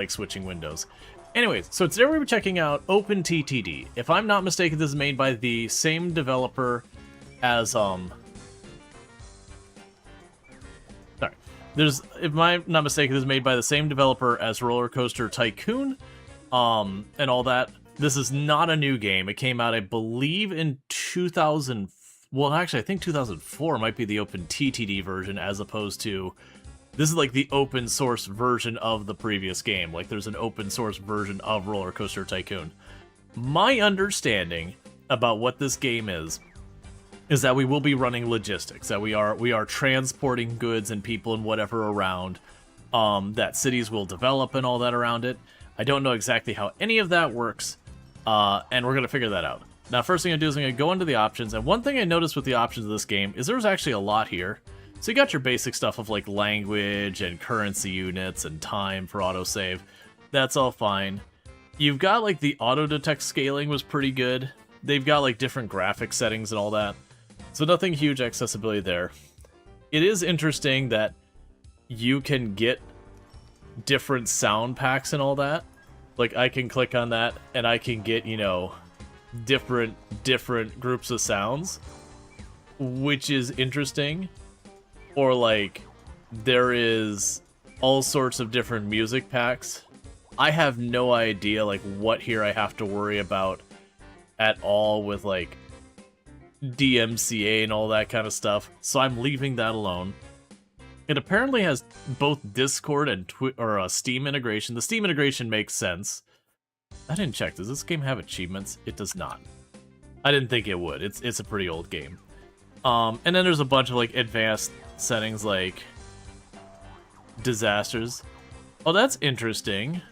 like switching windows. Anyways, so today we're checking out OpenTTD. If I'm not mistaken, this is made by the same developer as sorry. If I'm not mistaken, this is made by the same developer as Roller Coaster Tycoon, and all that. This is not a new game. It came out, I believe, in 2000. Well, actually, I think 2004 might be the OpenTTD version, as opposed to this is like the open source version of the previous game. Like, there's an open source version of Roller Coaster Tycoon. My understanding about what this game is that we will be running logistics, that we are transporting goods and people and whatever around, that cities will develop and all that around it. I don't know exactly how any of that works, and we're going to figure that out. Now, first thing I'm going to do is I'm going to go into the options, and one thing I noticed with the options of this game is there's actually a lot here. So you got your basic stuff of like language and currency units and time for autosave. That's all fine. You've got like the auto-detect scaling was pretty good. They've got like different graphic settings and all that. So nothing huge accessibility there. It is interesting that you can get different sound packs and all that. Like, I can click on that and I can get, you know, different groups of sounds, which is interesting. Or like, there is all sorts of different music packs. I have no idea like what here I have to worry about at all with like DMCA and all that kind of stuff, so I'm leaving that alone. It apparently has both Discord and Steam integration. The Steam integration makes sense. I didn't check. Does this game have achievements? It does not. I didn't think it would. It's a pretty old game. And then there's a bunch of like advanced settings like disasters. Oh, that's interesting.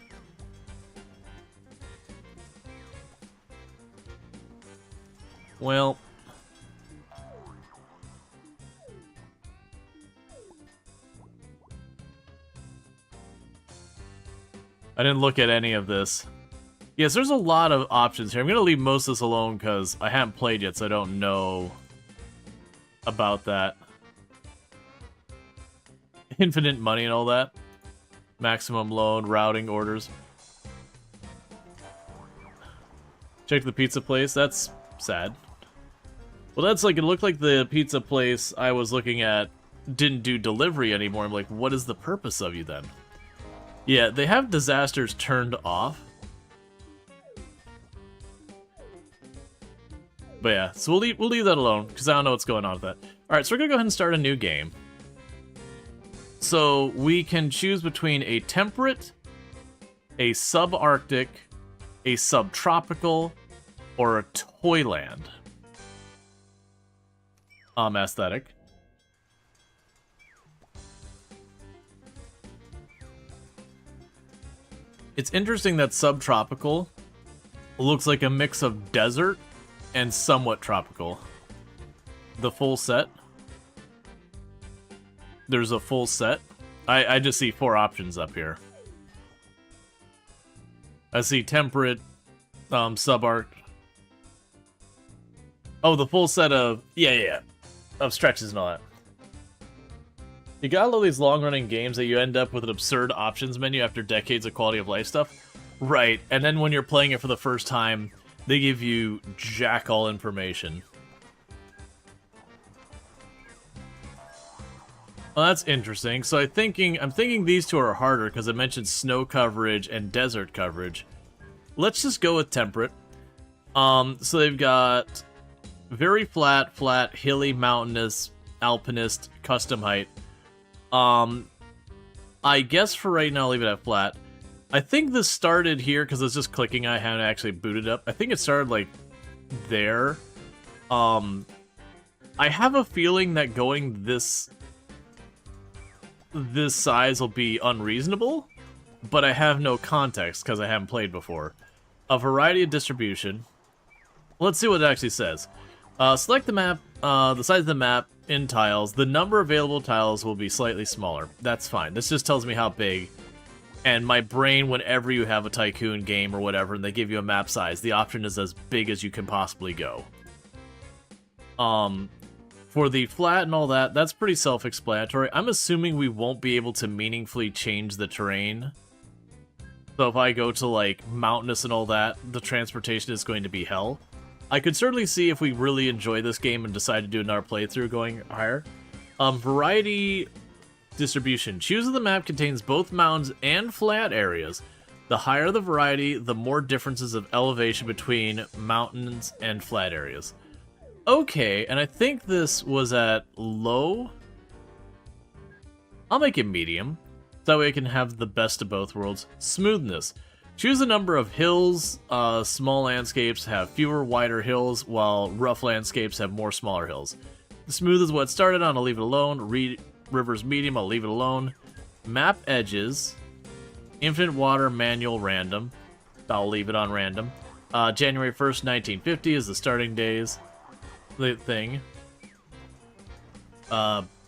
Well, I didn't look at any of this. Yes, there's a lot of options here. I'm going to leave most of this alone because I haven't played yet, so I don't know about that. Infinite money and all that. Maximum loan, routing orders. Check the pizza place. That's sad. Well, that's like, it looked like the pizza place I was looking at didn't do delivery anymore. I'm like, what is the purpose of you then? Yeah, they have disasters turned off. But yeah, so we'll leave that alone, because I don't know what's going on with that. Alright, so we're going to go ahead and start a new game. So we can choose between a temperate, a subarctic, a subtropical, or a toyland aesthetic. It's interesting that subtropical looks like a mix of desert and somewhat tropical. The full set. There's a full set. I just see 4 options up here. I see temperate, subarc. Oh, the full set of of stretches and all that. You got all these long-running games that you end up with an absurd options menu after decades of quality of life stuff. Right, and then when you're playing it for the first time, they give you jack-all information. Well, that's interesting. So I'm thinking these two are harder because I mentioned snow coverage and desert coverage. Let's just go with temperate. So they've got very flat, hilly, mountainous, alpinist, custom height. I guess for right now, I'll leave it at flat. I think this started here because it's just clicking. I haven't actually booted up. I think it started like there. I have a feeling that going this size will be unreasonable, but I have no context because I haven't played before. A variety of distribution. Let's see what it actually says. Select the map, the size of the map in tiles. The number of available tiles will be slightly smaller. That's fine. This just tells me how big. And my brain, whenever you have a Tycoon game or whatever, and they give you a map size, the option is as big as you can possibly go. For the flat and all that, that's pretty self-explanatory. I'm assuming we won't be able to meaningfully change the terrain So if I go to, like, mountainous and all that, the transportation is going to be hell. I could certainly see if we really enjoy this game and decide to do another playthrough going higher. Variety distribution. Choose of the map contains both mountains and flat areas. The higher the variety, the more differences of elevation between mountains and flat areas. Okay, and I think this was at low. I'll make it medium. That way I can have the best of both worlds. Smoothness. Choose a number of hills. Small landscapes have fewer, wider hills, while rough landscapes have more smaller hills. Smooth is what it started on, I'll leave it alone. Rivers medium, I'll leave it alone. Map edges. Infinite water, manual, random. I'll leave it on random. January 1st, 1950 is the starting days. The thing.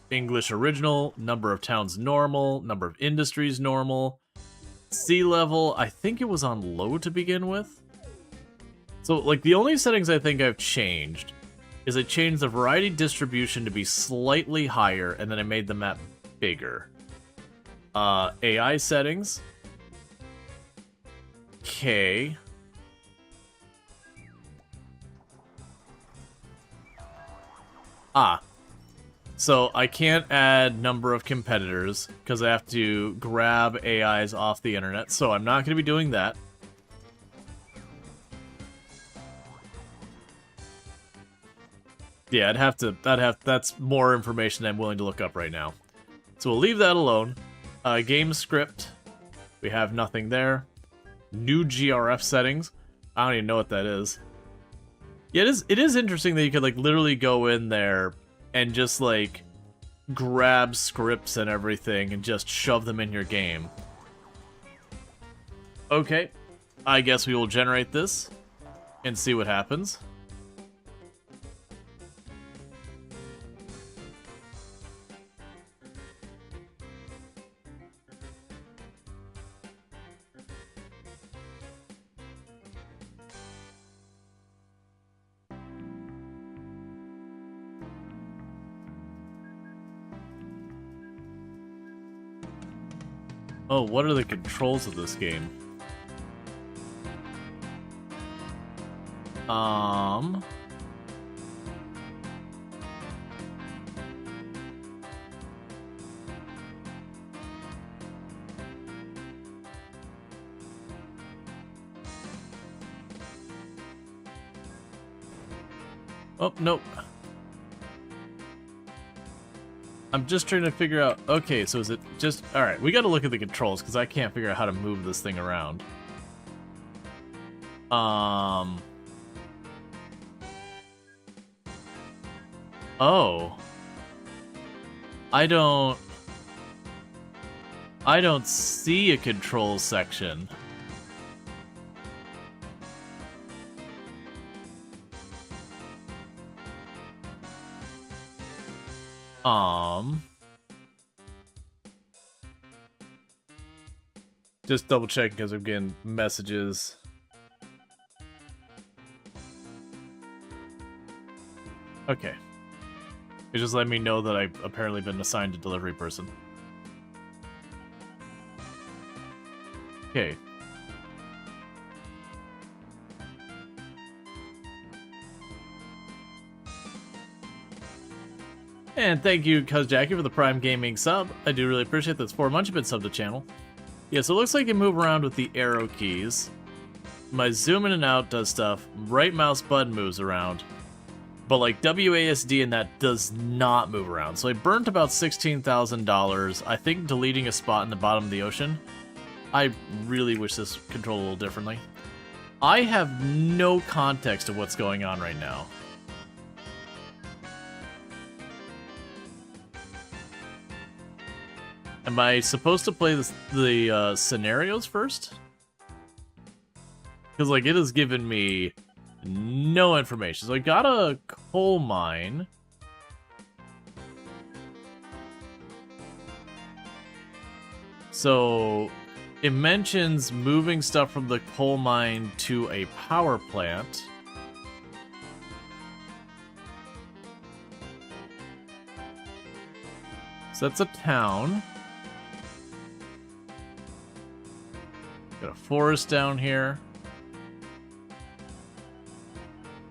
English original, number of towns normal, number of industries normal. Sea level, I think it was on low to begin with. So, like, the only settings I think I've changed is I changed the variety distribution to be slightly higher, and then I made the map bigger. AI settings. Okay. So I can't add number of competitors because I have to grab AIs off the internet, so I'm not going to be doing that. Yeah, that's more information I'm willing to look up right now. So we'll leave that alone. Game script, we have nothing there. New GRF settings, I don't even know what that is. Yeah, it is interesting that you could, like, literally go in there and just, like, grab scripts and everything and just shove them in your game. Okay, I guess we will generate this and see what happens. Oh, what are the controls of this game? Oh, nope. I'm just trying to figure out... Okay, so is it just... Alright, we gotta look at the controls, because I can't figure out how to move this thing around. Oh. I don't see a controls section. Just double checking because I'm getting messages. Okay. It just let me know that I've apparently been assigned a delivery person. Okay. And thank you, Cuz Jackie, for the Prime Gaming sub. I do really appreciate this. 4 months you've been subbed to the channel. Yeah, so it looks like you move around with the arrow keys. My zoom in and out does stuff. Right mouse button moves around. But like WASD and that does not move around. So I burnt about $16,000, I think, deleting a spot in the bottom of the ocean. I really wish this controlled a little differently. I have no context of what's going on right now. Am I supposed to play the scenarios first? Because, like, it has given me no information. So I got a coal mine. So it mentions moving stuff from the coal mine to a power plant. So that's a town. Got a forest down here.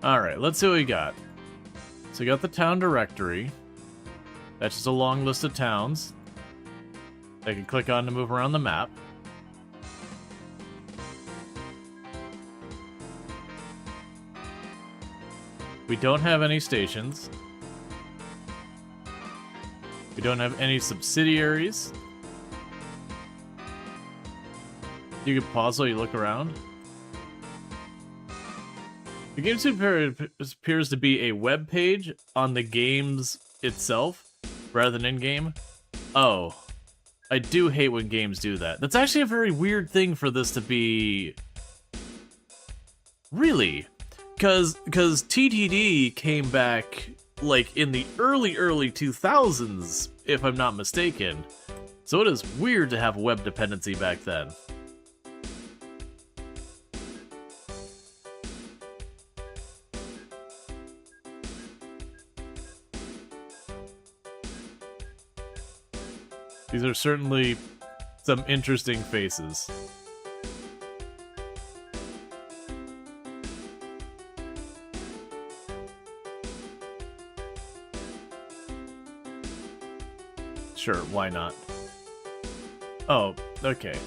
Alright, let's see what we got. So we got the town directory. That's just a long list of towns I can click on to move around the map. We don't have any stations. We don't have any subsidiaries. You can pause while you look around. The game appears to be a web page on the games itself, rather than in-game. Oh. I do hate when games do that. That's actually a very weird thing for this to be... Really? Because TTD came back, like, in the early 2000s, if I'm not mistaken. So it is weird to have web dependency back then. These are certainly some interesting faces. Sure, why not? Oh, okay.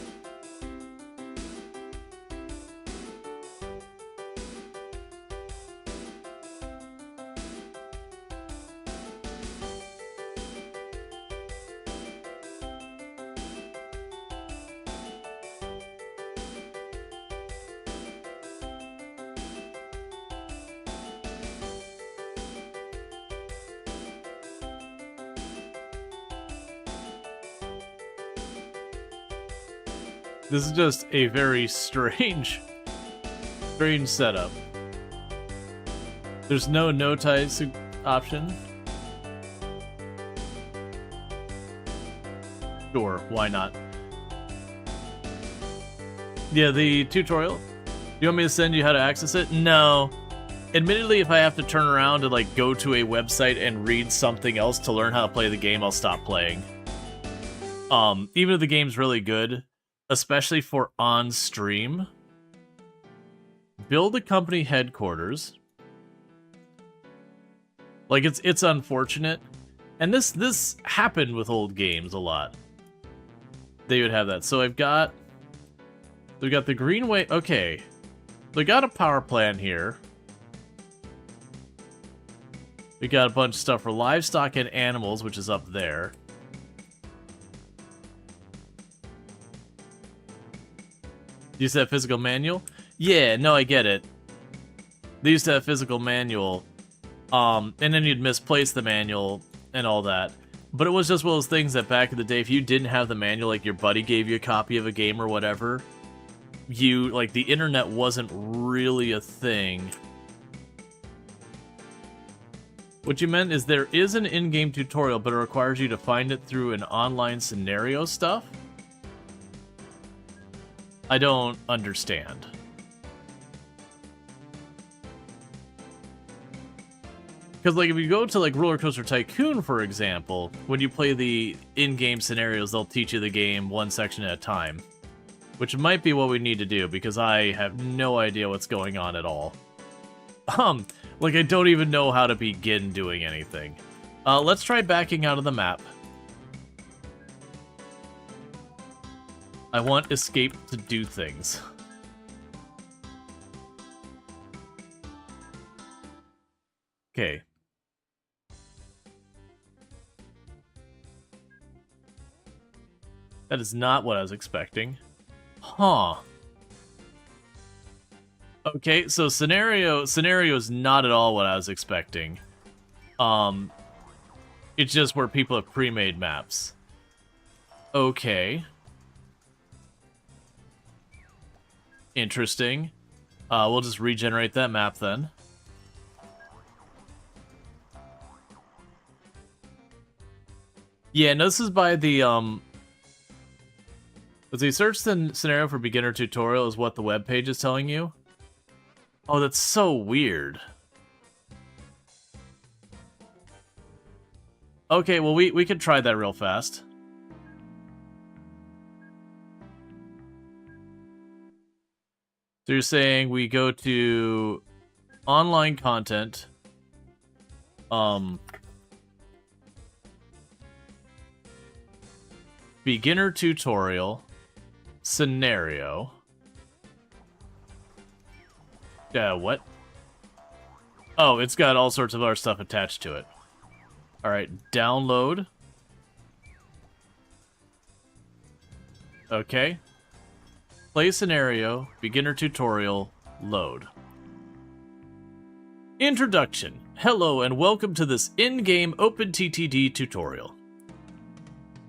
This is just a very strange setup. There's no no-ties option. Sure, why not? Yeah, the tutorial. You want me to send you how to access it? No. Admittedly, if I have to turn around and like go to a website and read something else to learn how to play the game, I'll stop playing. Even if the game's really good, especially for on-stream, build a company headquarters. Like, it's unfortunate. And this happened with old games a lot. They would have that. So we've got the Greenway. Okay. We got a power plant here. We got a bunch of stuff for livestock and animals, which is up there. You used to have physical manual? Yeah, no, I get it. They used to have physical manual, and then you'd misplace the manual and all that. But it was just one of those things that back in the day, if you didn't have the manual, like your buddy gave you a copy of a game or whatever, the internet wasn't really a thing. What you meant is there is an in-game tutorial, but it requires you to find it through an online scenario stuff? I don't understand. Because, like, if you go to, like, Roller Coaster Tycoon, for example, when you play the in-game scenarios, they'll teach you the game one section at a time. Which might be what we need to do, because I have no idea what's going on at all. Like, I don't even know how to begin doing anything. Let's try backing out of the map. I want escape to do things. Okay. That is not what I was expecting. Huh. Okay, so scenario is not at all what I was expecting. It's just where people have pre-made maps. Okay. Interesting. We'll just regenerate that map then. Yeah, no, this is by the, let's see, search the scenario for beginner tutorial is what the webpage is telling you. Oh, that's so weird. Okay, well, we could try that real fast. So you're saying we go to online content, beginner tutorial, scenario. What? Oh, it's got all sorts of other stuff attached to it. All right, download. Okay. Play scenario, beginner tutorial, load. Introduction. Hello and welcome to this in-game OpenTTD tutorial.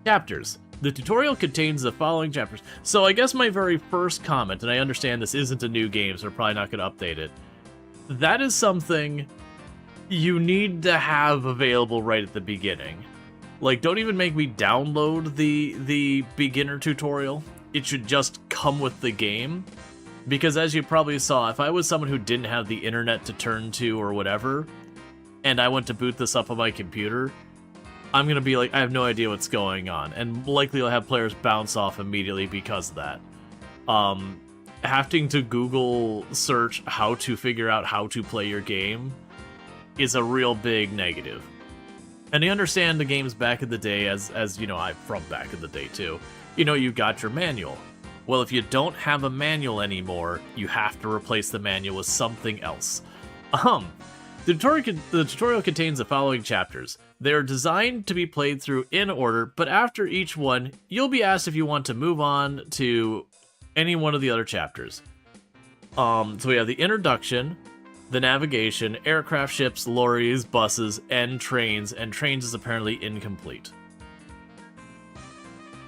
Chapters. The tutorial contains the following chapters. So I guess my very first comment, and I understand this isn't a new game, so we're probably not going to update it. That is something you need to have available right at the beginning. Like, don't even make me download the beginner tutorial. It should just come with the game. Because as you probably saw, if I was someone who didn't have the internet to turn to or whatever, and I went to boot this up on my computer, I'm going to be like, I have no idea what's going on. And likely I'll have players bounce off immediately because of that. Having to Google search how to figure out how to play your game is a real big negative. And I understand the games back in the day, as you know, I'm from back in the day too. You know, you got your manual. Well, if you don't have a manual anymore, you have to replace the manual with something else. The tutorial contains the following chapters. They are designed to be played through in order, but after each one, you'll be asked if you want to move on to any one of the other chapters. So we have the introduction, the navigation, aircraft, ships, lorries, buses, and trains is apparently incomplete.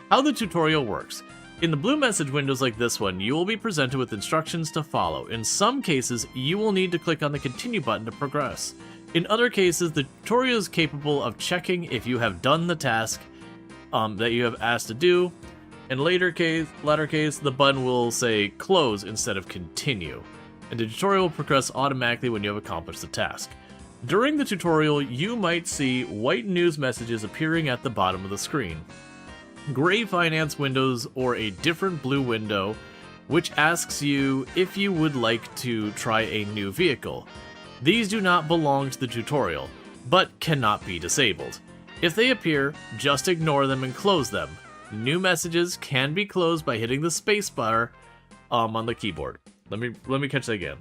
How the tutorial works. In the blue message windows like this one, you will be presented with instructions to follow. In some cases, you will need to click on the continue button to progress. In other cases, the tutorial is capable of checking if you have done the task that you have asked to do. In later case, the button will say close instead of continue, and the tutorial will progress automatically when you have accomplished the task. During the tutorial, you might see white news messages appearing at the bottom of the screen, gray finance windows, or a different blue window, which asks you if you would like to try a new vehicle. These do not belong to the tutorial, but cannot be disabled. If they appear, just ignore them and close them. New messages can be closed by hitting the spacebar on the keyboard. Let me catch that again.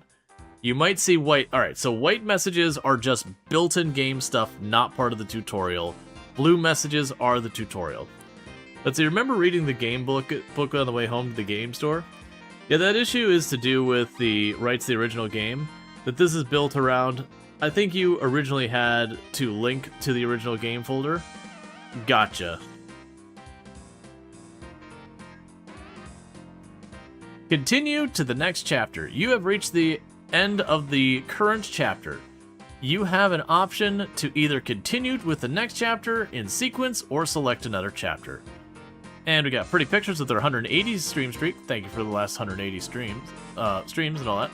You might see white. All right, so white messages are just built-in game stuff, not part of the tutorial. Blue messages are the tutorial. Let's see. Remember reading the game book on the way home to the game store? Yeah, that issue is to do with the rights to the original game. That this is built around. I think you originally had to link to the original game folder. Gotcha. Continue to the next chapter. You have reached the end of the current chapter. You have an option to either continue with the next chapter in sequence or select another chapter. And we got pretty pictures of their 180 stream streak. Thank you for the last 180 streams and all that.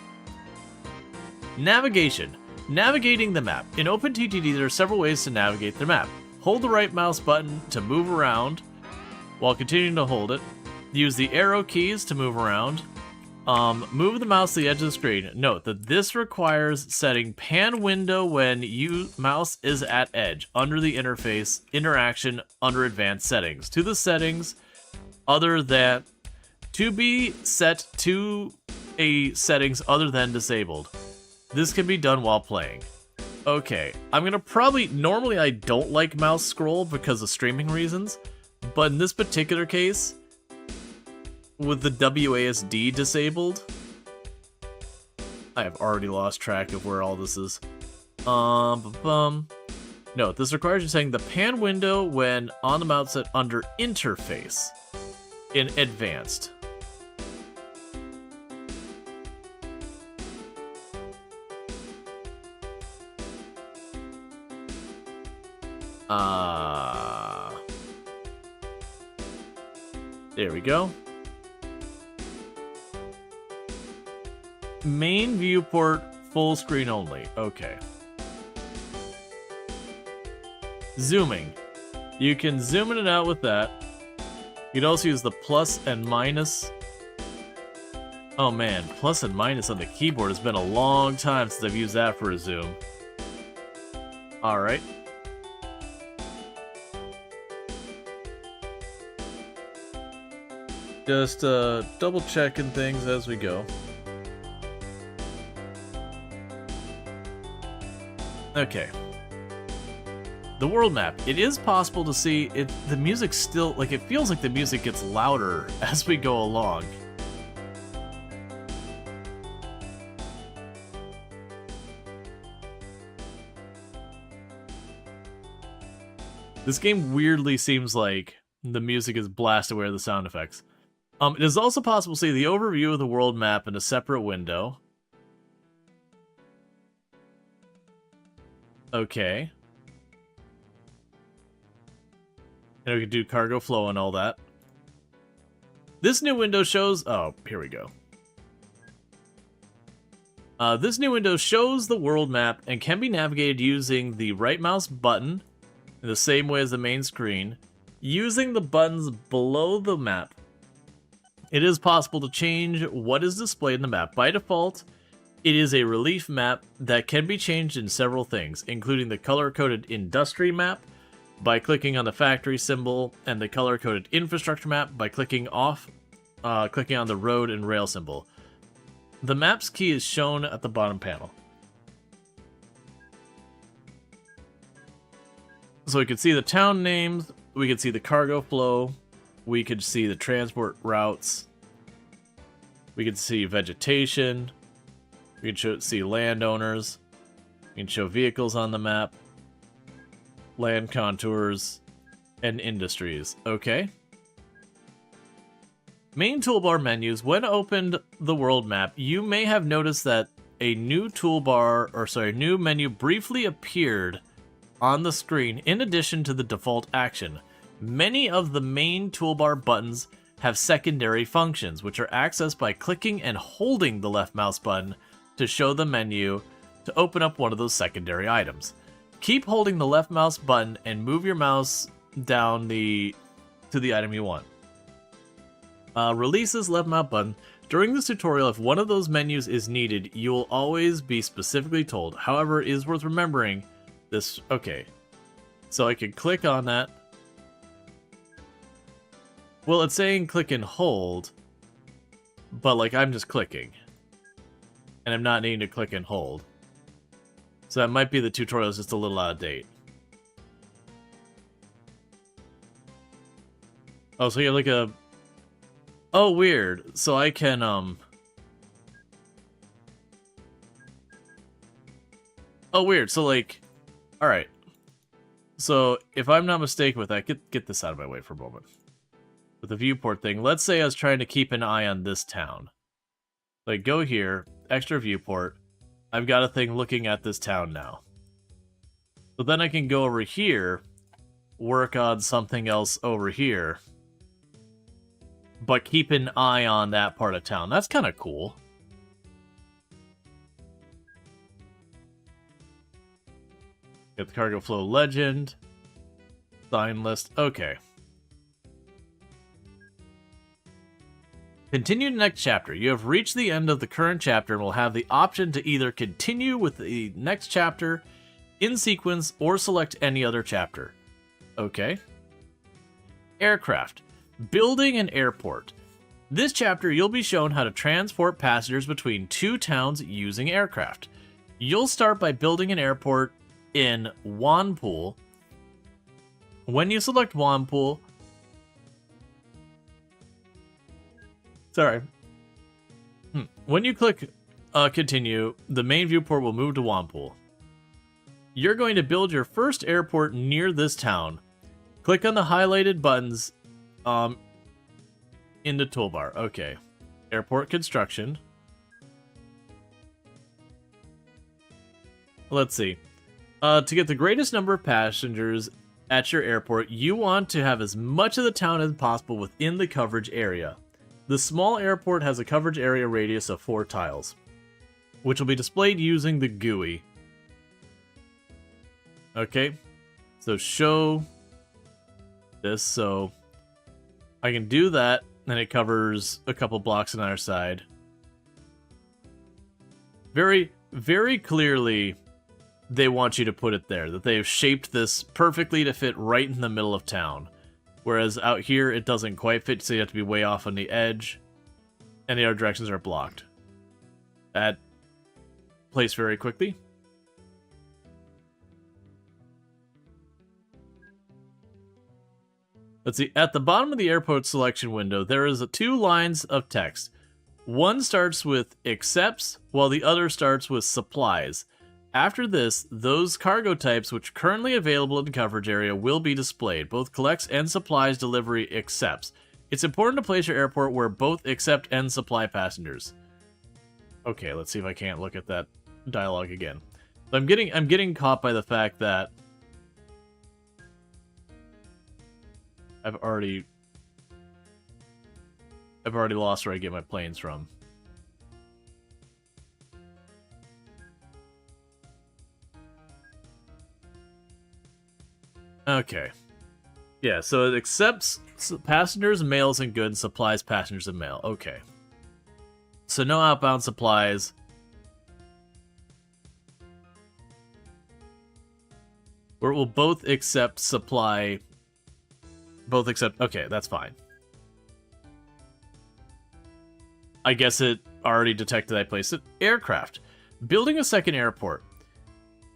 Navigation. Navigating the map. In OpenTTD, there are several ways to navigate the map. Hold the right mouse button to move around while continuing to hold it. Use the arrow keys to move around. Move the mouse to the edge of the screen. Note that this requires setting pan window when mouse is at edge, under the interface, interaction, under advanced settings. To the settings other than, to be set to a settings other than disabled. This can be done while playing. Okay, I'm gonna normally I don't like mouse scroll because of streaming reasons, but in this particular case, with the WASD disabled, I have already lost track of where all this is. No, this requires you setting the pan window when on the mouse set under interface in advanced. There we go. Main viewport, full screen only. Okay. Zooming. You can zoom in and out with that. You'd also use the plus and minus Oh man, plus and minus on the keyboard. It's been a long time since I've used that for a zoom. Alright. Just double checking things as we go. Okay. The world map. It is possible to see it. The music still, like, it feels like the music gets louder as we go along. This game weirdly seems like the music is blasted away with the sound effects. It is also possible to see the overview of the world map in a separate window. Okay. And we can do cargo flow and all that. This new window shows... Oh, here we go. This new window shows the world map and can be navigated using the right mouse button in the same way as the main screen, using the buttons below the map. It is possible to change what is displayed in the map. By default, it is a relief map that can be changed in several things, including the color-coded industry map by clicking on the factory symbol, and the color-coded infrastructure map by clicking on the road and rail symbol. The map's key is shown at the bottom panel. So we can see the town names, we can see the cargo flow, we could see the transport routes, we can see vegetation, we can see landowners, we can show vehicles on the map, land contours, and industries. Okay. Main toolbar menus. When opened the world map, you may have noticed that a new new menu briefly appeared on the screen in addition to the default action. Many of the main toolbar buttons have secondary functions, which are accessed by clicking and holding the left mouse button to show the menu to open up one of those secondary items. Keep holding the left mouse button and move your mouse down to the item you want. Releases left mouse button. During this tutorial, if one of those menus is needed, you will always be specifically told. However, it is worth remembering this. Okay, so I can click on that. Well, it's saying click and hold, but like I'm just clicking, and I'm not needing to click and hold. So that might be the tutorial is just a little out of date. Oh, so you have like a... Oh, weird. So I can, Oh, weird. So, like... Alright. So, if I'm not mistaken with that, get this out of my way for a moment. With the viewport thing, let's say I was trying to keep an eye on this town. Like, go here, extra viewport. I've got a thing looking at this town now. So then I can go over here, work on something else over here, but keep an eye on that part of town. That's kind of cool. Get the cargo flow legend. Sign list. Okay. Continue to next chapter. You have reached the end of the current chapter and will have the option to either continue with the next chapter in sequence or select any other chapter. Okay. Aircraft. Building an airport. This chapter, you'll be shown how to transport passengers between two towns using aircraft. You'll start by building an airport in Wanpool. When you select Wanpool, when you click continue, the main viewport will move to Wanpool. You're going to build your first airport near this town. Click on the highlighted buttons in the toolbar. Okay. Airport construction. Let's see. To get the greatest number of passengers at your airport, you want to have as much of the town as possible within the coverage area. The small airport has a coverage area radius of 4 tiles, which will be displayed using the GUI. Okay, so show this, so I can do that, and it covers a couple blocks on our side. Very, very clearly, they want you to put it there. That they've shaped this perfectly to fit right in the middle of town. Whereas out here, it doesn't quite fit, so you have to be way off on the edge. And the other directions are blocked. Add place very quickly. Let's see. At the bottom of the airport selection window, there is 2 lines of text. One starts with accepts, while the other starts with supplies. After this, those cargo types which are currently available in the coverage area will be displayed. Both collects and supplies delivery accepts. It's important to place your airport where both accept and supply passengers. Okay, let's see if I can't look at that dialogue again. So I'm getting caught by the fact that I've already lost where I get my planes from. Okay. Yeah, so it accepts passengers, mails, and goods, supplies passengers and mail. Okay. So no outbound supplies. Or will both accept supply. Both accept. Okay, that's fine. I guess it already detected I placed it. Aircraft. Building a second airport.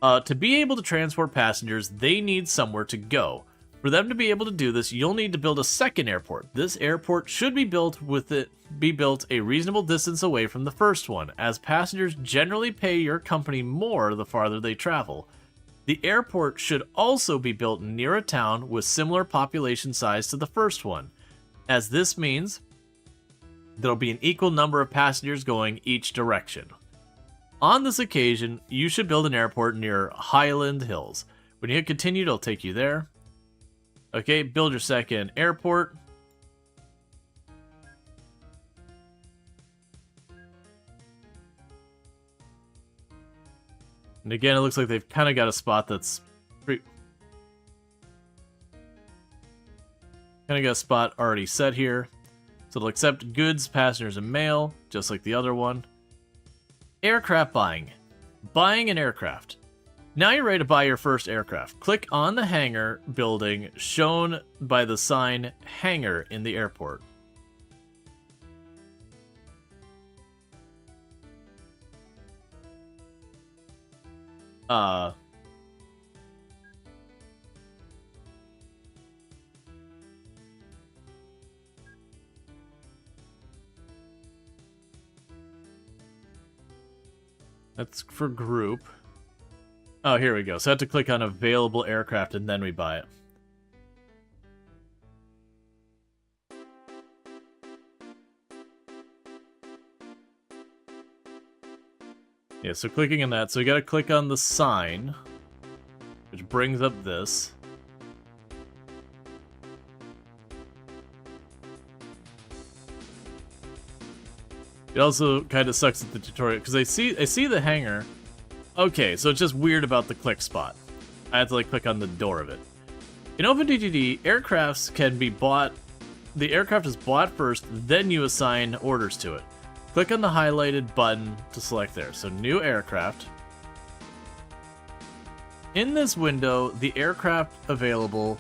To be able to transport passengers, they need somewhere to go. For them to be able to do this, you'll need to build a second airport. This airport should be built a reasonable distance away from the first one, as passengers generally pay your company more the farther they travel. The airport should also be built near a town with similar population size to the first one, as this means there'll be an equal number of passengers going each direction. On this occasion, you should build an airport near Highland Hills. When you hit continue, it'll take you there. Okay, build your second airport. And again, it looks like they've kind of got a spot that's kind of got a spot already set here. So it'll accept goods, passengers, and mail, just like the other one. Aircraft buying. Buying an aircraft. Now you're ready to buy your first aircraft. Click on the hangar building shown by the sign hangar in the airport. That's for group. Oh, here we go. So I have to click on available aircraft and then we buy it. Yeah, so clicking on that. So we gotta click on the sign, which brings up this. It also kind of sucks at the tutorial, because I see the hangar. Okay, so it's just weird about the click spot. I have to like click on the door of it. In OpenTTD, aircrafts can be bought. The aircraft is bought first, then you assign orders to it. Click on the highlighted button to select there. So new aircraft. In this window, the aircraft available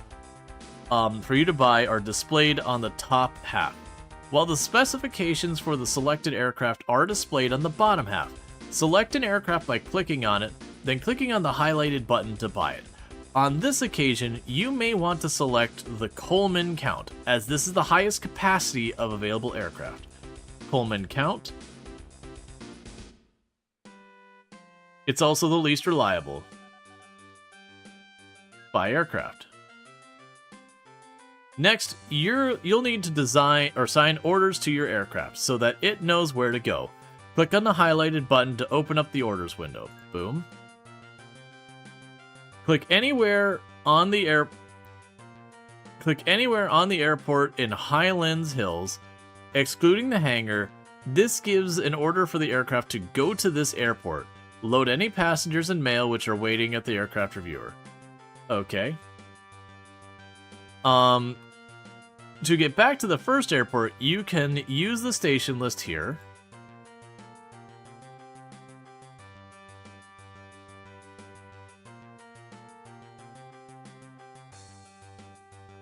for you to buy are displayed on the top half, while the specifications for the selected aircraft are displayed on the bottom half. Select an aircraft by clicking on it, then clicking on the highlighted button to buy it. On this occasion, you may want to select the Coleman count, as this is the highest capacity of available aircraft. Coleman count. It's also the least reliable. Buy aircraft. Next, you'll need to design or assign orders to your aircraft so that it knows where to go. Click on the highlighted button to open up the orders window. Boom. Click anywhere on the airport in Highlands Hills, excluding the hangar. This gives an order for the aircraft to go to this airport. Load any passengers and mail which are waiting at the aircraft reviewer. Okay. To get back to the first airport, you can use the station list here.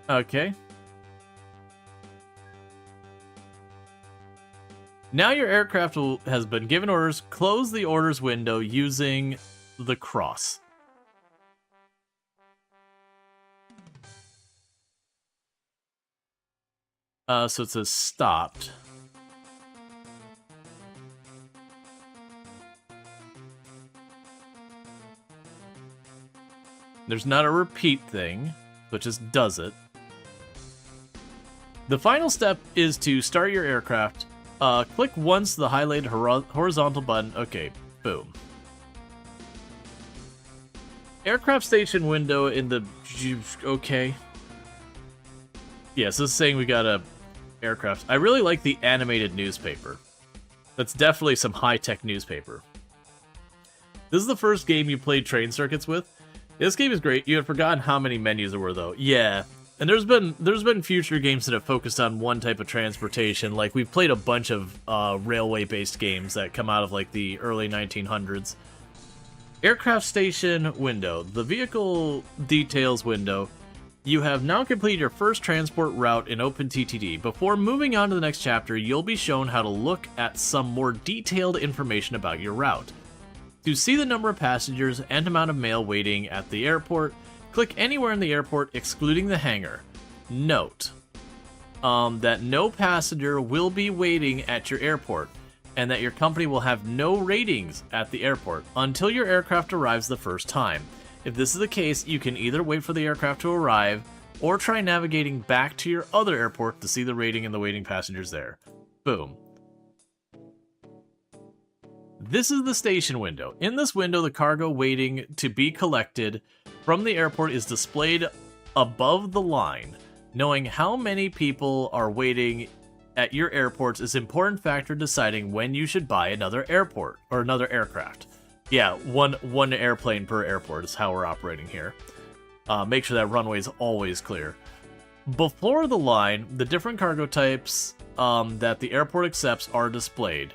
Okay. Now your aircraft has been given orders. Close the orders window using the cross. So it says stopped. There's not a repeat thing, but just does it. The final step is to start your aircraft. Click once the highlighted horizontal button. Okay, boom. Aircraft station window in the... Okay. Yes, this is saying we got a aircraft. I really like the animated newspaper. That's definitely some high-tech newspaper. This is the first game you played train circuits with. This game is great. You had forgotten how many menus there were, though. Yeah, and there's been future games that have focused on one type of transportation. Like, we've played a bunch of railway-based games that come out of, like, the early 1900s. Aircraft station window. The vehicle details window. You have now completed your first transport route in OpenTTD. Before moving on to the next chapter, you'll be shown how to look at some more detailed information about your route. To see the number of passengers and amount of mail waiting at the airport, click anywhere in the airport excluding the hangar. Note that no passenger will be waiting at your airport, and that your company will have no ratings at the airport until your aircraft arrives the first time. If this is the case, you can either wait for the aircraft to arrive, or try navigating back to your other airport to see the rating and the waiting passengers there. Boom. This is the station window. In this window, the cargo waiting to be collected from the airport is displayed above the line. Knowing how many people are waiting at your airports is an important factor deciding when you should buy another airport or another aircraft. Yeah, one airplane per airport is how we're operating here. Make sure that runway is always clear. Before the line, the different cargo types that the airport accepts are displayed.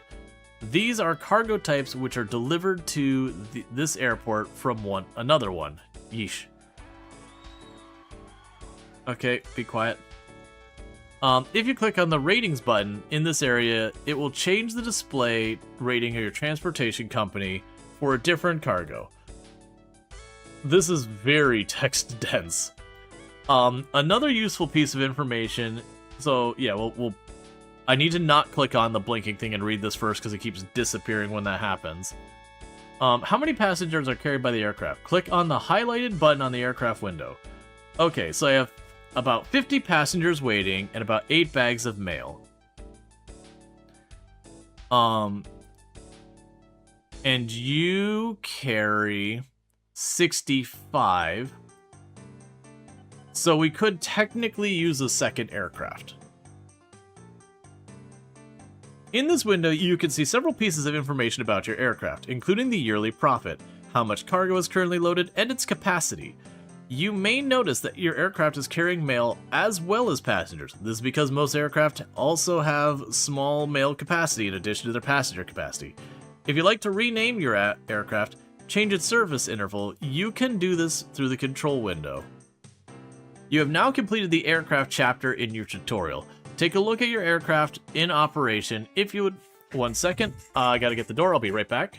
These are cargo types which are delivered to this airport from another one. Yeesh. Okay, be quiet. If you click on the ratings button in this area, it will change the display rating of your transportation company for a different cargo. This is very text dense. Another useful piece of information. So yeah, I need to not click on the blinking thing and read this first because it keeps disappearing when that happens. How many passengers are carried by the aircraft? Click on the highlighted button on the aircraft window. Okay, so I have about 50 passengers waiting and about 8 bags of mail. And you carry 65. So we could technically use a second aircraft. In this window, you can see several pieces of information about your aircraft, including the yearly profit, how much cargo is currently loaded, and its capacity. You may notice that your aircraft is carrying mail as well as passengers. This is because most aircraft also have small mail capacity in addition to their passenger capacity. If you'd like to rename your aircraft, change its service interval, you can do this through the control window. You have now completed the aircraft chapter in your tutorial. Take a look at your aircraft in operation. If you would... 1 second. I gotta get the door. I'll be right back.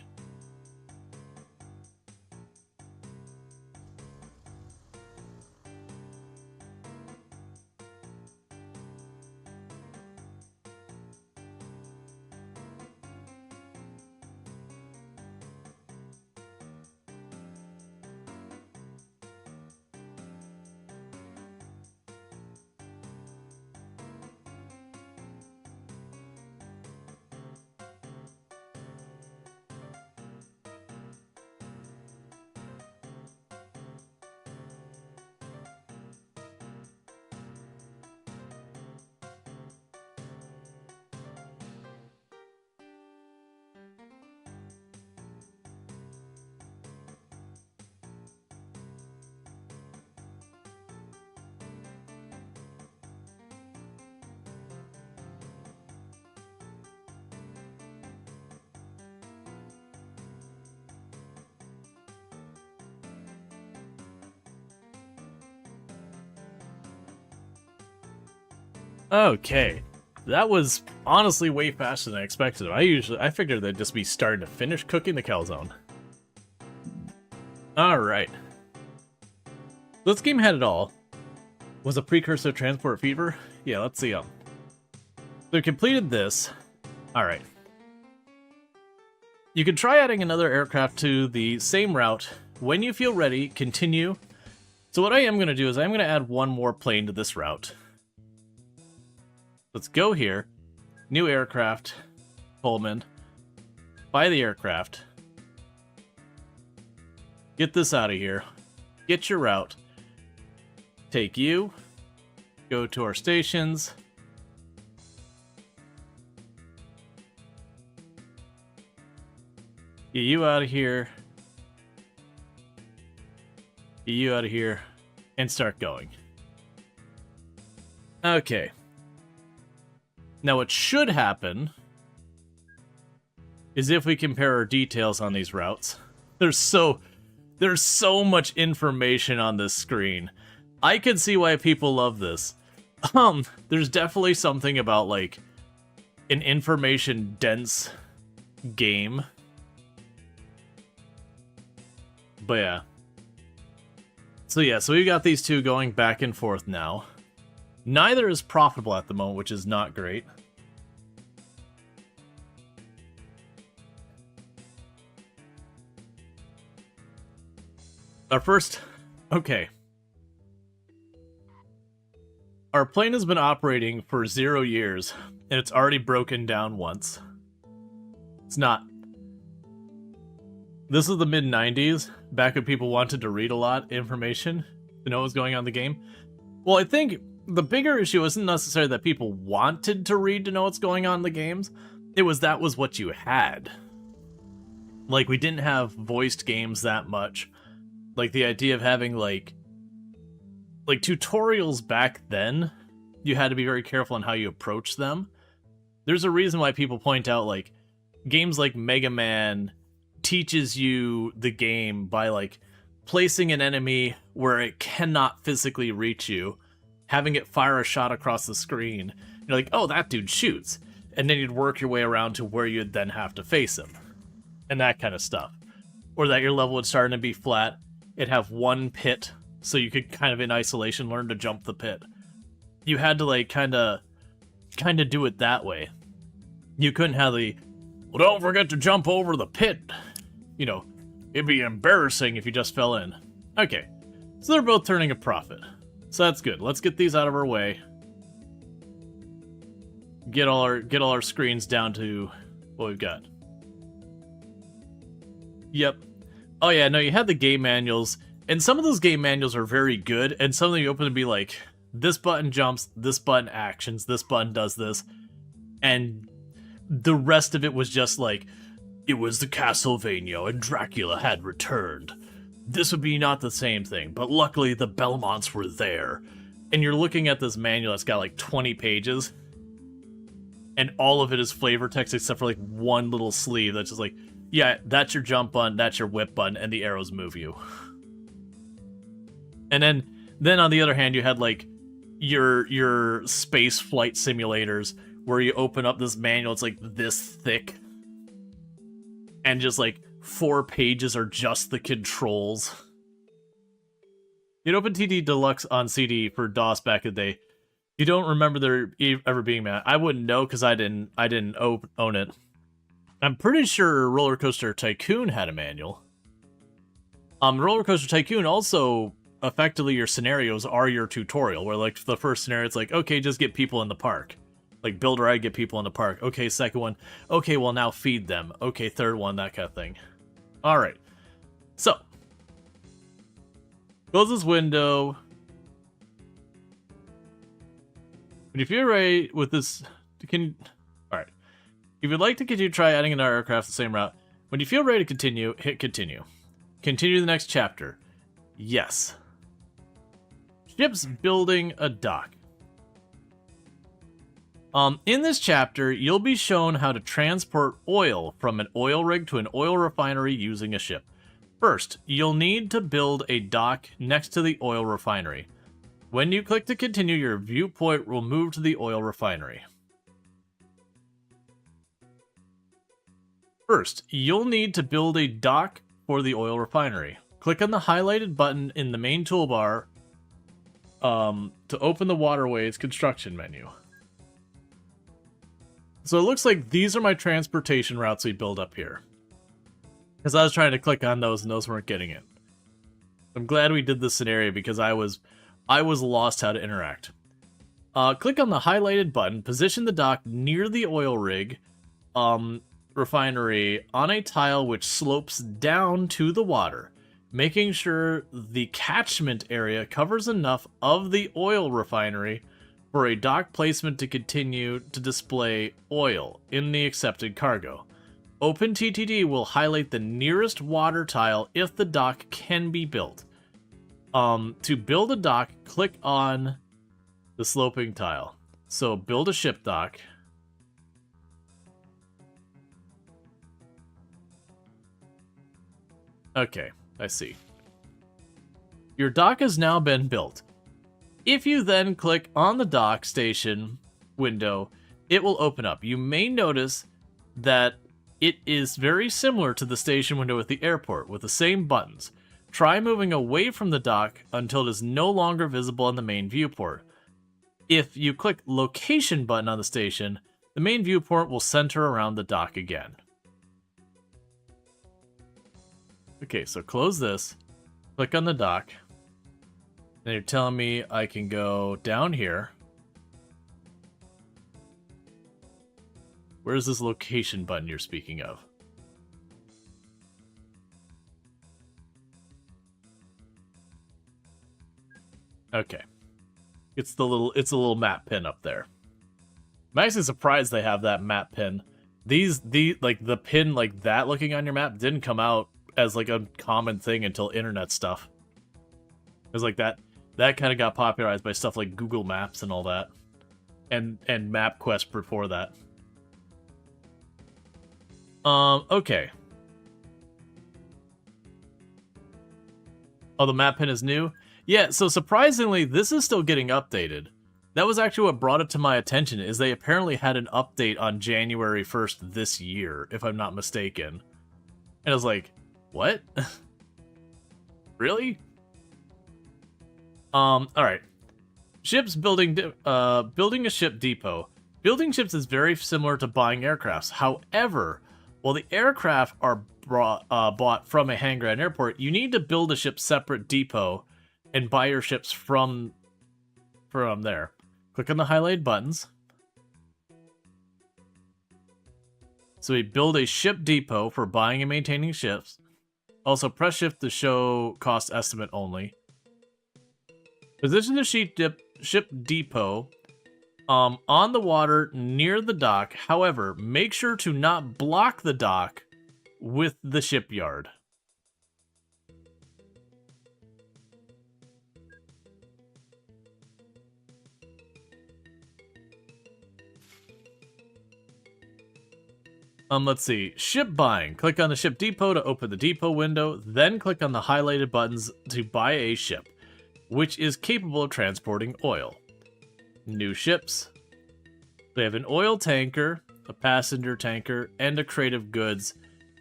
Okay. That was honestly way faster than I expected. I figured they'd just be starting to finish cooking the calzone. Alright. This game had it all. Was a precursor to Transport Fever? Yeah, let's see. So we completed this. Alright. You can try adding another aircraft to the same route. When you feel ready, continue. So what I am going to do is I'm going to add one more plane to this route. Let's go here. New aircraft. Coleman. Buy the aircraft. Get this out of here. Get your route. Take you. Go to our stations. Get you out of here. Get you out of here. And start going. Okay. Now what should happen is if we compare our details on these routes. There's so much information on this screen. I can see why people love this. There's definitely something about, like, an information-dense game. But yeah. So we've got these two going back and forth now. Neither is profitable at the moment, which is not great. Our first... Okay. Our plane has been operating for 0 years, and it's already broken down once. It's not... This is the mid-90s, back when people wanted to read a lot of information to know what's going on in the game. Well, I think the bigger issue isn't necessarily that people wanted to read to know what's going on in the games. It was that was what you had. Like, we didn't have voiced games that much. Like, the idea of having, like tutorials back then, you had to be very careful on how you approach them. There's a reason why people point out, like, games like Mega Man teaches you the game by, like, placing an enemy where it cannot physically reach you, having it fire a shot across the screen. You're like, oh, that dude shoots. And then you'd work your way around to where you'd then have to face him. And that kind of stuff. Or that your level would start to be flat. It'd have one pit, so you could kind of in isolation learn to jump the pit. You had to, like, kind of do it that way. You couldn't have the, well, don't forget to jump over the pit. You know, it'd be embarrassing if you just fell in. Okay, so they're both turning a profit. So that's good. Let's get these out of our way. Get all our screens down to what we've got. Yep. Oh yeah, no, you had the game manuals, and some of those game manuals are very good, and some of them you open to be like, this button jumps, this button actions, this button does this, and the rest of it was just like, it was the Castlevania and Dracula had returned. This would be not the same thing, but luckily the Belmonts were there. And you're looking at this manual that's got like 20 pages, and all of it is flavor text except for like one little sleeve that's just like, yeah, that's your jump button, that's your whip button, and the arrows move you. And then on the other hand, you had like your space flight simulators where you open up this manual, it's like this thick, and just like 4 pages are just the controls. You'd OpenTTD Deluxe on CD for DOS back in the day. You don't remember there ever being that. I wouldn't know because I didn't own it. I'm pretty sure Roller Coaster Tycoon had a manual. Roller Coaster Tycoon also, effectively, your scenarios are your tutorial, where, like, the first scenario, it's like, okay, just get people in the park. Like, build a ride, get people in the park. Okay, second one, okay, well, now feed them. Okay, third one, that kind of thing. Alright. So. Close this window. But if you're ready with this, alright. If you'd like to continue, try adding another aircraft the same route. When you feel ready to continue, hit continue. Continue to the next chapter. Yes. Ships building a dock. In this chapter, you'll be shown how to transport oil from an oil rig to an oil refinery using a ship. First, you'll need to build a dock next to the oil refinery. When you click to continue, your viewport will move to the oil refinery. First, you'll need to build a dock for the oil refinery. Click on the highlighted button in the main toolbar to open the waterways construction menu. So it looks like these are my transportation routes we build up here. Because I was trying to click on those and those weren't getting it. I'm glad we did this scenario because I was lost how to interact. Click on the highlighted button, position the dock near the oil rig refinery on a tile which slopes down to the water, making sure the catchment area covers enough of the oil refinery for a dock placement to continue to display oil in the accepted cargo. OpenTTD will highlight the nearest water tile if the dock can be built. To build a dock, click on the sloping tile. So build a ship dock. Okay, I see. Your dock has now been built. If you then click on the dock station window, it will open up. You may notice that it is very similar to the station window at the airport with the same buttons. Try moving away from the dock until it is no longer visible on the main viewport. If you click location button on the station, the main viewport will center around the dock again. Okay, so close this, click on the dock, and you're telling me I can go down here. Where's this location button you're speaking of? Okay. It's a little map pin up there. I'm actually surprised they have that map pin. Like the pin like that looking on your map didn't come out as like a common thing until internet stuff. It was like that kind of got popularized by stuff like Google Maps and all that. And MapQuest before that. Okay. Oh, the map pin is new? Yeah, so surprisingly, this is still getting updated. That was actually what brought it to my attention, is they apparently had an update on January 1st this year, if I'm not mistaken. And I was like, what? Really? Alright. Ships building a ship depot. Building ships is very similar to buying aircrafts. However, while the aircraft are bought from a hangar at an airport, you need to build a ship separate depot and buy your ships from there. Click on the highlighted buttons. So we build a ship depot for buying and maintaining ships. Also, press shift to show cost estimate only. Position the ship depot on the water near the dock. However, make sure to not block the dock with the shipyard. Let's see. Ship buying. Click on the ship depot to open the depot window, then click on the highlighted buttons to buy a ship, which is capable of transporting oil. New ships. They have an oil tanker, a passenger tanker, and a crate of goods.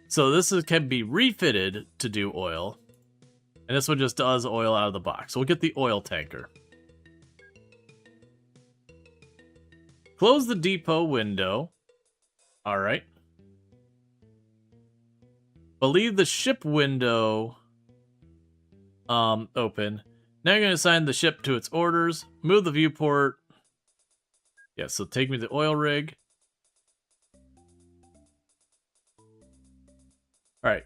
So this can be refitted to do oil. And this one just does oil out of the box. So we'll get the oil tanker. Close the depot window. Alright. But leave the ship window open. Now you're going to assign the ship to its orders. Move the viewport. Yeah, so take me to the oil rig. Alright.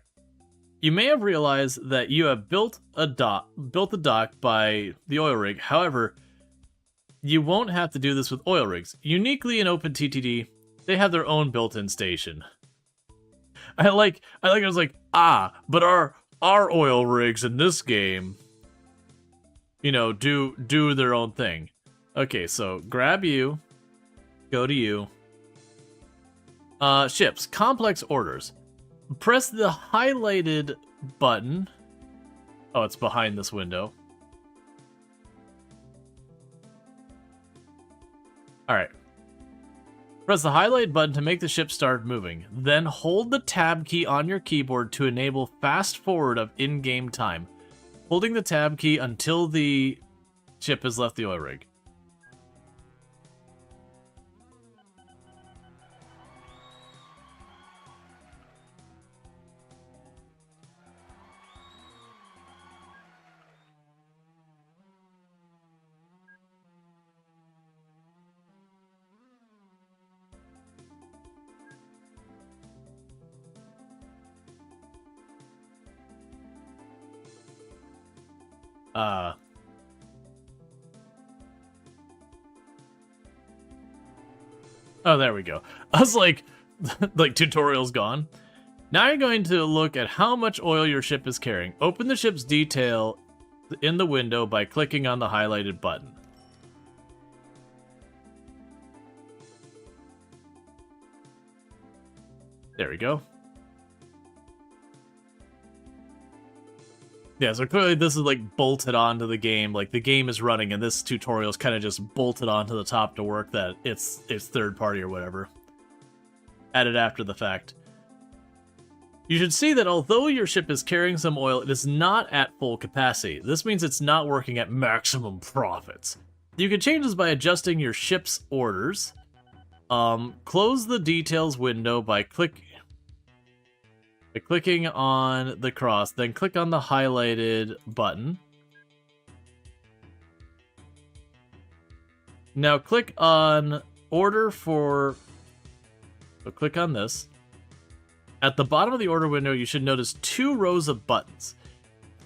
You may have realized that you have built the dock by the oil rig. However, you won't have to do this with oil rigs. Uniquely in OpenTTD, they have their own built-in station. I was like, but our oil rigs in this game, you know, do their own thing. Okay, so grab you, go to you. Ships, complex orders. Press the highlighted button. Oh, it's behind this window. Alright. Press the highlight button to make the ship start moving. Then hold the tab key on your keyboard to enable fast forward of in-game time. Holding the tab key until the ship has left the oil rig. Oh, there we go. I was like, tutorial's gone. Now you're going to look at how much oil your ship is carrying. Open the ship's detail in the window by clicking on the highlighted button. There we go. Yeah, so clearly this is like bolted onto the game. Like the game is running and this tutorial is kind of just bolted onto the top to work that it's third party or whatever. Added after the fact. You should see that although your ship is carrying some oil, it is not at full capacity. This means it's not working at maximum profits. You can change this by adjusting your ship's orders. Close the details window by clicking on the cross, then click on the highlighted button. Now click on order for... So click on this. At the bottom of the order window, you should notice 2 rows of buttons.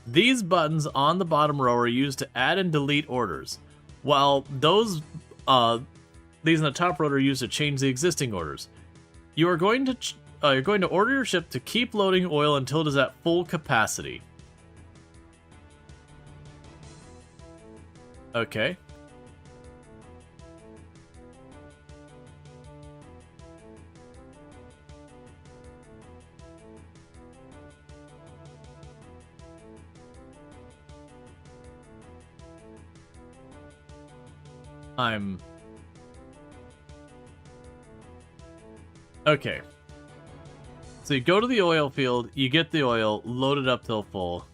These buttons on the bottom row are used to add and delete orders, while these in the top row are used to change the existing orders. You're going to order your ship to keep loading oil until it is at full capacity. Okay. Okay. So you go to the oil field, you get the oil, load it up till full.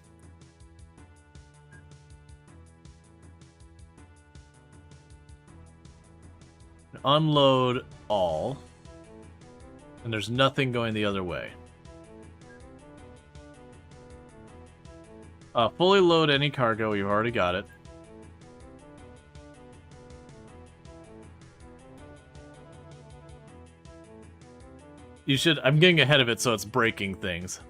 Unload all. And there's nothing going the other way. Fully load any cargo, you've already got it. You should... I'm getting ahead of it so it's breaking things.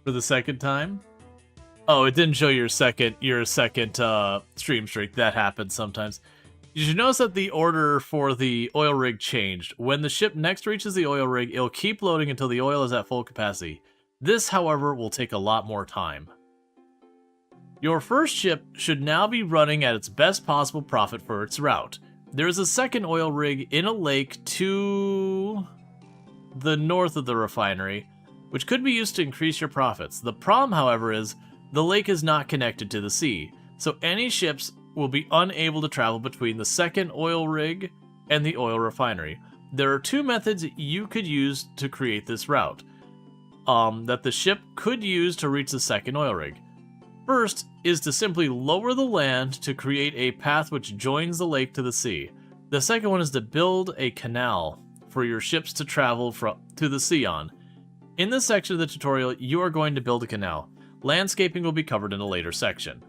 For the second time? Oh, it didn't show your second stream streak. That happens sometimes. You should notice that the order for the oil rig changed. When the ship next reaches the oil rig, it'll keep loading until the oil is at full capacity. This, however, will take a lot more time. Your first ship should now be running at its best possible profit for its route. There is a second oil rig in a lake to the north of the refinery, which could be used to increase your profits. The problem, however, is the lake is not connected to the sea, so any ships will be unable to travel between the second oil rig and the oil refinery. There are 2 methods you could use to create this route that the ship could use to reach the second oil rig. First is to simply lower the land to create a path which joins the lake to the sea. The second one is to build a canal for your ships to travel to the sea on. In this section of the tutorial, you are going to build a canal. Landscaping will be covered in a later section.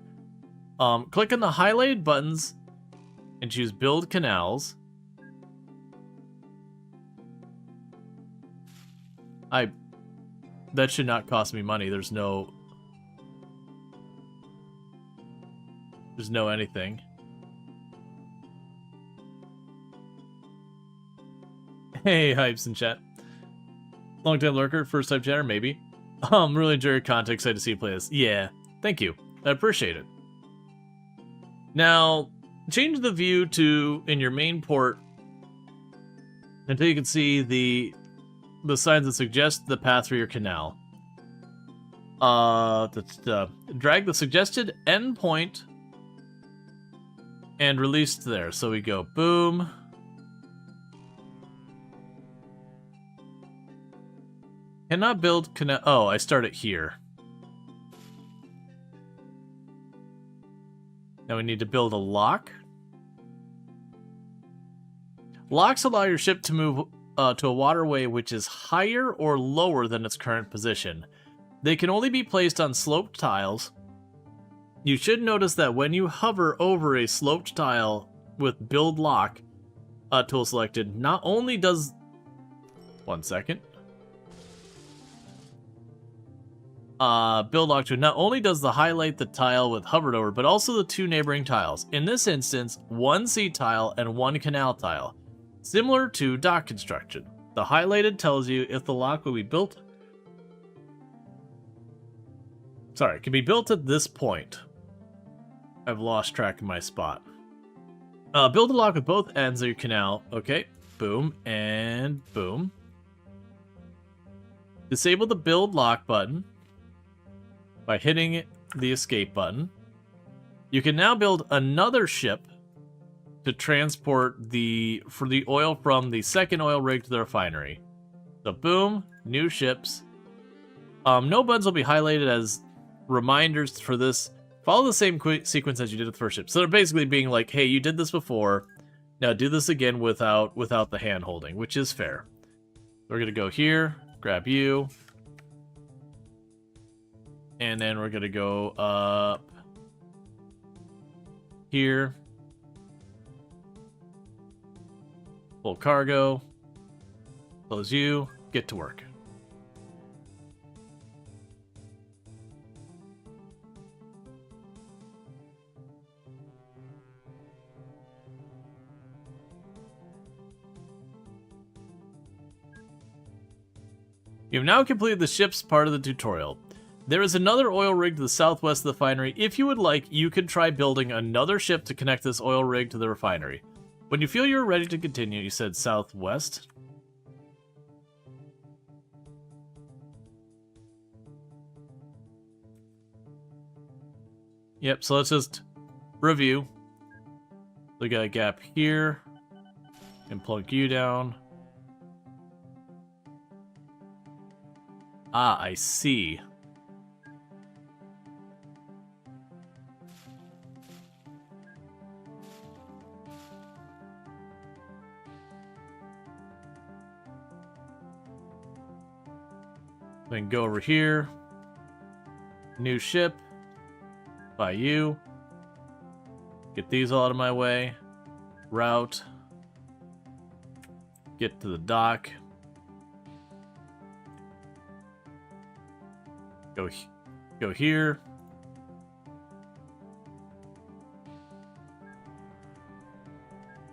Click on the highlighted buttons and choose Build Canals. That should not cost me money. There's no anything. Hey, Hypes in chat. Long time lurker, first time chatter, maybe. Really enjoy your content, excited to see you play this. Yeah, thank you. I appreciate it. Now, change the view to in your main port until you can see the signs that suggest the path for your canal. Drag the suggested endpoint And released there. So we go boom. Cannot build connect. Oh, I start it here. Now we need to build a lock. Locks allow your ship to move to a waterway which is higher or lower than its current position. They can only be placed on sloped tiles. You should notice that when you hover over a sloped tile with Build Lock tool selected, not only does... 1 second. Build Lock tool, not only does the highlight the tile with hovered over, but also the 2 neighboring tiles. In this instance, 1 sea tile and 1 canal tile. Similar to dock construction. The highlighted tells you if the lock will be built... Sorry, can be built at this point. I've lost track of my spot. Build a lock with both ends of your canal. Okay, boom and boom. Disable the build lock button by hitting the escape button. You can now build another ship to transport the oil from the second oil rig to the refinery. So boom, new ships. No buttons will be highlighted as reminders for this. Follow the same sequence as you did with the first ship. So they're basically being like, hey, you did this before. Now do this again without the hand holding, which is fair. We're gonna go here, grab you. And then we're gonna go up here. Full cargo. Close you. Get to work. You have now completed the ship's part of the tutorial. There is another oil rig to the southwest of the refinery. If you would like, you can try building another ship to connect this oil rig to the refinery. When you feel you're ready to continue, you said southwest. Yep, so let's just review. We got a gap here. And plunk you down. Ah, I see. Then go over here. New ship. By you. Get these all out of my way. Route. Get to the dock. Go here.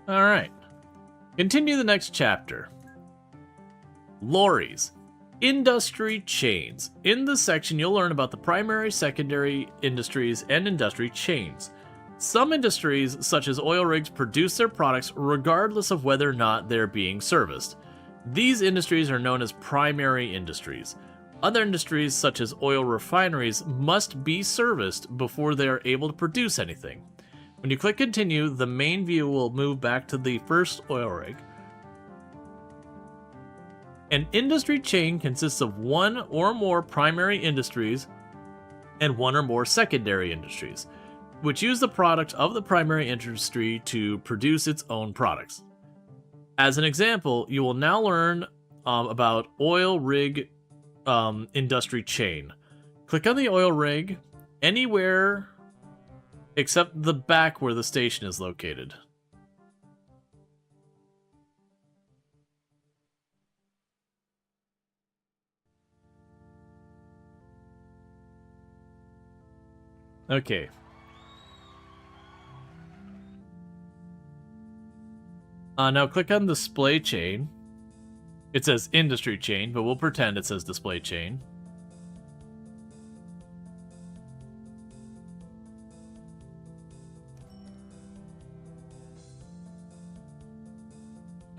All right. Continue the next chapter. Lorries. Industry chains. In this section, you'll learn about the primary, secondary industries, and industry chains. Some industries, such as oil rigs, produce their products regardless of whether or not they're being serviced. These industries are known as primary industries. Other industries, such as oil refineries, must be serviced before they are able to produce anything. When you click continue, the main view will move back to the first oil rig. An industry chain consists of one or more primary industries and one or more secondary industries, which use the product of the primary industry to produce its own products. As an example, you will now learn about oil rig industry chain. Click on the oil rig anywhere except the back where the station is located. Okay. Now click on display chain. It says industry chain, but we'll pretend it says display chain.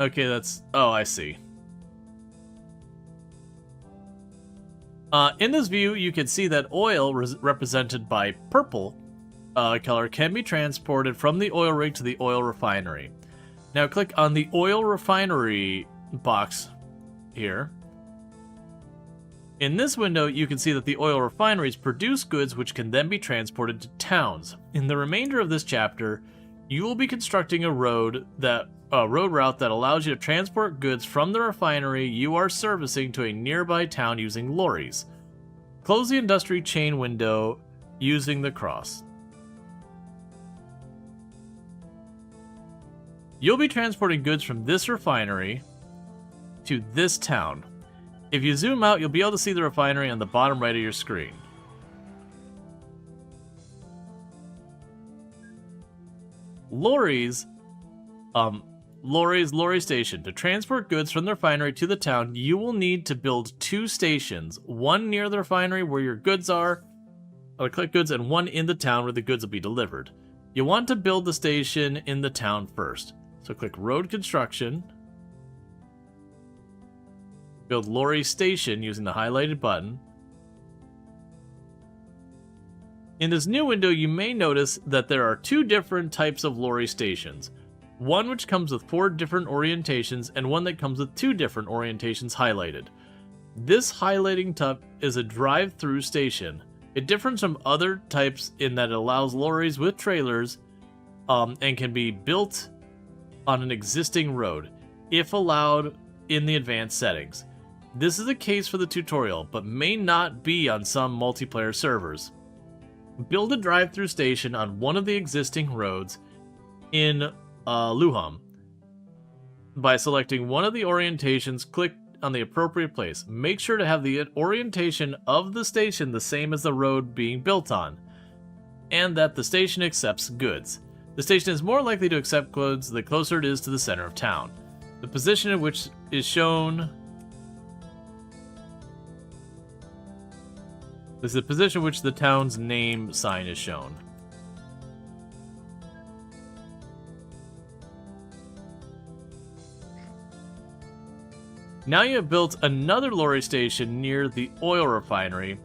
Okay, that's... Oh, I see. In this view, you can see that oil, represented by purple, color can be transported from the oil rig to the oil refinery. Now click on the oil refinery box here. In this window, you can see that the oil refineries produce goods which can then be transported to towns. In the remainder of this chapter, you will be constructing a road route that allows you to transport goods from the refinery you are servicing to a nearby town using lorries. Close the industry chain window using the cross. You'll be transporting goods from this refinery to this town. If you zoom out, you'll be able to see the refinery on the bottom right of your screen. Lorries, lorry station. To transport goods from the refinery to the town, you will need to build 2 stations. One near the refinery where your goods are, collect goods, and one in the town where the goods will be delivered. You want to build the station in the town first. So click Road Construction. Build lorry station using the highlighted button. In this new window, you may notice that there are 2 different types of lorry stations. One which comes with 4 different orientations, and one that comes with 2 different orientations highlighted. This highlighting type is a drive-through station. It differs from other types in that it allows lorries with trailers and can be built on an existing road, if allowed in the advanced settings. This is the case for the tutorial, but may not be on some multiplayer servers. Build a drive-through station on one of the existing roads in Luham. By selecting one of the orientations, click on the appropriate place. Make sure to have the orientation of the station the same as the road being built on, and that the station accepts goods. The station is more likely to accept goods the closer it is to the center of town. The position in which is shown... This is the position in which the town's name sign is shown. Now you have built another lorry station near the oil refinery,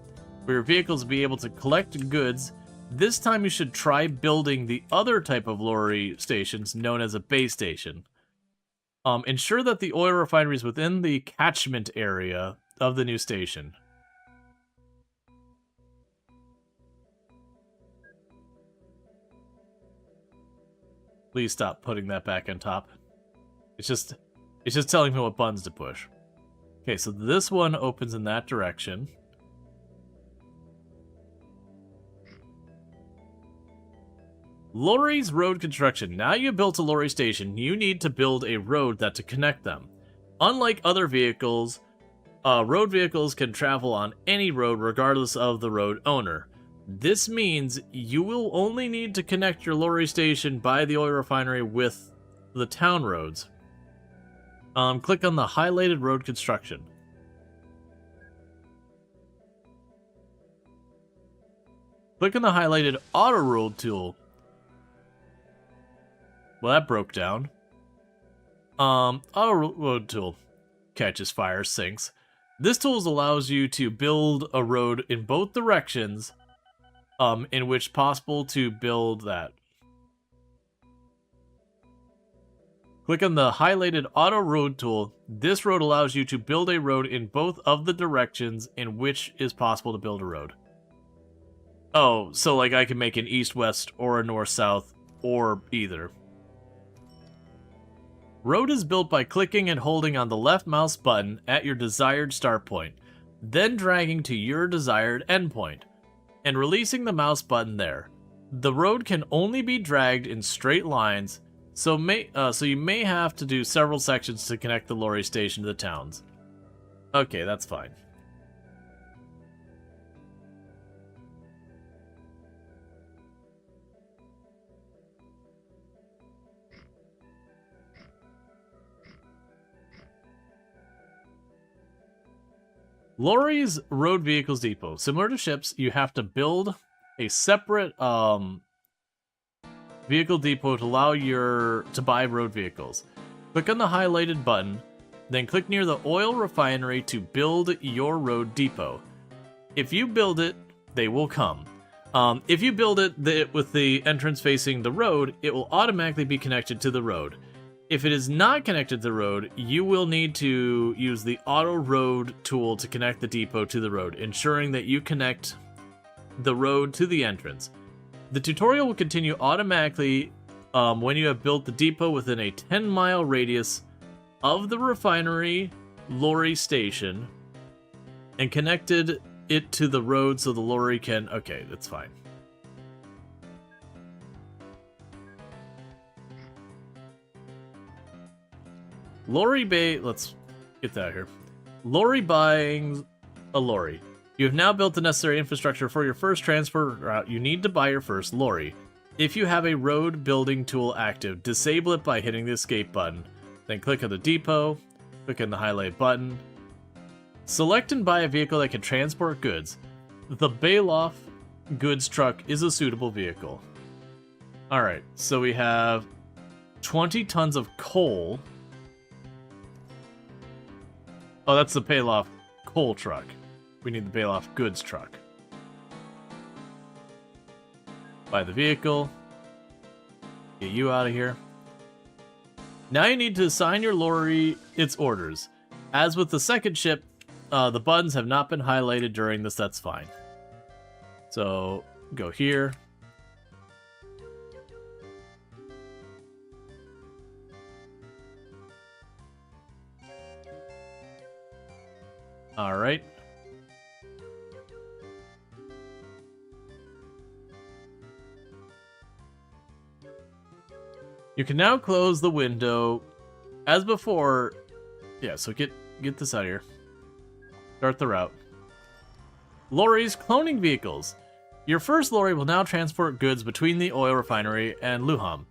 where your vehicles will be able to collect goods. This time you should try building the other type of lorry stations known as a base station. Ensure that the oil refinery is within the catchment area of the new station. Please stop putting that back on top. It's just telling me what buttons to push. Okay, so this one opens in that direction. Lorries road construction. Now you built a lorry station, you need to build a road to connect them. Unlike other vehicles, road vehicles can travel on any road regardless of the road owner. This means you will only need to connect your lorry station by the oil refinery with the town roads. Click on the highlighted road construction. Click on the highlighted auto road tool. Well, that broke down. Auto road tool. Catches fire, sinks. This tool allows you to build a road in both directions, in which possible to build that. Click on the highlighted auto road tool. This road allows you to build a road in both of the directions in which is possible to build a road. Oh, so like I can make an east-west or a north-south or either. Road is built by clicking and holding on the left mouse button at your desired start point, then dragging to your desired endpoint, and releasing the mouse button there. The road can only be dragged in straight lines, so you may have to do several sections to connect the lorry station to the towns. Okay, that's fine. Lorries, road vehicles depot. Similar to ships, you have to build a separate vehicle depot to allow to buy road vehicles. Click on the highlighted button, then click near the oil refinery to build your road depot. If you build it, they will come. If you build it with the entrance facing the road, it will automatically be connected to the road. If it is not connected to the road, you will need to use the auto road tool to connect the depot to the road, ensuring that you connect the road to the entrance. The tutorial will continue automatically when you have built the depot within a 10-mile radius of the refinery lorry station and connected it to the road so the lorry can... Okay, that's fine. Lorry bay... Let's get that here. Lorry buying a lorry. You have now built the necessary infrastructure for your first transport route. You need to buy your first lorry. If you have a road building tool active, disable it by hitting the escape button. Then click on the depot, click on the highlight button. Select and buy a vehicle that can transport goods. The Bailoff goods truck is a suitable vehicle. Alright, so we have 20 tons of coal. Oh, that's the Bailoff coal truck. We need the Bailoff goods truck. Buy the vehicle. Get you out of here. Now you need to assign your lorry its orders. As with the second ship, the buttons have not been highlighted during this, that's fine. So, go here. Alright. You can now close the window. As before, yeah, so get this out of here. Start the route. Lorries, cloning vehicles. Your first lorry will now transport goods between the oil refinery and Luham.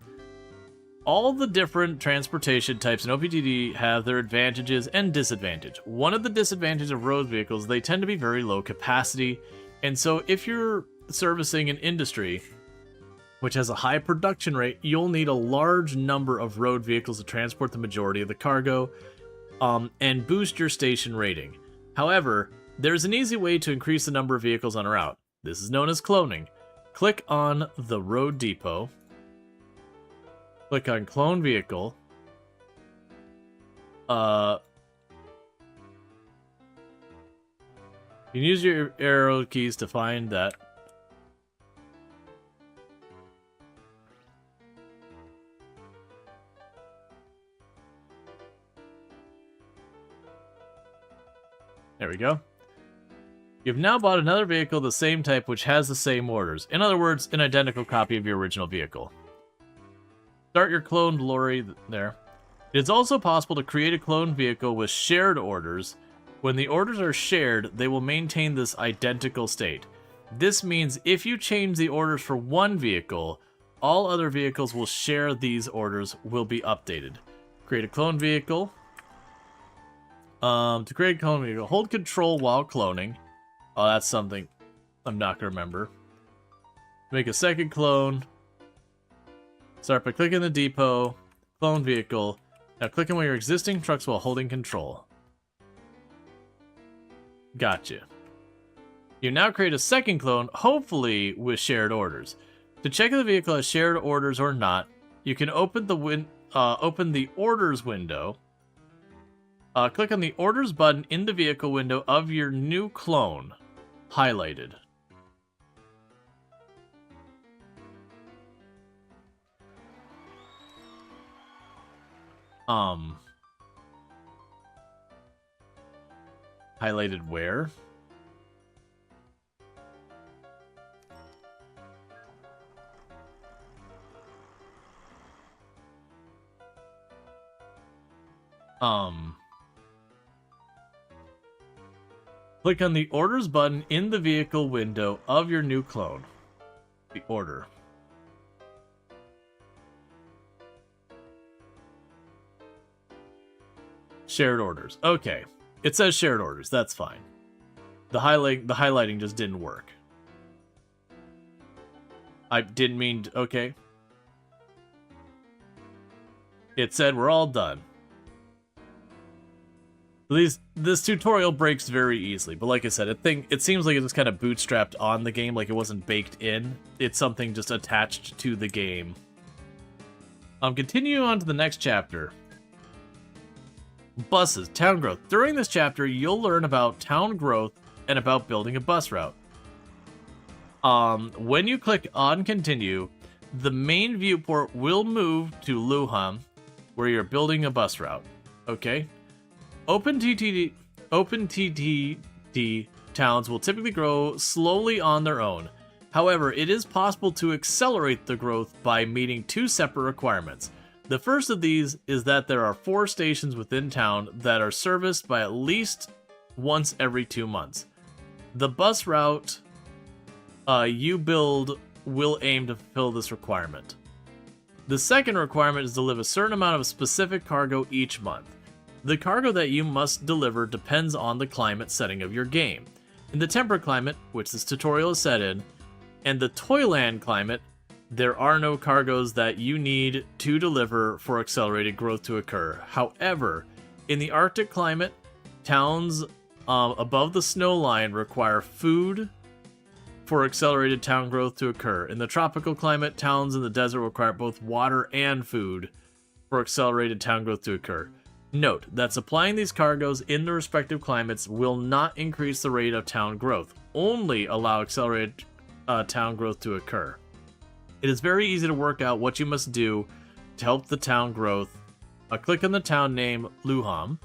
All the different transportation types in OpenTTD have their advantages and disadvantages. One of the disadvantages of road vehicles, they tend to be very low capacity, and so if you're servicing an industry which has a high production rate, you'll need a large number of road vehicles to transport the majority of the cargo and boost your station rating. However, there's an easy way to increase the number of vehicles on a route. This is known as cloning. Click on the road depot. Click on clone vehicle. You can use your arrow keys to find that. There we go. You've now bought another vehicle of the same type which has the same orders. In other words, an identical copy of your original vehicle. Start your cloned lorry there. It is also possible to create a cloned vehicle with shared orders. When the orders are shared, they will maintain this identical state. This means if you change the orders for one vehicle, all other vehicles will share these orders, will be updated. Create a clone vehicle. To create a clone vehicle, hold control while cloning. Oh, that's something I'm not going to remember. Make a second clone. Start by clicking the depot. Clone vehicle. Now click on one of your existing trucks while holding control. Gotcha. You now create a second clone, hopefully with shared orders. To check if the vehicle has shared orders or not, you can open the orders window. Click on the orders button in the vehicle window of your new clone, highlighted. Highlighted where? Click on the orders button in the vehicle window of your new clone. The order. Shared orders. Okay. It says shared orders. That's fine. The highlighting just didn't work. I didn't mean to, okay. It said we're all done. This tutorial breaks very easily, but like I said, it seems like it was kind of bootstrapped on the game, like it wasn't baked in. It's something just attached to the game. Continue on to the next chapter. Buses, town growth. During this chapter, you'll learn about town growth and about building a bus route. When you click on continue, the main viewport will move to Luham, where you're building a bus route. Okay? OpenTTD towns will typically grow slowly on their own. However, it is possible to accelerate the growth by meeting two separate requirements. The first of these is that there are 4 stations within town that are serviced by at least once every 2 months. The bus route you build will aim to fulfill this requirement. The second requirement is to deliver a certain amount of specific cargo each month. The cargo that you must deliver depends on the climate setting of your game. In the temperate climate, which this tutorial is set in, and the Toyland climate, there are no cargoes that you need to deliver for accelerated growth to occur. However, in the Arctic climate, towns above the snow line require food for accelerated town growth to occur. In the tropical climate, towns in the desert require both water and food for accelerated town growth to occur. Note that supplying these cargoes in the respective climates will not increase the rate of town growth, only allow accelerated town growth to occur. It is very easy to work out what you must do to help the town growth. Click on the town name, Luham.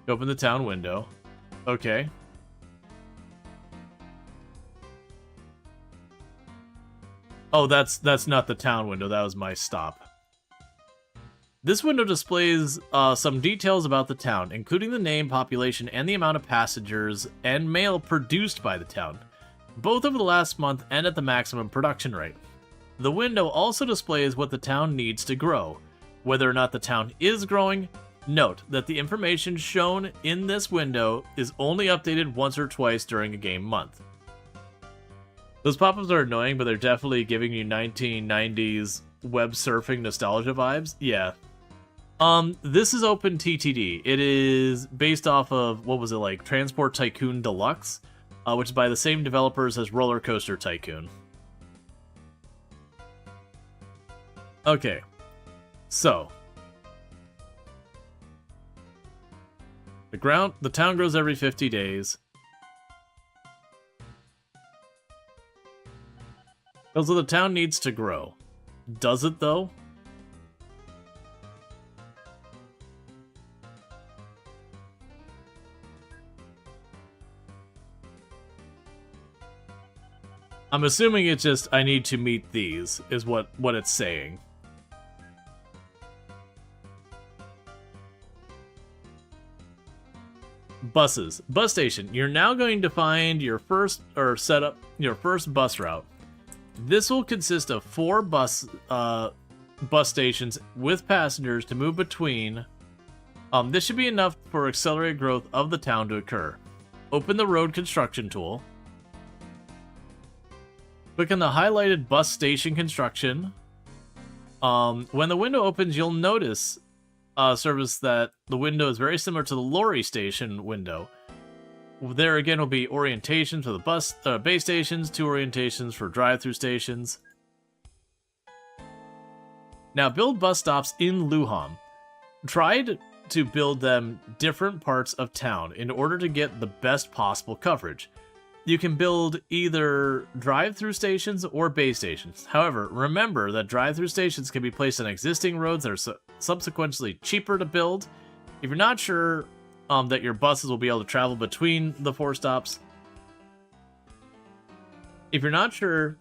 Open the town window. Okay. Oh, that's not the town window. That was my stop. This window displays some details about the town, including the name, population, and the amount of passengers and mail produced by the town, both over the last month and at the maximum production rate. The window also displays what the town needs to grow. Whether or not the town is growing, note that the information shown in this window is only updated once or twice during a game month. Those pop-ups are annoying, but they're definitely giving you 1990s web surfing nostalgia vibes. Yeah. This is OpenTTD. It is based off of, what was it, like Transport Tycoon Deluxe, which is by the same developers as Roller Coaster Tycoon. Okay. So. The town grows every 50 days. So the town needs to grow. Does it, though? I'm assuming it's just, I need to meet these, is what it's saying. Buses. Bus station. You're now going to find your first, or set up your first bus route. This will consist of 4 bus stations with passengers to move between. This should be enough for accelerated growth of the town to occur. Open the road construction tool. Click on the highlighted bus station construction. When the window opens, you'll notice service that the window is very similar to the lorry station window. There again will be orientations for the bus base stations, 2 orientations for drive-through stations. Now build bus stops in Luham. Try to build them different parts of town in order to get the best possible coverage. You can build either drive-through stations or base stations. However, remember that drive-through stations can be placed on existing roads that are subsequently cheaper to build. If you're not sure that your buses will be able to travel between the 4 stops. If you're not sure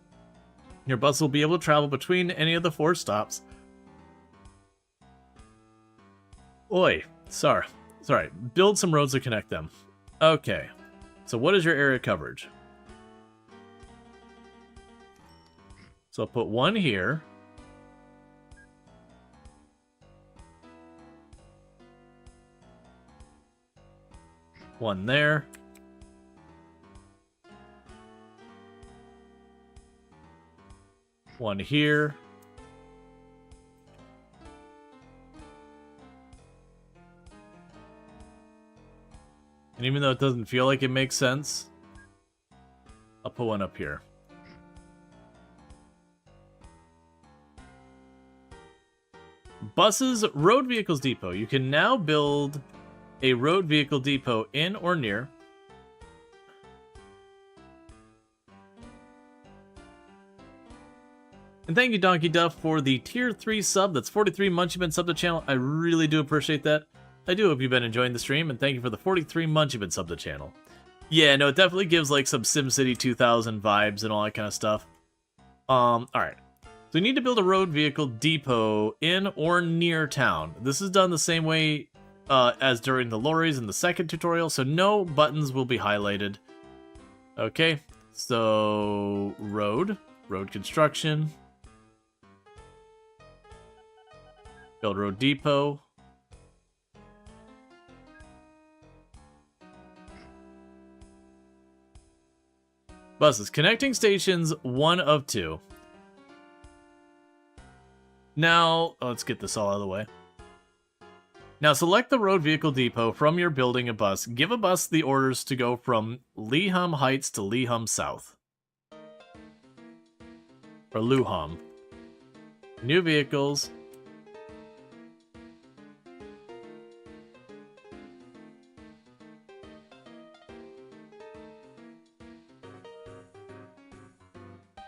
your bus will be able to travel between any of the 4 stops. Oi, sorry. Build some roads to connect them. Okay, so what is your area coverage? So I'll put 1 here. One there. One here. And even though it doesn't feel like it makes sense, I'll put one up here. Buses, road vehicles depot. You can now build a road vehicle depot in or near. And thank you, Donkey Duff, for the tier 3 sub. That's 43 Munchieman sub to channel. I really do appreciate that. I do hope you've been enjoying the stream, and thank you for the 43 Munchieman sub to channel. Yeah, no, it definitely gives like some SimCity 2000 vibes and all that kind of stuff. Alright. So you need to build a road vehicle depot in or near town. This is done the same way as during the lorries in the second tutorial, so no buttons will be highlighted. Okay, so road construction, build road depot. Buses, connecting stations 1 of 2. Now, let's get this all out of the way. Now, select the road vehicle depot from your building a bus. Give a bus the orders to go from Leeham Heights to Leeham South. Or Luham. New vehicles.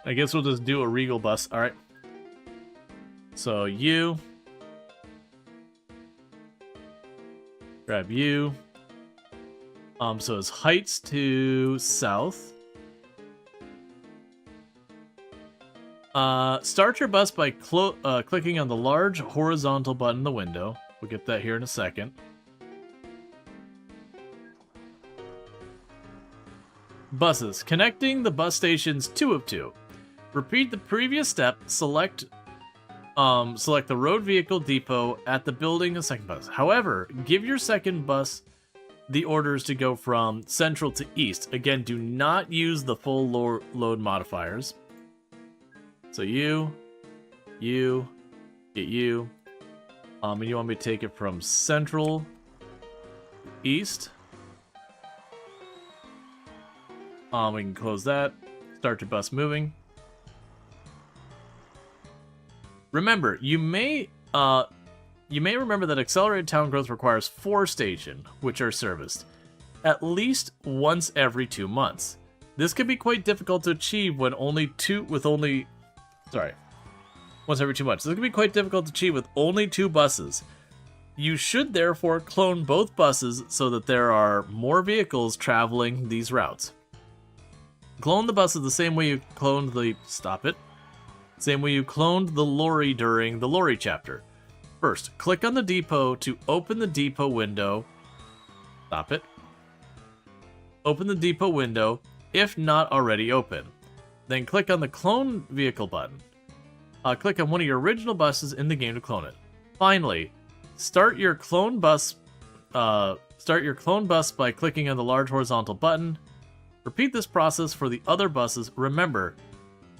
I guess we'll just do a Regal bus. Alright. So you. Grab you. So it's heights to south. Start your bus by clicking on the large horizontal button in the window. We'll get that here in a second. Buses. Connecting the bus stations 2 of 2. Repeat the previous step. Select the road vehicle depot at the building a second bus. However, give your second bus the orders to go from central to east. Again, do not use the full load modifiers. So you, get you. And you want me to take it from central to east. We can close that. Start your bus moving. Remember, you may remember that accelerated town growth requires 4 stations, which are serviced at least once every 2 months. This can be quite difficult to achieve when once every 2 months. This can be quite difficult to achieve with only 2 buses. You should therefore clone both buses so that there are more vehicles traveling these routes. Clone the buses the same way you cloned the Same way you cloned the lorry during the lorry chapter. First, click on the depot to open the depot window. Open the depot window, if not already open. Then click on the clone vehicle button. Click on one of your original buses in the game to clone it. Finally, start your clone bus by clicking on the large horizontal button. Repeat this process for the other buses. Remember,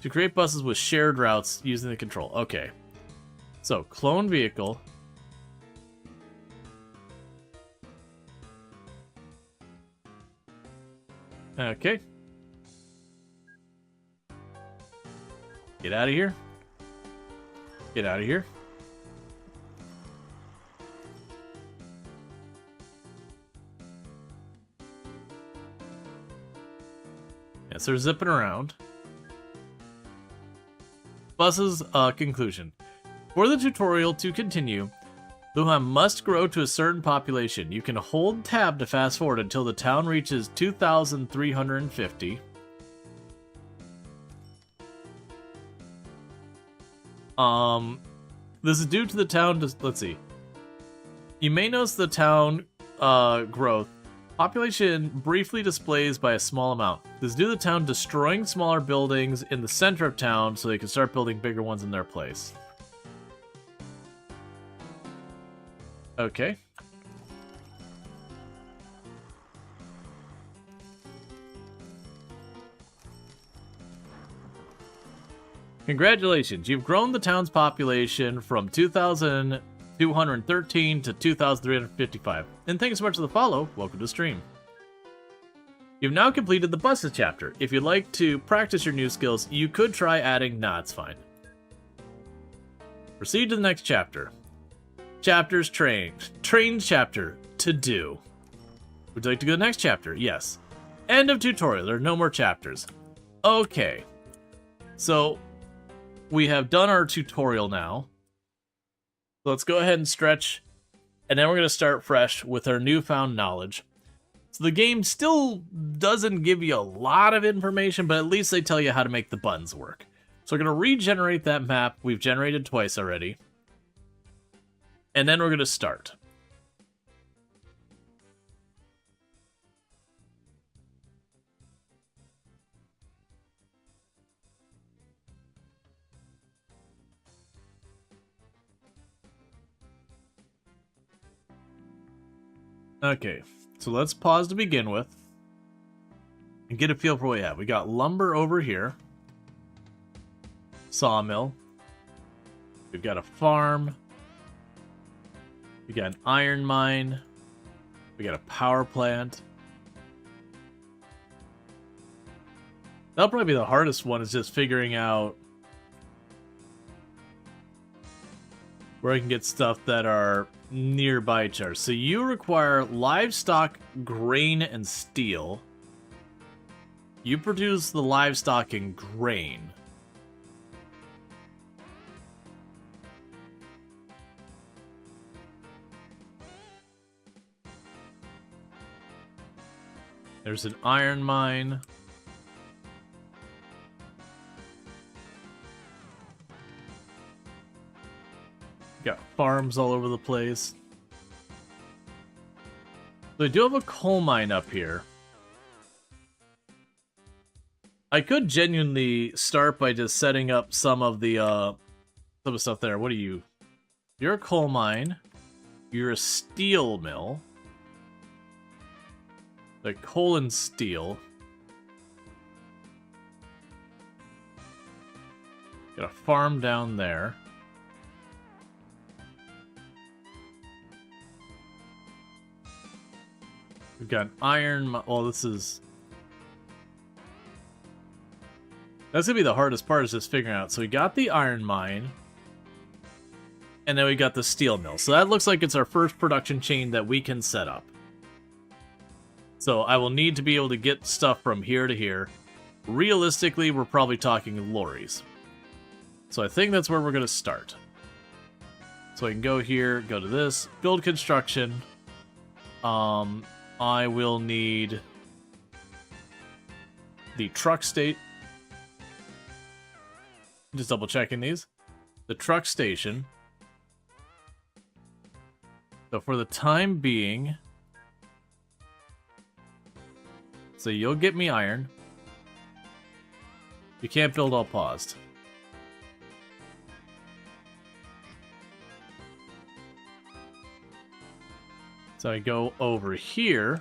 to create buses with shared routes using the control. Okay. So, clone vehicle. Okay. Get out of here. Get out of here. Yes, they're zipping around. Buses, conclusion. For the tutorial to continue, Luham must grow to a certain population. You can hold tab to fast forward until the town reaches 2,350. This is due to the town, let's see. You may notice the town, growth. Population briefly displays by a small amount. This is due to the town destroying smaller buildings in the center of town so they can start building bigger ones in their place. Okay. Congratulations, you've grown the town's population from 2,213 to 2,355. And thank you so much for the follow. Welcome to the stream. You've now completed the buses chapter. If you'd like to practice your new skills, you could try adding... Nah, it's fine. Proceed to the next chapter. Chapters trained. Trained chapter. To do. Would you like to go to the next chapter? Yes. End of tutorial. There are no more chapters. Okay. So, we have done our tutorial now. Let's go ahead and stretch. And then we're going to start fresh with our newfound knowledge. So the game still doesn't give you a lot of information, but at least they tell you how to make the buttons work. So we're going to regenerate that map. We've generated twice already. And then we're going to start. Okay, so let's pause to begin with and get a feel for what we have. We got lumber over here, sawmill, we've got a farm, we got an iron mine, we got a power plant. That'll probably be the hardest one, is just figuring out where I can get stuff that are nearby each other. So you require livestock, grain, and steel. You produce the livestock and grain. There's an iron mine. Got farms all over the place. So I do have a coal mine up here. I could genuinely start by just setting up some of the stuff there. What are you? You're a coal mine. You're a steel mill. Like coal and steel. Got a farm down there. We've got iron. Well, this is... That's gonna be the hardest part, is just figuring out. So we got the iron mine. And then we got the steel mill. So that looks like it's our first production chain that we can set up. So I will need to be able to get stuff from here to here. Realistically, we're probably talking lorries. So I think that's where we're gonna start. So I can go here, go to this, build construction. I will need the truck state. Just double checking these. The truck station. So for the time being, so you'll get me iron. You can't build all paused. So I go over here.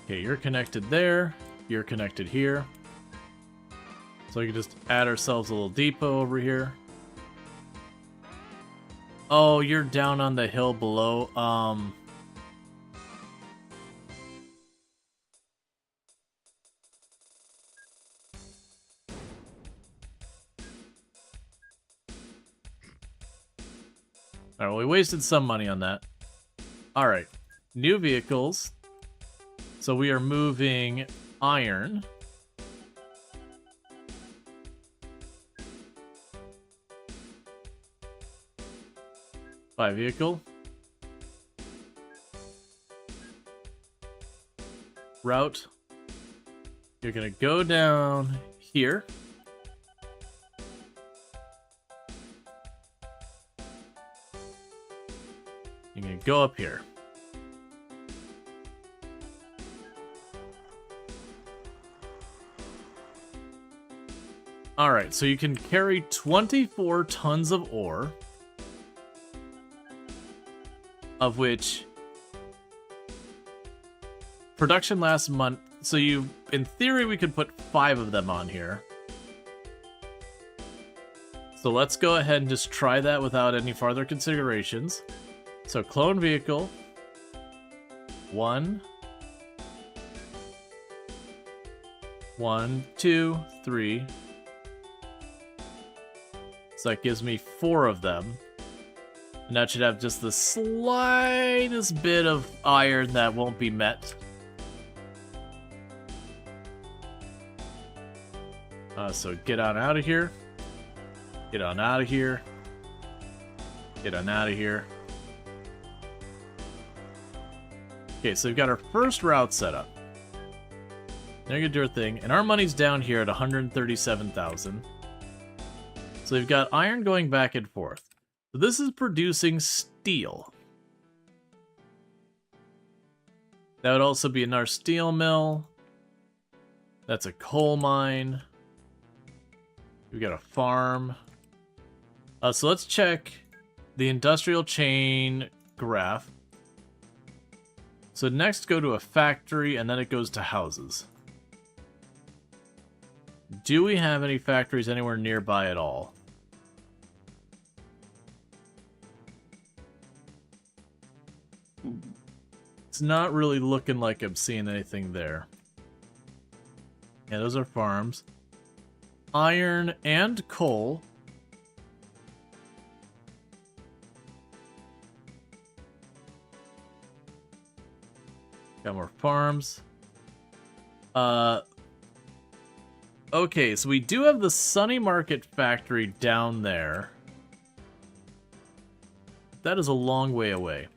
Okay, you're connected there. You're connected here. So we can just add ourselves a little depot over here. Oh, you're down on the hill below. Alright, well, we wasted some money on that. Alright, new vehicles. So we are moving iron. By vehicle. Route. You're gonna go down here. You're gonna go up here. Alright, so you can carry 24 tons of ore, of which production last month. So in theory, we could put 5 of them on here. So let's go ahead and just try that without any farther considerations. So clone vehicle. 1. 1, 2, 3. So that gives me 4 of them. And that should have just the slightest bit of iron that won't be met. So get on out of here. Get on out of here. Get on out of here. Okay, so we've got our first route set up. Now you're gonna do our thing, and our money's down here at 137,000. So we've got iron going back and forth. So this is producing steel. That would also be another steel mill. That's a coal mine. We've got a farm. So let's check the industrial chain graph. So next go to a factory, and then it goes to houses. Do we have any factories anywhere nearby at all? It's not really looking like I'm seeing anything there. Yeah, those are farms. Iron and coal. Got more farms. Okay, so we do have the Sunny Market factory down there. That is a long way away.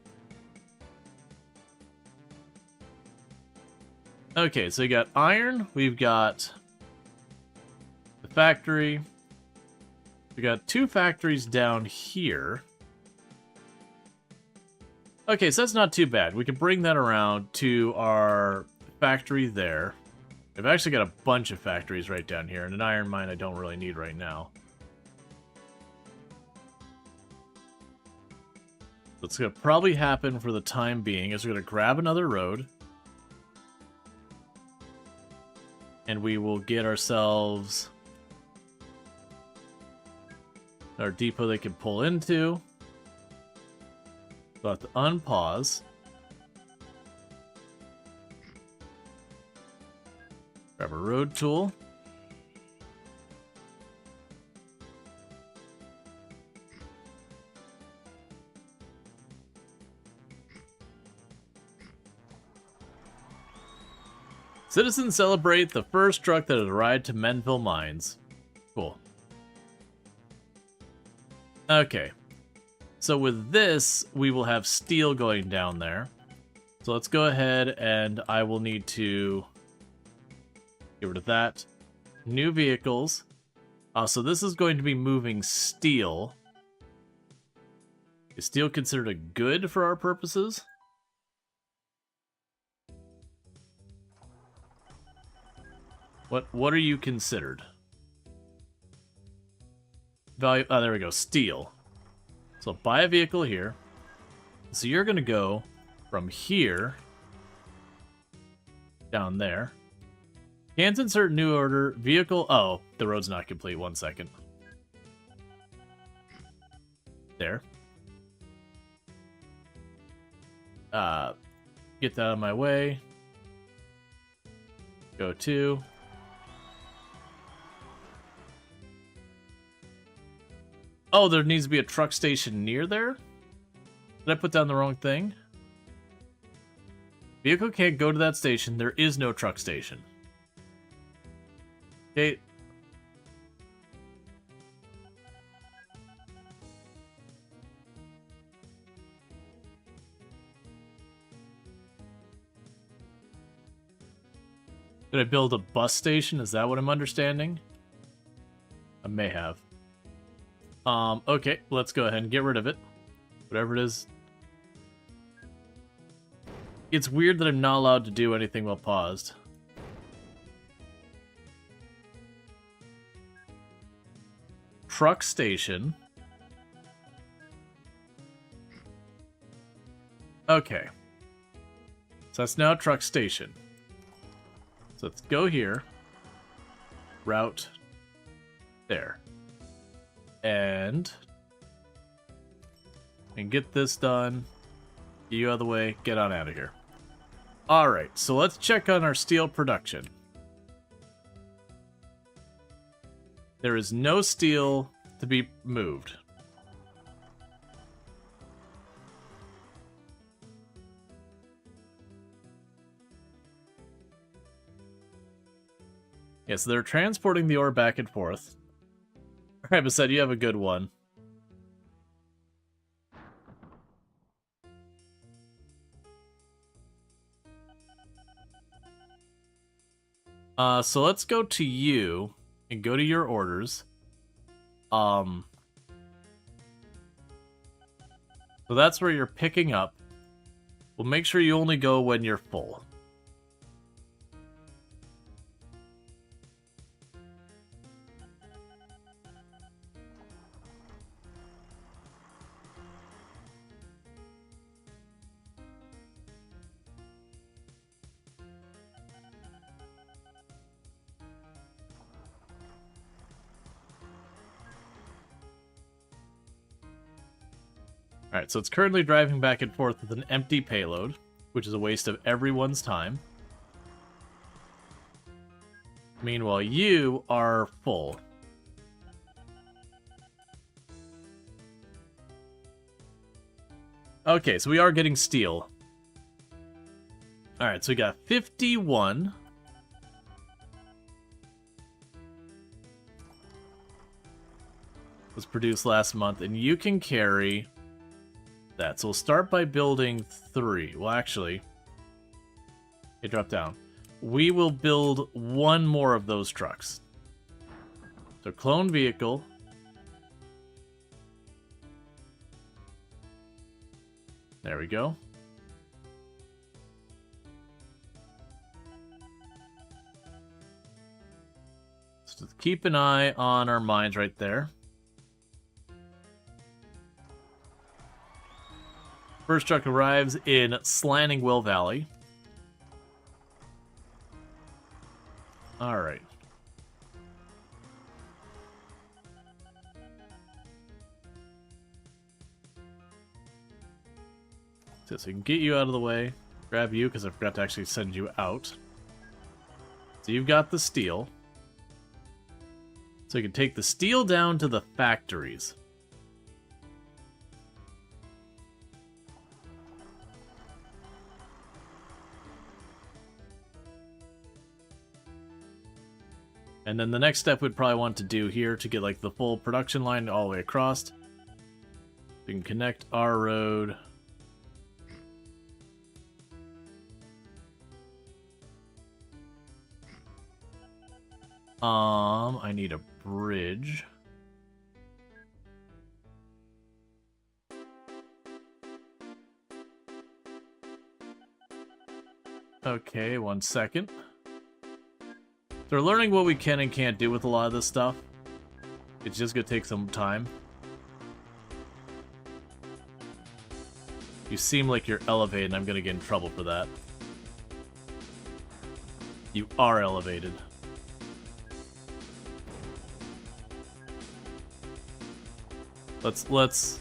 Okay, so we got iron, we've got the factory. We got 2 factories down here. Okay, so that's not too bad. We can bring that around to our factory there. We've actually got a bunch of factories right down here, and an iron mine I don't really need right now. What's going to probably happen for the time being is we're going to grab another road. And we will get ourselves our depot they can pull into. We'll have to unpause. Grab a road tool. Citizens celebrate the first truck that has arrived to Menville Mines. Cool. Okay. So with this, we will have steel going down there. So let's go ahead and I will need to get rid of that. New vehicles. So this is going to be moving steel. Is steel considered a good for our purposes? What are you considered? Value. Oh, there we go. Steel. So buy a vehicle here. So you're going to go from here down there. Can't insert new order. Vehicle. Oh, the road's not complete. 1 second. There. Get that out of my way. Go to. Oh, there needs to be a truck station near there? Did I put down the wrong thing? Vehicle can't go to that station. There is no truck station. Okay. Did I build a bus station? Is that what I'm understanding? I may have. Okay, let's go ahead and get rid of it. Whatever it is. It's weird that I'm not allowed to do anything while paused. truck station. Okay. So that's now a truck station. So let's go here. Route there. And get this done. Get you out of the way. Get on out of here. Alright, so let's check on our steel production. There is no steel to be moved. Yes, they're transporting the ore back and forth. Alright, Basset, you have a good one. So let's go to you and go to your orders. So that's where you're picking up. We'll make sure you only go when you're full. Alright, so it's currently driving back and forth with an empty payload, which is a waste of everyone's time. Meanwhile, you are full. Okay, so we are getting steel. Alright, so we got 51. Was produced last month, and you can carry that. So we'll start by building 3. Well, actually, it dropped down. We will build 1 more of those trucks. So clone vehicle. There we go. So just keep an eye on our mines right there. First truck arrives in Slanting Will Valley. Alright. So we can get you out of the way. Grab you, because I forgot to actually send you out. So you've got the steel. So you can take the steel down to the factories. And then the next step we'd probably want to do here to get like the full production line all the way across. We can connect our road. I need a bridge. Okay, 1 second. They're learning what we can and can't do with a lot of this stuff. It's just gonna take some time. You seem like you're elevated, and I'm gonna get in trouble for that. You are elevated. Let's...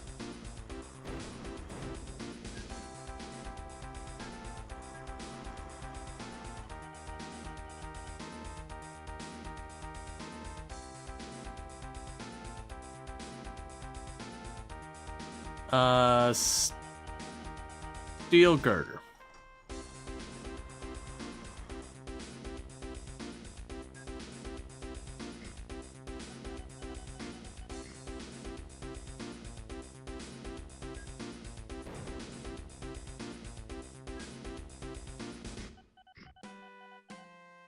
Steel girder.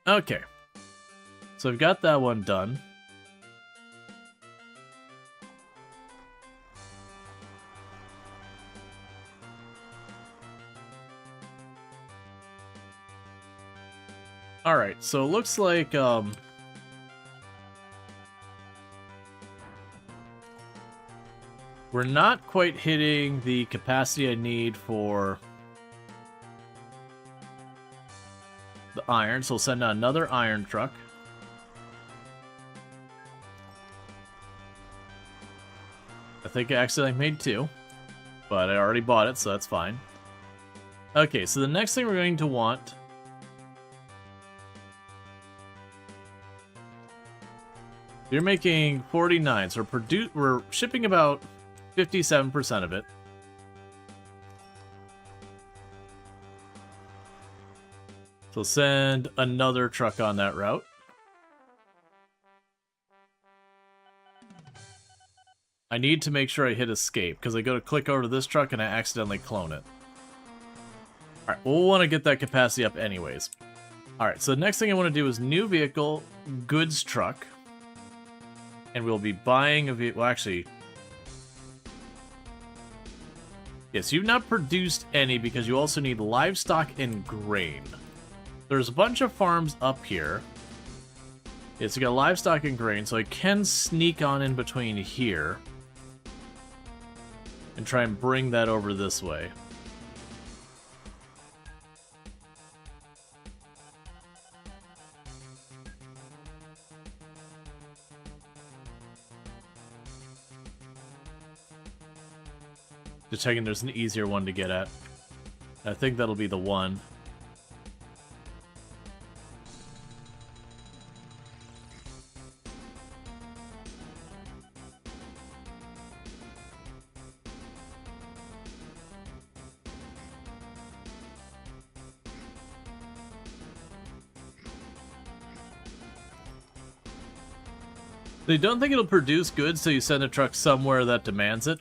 Okay. So I've got that one done. Alright, so it looks like, We're not quite hitting the capacity I need for the iron, so we'll send out another iron truck. I think I accidentally made 2, but I already bought it, so that's fine. Okay, so the next thing we're going to want... You're making 49, so we're shipping about 57% of it. So send another truck on that route. I need to make sure I hit escape, because I go to click over to this truck and I accidentally clone it. Alright, we'll want to get that capacity up anyways. Alright, so the next thing I want to do is new vehicle, goods truck. And we'll be buying a vehicle. Well, actually... Yes, you've not produced any because you also need livestock and grain. There's a bunch of farms up here. Yes, you got livestock and grain, so I can sneak on in between here. And try and bring that over this way. Just checking there's an easier one to get at. I think that'll be the one. They don't think it'll produce goods, so you send a truck somewhere that demands it.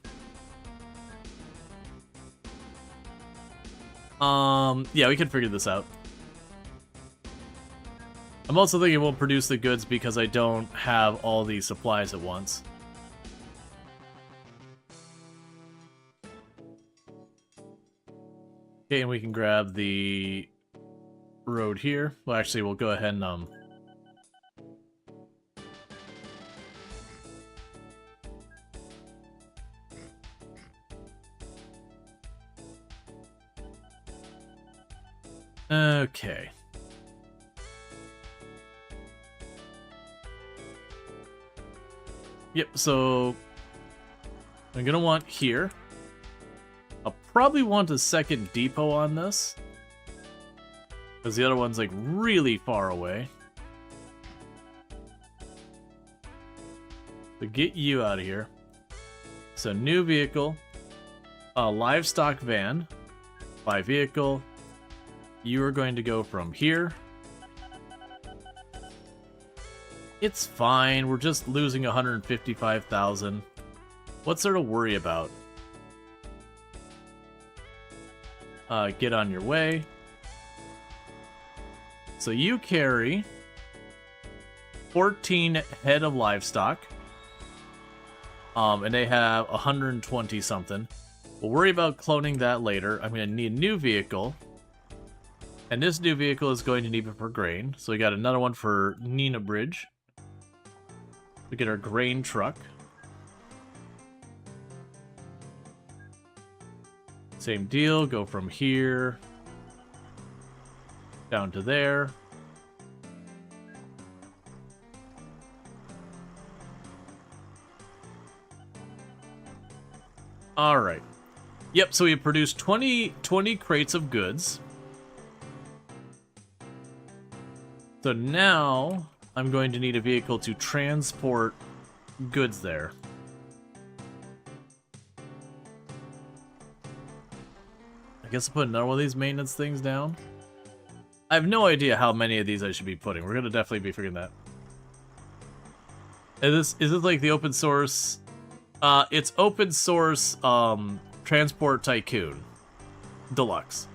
Yeah, we can figure this out. I'm also thinking it won't produce the goods because I don't have all these supplies at once. Okay, and we can grab the road here. Well, actually, we'll go ahead and, Okay. Yep, so I'm gonna want here. I'll probably want a second depot on this, because the other one's like really far away. So get you out of here. So new vehicle, a livestock van, buy vehicle. You are going to go from here. It's fine, we're just losing 155,000. What's there to worry about? Get on your way. So you carry 14 head of livestock. And they have 120 something. We'll worry about cloning that later. I'm going to need a new vehicle. And this new vehicle is going to need it for grain. So we got another one for Nina Bridge. We get our grain truck. Same deal, go from here down to there. Alright. Yep, so we produced 20 crates of goods. So now I'm going to need a vehicle to transport goods there. I guess I'll put another one of these maintenance things down. I have no idea how many of these I should be putting. We're going to definitely be figuring that. Is this like the open source? It's open source Transport Tycoon Deluxe.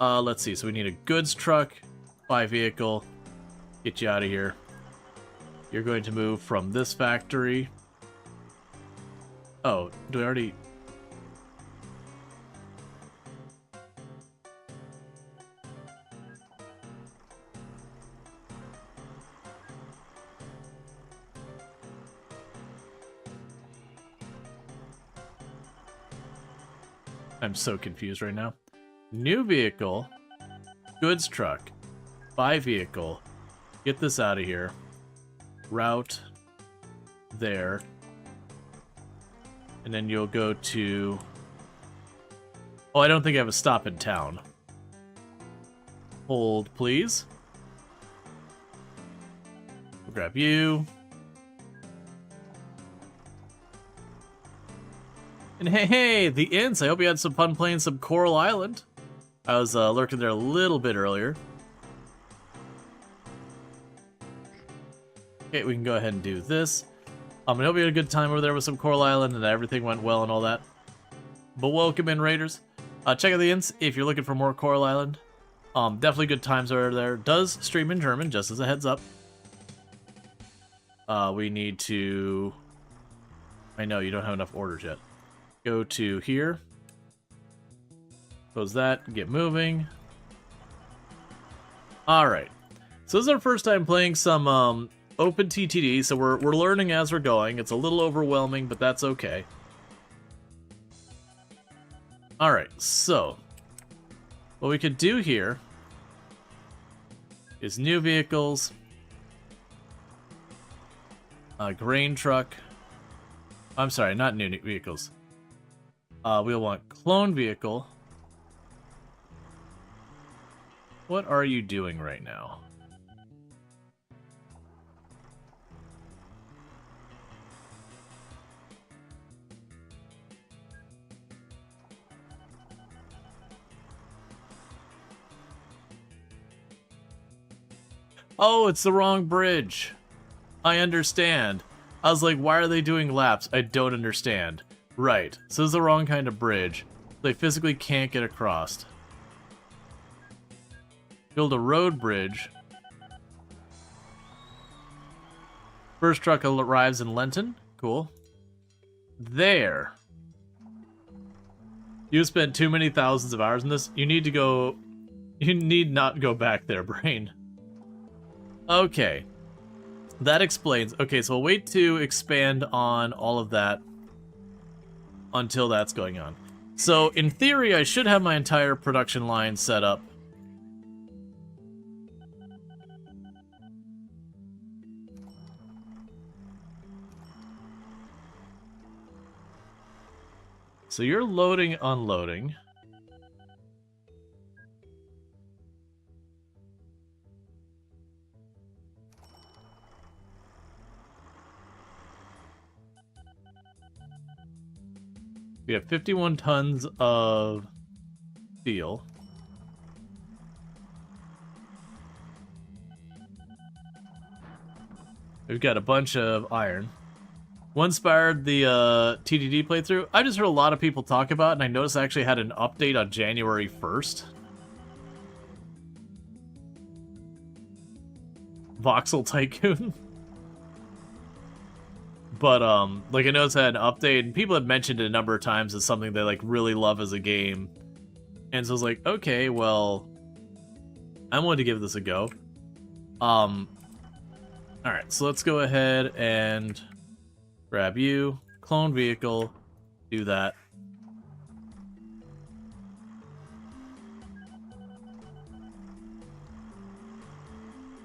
Let's see. So we need a goods truck, buy vehicle, get you out of here. You're going to move from this factory. Oh, do I already... I'm so confused right now. New vehicle. Goods truck. Buy vehicle. Get this out of here. Route. There. And then you'll go to... Oh, I don't think I have a stop in town. Hold, please. We'll grab you. And hey, the Ints! I hope you had some fun playing some Coral Island. I was lurking there a little bit earlier. Okay, we can go ahead and do this. I hope you had a good time over there with some Coral Island and everything went well and all that. But welcome in, Raiders. Check out the Ints if you're looking for more Coral Island. Definitely good times over there. Does stream in German, just as a heads up. We need to... I know, you don't have enough orders yet. Go to here. Close that, get moving. Alright. So this is our first time playing some OpenTTD, so we're learning as we're going. It's a little overwhelming, but that's okay. Alright, so what we could do here is new vehicles, grain truck. I'm sorry, not new vehicles. We'll want clone vehicle. What are you doing right now? Oh, it's the wrong bridge. I understand. I was like, why are they doing laps? I don't understand. Right, so it's the wrong kind of bridge. They physically can't get across. Build a road bridge. First truck arrives in Lenton. Cool. There. You spent too many thousands of hours in this. You need to go... You need not go back there, brain. Okay. That explains. Okay, so we'll wait to expand on all of that until that's going on. So, in theory, I should have my entire production line set up. So you're loading, unloading. We have 51 tons of steel. We've got a bunch of iron. What inspired the TTD playthrough? I just heard a lot of people talk about it, and I noticed I actually had an update on January 1st. Voxel Tycoon. But, like, I noticed I had an update, and people had mentioned it a number of times as something they, like, really love as a game. And so I was like, okay, well, I wanted to give this a go. Alright, so let's go ahead and grab you, clone vehicle, do that.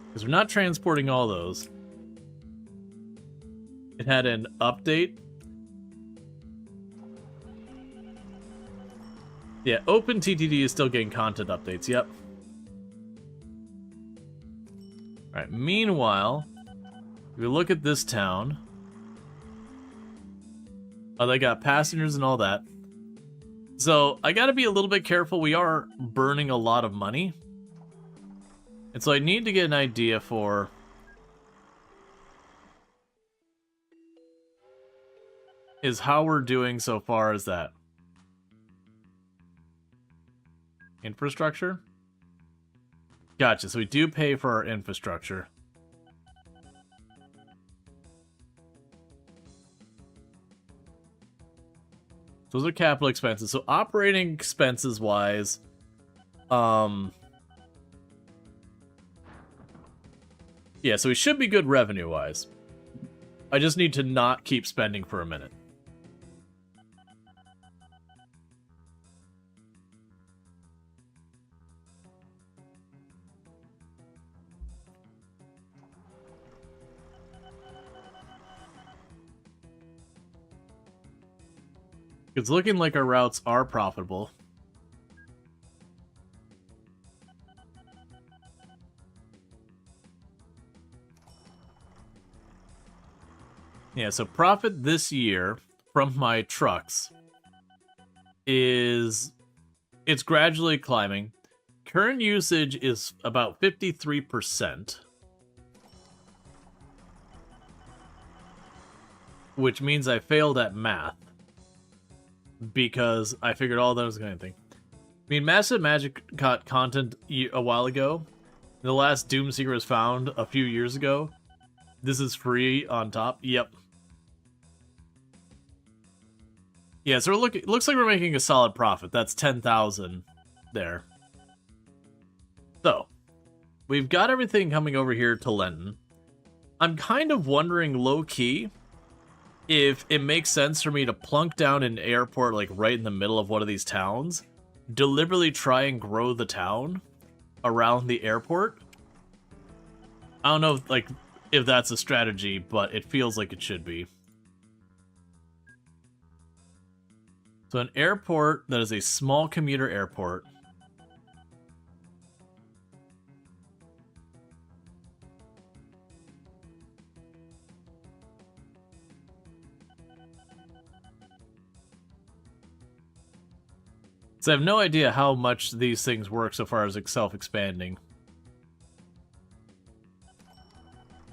Because we're not transporting all those. It had an update. Yeah, OpenTTD is still getting content updates, yep. Alright, meanwhile, if we look at this town... Oh, they got passengers and all that. So, I gotta be a little bit careful. We are burning a lot of money. And so I need to get an idea for... is how we're doing so far as that. Infrastructure? Gotcha, so we do pay for our infrastructure. Those are capital expenses. So operating expenses wise, yeah, so we should be good revenue wise. I just need to not keep spending for a minute. It's looking like our routes are profitable. Yeah, so profit this year from my trucks is... it's gradually climbing. Current usage is about 53%. Which means I failed at math. Because I figured all that was going to think. I mean, Massive Magic caught content a while ago. The last Doom Seeker was found a few years ago. This is free on top. Yep. Yeah, so it looks like we're making a solid profit. That's 10,000 there. So, we've got everything coming over here to Lenton. I'm kind of wondering, low-key, if it makes sense for me to plunk down an airport like right in the middle of one of these towns, deliberately try and grow the town around the airport. I don't know if that's a strategy, but it feels like it should be. So an airport that is a small commuter airport. So I have no idea how much these things work so far as self-expanding.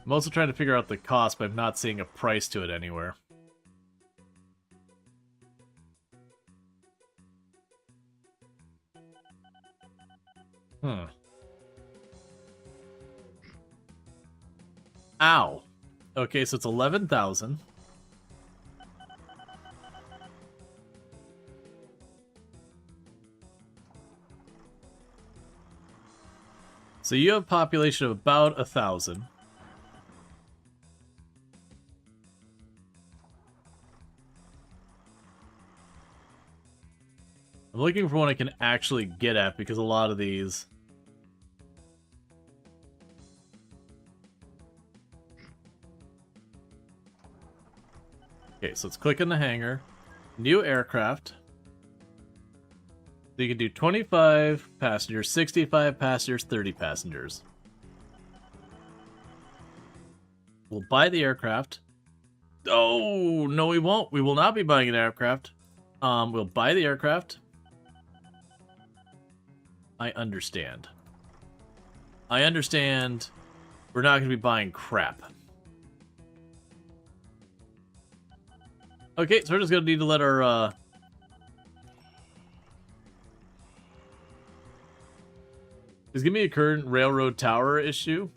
I'm also trying to figure out the cost, but I'm not seeing a price to it anywhere. Ow. Okay, so it's 11,000. So you have a population of about 1,000. I'm looking for one I can actually get at because a lot of these... Okay, so let's click on the hangar. New aircraft. So you can do 25 passengers, 65 passengers, 30 passengers. We'll buy the aircraft. Oh, no we won't. We will not be buying an aircraft. We'll buy the aircraft. I understand. I understand we're not going to be buying crap. Okay, so we're just going to need to let our... Just give me a current railroad tower issue.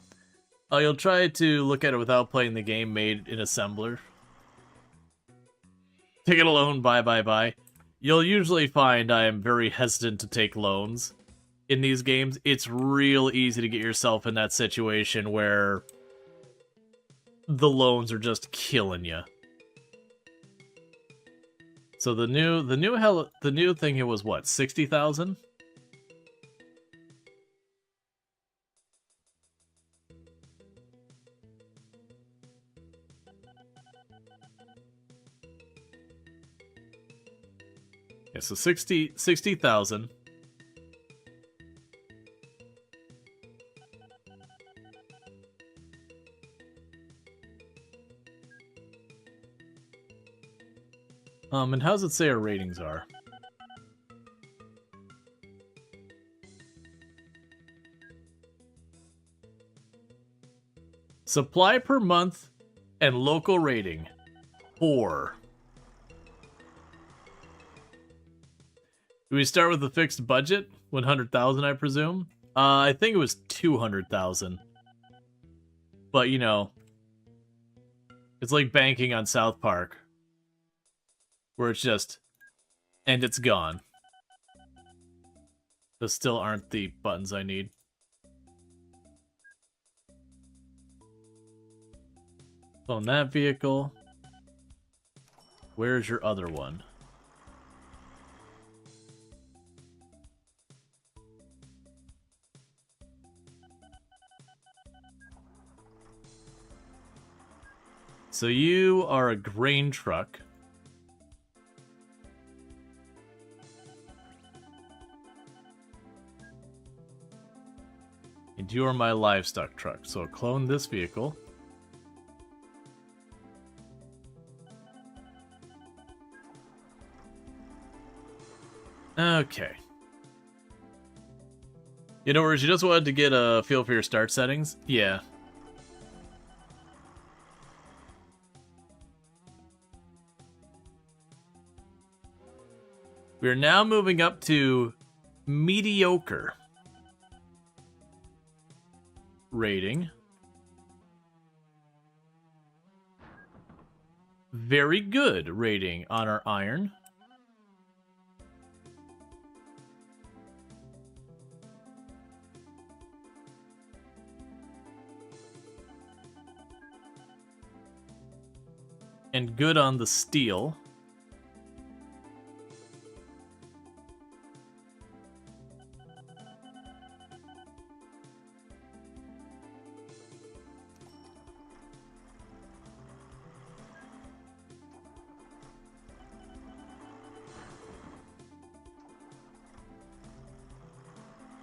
You'll try to look at it without playing the game made in assembler. Take it alone, bye. You'll usually find I am very hesitant to take loans in these games. It's real easy to get yourself in that situation where the loans are just killing you. So the new thing here was what, 60,000? Yeah, so 60,000. And how does it say our ratings are? Supply per month and local rating 4. Do we start with a fixed budget? 100,000, I presume? I think it was 200,000. But, you know, it's like banking on South Park, where it's just, and it's gone. Those still aren't the buttons I need. On that vehicle. Where's your other one? So you are a grain truck. And you are my livestock truck. So I'll clone this vehicle. Okay. You know, whereas you just wanted to get a feel for your start settings? Yeah. We're now moving up to mediocre rating. Very good rating on our iron. And good on the steel.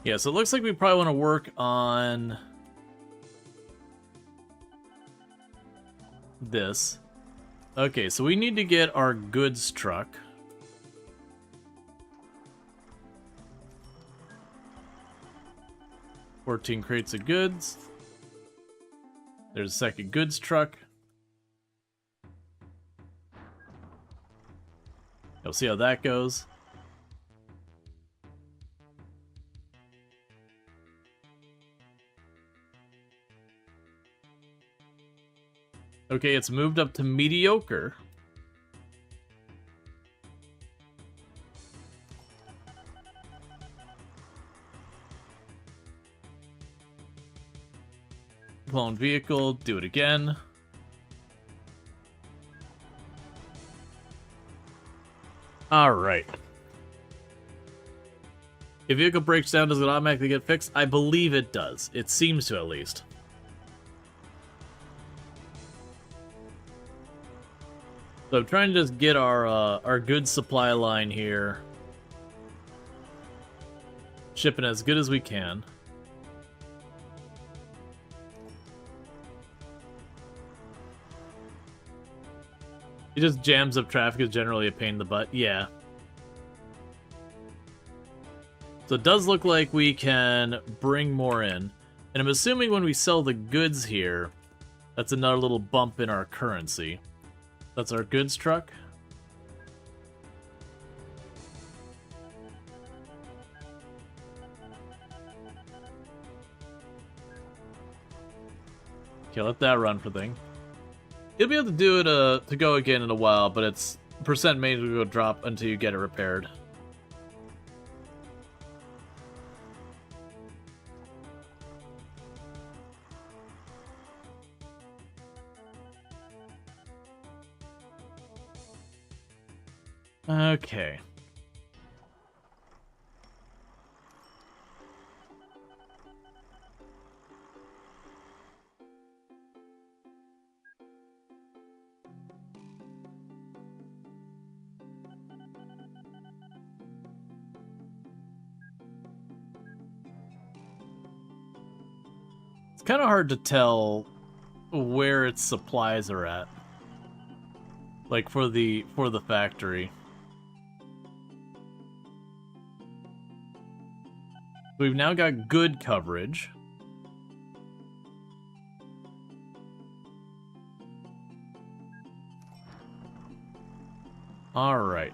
Yeah, so it looks like we probably want to work on this. Okay, so we need to get our goods truck. $14 crates of goods. There's a second goods truck. You'll see how that goes. Okay, it's moved up to mediocre. Clone vehicle, do it again. Alright. If vehicle breaks down, does it automatically get fixed? I believe it does. It seems to, at least. So I'm trying to just get our goods supply line here shipping as good as we can. It just jams up traffic, is generally a pain in the butt. Yeah. So it does look like we can bring more in. And I'm assuming when we sell the goods here, that's another little bump in our currency. That's our goods truck. Okay, let that run for thing. You'll be able to do it to go again in a while, but its percent maintenance will drop until you get it repaired. Okay. It's kind of hard to tell where its supplies are at. Like for the factory. We've now got good coverage. Alright.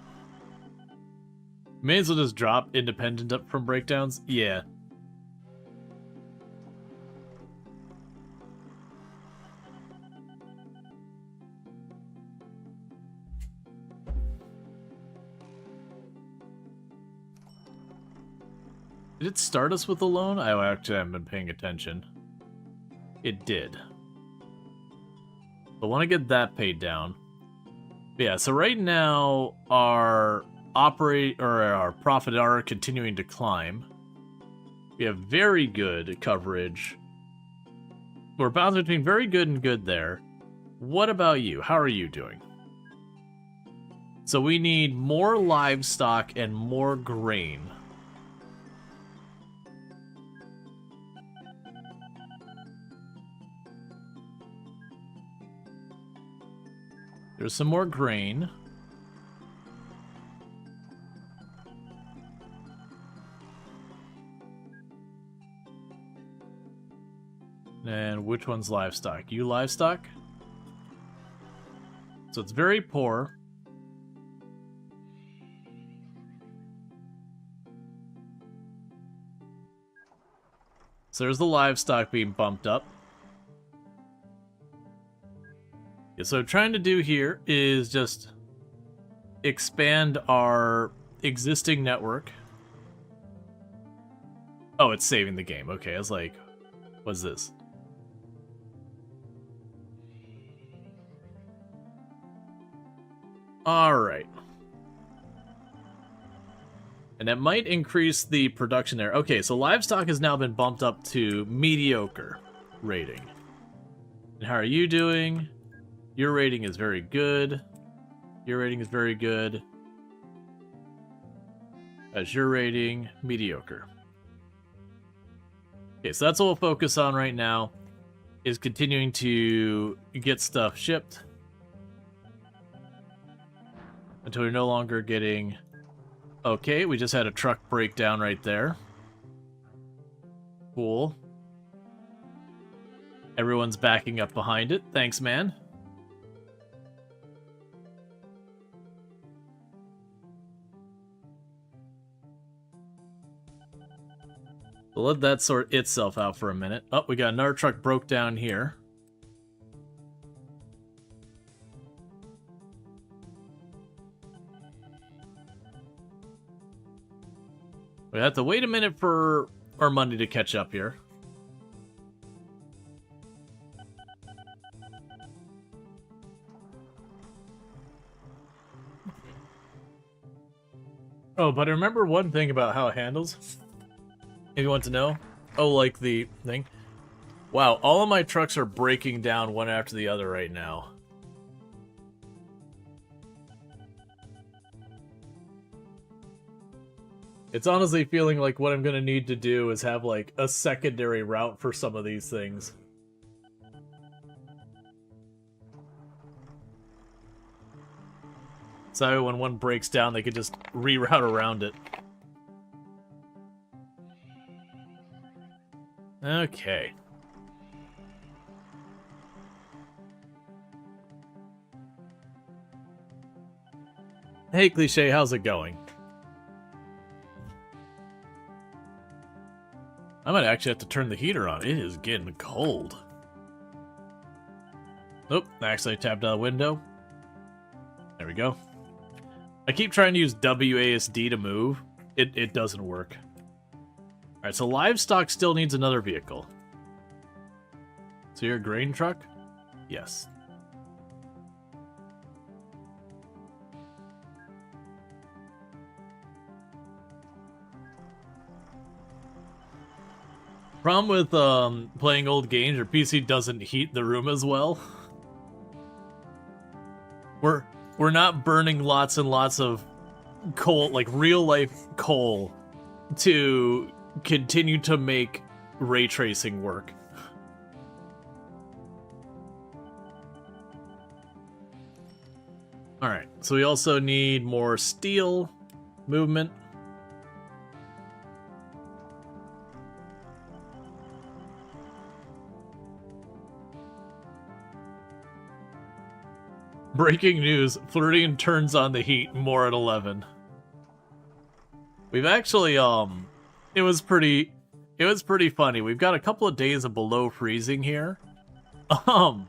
May as well just drop independent up from breakdowns? Yeah. Did it start us with a loan? I actually haven't been paying attention. It did. I want to get that paid down. But yeah, so right now our profit are continuing to climb. We have very good coverage. We're bouncing between very good and good there. What about you? How are you doing? So we need more livestock and more grain. There's some more grain. And which one's livestock? You livestock? So it's very poor. So there's the livestock being bumped up. Yeah, so what I'm trying to do here is just expand our existing network. Oh, it's saving the game. Okay, I was like, what's this? Alright. And that might increase the production there. Okay, so livestock has now been bumped up to mediocre rating. And how are you doing? Your rating is very good. Your rating is very good. As your rating, mediocre. Okay, so that's what we'll focus on right now, is continuing to get stuff shipped until we're no longer getting... Okay, we just had a truck breakdown right there. Cool. Everyone's backing up behind it. Thanks, man. We'll let that sort itself out for a minute. Oh, we got another truck broke down here. We have to wait a minute for our money to catch up here. Oh, but I remember one thing about how it handles. If you want to know. Oh, like the thing. Wow, all of my trucks are breaking down one after the other right now. It's honestly feeling like what I'm gonna need to do is have, like, a secondary route for some of these things. So when one breaks down, they could just reroute around it. Okay. Hey, Cliche, how's it going? I might actually have to turn the heater on. It is getting cold. Nope, actually I tapped out the window. There we go. I keep trying to use WASD to move. It doesn't work. Alright, so livestock still needs another vehicle. So you're a grain truck? Yes. Problem with playing old games, your PC doesn't heat the room as well. We're not burning lots and lots of coal, like real life coal, to continue to make ray tracing work. Alright, so we also need more steel movement. Breaking news, Floridian turns on the heat more at 11. We've actually, it was pretty funny. We've got a couple of days of below freezing here. And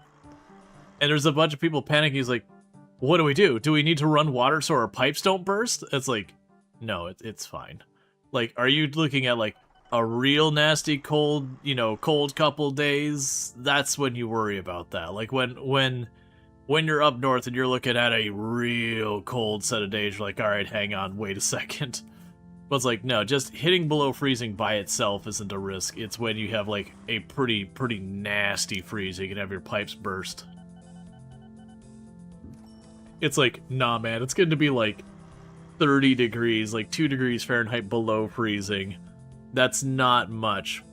there's a bunch of people panicking. He's like, what do we do? Do we need to run water so our pipes don't burst? It's like, no, it's fine. Like, are you looking at, like, a real nasty cold, you know, cold couple days? That's when you worry about that. Like, when you're up north and you're looking at a real cold set of days, you're like, alright, hang on, wait a second. But it's like, no, just hitting below freezing by itself isn't a risk. It's when you have, like, a pretty nasty freeze, you can have your pipes burst. It's like, nah, man, it's going to be, like, 30 degrees, like 2 degrees Fahrenheit below freezing. That's not much.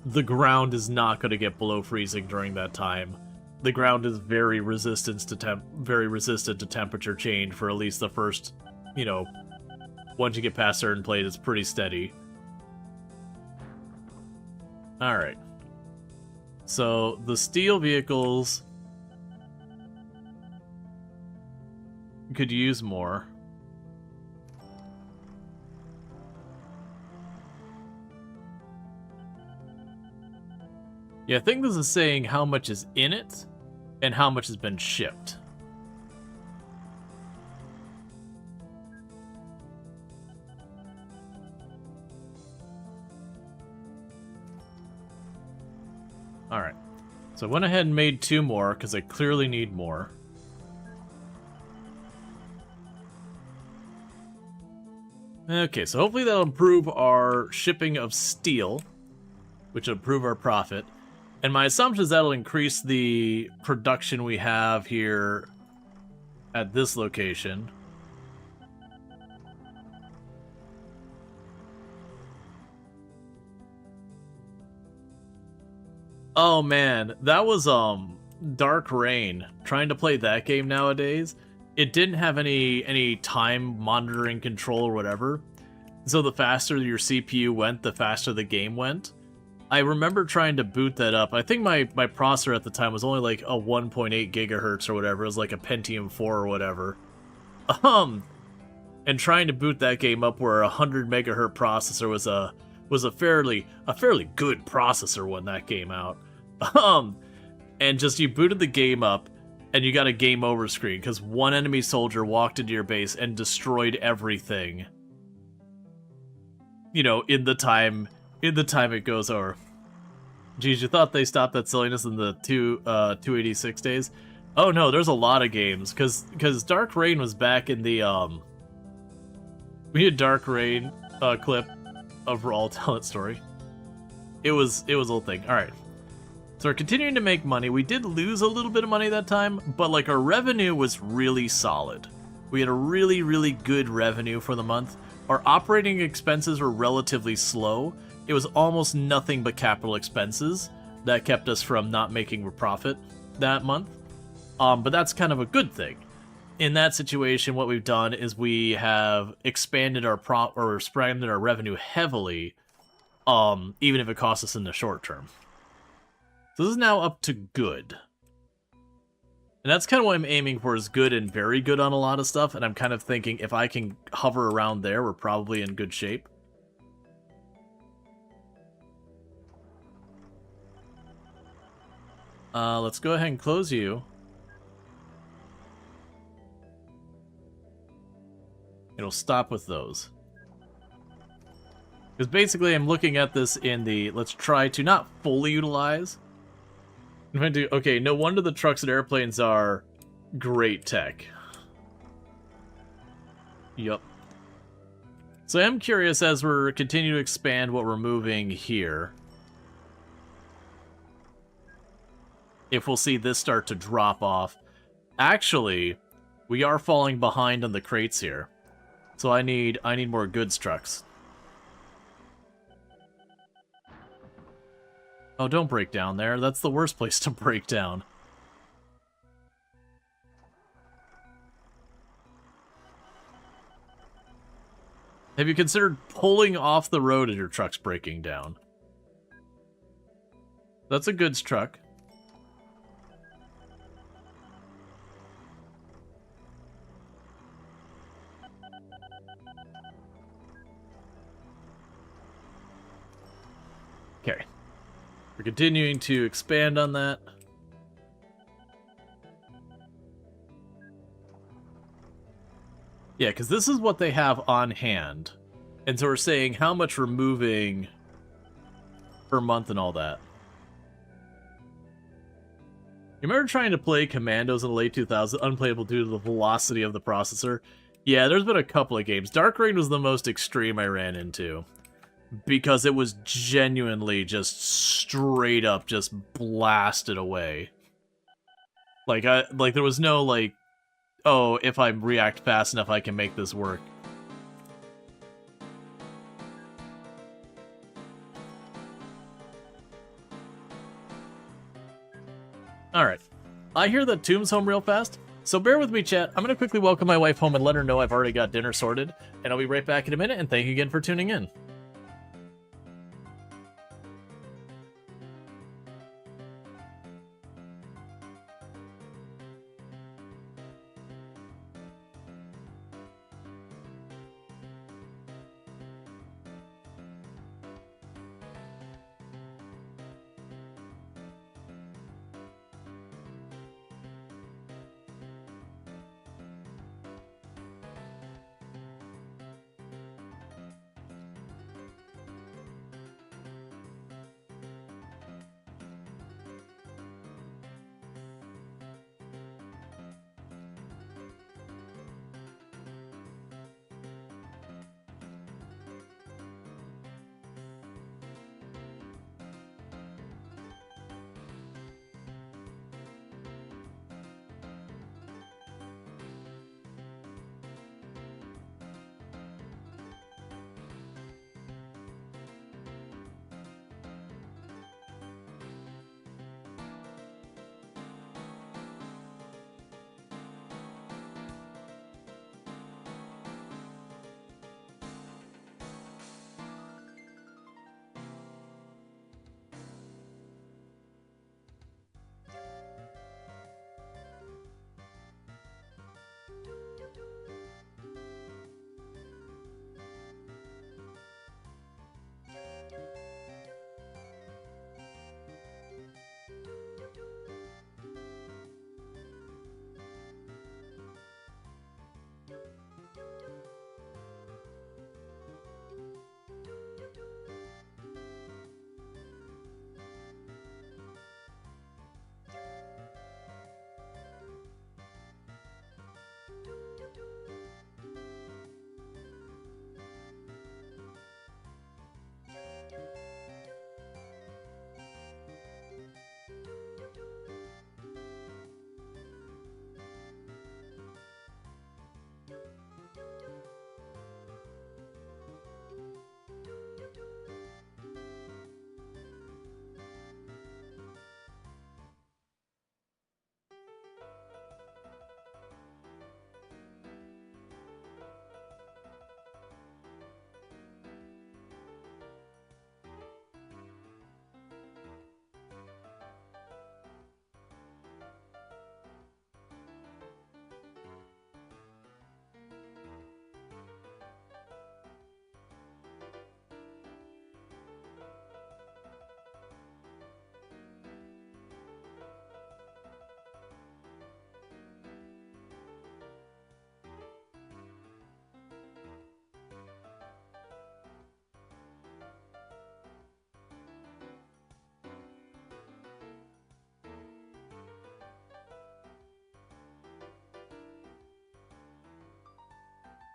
The ground is not going to get below freezing during that time. the ground is very resistant to temperature change for at least the first, you know, once you get past certain plate, it's pretty steady. Alright. So, the steel vehicles could use more. Yeah, I think this is saying how much is in it and how much has been shipped. Alright. So I went ahead and made 2 more, because I clearly need more. Okay, so hopefully that'll improve our shipping of steel, which will improve our profit. And my assumption is that'll increase the production we have here at this location. Oh man, that was Dark Rain. Trying to play that game nowadays, it didn't have any time monitoring control or whatever. So the faster your CPU went, the faster the game went. I remember trying to boot that up. I think my processor at the time was only like a 1.8 gigahertz or whatever. It was like a Pentium 4 or whatever. And trying to boot that game up where a 100 megahertz processor was a fairly good processor when that came out. And just you booted the game up and you got a game over screen because one enemy soldier walked into your base and destroyed everything. You know, in the time it goes over. Geez, you thought they stopped that silliness in the 286 days? Oh no, there's a lot of games, cause Dark Rain was back in the we had Dark Rain clip of Rual tell its story. It was a little thing. Alright. So we're continuing to make money. We did lose a little bit of money that time, but like our revenue was really solid. We had a really, really good revenue for the month. Our operating expenses were relatively slow. It was almost nothing but capital expenses that kept us from not making a profit that month. But that's kind of a good thing. In that situation, what we've done is we have expanded our revenue heavily, even if it costs us in the short term. So this is now up to good. And that's kind of what I'm aiming for, is good and very good on a lot of stuff, and I'm kind of thinking if I can hover around there, we're probably in good shape. Let's go ahead and close you. It'll stop with those. Because basically I'm looking at this in the, let's try to not fully utilize. I'm going to, okay, no wonder the trucks and airplanes are great tech. Yup. So I'm curious as we're continuing to expand what we're moving here, if we'll see this start to drop off. Actually, we are falling behind on the crates here. So I need more goods trucks. Oh, don't break down there. That's the worst place to break down. Have you considered pulling off the road as your truck's breaking down? That's a goods truck. Okay. We're continuing to expand on that. Yeah, because this is what they have on hand. And so we're saying how much we're moving per month and all that. You remember trying to play Commandos in the late 2000s, unplayable due to the velocity of the processor? Yeah, there's been a couple of games. Dark Rain was the most extreme I ran into. Because it was genuinely just straight up just blasted away. Like there was no like, oh, if I react fast enough I can make this work. Alright. I hear that Tomb's home real fast, so bear with me, chat. I'm going to quickly welcome my wife home and let her know I've already got dinner sorted, and I'll be right back in a minute, and thank you again for tuning in.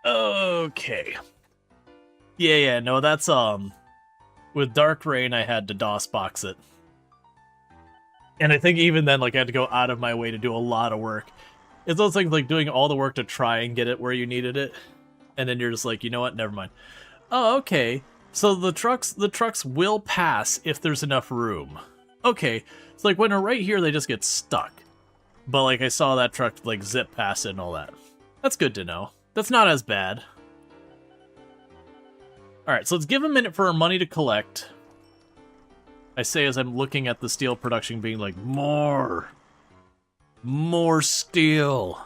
Okay. Yeah, no, that's, with Dark Rain, I had to DOS box it. And I think even then, like, I had to go out of my way to do a lot of work. It's also like doing all the work to try and get it where you needed it. And then you're just like, you know what, never mind. Oh, okay. So the trucks will pass if there's enough room. Okay. It's like when they're right here, they just get stuck. But, like, I saw that truck, like, zip past it and all that. That's good to know. That's not as bad. Alright, so let's give a minute for our money to collect. I say as I'm looking at the steel production being like, more steel.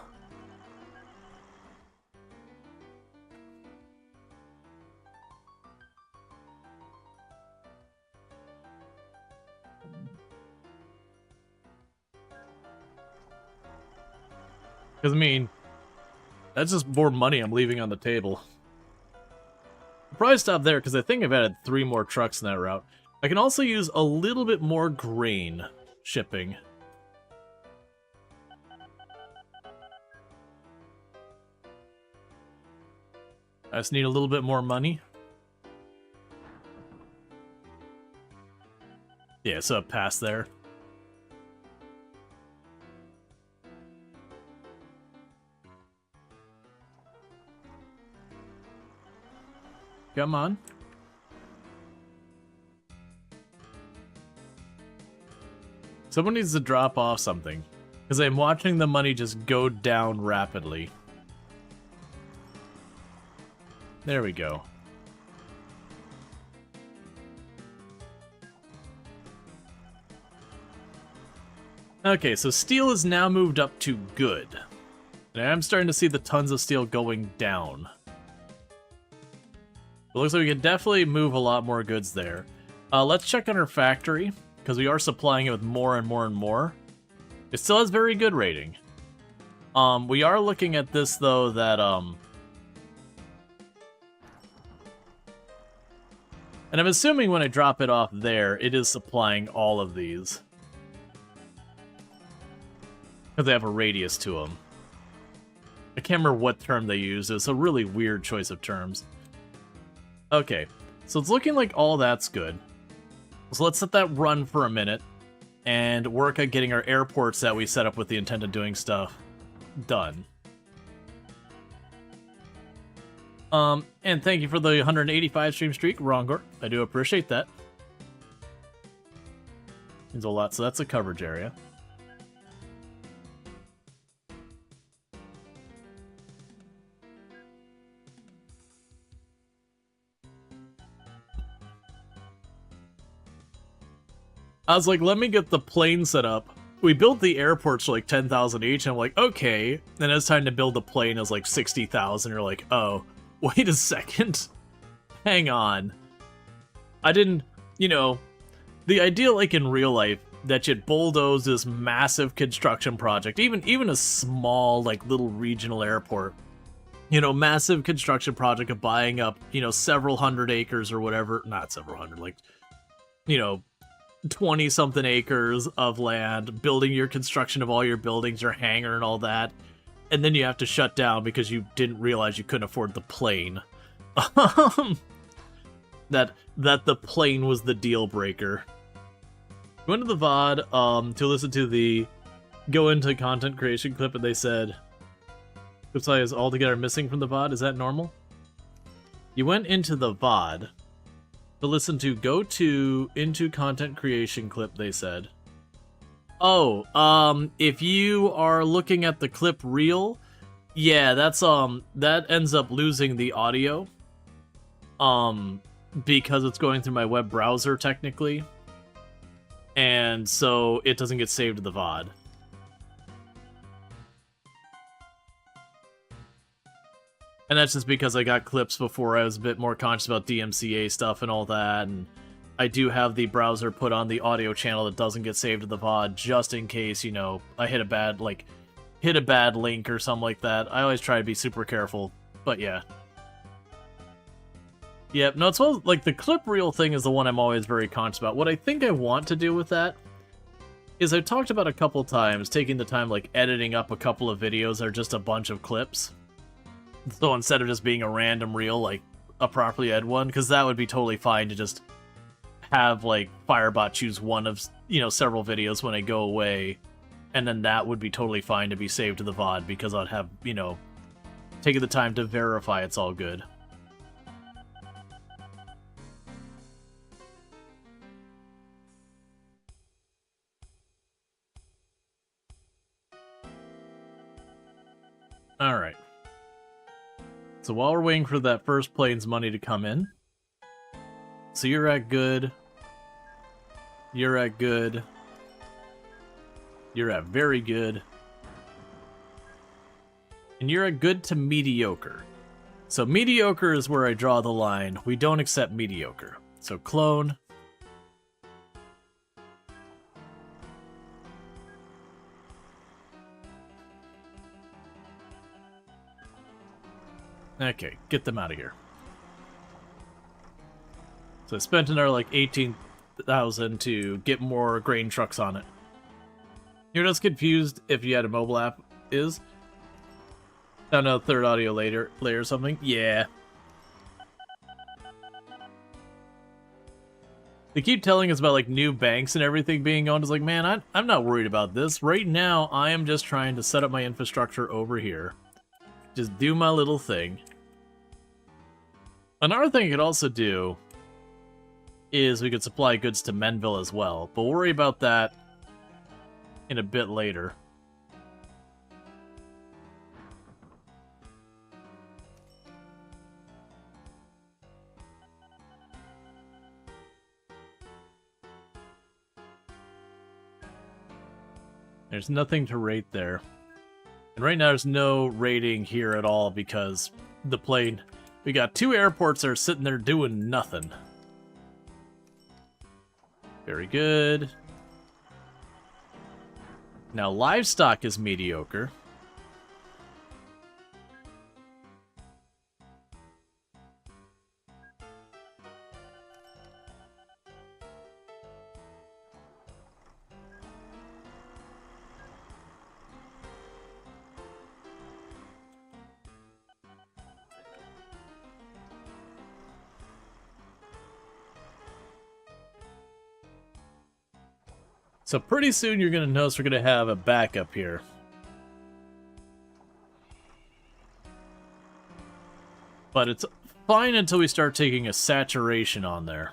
Because, I mean, that's just more money I'm leaving on the table. I'll probably stop there because I think I've added 3 more trucks in that route. I can also use a little bit more grain shipping. I just need a little bit more money. Yeah, so pass there. Come on. Someone needs to drop off something. Because I'm watching the money just go down rapidly. There we go. Okay, so steel is now moved up to good. And I'm starting to see the tons of steel going down. It looks like we can definitely move a lot more goods there. Let's check on our factory, because we are supplying it with more and more and more. It still has very good rating. We are looking at this, though, that, and I'm assuming when I drop it off there, it is supplying all of these. Because they have a radius to them. I can't remember what term they used. It's a really weird choice of terms. Okay, so it's looking like all that's good. So let's let that run for a minute and work at getting our airports that we set up with the intent of doing stuff done. And thank you for the 185 stream streak, Rongor. I do appreciate that. Means a lot, so that's a coverage area. I was like, let me get the plane set up. We built the airports for like 10,000 each, and I'm like, okay. Then it's time to build the plane as like 60,000. You're like, oh, wait a second. Hang on. I didn't, you know, the idea like in real life that you'd bulldoze this massive construction project, even a small like little regional airport, you know, massive construction project of buying up, you know, several hundred acres or whatever, not several hundred, like, you know, 20-something acres of land, building your construction of all your buildings, your hangar and all that, and then you have to shut down because you didn't realize you couldn't afford the plane. that the plane was the deal breaker. Go into the VOD to listen to the go into content creation clip, and they said clip is altogether missing from the VOD. Is that normal? You went into the VOD to listen to go to into content creation clip, they said. Oh, if you are looking at the clip reel, yeah, that's that ends up losing the audio. Because it's going through my web browser technically. And so it doesn't get saved to the VOD. And that's just because I got clips before I was a bit more conscious about DMCA stuff and all that, and I do have the browser put on the audio channel that doesn't get saved to the VOD, just in case, you know, I hit a bad link or something like that. I always try to be super careful, but yeah. Yep, no, it's well, like, the clip reel thing is the one I'm always very conscious about. What I think I want to do with that is I've talked about a couple times, taking the time, like, editing up a couple of videos that are just a bunch of clips. So instead of just being a random reel, like a properly edited one, because that would be totally fine to just have like Firebot choose one of, you know, several videos when I go away, and then that would be totally fine to be saved to the VOD because I'd have, you know, taken the time to verify it's all good. All right. So while we're waiting for that first plane's money to come in, so you're at good, you're at good, you're at very good, and you're at good to mediocre. So mediocre is where I draw the line. We don't accept mediocre. So clone. Okay, get them out of here. So I spent another like 18,000 to get more grain trucks on it. You're just confused if you had a mobile app is? Found out third audio layer or something? Yeah. They keep telling us about like new banks and everything being owned. It's like, man, I'm not worried about this. Right now, I am just trying to set up my infrastructure over here. Just do my little thing. Another thing I could also do is we could supply goods to Menville as well, but we'll worry about that in a bit later. There's nothing to rate there. And right now there's no rating here at all because the plane... We got 2 airports that are sitting there doing nothing. Very good. Now livestock is mediocre. So pretty soon you're going to notice we're going to have a backup here. But it's fine until we start taking a saturation on there.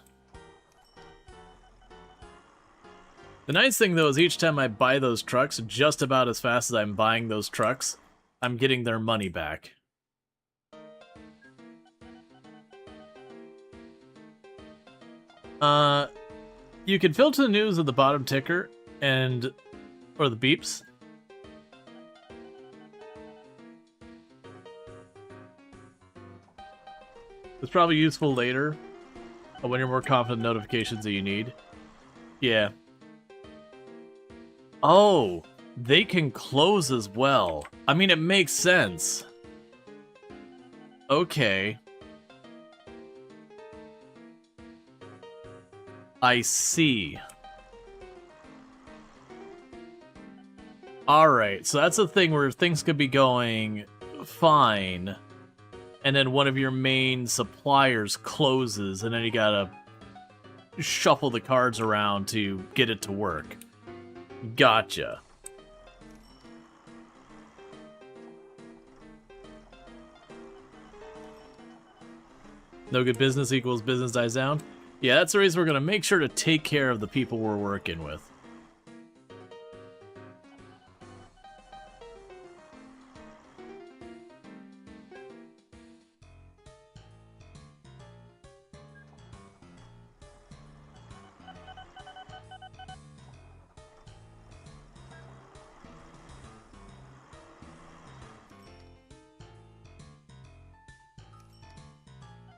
The nice thing though is each time I buy those trucks, just about as fast as I'm buying those trucks, I'm getting their money back. You can filter the news at the bottom ticker or the beeps. It's probably useful later when you're more confident in notifications that you need. Yeah. Oh, they can close as well. I mean, it makes sense. Okay. I see. Alright, so that's a thing where things could be going fine, and then one of your main suppliers closes, and then you gotta shuffle the cards around to get it to work. Gotcha. No good business equals business dies down? Yeah, that's the reason we're going to make sure to take care of the people we're working with.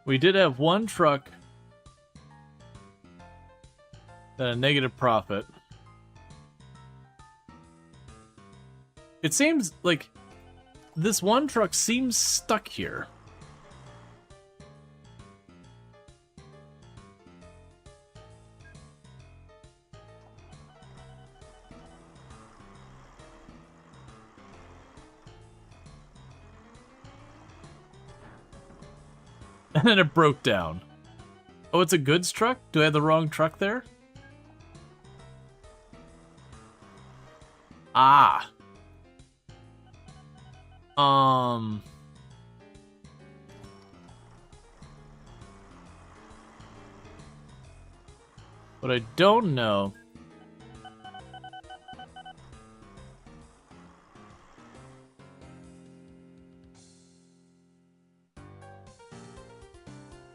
We did have one truck a negative profit. It seems like this one truck seems stuck here. And then it broke down. Oh, it's a goods truck? Do I have the wrong truck there? Ah. What I don't know.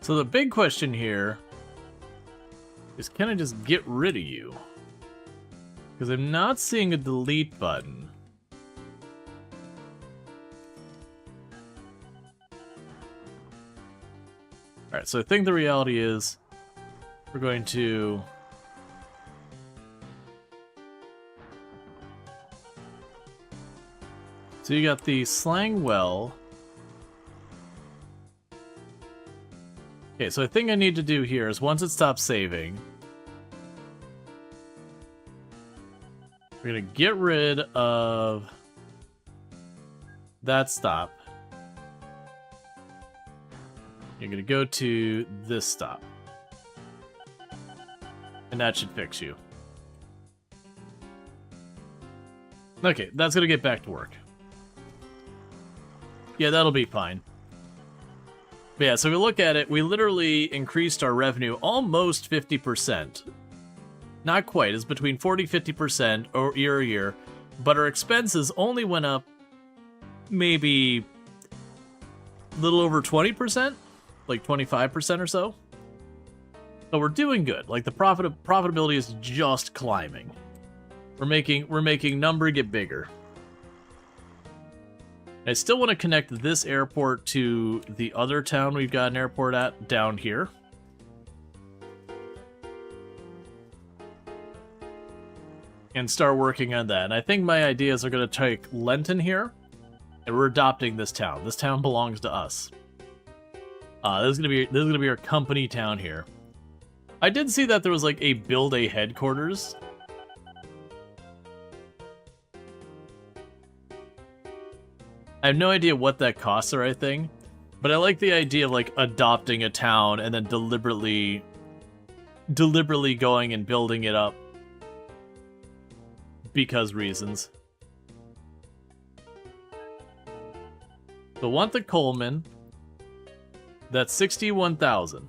So the big question here is, can I just get rid of you? Because I'm not seeing a delete button. Alright, so I think the reality is we're going to... So you got the slang well. Okay, so I think I need to do here is once it stops saving, we're going to get rid of that stop. You're going to go to this stop. And that should fix you. Okay, that's going to get back to work. Yeah, that'll be fine. But yeah, so if we look at it, we literally increased our revenue almost 50%. Not quite, it's between 40-50% or year, but our expenses only went up maybe a little over 20%, like 25% or so. So we're doing good. Like the profitability is just climbing. We're making number get bigger. I still want to connect this airport to the other town we've got an airport at down here. And start working on that. And I think my ideas are going to take Lenton here, and we're adopting this town. This town belongs to us. This is gonna be our company town here. I did see that there was like a build a headquarters. I have no idea what that costs or anything, but I like the idea of like adopting a town and then deliberately going and building it up because reasons. So want the Coleman. That's 61,000.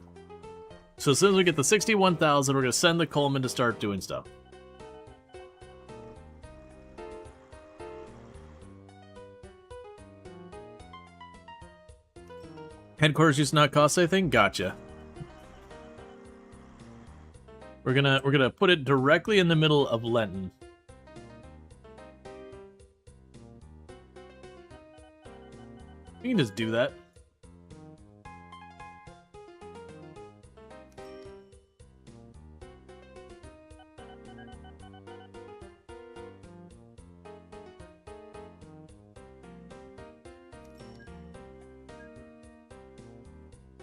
So as soon as we get the 61,000, we're gonna send the Coleman to start doing stuff. Headquarters used to not cost anything? Gotcha. We're gonna put it directly in the middle of Lenton. We can just do that.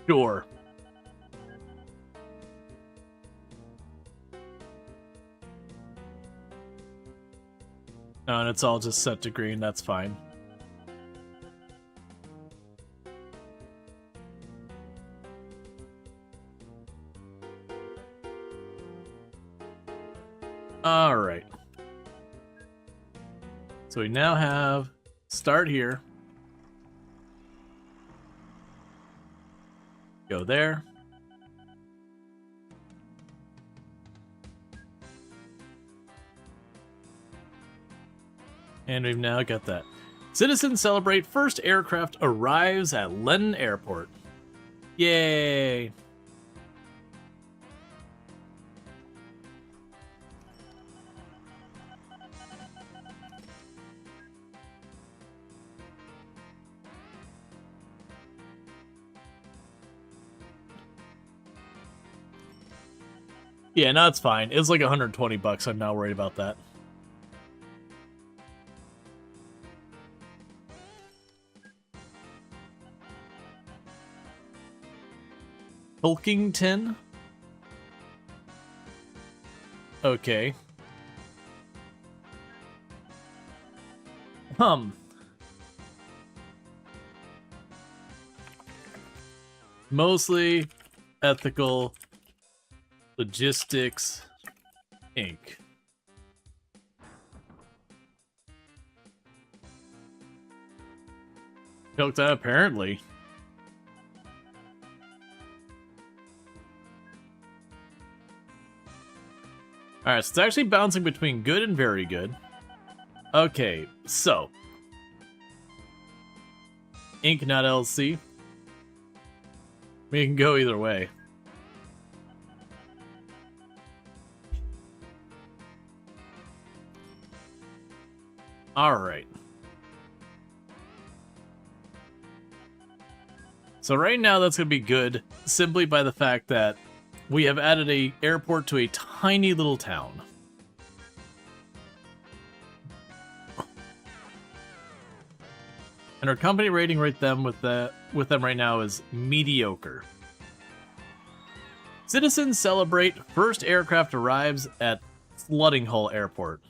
Sure. Oh, and it's all just set to green, that's fine. Alright. So we now have start here. Go there. And we've now got that. Citizens celebrate first aircraft arrives at Lenton Airport. Yay! Yeah, no, it's fine. It was like 120 bucks. I'm not worried about that. Pilkington? Okay. Mostly ethical logistics Inc. Built that apparently. Alright, so it's actually bouncing between good and very good. Okay, so. Inc. not LC. We can go either way. Alright. So right now that's going to be good simply by the fact that we have added an airport to a tiny little town. And our company rating with them right now is mediocre. Citizens celebrate first aircraft arrives at Flooding Hole Airport.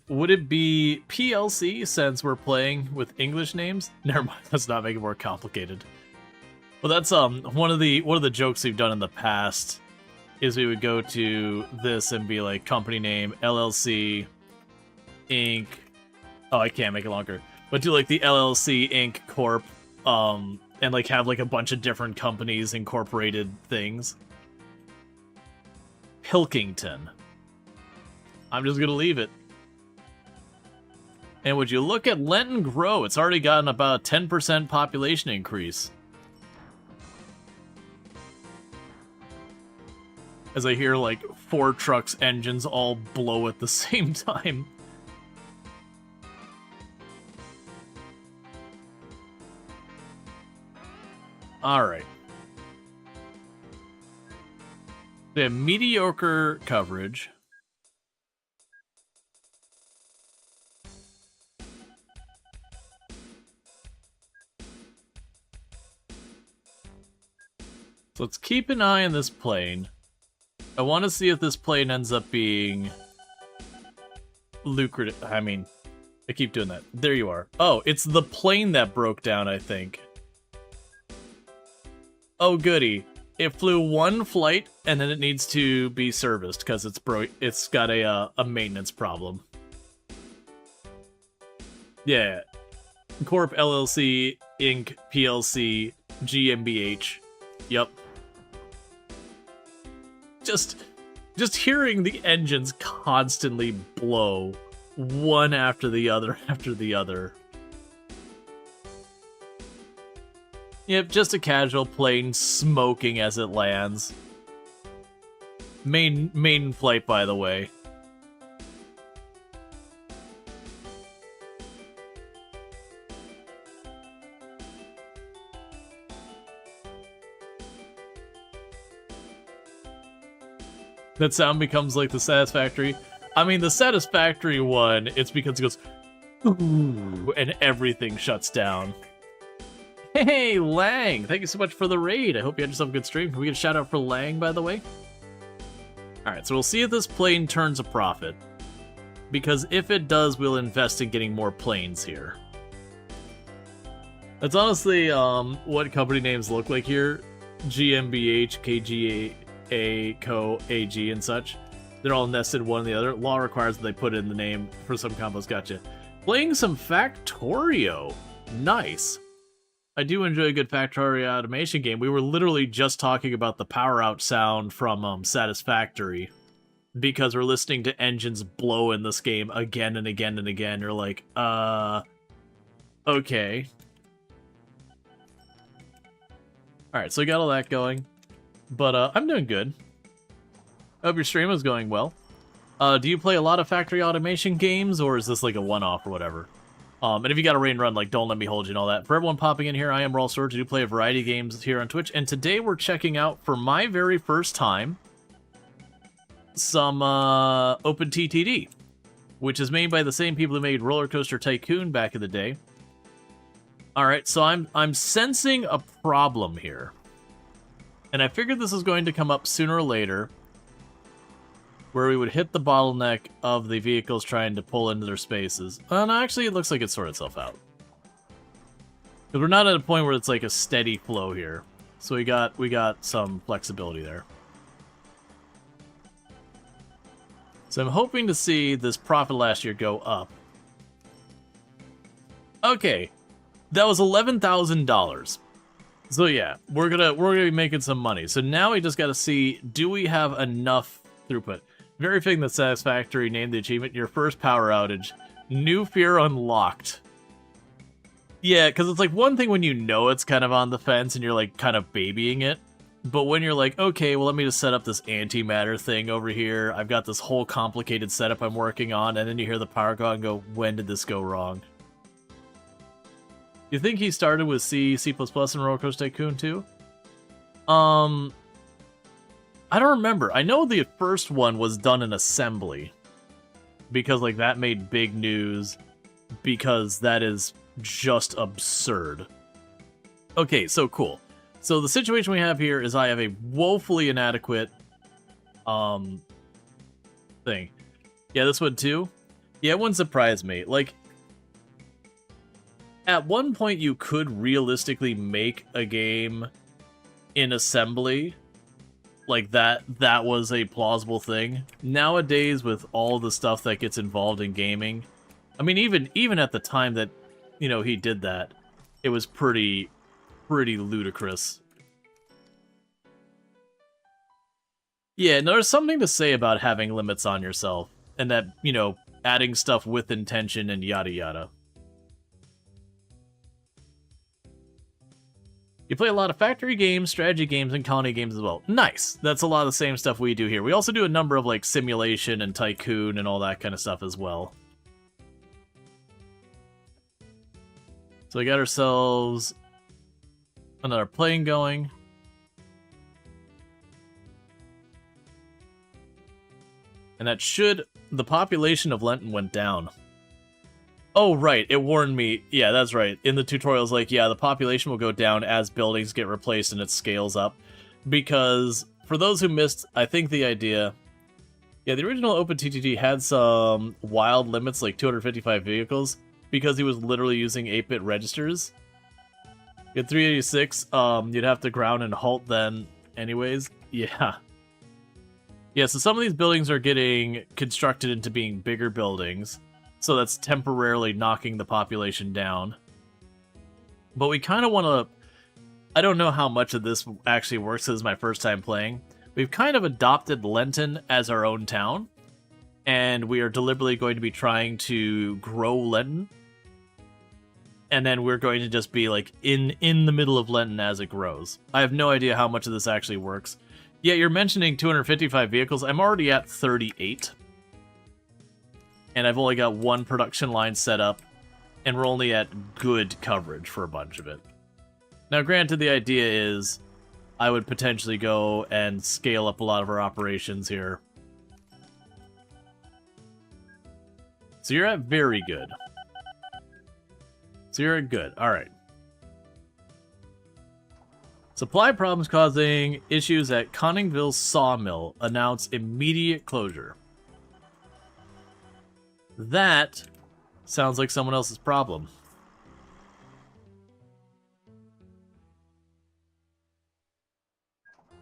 Would it be PLC since we're playing with English names? Never mind, let's not make it more complicated. Well, that's one of the jokes we've done in the past is we would go to this and be like company name LLC Inc. Oh, I can't make it longer. But do like the LLC Inc. Corp and like have like a bunch of different companies incorporated things. Pilkington. I'm just gonna leave it. And would you look at Lenton grow? It's already gotten about a 10% population increase. as I hear like 4 trucks' engines all blow at the same time. Alright. They have mediocre coverage. So let's keep an eye on this plane. I want to see if this plane ends up being lucrative. I mean, I keep doing that. There you are. Oh, it's the plane that broke down, I think. Oh, goody. It flew 1 flight, and then it needs to be serviced, because it's got a maintenance problem. Yeah. Corp LLC, Inc., PLC, GmbH. Yep. Just hearing the engines constantly blow, one after the other after the other. Yep, just a casual plane smoking as it lands. Main flight, by the way. That sound becomes like the Satisfactory. I mean, the Satisfactory one, it's because it goes, ooh, and everything shuts down. Hey, Lang! Thank you so much for the raid. I hope you had yourself a good stream. Can we get a shout out for Lang, by the way? Alright, so we'll see if this plane turns a profit. Because if it does, we'll invest in getting more planes here. That's honestly what company names look like here. GmbH, KGA, Co, AG, and such. They're all nested one in the other. Law requires that they put in the name for some combos. Gotcha. Playing some Factorio. Nice. I do enjoy a good Factorio automation game. We were literally just talking about the power out sound from Satisfactory, because we're listening to engines blow in this game again and again and again. You're like, okay. Alright, so we got all that going. But I'm doing good. I hope your stream is going well. Do you play a lot of factory automation games, or is this like a one-off or whatever? And if you got a raid and run, like, don't let me hold you and all that. For everyone popping in here, I am Rual Storge. I do play a variety of games here on Twitch, and today we're checking out, for my very first time, some OpenTTD, which is made by the same people who made Roller Coaster Tycoon back in the day. Alright, so I'm sensing a problem here. And I figured this was going to come up sooner or later, where we would hit the bottleneck of the vehicles trying to pull into their spaces. And actually, it looks like it sorted itself out. Because we're not at a point where it's like a steady flow here. So we got some flexibility there. So I'm hoping to see this profit last year go up. Okay, that was $11,000. So yeah, we're gonna be making some money. So now we just gotta see, do we have enough throughput? Very fitting that Satisfactory named the achievement your first power outage. New fear unlocked. Yeah, because it's like one thing when you know it's kind of on the fence and you're like kind of babying it. But when you're like, okay, well let me just set up this antimatter thing over here. I've got this whole complicated setup I'm working on, and then you hear the power go and go, when did this go wrong? You think he started with C, C++, and Roller Coaster Tycoon too? I don't remember. I know the first one was done in assembly, because like that made big news, because that is just absurd. Okay, so cool. So the situation we have here is I have a woefully inadequate thing. Yeah, this one too? Yeah, it wouldn't surprise me. Like, at one point you could realistically make a game in assembly. Like, that was a plausible thing. Nowadays, with all the stuff that gets involved in gaming, I mean, even at the time that, you know, he did that, it was pretty ludicrous. Yeah, no, there's something to say about having limits on yourself, and that, you know, adding stuff with intention and yada yada. You play a lot of factory games, strategy games, and colony games as well. Nice. That's a lot of the same stuff we do here. We also do a number of like simulation and tycoon and all that kind of stuff as well. So we got ourselves another plane going. And that should... The population of Lenton went down. Oh, right. It warned me. Yeah, that's right. In the tutorials, like, yeah, the population will go down as buildings get replaced and it scales up. Because, for those who missed, I think the idea... Yeah, the original OpenTTD had some wild limits, like 255 vehicles, because he was literally using 8-bit registers. You had 386, you'd have to ground and halt then anyways. Yeah. Yeah, so some of these buildings are getting constructed into being bigger buildings. So that's temporarily knocking the population down. But we kind of want to... I don't know how much of this actually works. This is my first time playing. We've kind of adopted Lenton as our own town. And we are deliberately going to be trying to grow Lenton. And then we're going to just be like in the middle of Lenton as it grows. I have no idea how much of this actually works. Yeah, you're mentioning 255 vehicles. I'm already at 38. And I've only got one production line set up, and we're only at good coverage for a bunch of it. Now, granted, the idea is I would potentially go and scale up a lot of our operations here. So you're at very good. So you're at good. All right. Supply problems causing issues at Conningville Sawmill. Announce immediate closure. That sounds like someone else's problem.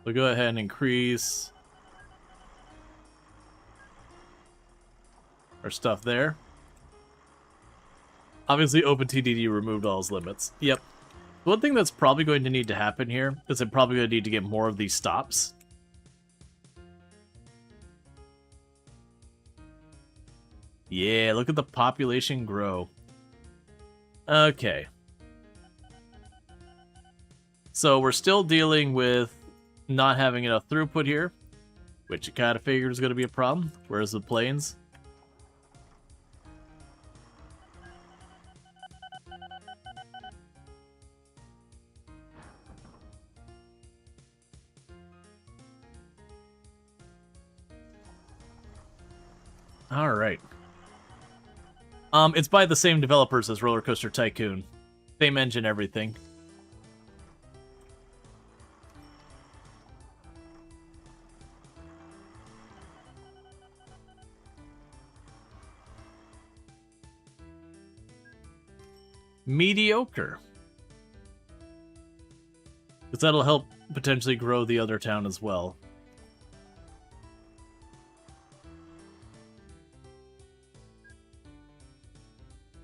We'll go ahead and increase our stuff there. Obviously, OpenTTD removed all its limits. Yep. One thing that's probably going to need to happen here is I'm probably going to need to get more of these stops. Yeah, look at the population grow. Okay. So we're still dealing with not having enough throughput here, which you kind of figured was going to be a problem. Where's the planes? All right. It's by the same developers as Roller Coaster Tycoon. Same engine, everything. Mediocre. Because that'll help potentially grow the other town as well.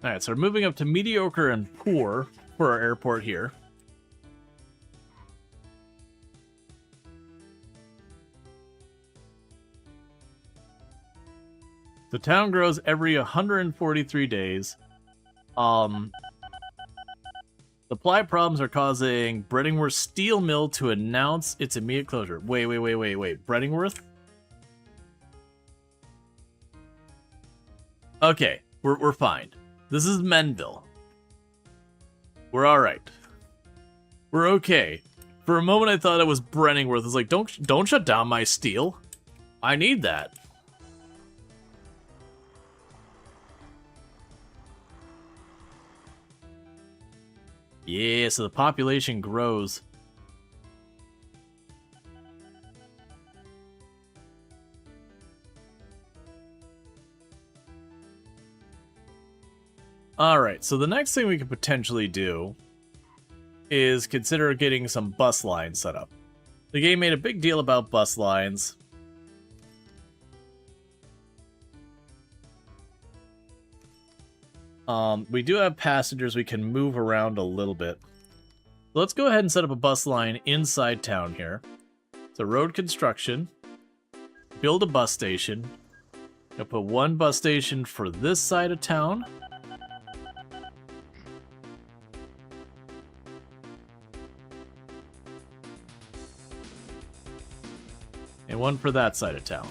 Alright, so we're moving up to mediocre and poor for our airport here. The town grows every 143 days. Supply problems are causing Breddingworth Steel Mill to announce its immediate closure. Wait. Breddingworth? Okay, we're fine. This is Menville. We're alright. We're okay. For a moment I thought it was Brenningworth. I was like, don't shut down my steel. I need that. Yeah, so the population grows. Alright, so the next thing we could potentially do is consider getting some bus lines set up. The game made a big deal about bus lines. We do have passengers we can move around a little bit. Let's go ahead and set up a bus line inside town here. So road construction, build a bus station. I'll put one bus station for this side of town. And one for that side of town.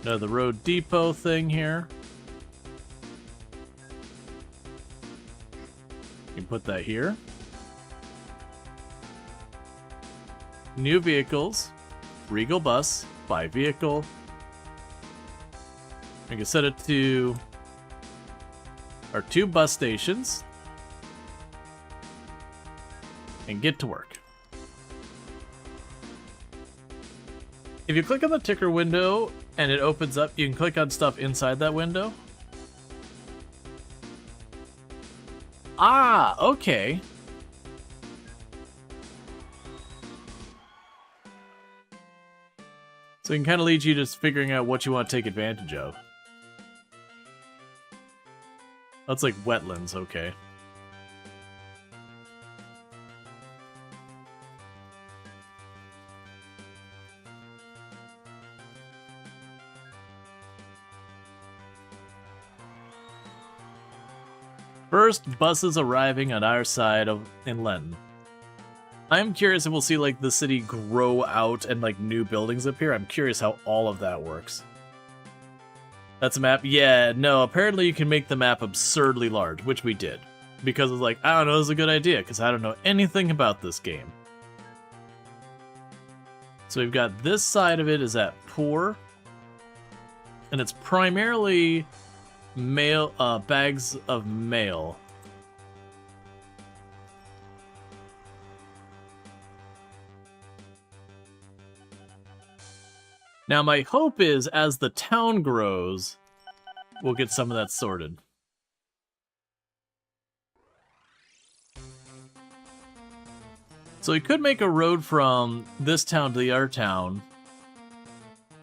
Another road depot thing here. You can put that here. New vehicles. Regal bus. Buy vehicle. We can set it to our 2 bus stations. And get to work. If you click on the ticker window and it opens up, you can click on stuff inside that window. Ah, okay. So it can kind of lead you to figuring out what you want to take advantage of. That's like wetlands, okay. First buses arriving on our side of in Lenton. I'm curious if we'll see like the city grow out and like new buildings appear. I'm curious how all of that works. That's a map? Yeah, no, apparently you can make the map absurdly large, which we did. Because it's like, I don't know, it's a good idea, because I don't know anything about this game. So we've got this side of it is at poor. And it's primarily mail, bags of mail. Now my hope is, as the town grows, we'll get some of that sorted. So we could make a road from this town to the other town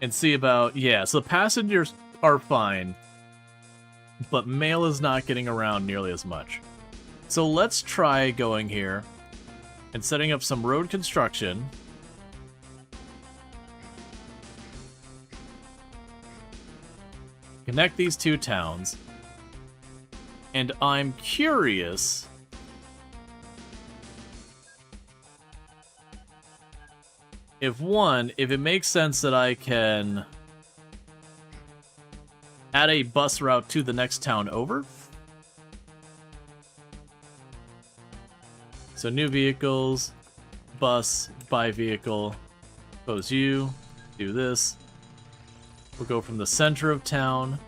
and see about, yeah, so passengers are fine, but mail is not getting around nearly as much. So let's try going here and setting up some road construction. Connect these 2 towns. And I'm curious if it makes sense that I can add a bus route to the next town over. So new vehicles, bus, buy vehicle, suppose you, do this. We'll go from the center of town.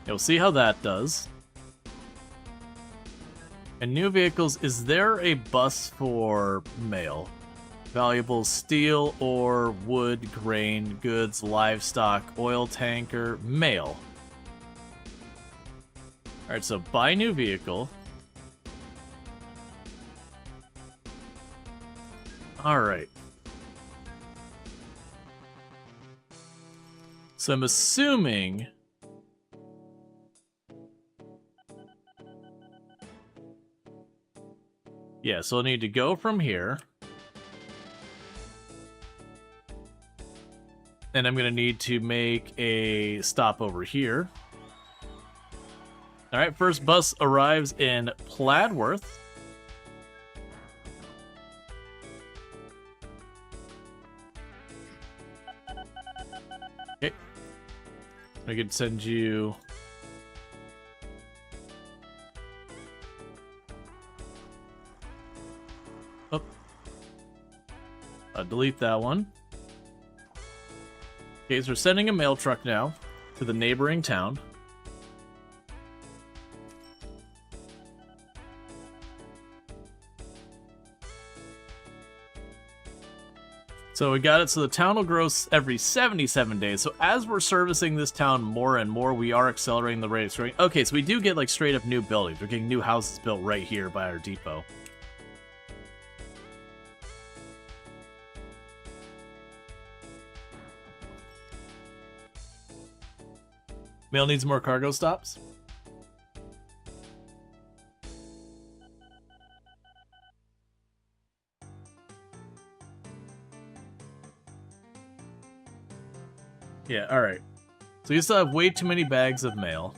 You'll see how that does. And new vehicles, is there a bus for mail? Valuables, steel, ore, wood, grain, goods, livestock, oil tanker, mail. Alright, so buy new vehicle. Alright. So I'm assuming... yeah, so I'll need to go from here. And I'm going to need to make a stop over here. Alright, first bus arrives in Pladworth. Okay. I could send you... oh. Delete that one. Okay, so we're sending a mail truck now to the neighboring town. So we got it, so the town will grow every 77 days. So as we're servicing this town more and more, we are accelerating the rate of growing. Okay, so we do get like straight up new buildings. We're getting new houses built right here by our depot. Mail needs more cargo stops. Yeah, alright. So you still have way too many bags of mail.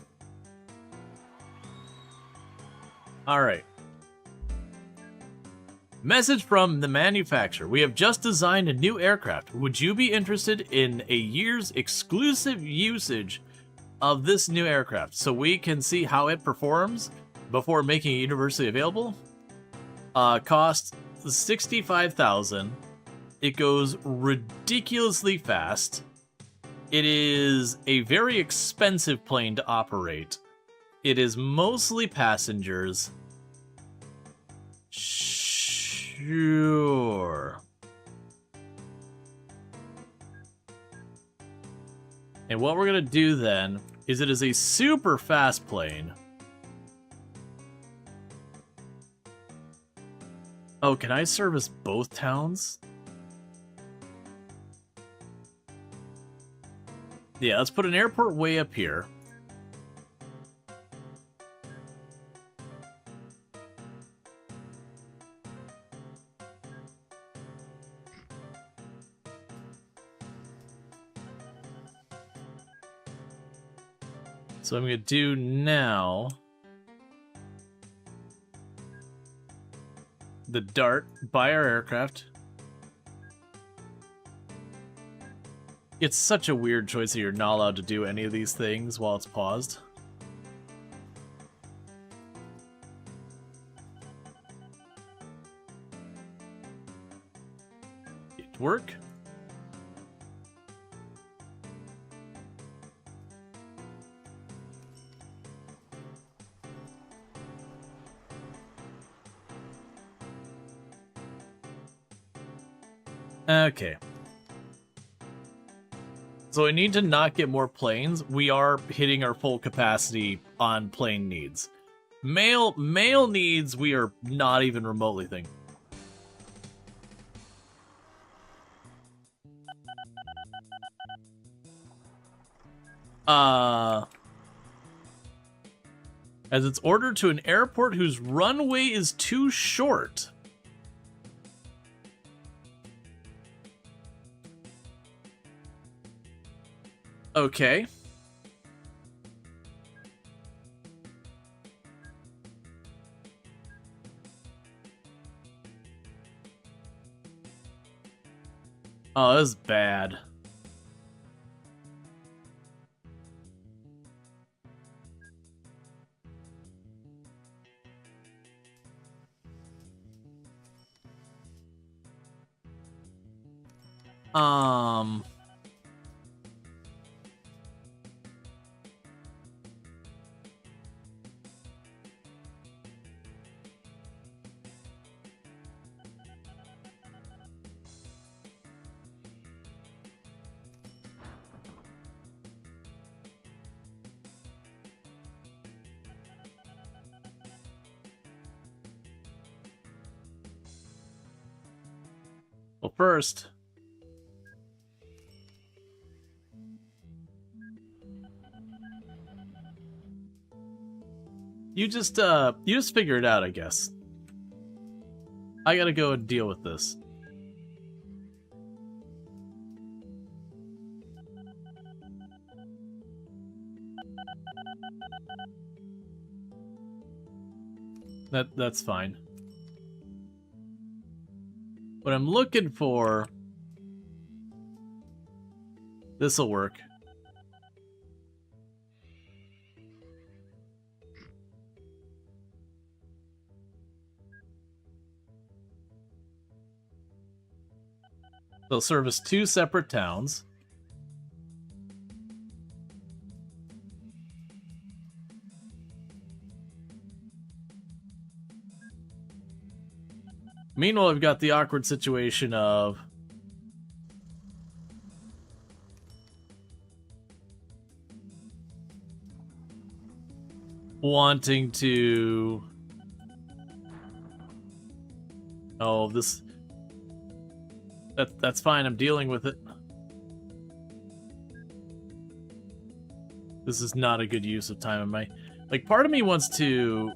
Alright. Message from the manufacturer. We have just designed a new aircraft. Would you be interested in a year's exclusive usage of this new aircraft so we can see how it performs before making it universally available? Cost $65,000. It goes ridiculously fast. It is a very expensive plane to operate. It is mostly passengers. Sure. And what we're going to do then is it is a super fast plane. Oh, can I service both towns? Yeah, let's put an airport way up here. So I'm going to do now the Dart, buy our aircraft. It's such a weird choice that you're not allowed to do any of these things while it's paused. It work. Okay. So I need to not get more planes. We are hitting our full capacity on plane needs. Mail needs, we are not even remotely thinking. As it's ordered to an airport whose runway is too short. Okay. Oh, this is bad. Well, first, you just figure it out, I guess. I gotta go and deal with this. That's fine. What I'm looking for... This'll work. They'll service 2 separate towns. Meanwhile, I've got the awkward situation of... wanting to... Oh, this... That's fine, I'm dealing with it. This is not a good use of time in my... Like, part of me wants to...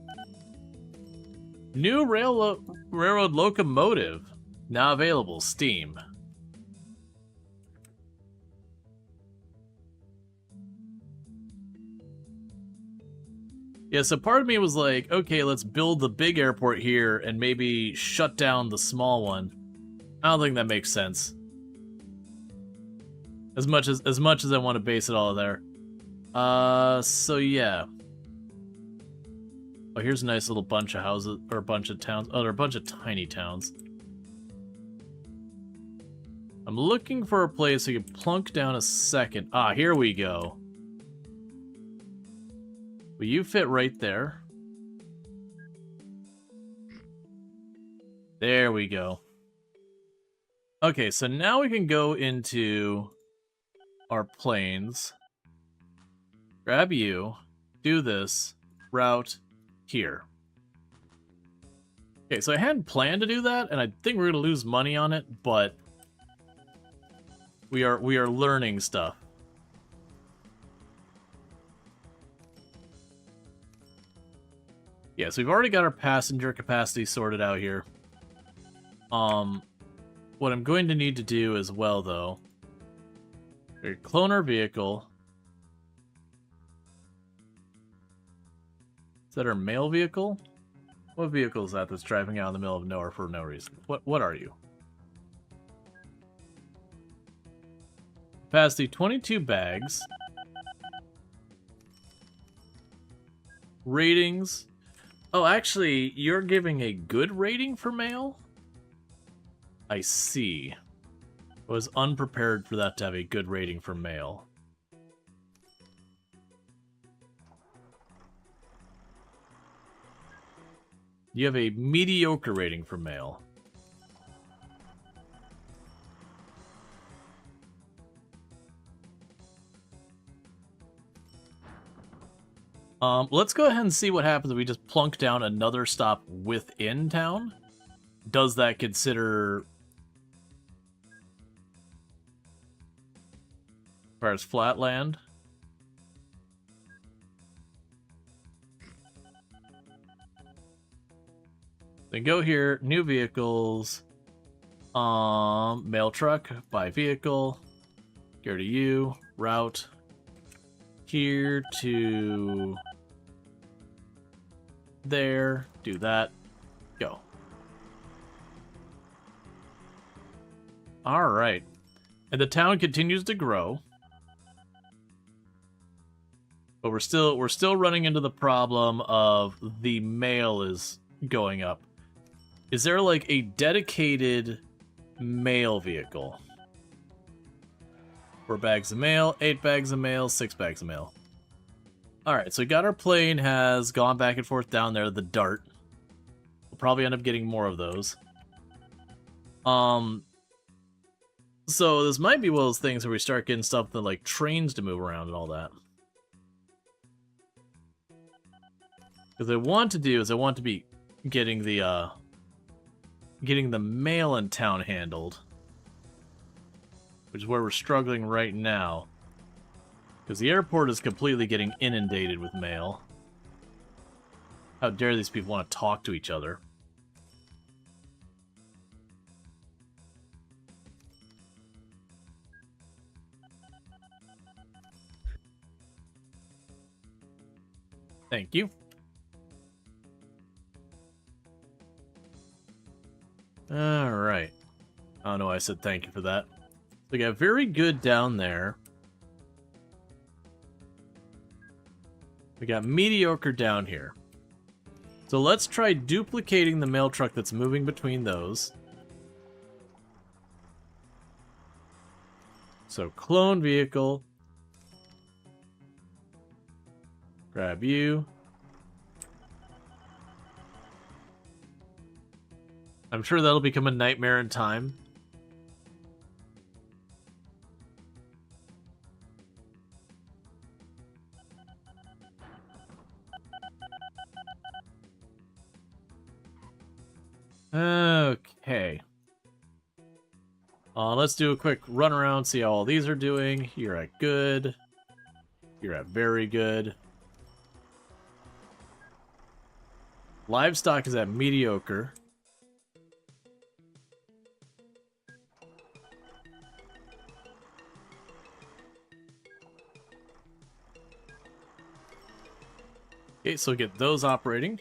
New railroad locomotive. Now available. Steam. Yeah, so part of me was like, okay, let's build the big airport here and maybe shut down the small one. I don't think that makes sense. As much as I want to base it all there. So yeah. Oh, here's a nice little bunch of houses, or a bunch of towns. Oh, they're a bunch of tiny towns. I'm looking for a place we can plunk down a second. Ah, here we go. Will you fit right there? There we go. Okay, so now we can go into our planes. Grab you. Do this. Route here. Okay, so I hadn't planned to do that, and I think we're gonna lose money on it, but we are learning stuff. Yeah, so we've already got our passenger capacity sorted out here. What I'm going to need to do as well, though, clone our vehicle. Is that our mail vehicle? What vehicle is that that's driving out in the middle of nowhere for no reason? What are you? Capacity 22 bags. Ratings. Oh, actually, you're giving a good rating for mail? I see. I was unprepared for that to have a good rating for mail. You have a mediocre rating for mail. Let's go ahead and see what happens if we just plunk down another stop within town. Does that consider... as far as flat land? Then go here, new vehicles, mail truck, buy vehicle, go to you, route, here to there, do that, go. Alright. And the town continues to grow. But we're still running into the problem of the mail is going up. Is there like a dedicated mail vehicle? 4 bags of mail, 8 bags of mail, 6 bags of mail. Alright, so we got our plane has gone back and forth down there, the dart. We'll probably end up getting more of those. So this might be one of those things where we start getting stuff that like trains to move around and all that. Because I want to do is I want to be getting the mail in town handled, which is where we're struggling right now. Because the airport is completely getting inundated with mail. How dare these people want to talk to each other? Thank you. Alright. I don't know why I said thank you for that. We got very good down there. We got mediocre down here. So let's try duplicating the mail truck that's moving between those. So clone vehicle. Grab you. I'm sure that'll become a nightmare in time. Okay. Let's do a quick run around, see how all these are doing. You're at good. You're at very good. Livestock is at mediocre. Okay, so get those operating.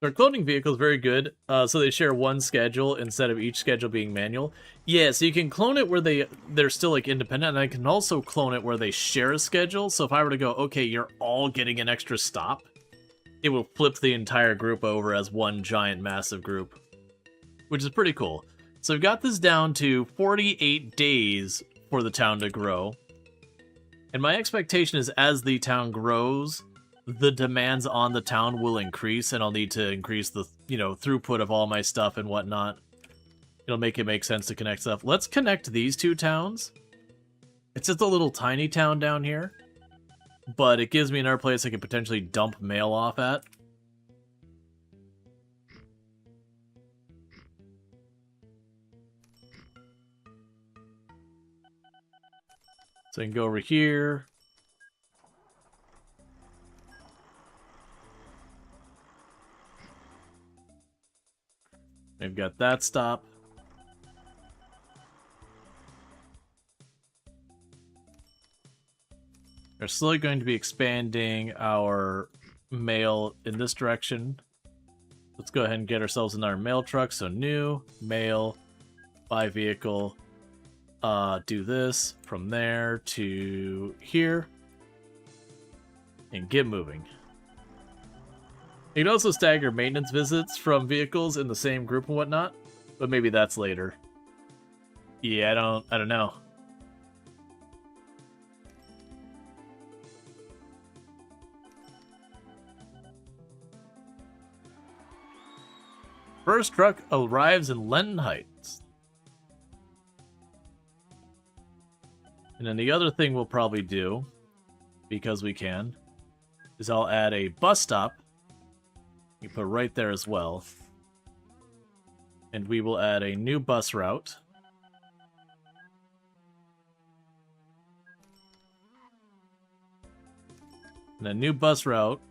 Their cloning vehicle is very good, so they share one schedule instead of each schedule being manual. Yeah, so you can clone it where they're still like independent, and I can also clone it where they share a schedule. So if I were to go, okay, you're all getting an extra stop, it will flip the entire group over as one giant massive group, which is pretty cool. So we've got this down to 48 days for the town to grow. And my expectation is as the town grows, the demands on the town will increase, and I'll need to increase the, throughput of all my stuff and whatnot. It'll make it make sense to connect stuff. Let's connect these two towns. It's just a little tiny town down here, but it gives me another place I could potentially dump mail off at. So I can go over here. We've got that stop. We're slowly going to be expanding our mail in this direction. Let's go ahead and get ourselves another mail truck. So new, mail, buy vehicle. Do this from there to here. And get moving. You can also stagger maintenance visits from vehicles in the same group and whatnot, but maybe that's later. Yeah, I don't know. First truck arrives in Lenton Heights. And then the other thing we'll probably do, because we can, is I'll add a bus stop. You put right there as well. And we will add a new bus route. And a new bus route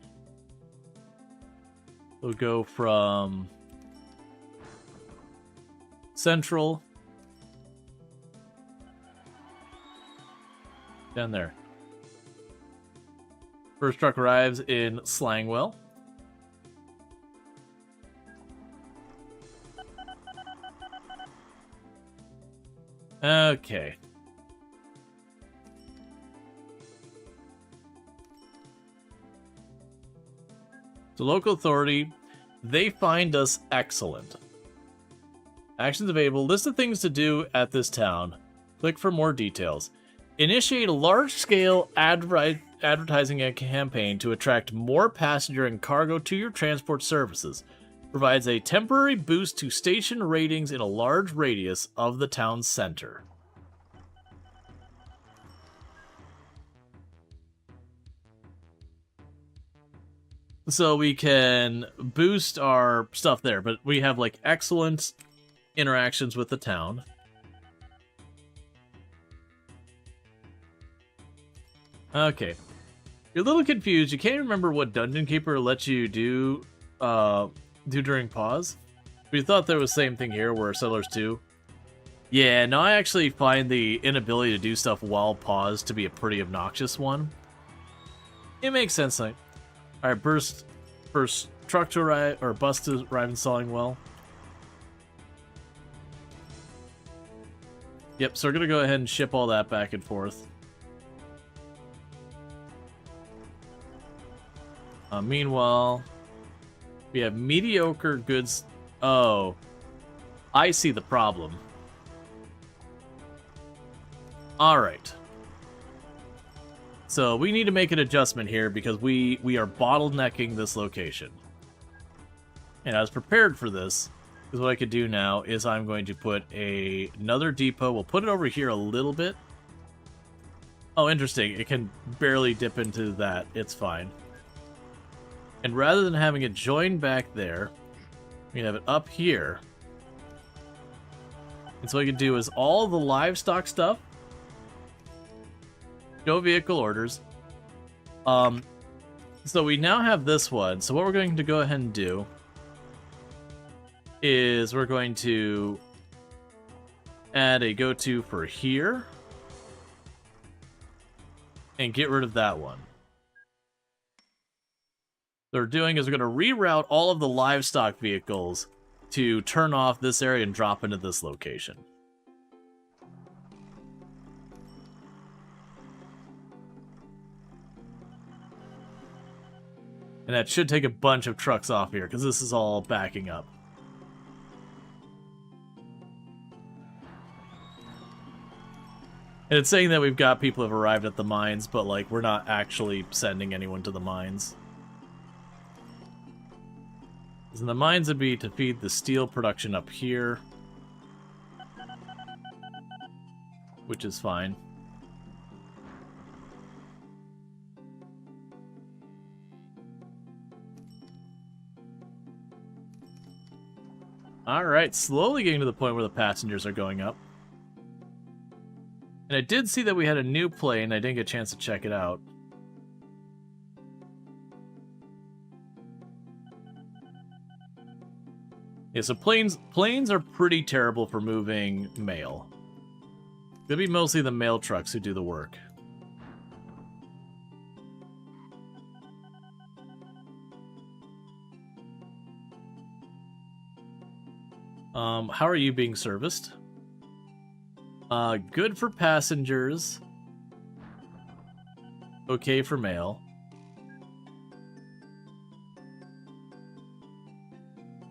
will go from Central down there. First truck arrives in Slangwell. Okay. The local authority, they find us excellent. Actions available. List of things to do at this town. Click for more details. Initiate a large-scale advertising campaign to attract more passenger and cargo to your transport services. Provides a temporary boost to station ratings in a large radius of the town's center. So we can boost our stuff there, but we have like excellent interactions with the town. Okay. You're a little confused. You can't remember what Dungeon Keeper lets you do during pause. We thought there was the same thing here where Settlers 2. Yeah, no, I actually find the inability to do stuff while paused to be a pretty obnoxious one. It makes sense. Like, alright, first truck to arrive, or bus to arrive in Sawing. Yep, so we're gonna go ahead and ship all that back and forth. Meanwhile, we have mediocre goods. Oh, I see the problem. Alright. So we need to make an adjustment here because we are bottlenecking this location. And I was prepared for this, because what I could do now is I'm going to put another depot. We'll put it over here a little bit. Oh, interesting. It can barely dip into that. It's fine. And rather than having it join back there, we have it up here. And so what I can do is all the livestock stuff, go vehicle orders. So we now have this one. So what we're going to go ahead and do is we're going to add a go-to for here and get rid of that one. they're doing is we're going to reroute all of the livestock vehicles to turn off this area and drop into this location. And that should take a bunch of trucks off here, because this is all backing up. And it's saying that we've got people who have arrived at the mines, but, like, we're not actually sending anyone to the mines. And the mines would be to feed the steel production up here. Which is fine. Alright, slowly getting to the point where the passengers are going up. And I did see that we had a new plane. I didn't get a chance to check it out. Yeah, so planes are pretty terrible for moving mail. It'll be mostly the mail trucks who do the work. How are you being serviced? Good for passengers. Okay for mail.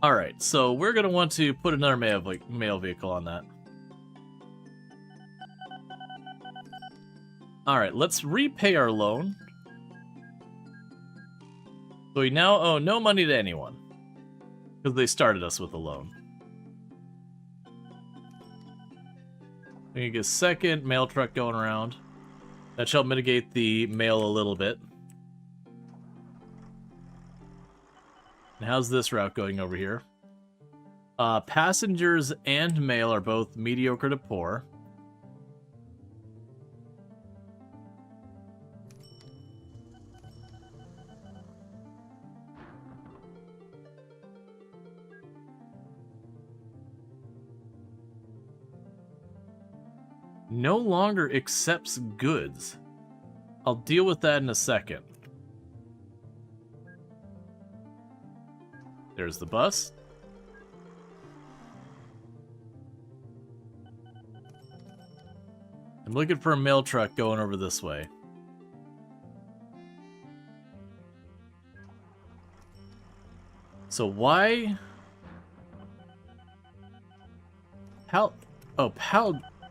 Alright, so we're going to want to put another mail vehicle on that. Alright, let's repay our loan. So we now owe no money to anyone. Because they started us with a loan. We can get a second mail truck going around. That shall mitigate the mail a little bit. And how's this route going over here? Passengers and mail are both mediocre to poor. No longer accepts goods. I'll deal with that in a second. There's the bus. I'm looking for a mail truck going over this way. So why?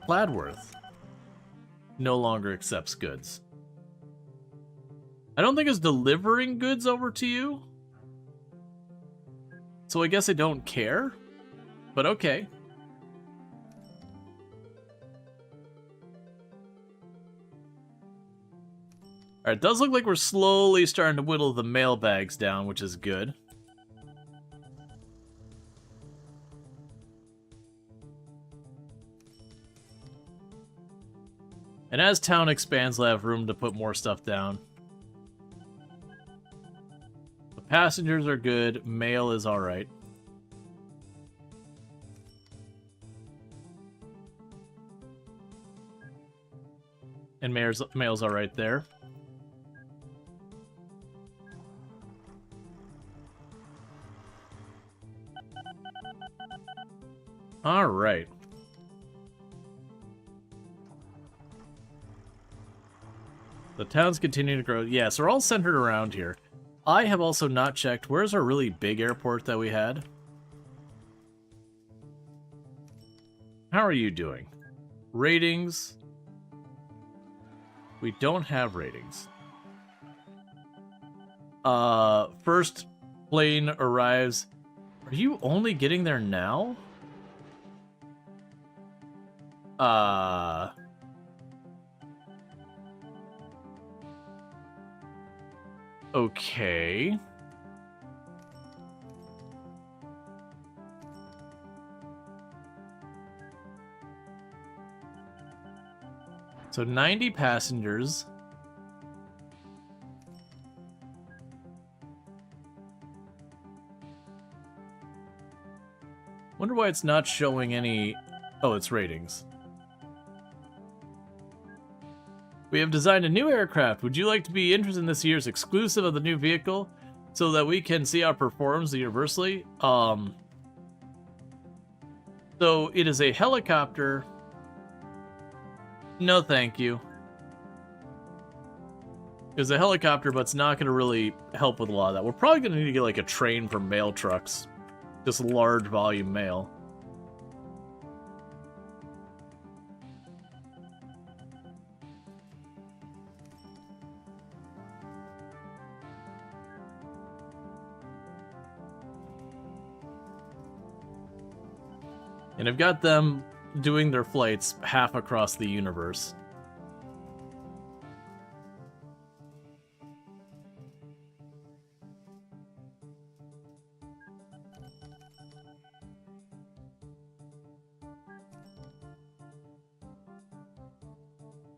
Pladworth no longer accepts goods. I don't think it's delivering goods over to you. So I guess I don't care, but okay. Alright, it does look like we're slowly starting to whittle the mailbags down, which is good. And as town expands, we'll have room to put more stuff down. The passengers are good. Mail is alright. And mail's alright there. Alright. The town's continuing to grow. Yeah, so we're all centered around here. I have also not checked. Where's our really big airport that we had? How are you doing? Ratings. We don't have ratings. First plane arrives. Are you only getting there now? Okay. So 90 passengers. Wonder why it's not showing any... Oh, it's ratings. We have designed a new aircraft. Would you like to be interested in this year's exclusive of the new vehicle? so that we can see how it performs universally. So it is a helicopter. No, thank you. It's a helicopter, but it's not going to really help with a lot of that. We're probably going to need to get like a train for mail trucks. Just large volume mail. And I've got them doing their flights half across the universe.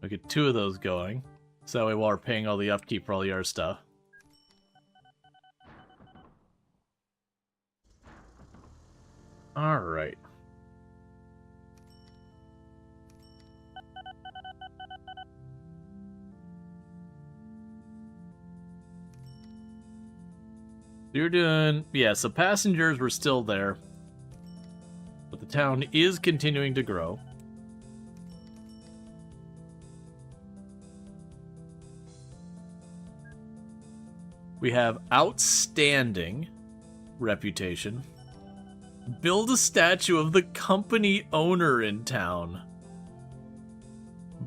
I'll get 2 of those going. So that way while we're paying all the upkeep for all the other stuff. Alright. You're doing... Yeah, so passengers were still there. But the town is continuing to grow. We have outstanding reputation. Build a statue of the company owner in town.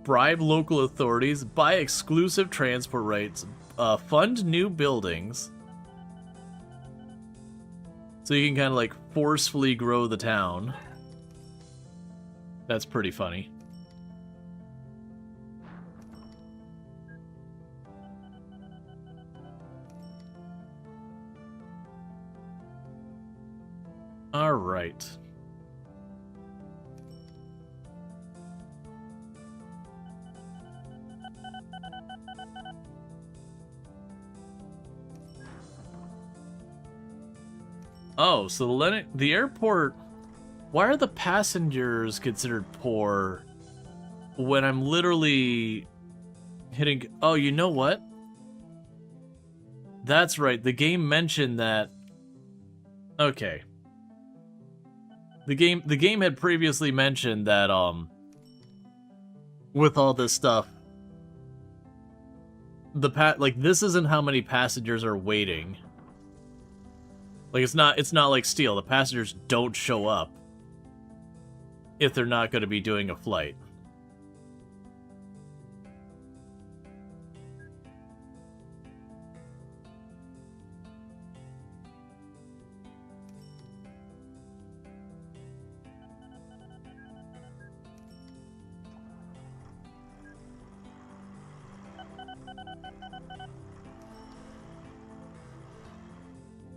Bribe local authorities. Buy exclusive transport rights. Fund new buildings. So you can kind of like forcefully grow the town. That's pretty funny. All right. Oh, so the airport... Why are the passengers considered poor when I'm literally hitting... Oh, you know what? That's right. The game mentioned that... Okay. The game had previously mentioned that, with all this stuff, like, this isn't how many passengers are waiting. Like, it's not like Steel. The passengers don't show up if they're not going to be doing a flight.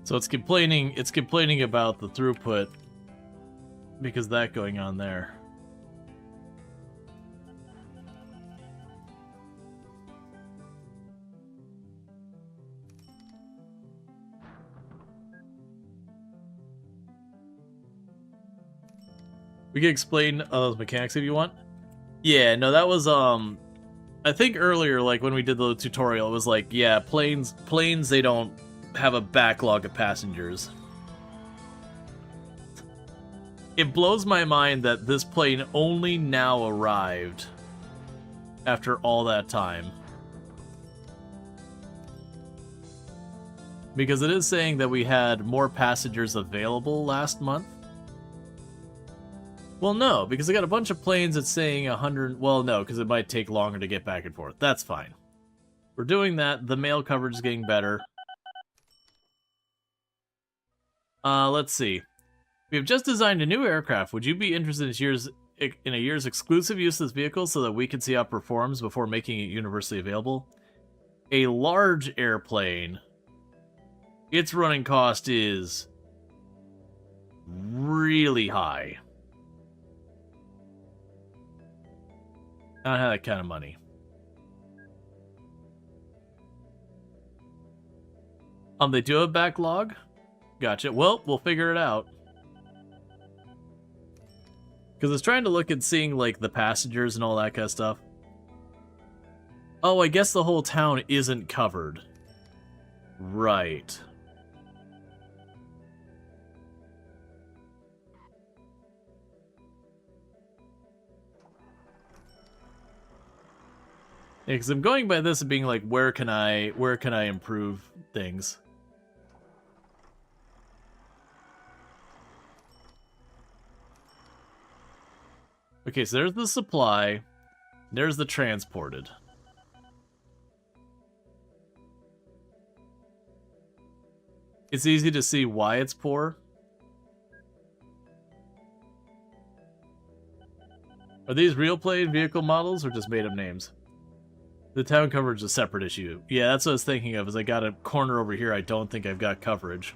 So it's complaining about the throughput because of that going on there. We can explain those mechanics if you want. Yeah, no, that was I think earlier, like when we did the tutorial, it was like, yeah, planes they don't have a backlog of passengers. It blows my mind that this plane only now arrived after all that time. Because it is saying that we had more passengers available last month. Well, no, because I got a bunch of planes that's saying 100... Well, no, because it might take longer to get back and forth. That's fine. We're doing that. The mail coverage is getting better. Let's see. We have just designed a new aircraft. Would you be interested in a year's exclusive use of this vehicle so that we can see how it performs before making it universally available? A large airplane. Its running cost is really high. I don't have that kind of money. They do have a backlog? Gotcha. Well, we'll figure it out. Because I was trying to look at seeing, like, the passengers and all that kind of stuff. Oh, I guess the whole town isn't covered. Right. Because I'm going by this and being like, where can I improve things? Okay, so there's the supply. There's the transported. It's easy to see why it's poor. Are these real played vehicle models or just made up names? The town coverage is a separate issue. Yeah, that's what I was thinking of, is I got a corner over here I don't think I've got coverage.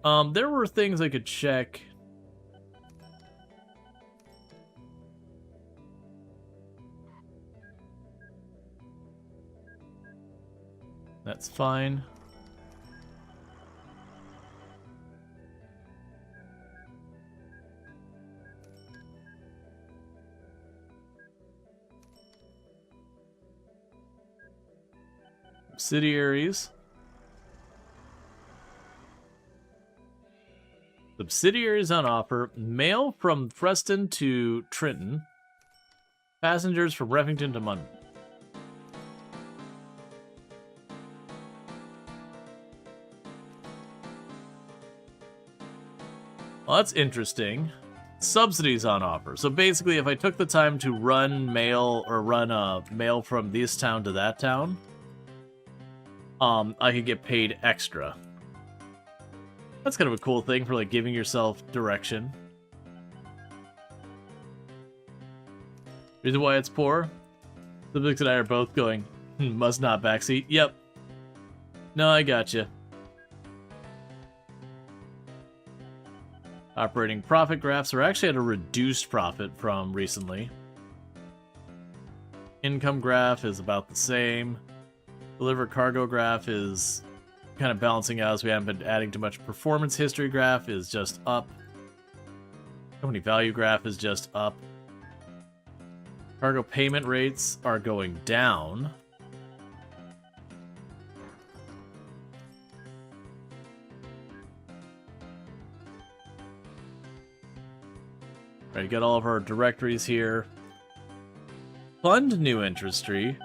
There were things I could check. That's fine. Subsidiaries. Subsidiaries on offer. Mail from Preston to Trenton. Passengers from Reffington to Munn. Well, that's interesting. Subsidies on offer. So basically, if I took the time to run mail or run mail from this town to that town, I could get paid extra. That's kind of a cool thing for like giving yourself direction. Reason why it's poor? The Bix and I are both going, must not backseat. Yep. No, I gotcha. Operating profit graphs are actually at a reduced profit from recently. Income graph is about the same. Deliver cargo graph is kind of balancing out as we haven't been adding too much. Performance history graph is just up. Company value graph is just up. Cargo payment rates are going down. All right, got all of our directories here. Fund new industry.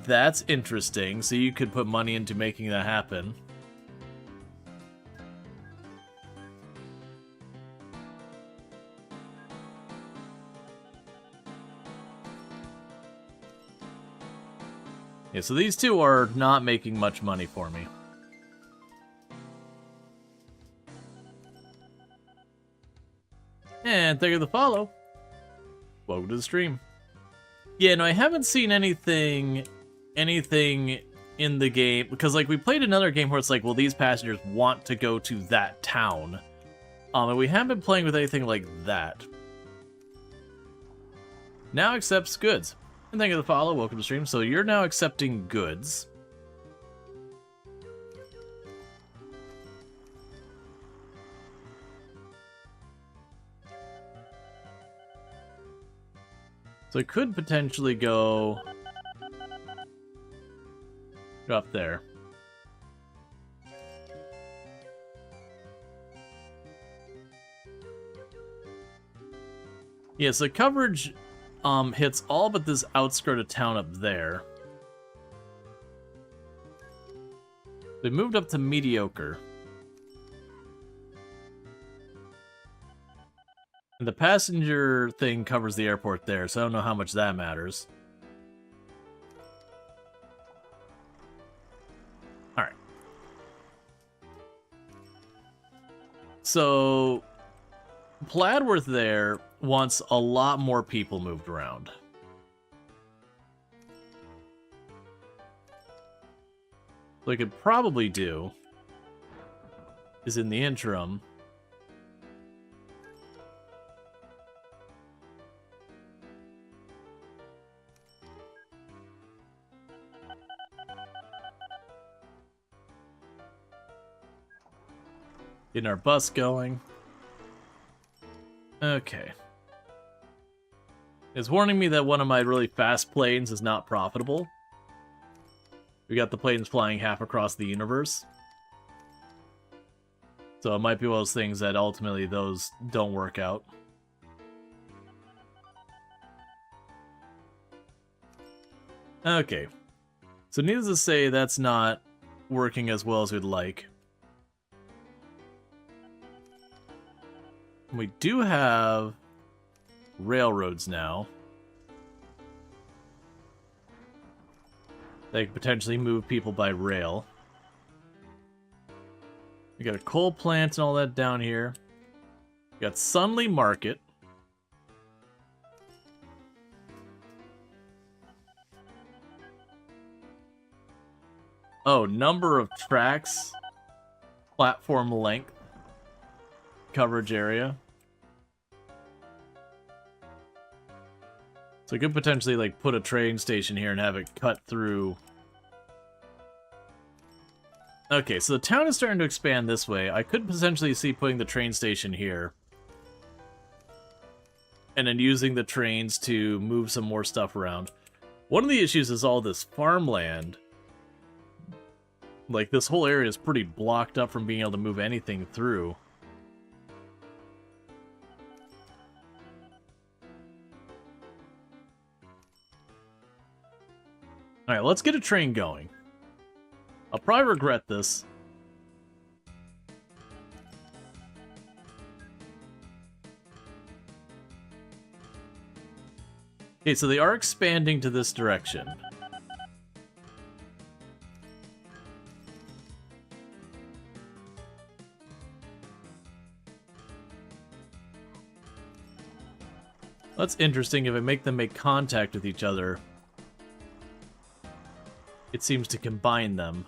That's interesting, so you could put money into making that happen. Yeah, so these two are not making much money for me. And thank you for the follow. Welcome to the stream. Yeah, no, I haven't seen anything in the game, because like we played another game where it's like, well, these passengers want to go to that town, and we haven't been playing with anything like that. Now accepts goods. And thank you for the follow. Welcome to the stream. So you're now accepting goods. So I could potentially go up there. Yeah, so coverage hits all but this outskirt of town up there. They moved up to mediocre. And the passenger thing covers the airport there, so I don't know how much that matters. Alright. So, Pladworth there wants a lot more people moved around. What I could probably do is, in the interim, getting our bus going. Okay. It's warning me that one of my really fast planes is not profitable. We got the planes flying half across the universe. So it might be one of those things that ultimately those don't work out. Okay. So needless to say, that's not working as well as we'd like. We do have railroads now. They could potentially move people by rail. We got a coal plant and all that down here. We got Sunley Market. Oh, number of tracks, platform length, coverage area. So we could potentially like put a train station here and have it cut through. Okay, so the town is starting to expand this way. I could potentially see putting the train station here. And then using the trains to move some more stuff around. One of the issues is all this farmland. Like, this whole area is pretty blocked up from being able to move anything through. Alright, let's get a train going. I'll probably regret this. Okay, so they are expanding to this direction. That's interesting. If I make them make contact with each other, it seems to combine them.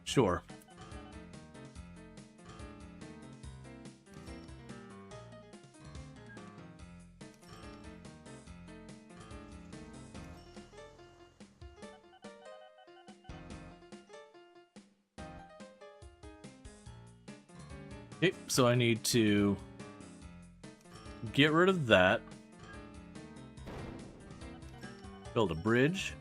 Sure. Okay, so I need to get rid of that. Build a bridge.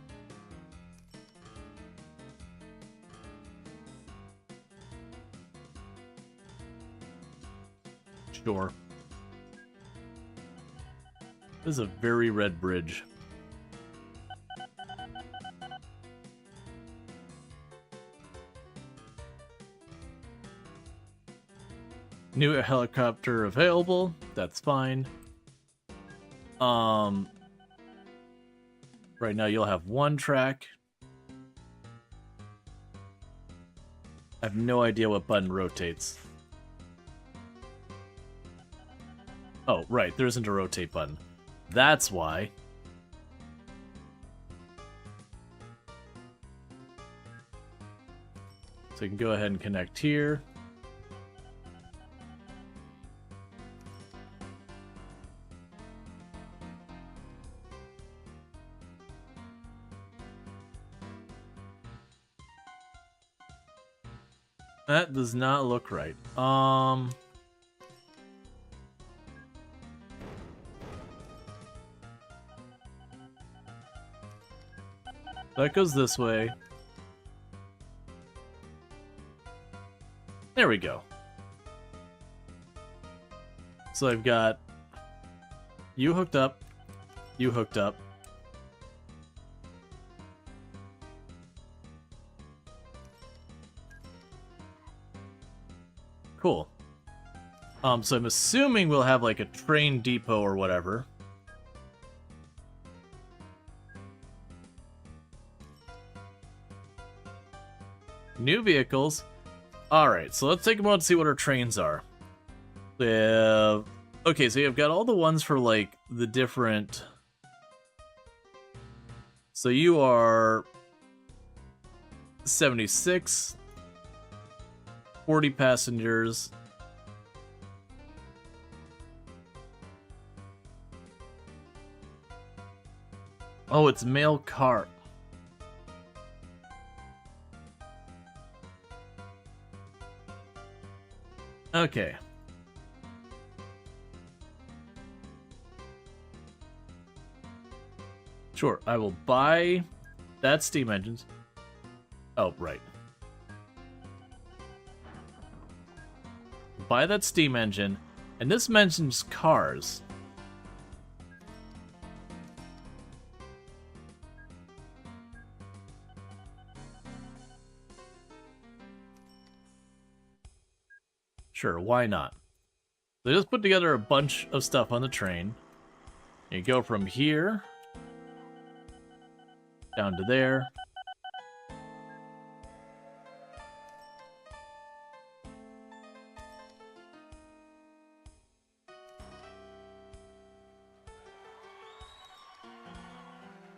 Sure. This is a very red bridge. New helicopter available. That's fine. Right now you'll have one track. I have no idea what button rotates. Oh, right, there isn't a rotate button. That's why. So you can go ahead and connect here. That does not look right. That goes this way. There we go. So I've got you hooked up, you hooked up. Cool. So I'm assuming we'll have like a train depot or whatever. New vehicles. Alright, so let's take a moment to see what our trains are. Okay, so you've got all the ones for like the different... So you are 76, 40 passengers. Oh, it's mail car. Okay. Sure, I will buy that steam engines. Oh, right. Buy that steam engine, and this mentions cars. Sure, why not? They just put together a bunch of stuff on the train. You go from here down to there.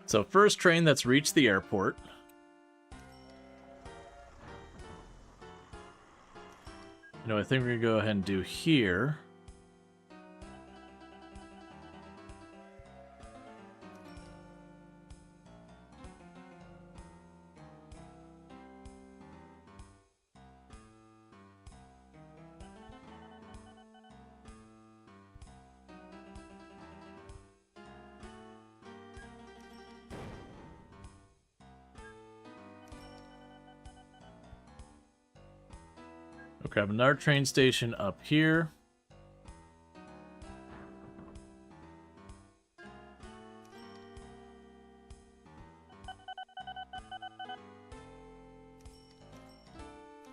So first train that's reached the airport. You know, I think we're going to go ahead and do here. We'll grab another train station up here.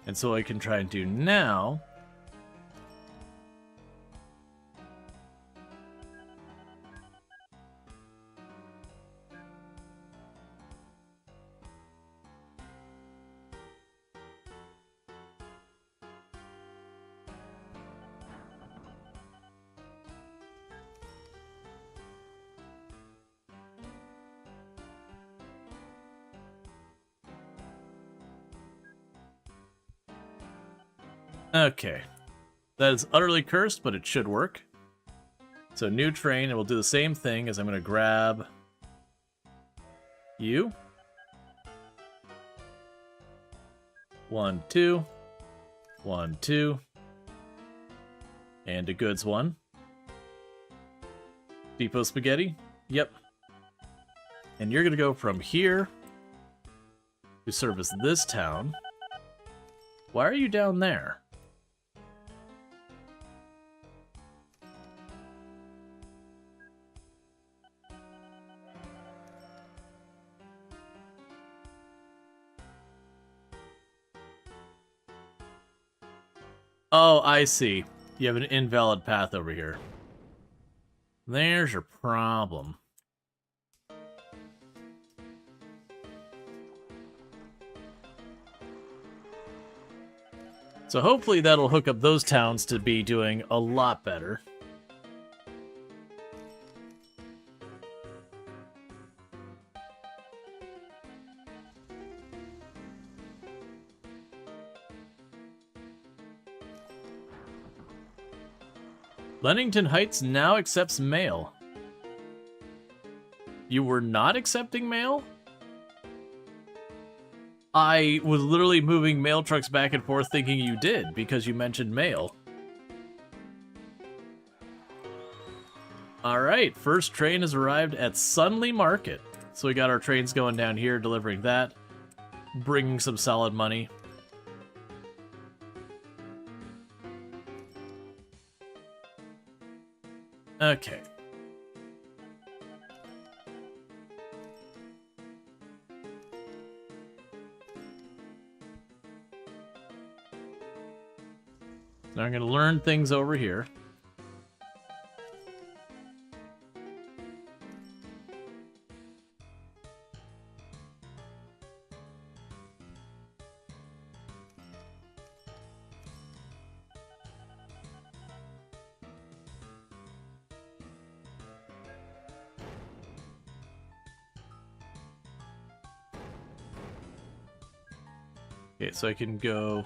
And so I can try and do now. Okay. That is utterly cursed, but it should work. So new train, and we'll do the same thing as I'm going to grab you. 1, 2. 1, 2. And a goods one. Depot spaghetti? Yep. And you're going to go from here to service this town. Why are you down there? Oh, I see. You have an invalid path over here. There's your problem. So hopefully that'll hook up those towns to be doing a lot better. Lennington Heights now accepts mail. You were not accepting mail? I was literally moving mail trucks back and forth thinking you did, because you mentioned mail. Alright, first train has arrived at Sunley Market. So we got our trains going down here, delivering that. Bringing some solid money. Okay. Now I'm going to learn things over here. Okay, so I can go...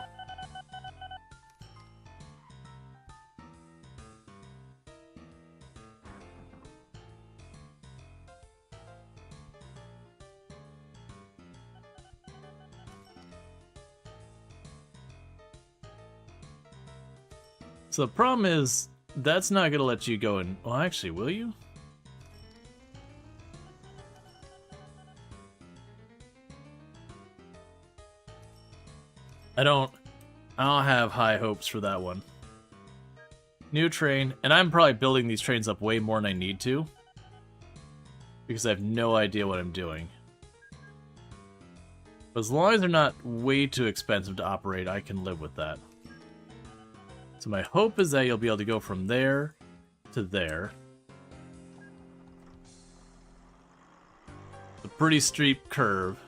So the problem is, that's not going to let you go in... Well, actually, will you? I don't have high hopes for that one. New train, and I'm probably building these trains up way more than I need to, because I have no idea what I'm doing. But as long as they're not way too expensive to operate, I can live with that. So my hope is that you'll be able to go from there to there. A pretty steep curve.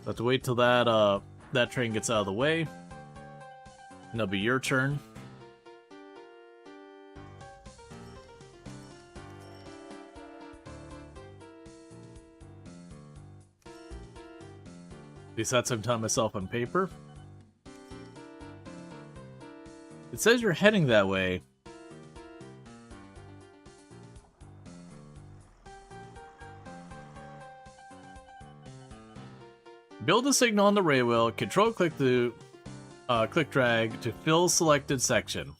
Have to wait till that train gets out of the way. And it'll be your turn. At least that's what I'm telling myself on paper. It says you're heading that way. Build a signal on the railway. Control-click the click-drag to fill selected section.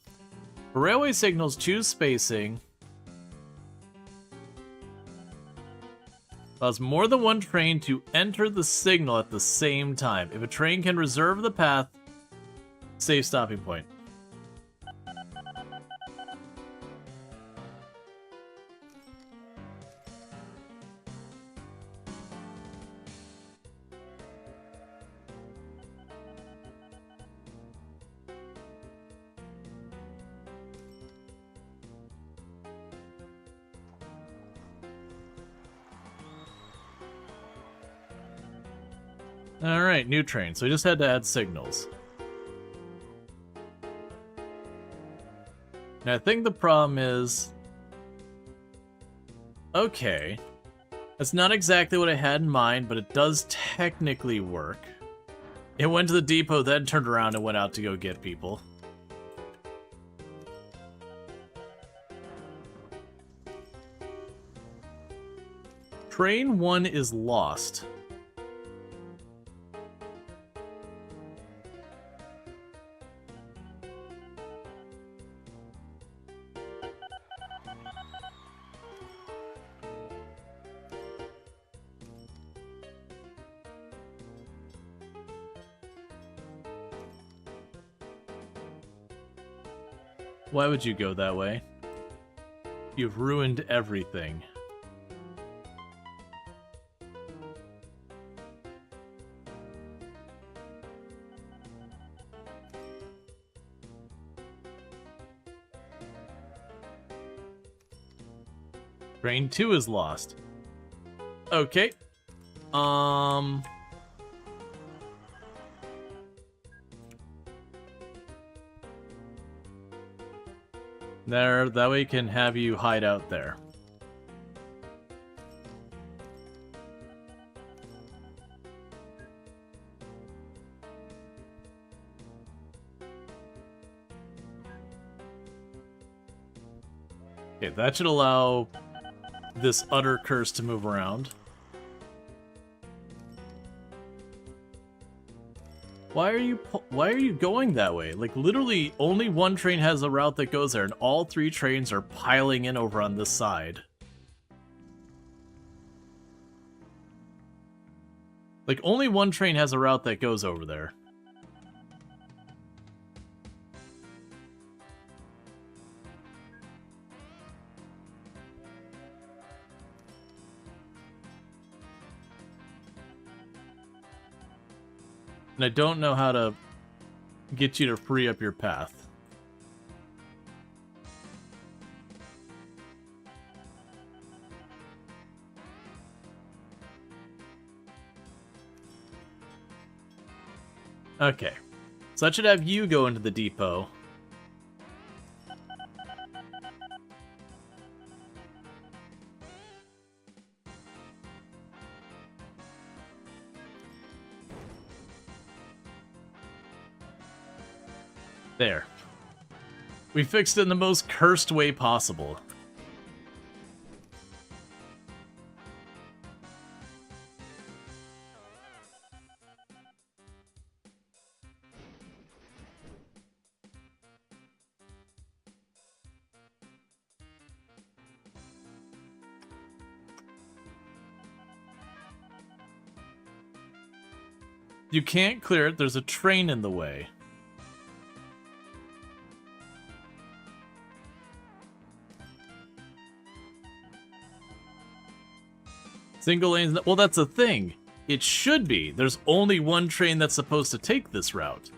For railway signals, choose spacing. Allows more than one train to enter the signal at the same time. If a train can reserve the path, save stopping point. Alright, new train. So we just had to add signals. Now I think the problem is... Okay. That's not exactly what I had in mind, but it does technically work. It went to the depot, then turned around and went out to go get people. Train 1 is lost. Why would you go that way? You've ruined everything. Train 2 is lost. Okay. There, that way we can have you hide out there. Okay, that should allow this utter curse to move around. Why are you going that way? Like, literally, only one train has a route that goes there, and all three trains are piling in over on this side. Like, only one train has a route that goes over there. And I don't know how to get you to free up your path. Okay. So that should have you go into the depot. There. We fixed it in the most cursed way possible. You can't clear it, there's a train in the way. Single lanes. Well, that's the thing. It should be. There's only one train that's supposed to take this route.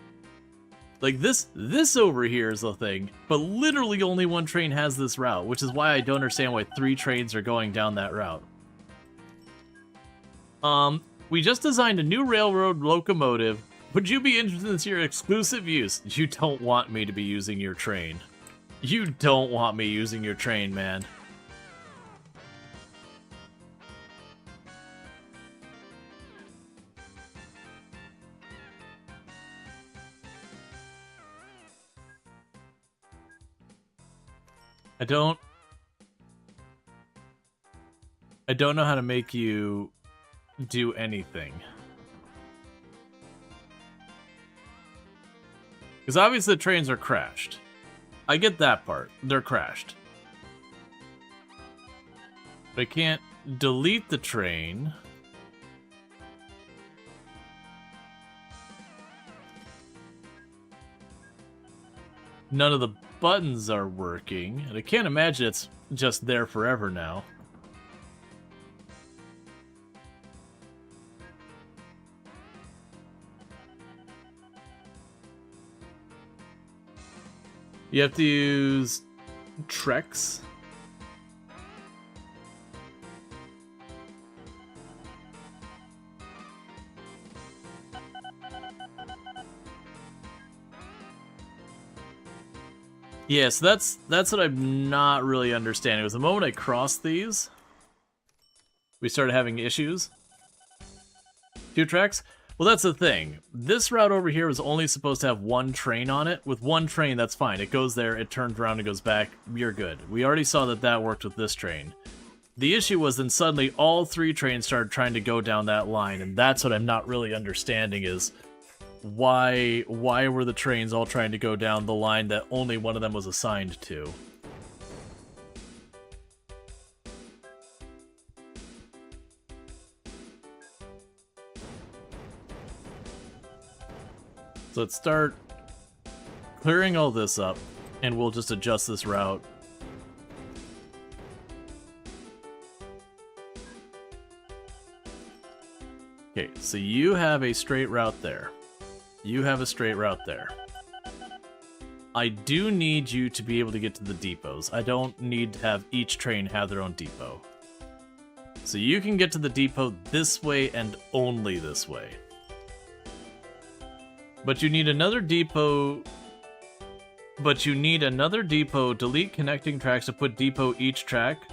Like, this over here is the thing, but literally only one train has this route, which is why I don't understand why 3 trains are going down that route. We just designed a new railroad locomotive. Would you be interested in your exclusive use? You don't want me to be using your train. You don't want me using your train, man. I don't know how to make you do anything. Because obviously the trains are crashed. I get that part. They're crashed. But I can't delete the train. None of the buttons are working, and I can't imagine it's just there forever now. You have to use Trex. Yeah, so that's what I'm not really understanding. It was the moment I crossed these, we started having issues. 2 tracks? Well, that's the thing. This route over here was only supposed to have 1 train on it. With 1 train, that's fine. It goes there, it turns around, and goes back. You're good. We already saw that that worked with this train. The issue was then suddenly all 3 trains started trying to go down that line, and that's what I'm not really understanding is why were the trains all trying to go down the line that only one of them was assigned to? So let's start clearing all this up, and we'll just adjust this route. Okay, so you have a straight route there. You have a straight route there. I do need you to be able to get to the depots. I don't need to have each train have their own depot. So you can get to the depot this way and only this way. But you need another depot. Delete connecting tracks to put depot each track.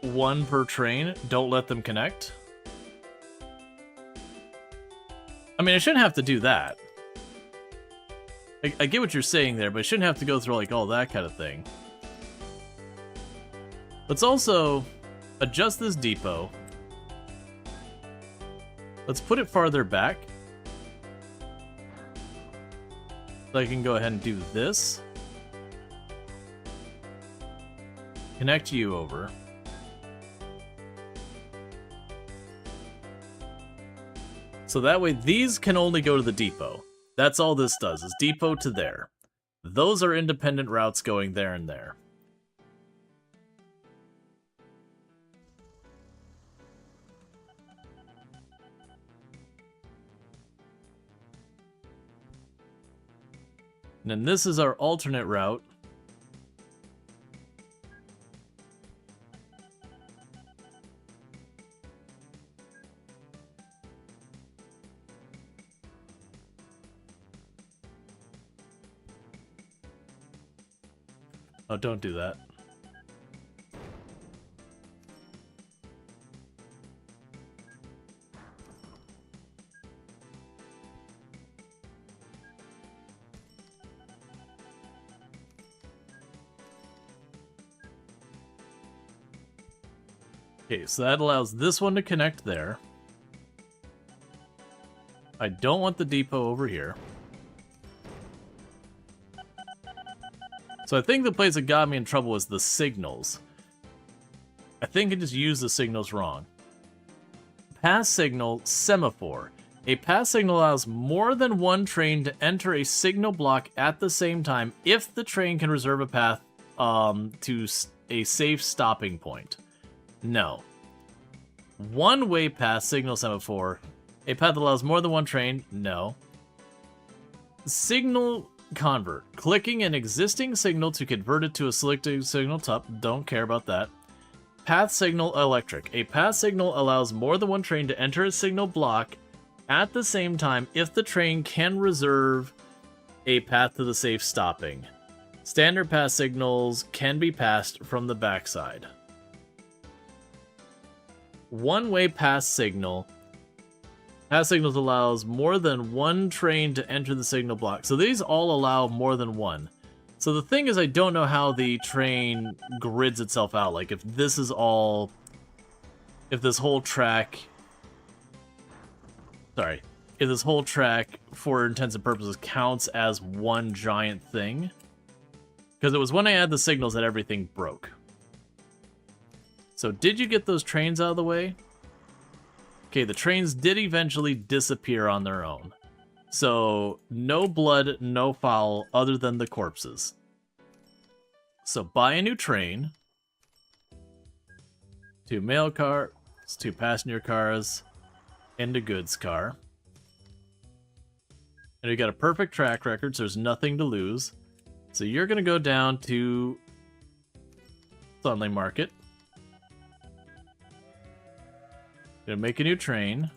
1 per train. Don't let them connect. I mean, I shouldn't have to do that. I get what you're saying there, but I shouldn't have to go through like all that kind of thing. Let's also adjust this depot. Let's put it farther back. So I can go ahead and do this. Connect you over. So that way these can only go to the depot. That's all this does, is depot to there. Those are independent routes going there and there. And then this is our alternate route. Oh, don't do that. Okay, so that allows this one to connect there. I don't want the depot over here. So I think the place that got me in trouble was the signals. I think I just used the signals wrong. Pass signal, semaphore. A pass signal allows more than one train to enter a signal block at the same time if the train can reserve a path to a safe stopping point. No. One-way path signal semaphore. A path that allows more than one train. No. Signal convert. Clicking an existing signal to convert it to a selected signal type. Don't care about that. Path signal electric. A path signal allows more than one train to enter a signal block at the same time if the train can reserve a path to the safe stopping. Standard path signals can be passed from the backside. One-way pass signal. Pass signals allows more than one train to enter the signal block. So these all allow more than one. So the thing is, I don't know how the train grids itself out. Like, if this is all... If this whole track... Sorry. If this whole track, for intents and purposes, counts as one giant thing. Because it was when I added the signals that everything broke. So did you get those trains out of the way? Okay, the trains did eventually disappear on their own. So no blood, no foul, other than the corpses. So buy a new train. 2 mail cars, 2 passenger cars, and a goods car. And we got a perfect track record, so there's nothing to lose. So you're going to go down to Sunday Market. Gonna make a new train.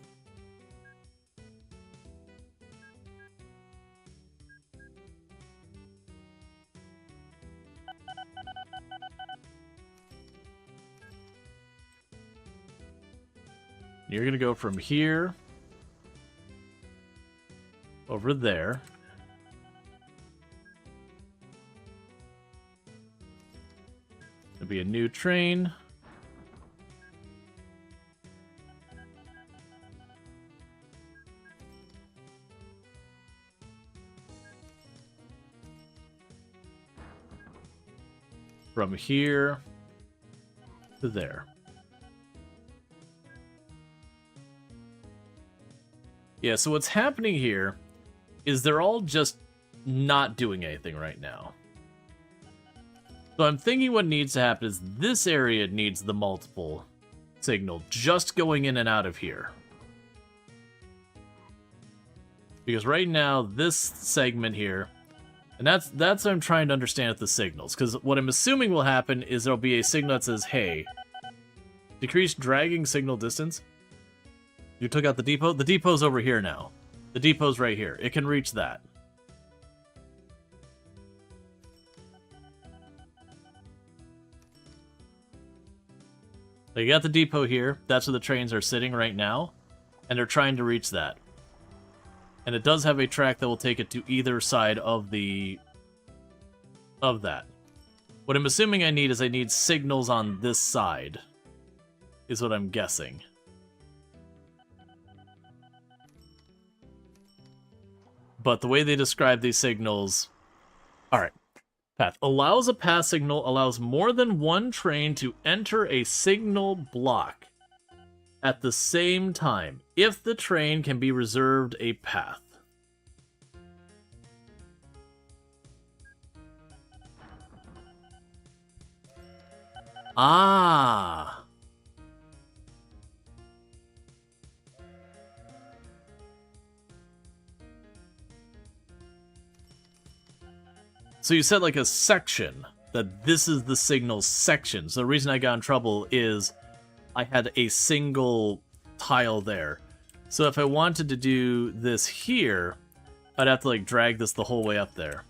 You're gonna go from here over there. It'll be a new train. From here to there. Yeah, so what's happening here is they're all just not doing anything right now. So I'm thinking what needs to happen is this area needs the multiple signal just going in and out of here. Because right now, this segment here, and that's what I'm trying to understand with the signals. Because what I'm assuming will happen is there'll be a signal that says, hey, decrease dragging signal distance. You took out the depot? The depot's over here now. The depot's right here. It can reach that. So you got the depot here. That's where the trains are sitting right now. And they're trying to reach that. And it does have a track that will take it to either side of that. What I'm assuming I need is I need signals on this side. Is what I'm guessing. But the way they describe these signals... Alright. Path. Allows a path signal, allows more than one train to enter a signal block at the same time, if the train can be reserved a path. Ah! So you said like a section, that this is the signal section. So the reason I got in trouble is I had a single tile there. So if I wanted to do this here, I'd have to like drag this the whole way up there.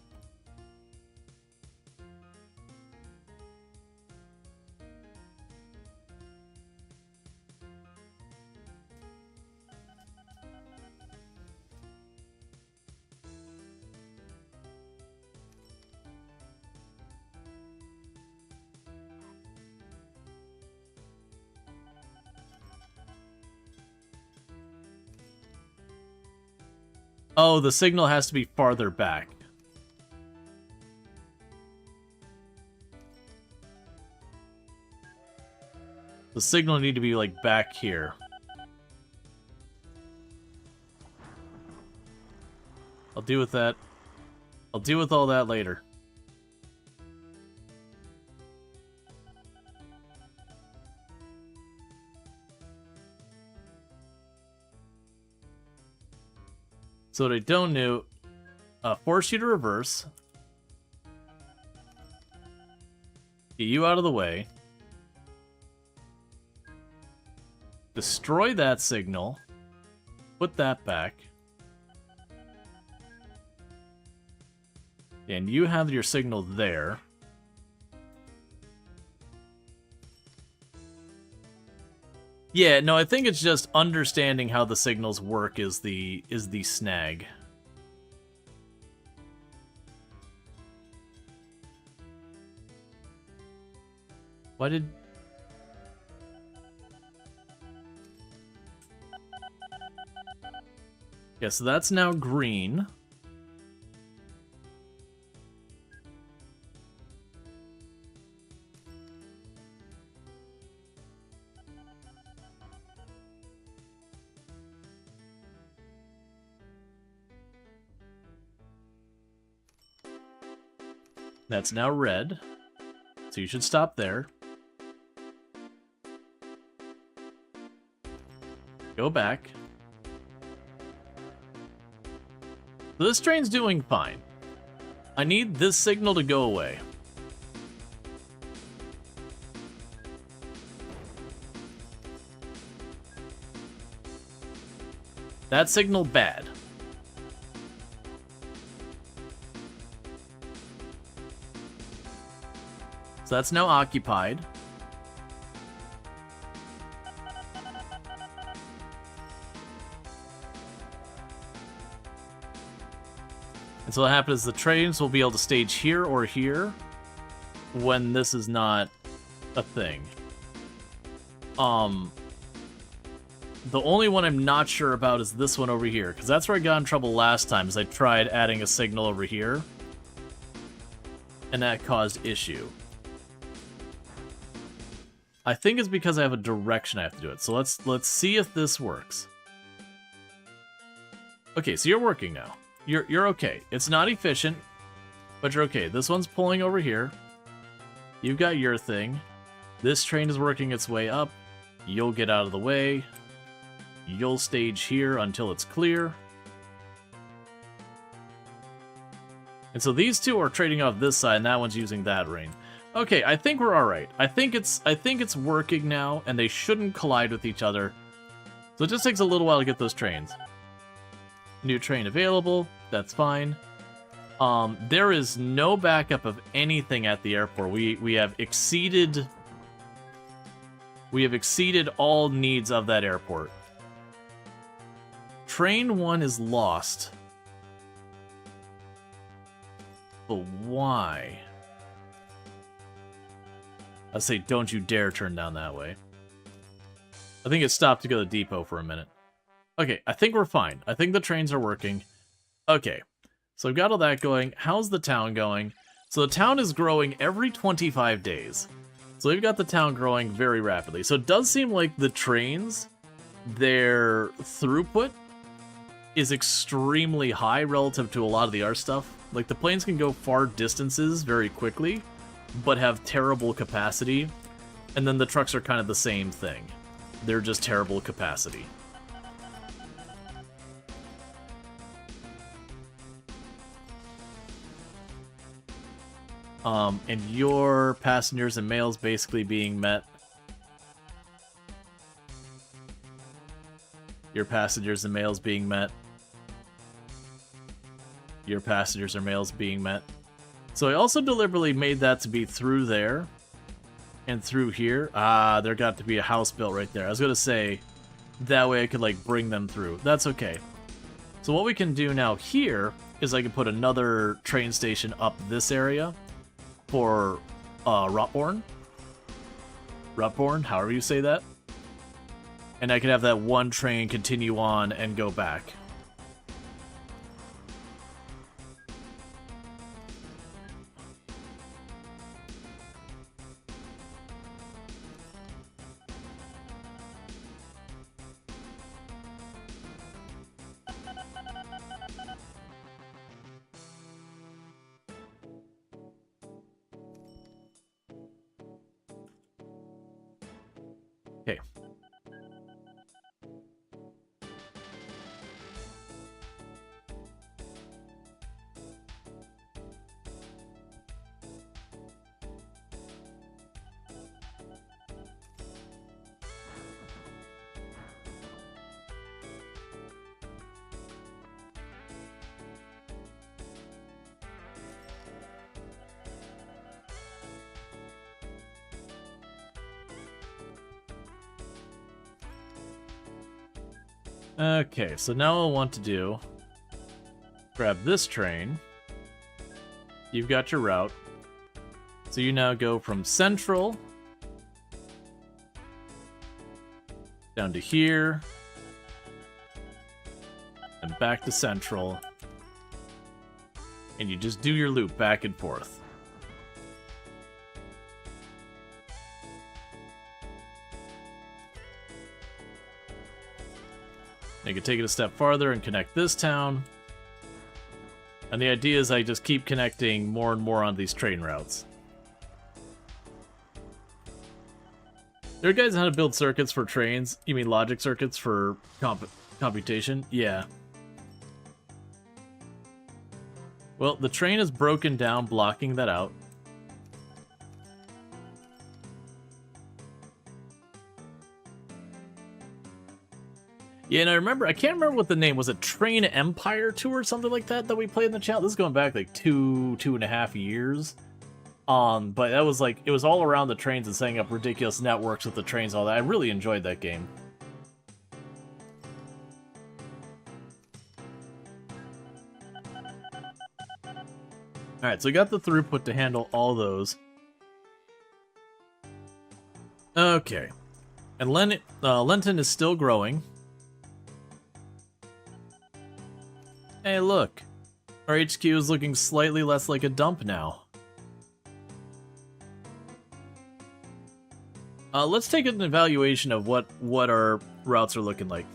Oh, the signal has to be farther back. The signal need to be like back here. I'll deal with that. I'll deal with all that later. So what I don't do, force you to reverse. Get you out of the way. Destroy that signal. Put that back. And you have your signal there. Yeah, no, I think it's just understanding how the signals work is the snag. Why did... Yeah, so that's now green. That's now red. So you should stop there. Go back. So this train's doing fine. I need this signal to go away. That signal bad. So that's now occupied. And so what happens is the trains will be able to stage here or here when this is not a thing. The only one I'm not sure about is this one over here, because that's where I got in trouble last time, is I tried adding a signal over here, and that caused issue. I think it's because I have a direction I have to do it. So let's see if this works. Okay, so you're working now. You're okay. It's not efficient, but you're okay. This one's pulling over here. You've got your thing. This train is working its way up. You'll get out of the way. You'll stage here until it's clear. And so these two are trading off this side, and that one's using that ring. Okay, I think we're all right. I think it's working now, and they shouldn't collide with each other. So it just takes a little while to get those trains. New train available. That's fine. There is no backup of anything at the airport. We have exceeded all needs of that airport. Train 1 is lost. But why? I say, don't you dare turn down that way. I think it stopped to go to the depot for a minute. Okay, I think we're fine. I think the trains are working. Okay, so I've got all that going. How's the town going? So the town is growing every 25 days. So we've got the town growing very rapidly. So it does seem like the trains, their throughput is extremely high relative to a lot of the other stuff. Like, the planes can go far distances very quickly, but have terrible capacity. And then the trucks are kind of the same thing. They're just terrible capacity. And your passengers and mails basically being met. Your passengers and mails being met. Your passengers or mails being met. So I also deliberately made that to be through there and through here. Ah, there got to be a house built right there. I was going to say, that way I could, like, bring them through. That's okay. So what we can do now here is I can put another train station up this area for Rual. Rual, however you say that. And I can have that one train continue on and go back. Okay. Okay, so now what I want to do, grab this train. You've got your route. So you now go from Central down to here and back to Central. And you just do your loop back and forth. You can take it a step farther and connect this town. And the idea is I just keep connecting more and more on these train routes. There are guys on how to build circuits for trains. You mean logic circuits for computation? Yeah. Well, the train is broken down, blocking that out. Yeah, and I can't remember what the name was. It Train Empire 2 or something like that we played in the channel? This is going back like two and a half years. But that was like, it was all around the trains and setting up ridiculous networks with the trains and all that. I really enjoyed that game. Alright, so we got the throughput to handle all those. Okay. And Lenton is still growing. Hey, look. Our HQ is looking slightly less like a dump now. Let's take an evaluation of what our routes are looking like.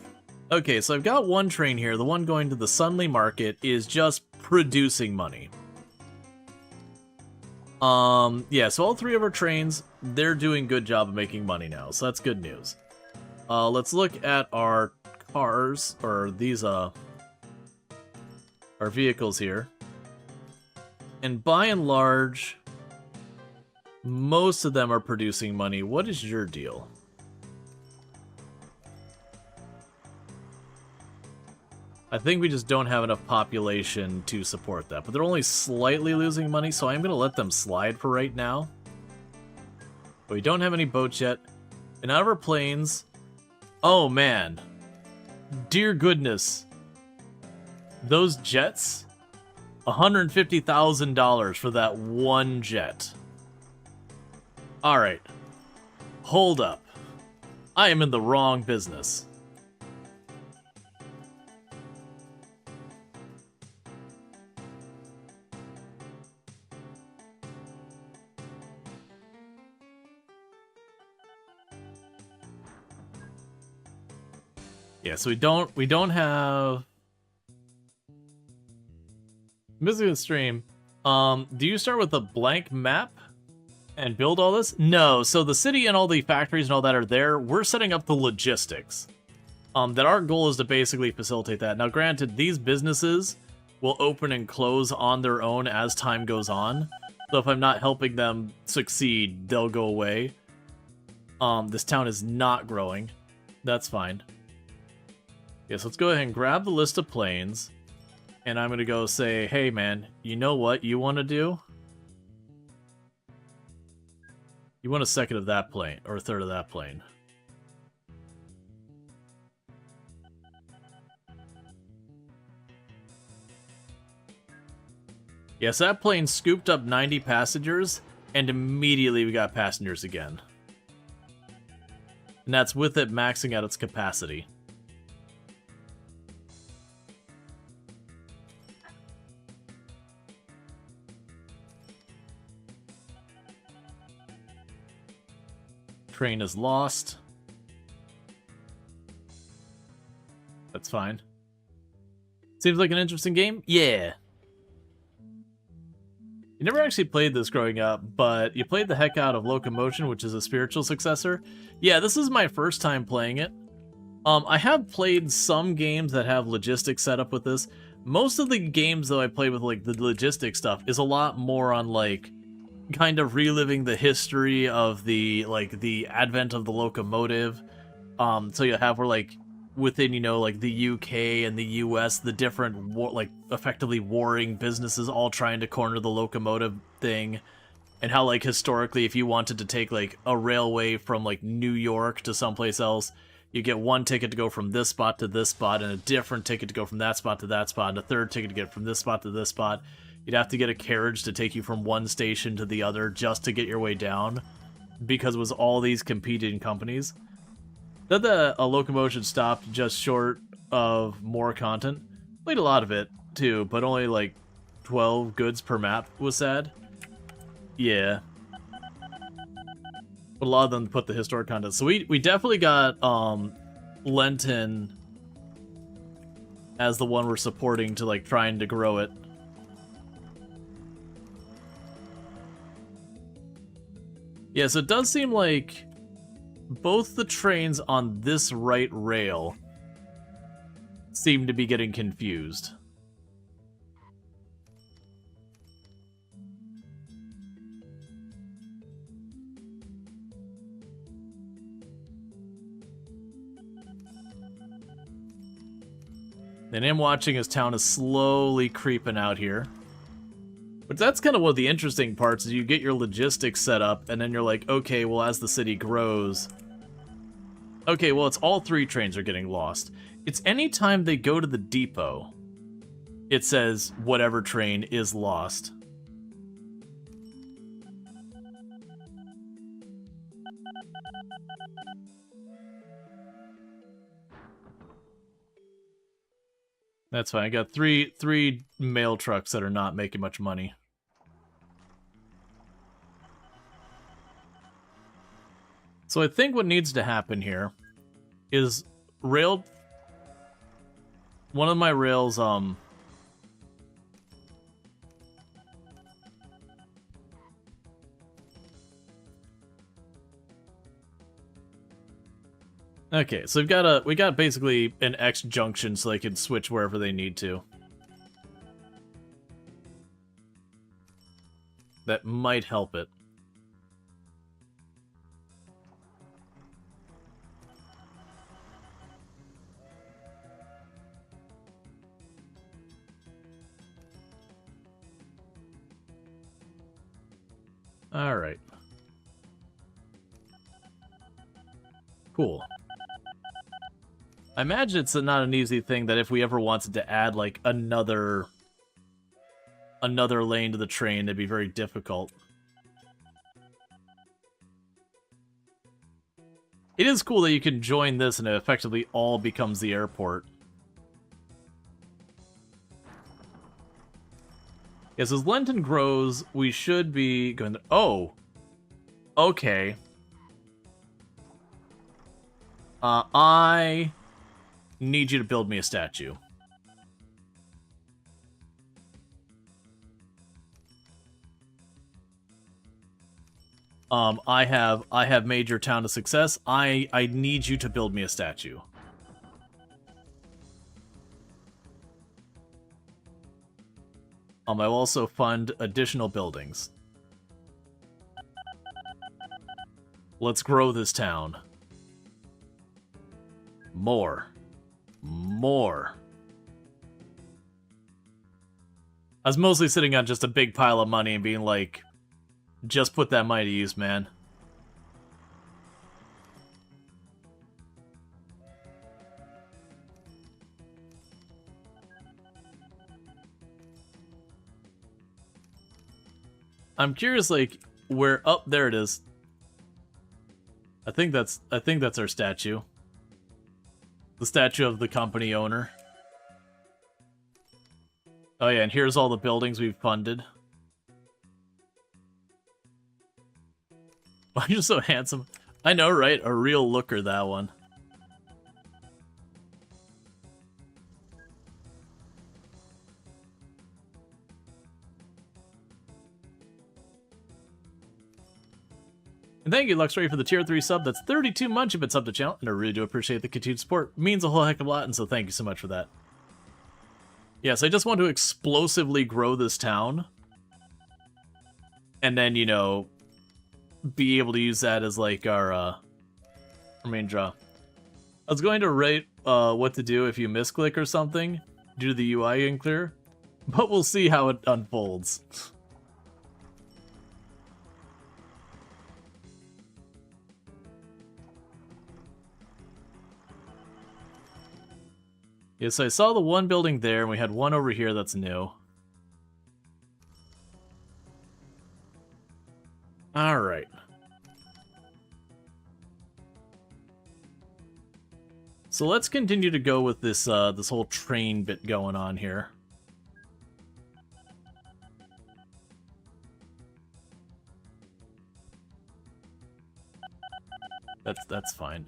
Okay, so I've got one train here. The one going to the Sunley Market is just producing money. Yeah, so all three of our trains, they're doing a good job of making money now, so that's good news. Let's look at our cars, or these, our vehicles here. And by and large, most of them are producing money. What is your deal? I think we just don't have enough population to support that, but they're only slightly losing money, so I'm going to let them slide for right now. But we don't have any boats yet. And out of our planes, oh man, dear goodness, those jets, $150,000 for that one jet. Alright, hold up. I am in the wrong business. Yeah, so we don't have... Missing the stream. Do you start with a blank map and build all this? No, so the city and all the factories and all that are there. We're setting up the logistics. That our goal is to basically facilitate that. Now, granted, these businesses will open and close on their own as time goes on. So if I'm not helping them succeed, they'll go away. This town is not growing. That's fine. Yes, let's go ahead and grab the list of planes. And I'm going to go say, hey man, you know what you want to do? You want a second of that plane, or a third of that plane. Yes, that plane scooped up 90 passengers, and immediately we got passengers again. And that's with it maxing out its capacity. Train is lost. That's fine. Seems like an interesting game? Yeah. You never actually played this growing up, but you played the heck out of Locomotion, which is a spiritual successor. Yeah, this is my first time playing it. I have played some games that have logistics set up with this. Most of the games, though, I played with, like, the logistics stuff is a lot more on, like, kind of reliving the history of the, like, the advent of the locomotive. So you have where, like, within, you know, like, the UK and the US, the different, effectively warring businesses all trying to corner the locomotive thing. And how, like, historically, if you wanted to take, like, a railway from, like, New York to someplace else, you get one ticket to go from this spot to this spot, and a different ticket to go from that spot to that spot, and a third ticket to get from this spot to this spot. You'd have to get a carriage to take you from one station to the other just to get your way down, because it was all these competing companies. Then a locomotion stopped just short of more content. Played a lot of it, too, but only like 12 goods per map was sad. Yeah. But a lot of them put the historic content. So we definitely got Lenton as the one we're supporting to like trying to grow it. Yeah, so it does seem like both the trains on this right rail seem to be getting confused. And I'm watching as town is slowly creeping out here. But that's kind of one of the interesting parts, is you get your logistics set up, and then you're like, okay, well, as the city grows... Okay, well, it's all 3 trains are getting lost. It's any time they go to the depot, it says whatever train is lost. That's fine. I got three mail trucks that are not making much money. So I think what needs to happen here is one of my rails, okay, so we got basically an X junction so they can switch wherever they need to. That might help it. All right. Cool. I imagine it's not an easy thing that if we ever wanted to add, like, another lane to the train, it'd be very difficult. It is cool that you can join this and it effectively all becomes the airport. Yes, as Lenton grows, we should be going to... Oh! Okay. I need you to build me a statue. I have made your town a success. I need you to build me a statue. I will also fund additional buildings. Let's grow this town. More. More. I was mostly sitting on just a big pile of money and being like, just put that money to use, man. I'm curious, like, where... Oh, there it is. I think that's our statue. The statue of the company owner. Oh yeah, and here's all the buildings we've funded. Why are you so handsome? I know, right? A real looker, that one. And thank you, Luxray, for the tier 3 sub. That's 32 months you've been subbed to the channel, and I really do appreciate the continued support. It means a whole heck of a lot, and so thank you so much for that. Yes, I just want to explosively grow this town. And then, you know, be able to use that as, like, our main draw. I was going to rate what to do if you misclick or something due to the UI getting clear, but we'll see how it unfolds. Yes, I saw the one building there, and we had one over here that's new. Alright. So let's continue to go with this this whole train bit going on here. That's fine.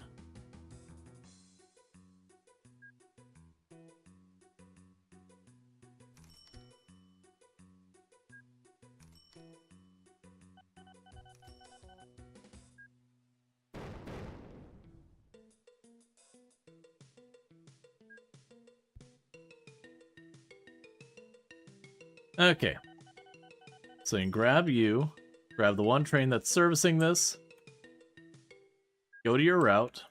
Okay. So you can grab the one train that's servicing this, go to your route.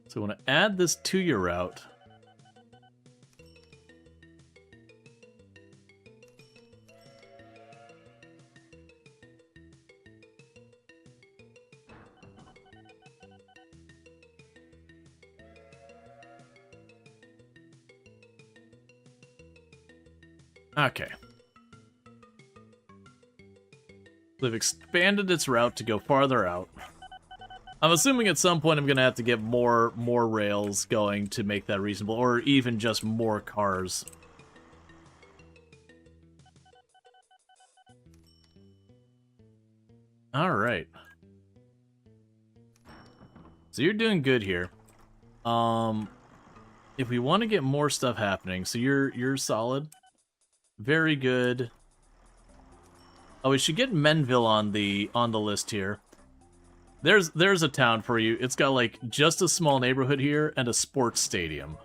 So we want to add this to your route. Okay. They've expanded its route to go farther out. I'm assuming at some point I'm going to have to get more rails going to make that reasonable, or even just more cars. Alright. So you're doing good here. If we want to get more stuff happening, so you're solid. Very good. Oh, we should get Menville on the list here. There's a town for you. It's got like just a small neighborhood here and a sports stadium.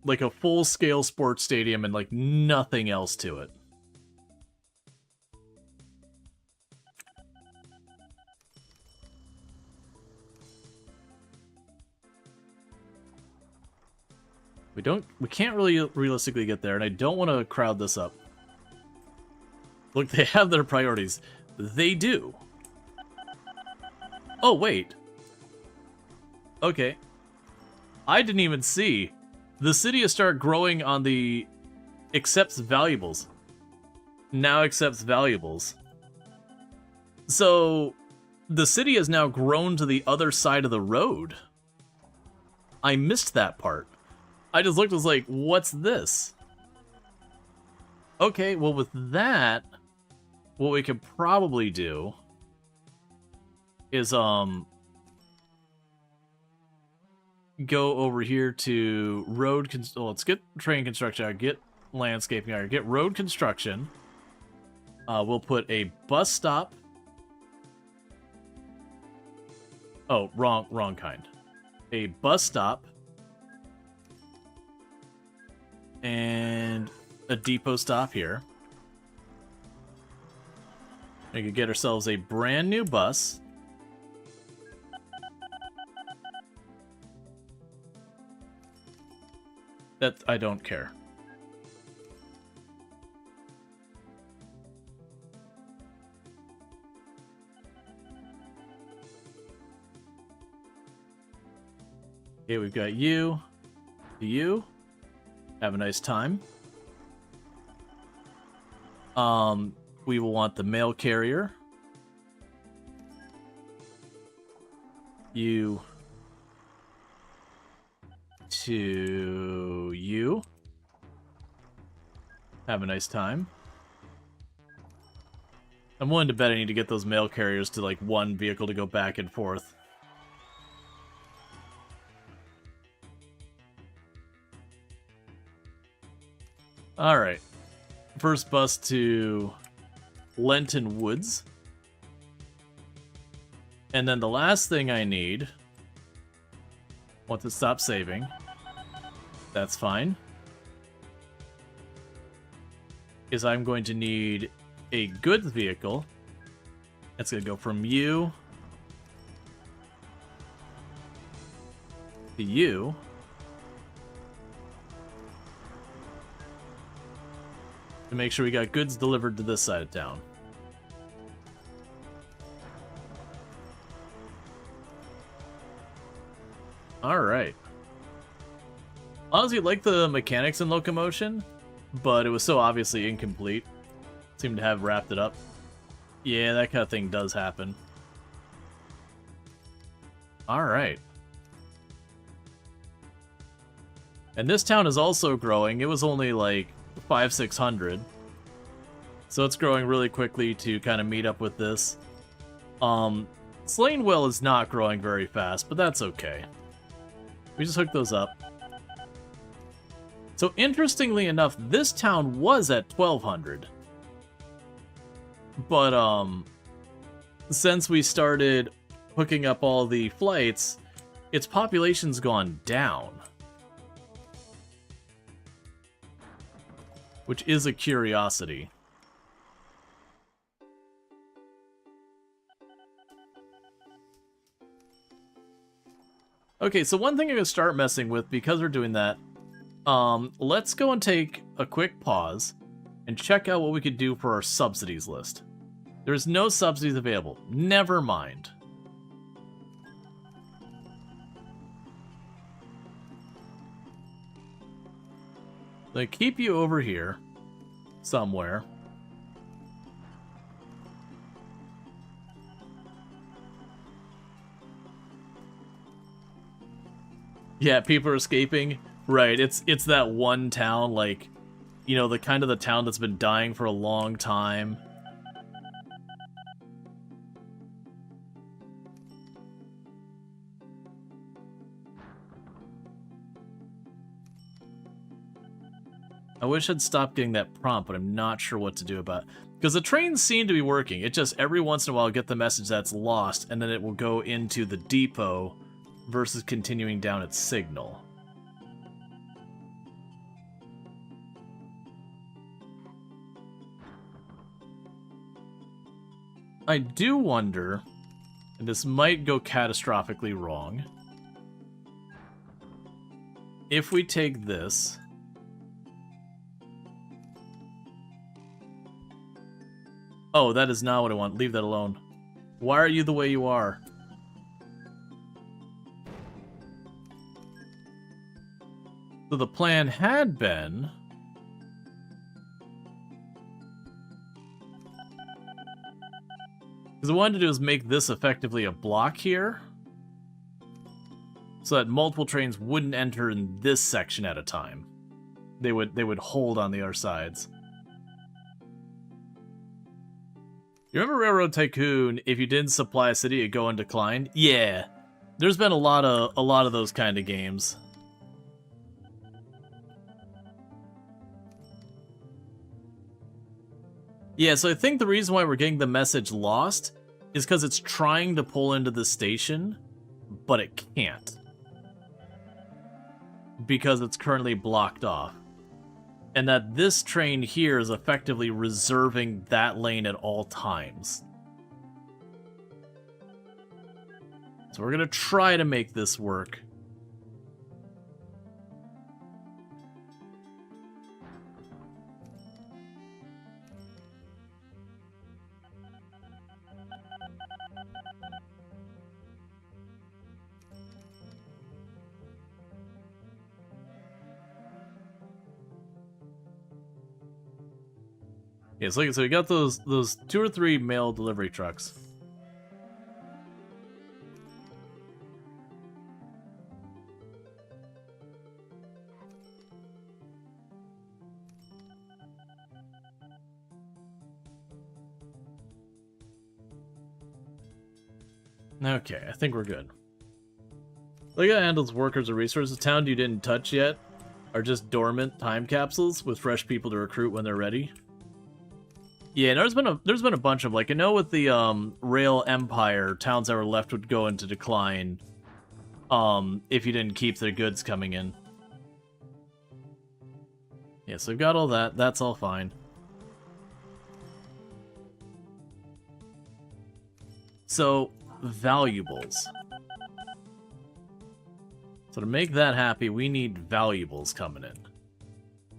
Like a full-scale sports stadium and like nothing else to it. We can't really realistically get there, and I don't want to crowd this up. Look, they have their priorities. They do. Oh, wait. Okay. I didn't even see. The city has started growing on the accepts valuables. Now accepts valuables. So, the city has now grown to the other side of the road. I missed that part. I just looked and was like, what's this? Okay, well with that, what we could probably do is go over here to let's get train construction out, get landscaping out, get road construction. We'll put a bus stop. Oh, wrong kind. A bus stop. And a depot stop here. We could get ourselves a brand new bus. That I don't care. Okay, we've got you. You. Have a nice time. We will want the mail carrier. You to you. Have a nice time. I'm willing to bet I need to get those mail carriers to like one vehicle to go back and forth. Alright. First bus to Lenton Woods. And then the last thing I need... Want to stop saving. That's fine. Is I'm going to need a goods vehicle. That's going to go from you to you. To make sure we got goods delivered to this side of town. honestly like the mechanics in locomotion, but it was so obviously incomplete. Seemed to have wrapped it up. Yeah, that kind of thing does happen. Alright. And this town is also growing. It was only like 500-600. So it's growing really quickly to kind of meet up with this. Slanewell is not growing very fast, but that's okay. We just hooked those up. So interestingly enough, this town was at 1200. But since we started hooking up all the flights, its population's gone down. Which is a curiosity. Okay, so one thing I'm going to start messing with, because we're doing that, let's go and take a quick pause and check out what we could do for our subsidies list. There's no subsidies available. Never mind. They keep you over here somewhere. Yeah, people are escaping. Right, it's that one town, like, you know, the kind of the town that's been dying for a long time. I wish I'd stopped getting that prompt, but I'm not sure what to do about it. Because the trains seem to be working. It just, every once in a while, get the message that's lost, and then it will go into the depot versus continuing down its signal. I do wonder, and this might go catastrophically wrong, if we take this... Oh, that is not what I want. Leave that alone. Why are you the way you are? So the plan had been... Because what I wanted to do is make this effectively a block here, so that multiple trains wouldn't enter in this section at a time. They would hold on the other sides. You remember Railroad Tycoon? If you didn't supply a city, it'd go in decline. Yeah, there's been a lot of those kind of games. Yeah, so I think the reason why we're getting the message lost is because it's trying to pull into the station, but it can't. Because it's currently blocked off. And that this train here is effectively reserving that lane at all times. So we're going to try to make this work. Yeah, so we got those 2 or 3 mail delivery trucks. Okay, I think we're good. Liga handles workers and resources. Town you didn't touch yet are just dormant time capsules with fresh people to recruit when they're ready. Yeah, there's been a bunch of, like, I know with the Rail Empire, towns that were left would go into decline if you didn't keep their goods coming in. Yeah, so we've got all that. That's all fine. So, valuables. So to make that happy, we need valuables coming in.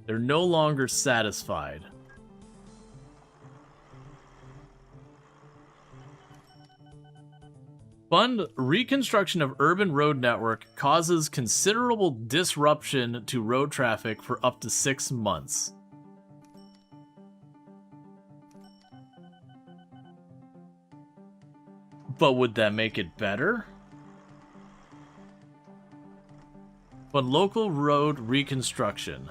They're no longer satisfied. Fund reconstruction of urban road network causes considerable disruption to road traffic for up to 6 months. But would that make it better? But local road reconstruction.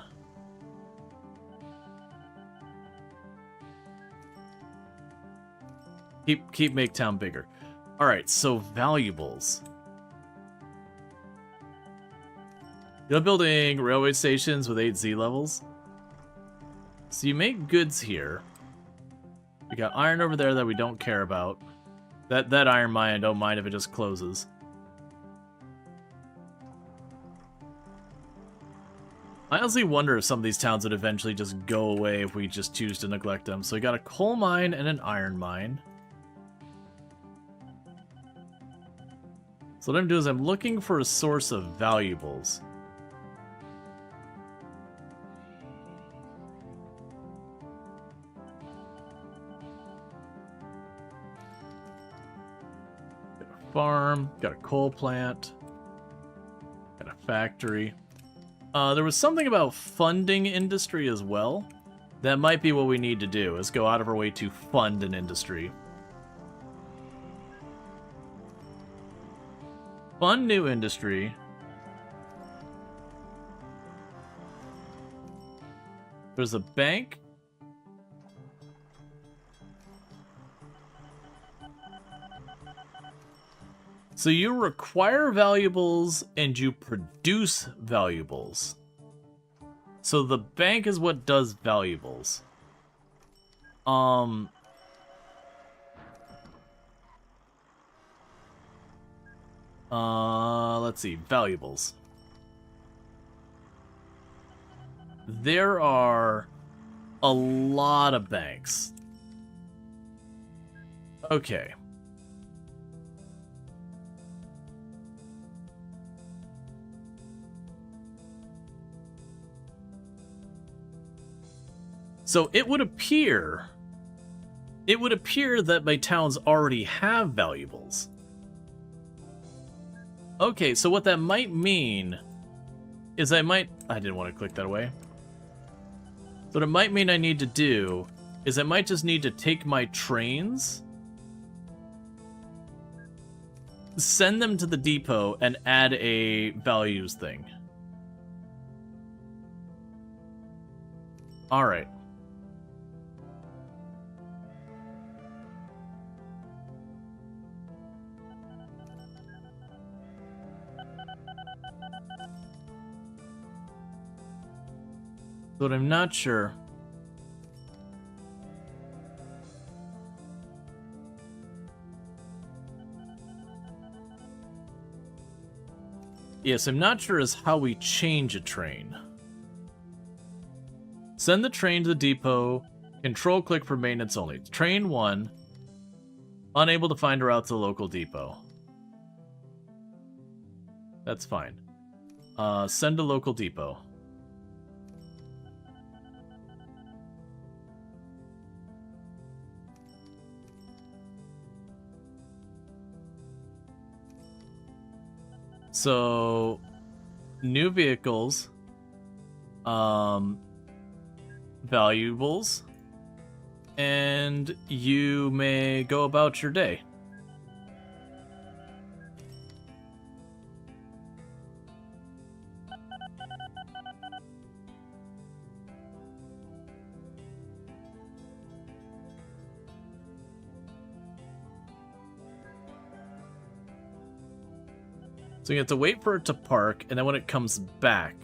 Keep make town bigger. All right, so valuables. You're building railway stations with 8 Z levels. So you make goods here. We got iron over there that we don't care about. That iron mine, I don't mind if it just closes. I honestly wonder if some of these towns would eventually just go away if we just choose to neglect them. So we got a coal mine and an iron mine. So what I'm doing is I'm looking for a source of valuables. Got a farm, got a coal plant, got a factory. There was something about funding industry as well. That might be what we need to do, is go out of our way to fund an industry. Fund new industry. There's a bank. So you require valuables and you produce valuables. So the bank is what does valuables. Let's see, valuables. There are a lot of banks. Okay. So it would appear that my towns already have valuables. Okay, so what that might mean is I didn't want to click that away. So what it might mean I need to do is I might just need to take my trains, send them to the depot, and add a values thing. Alright. But I'm not sure. Yes, I'm not sure as how we change a train. Send the train to the depot. Control click for maintenance only. Train 1. Unable to find a route to the local depot. That's fine. Send to local depot. So, new vehicles, valuables, and you may go about your day. So you have to wait for it to park, and then when it comes back...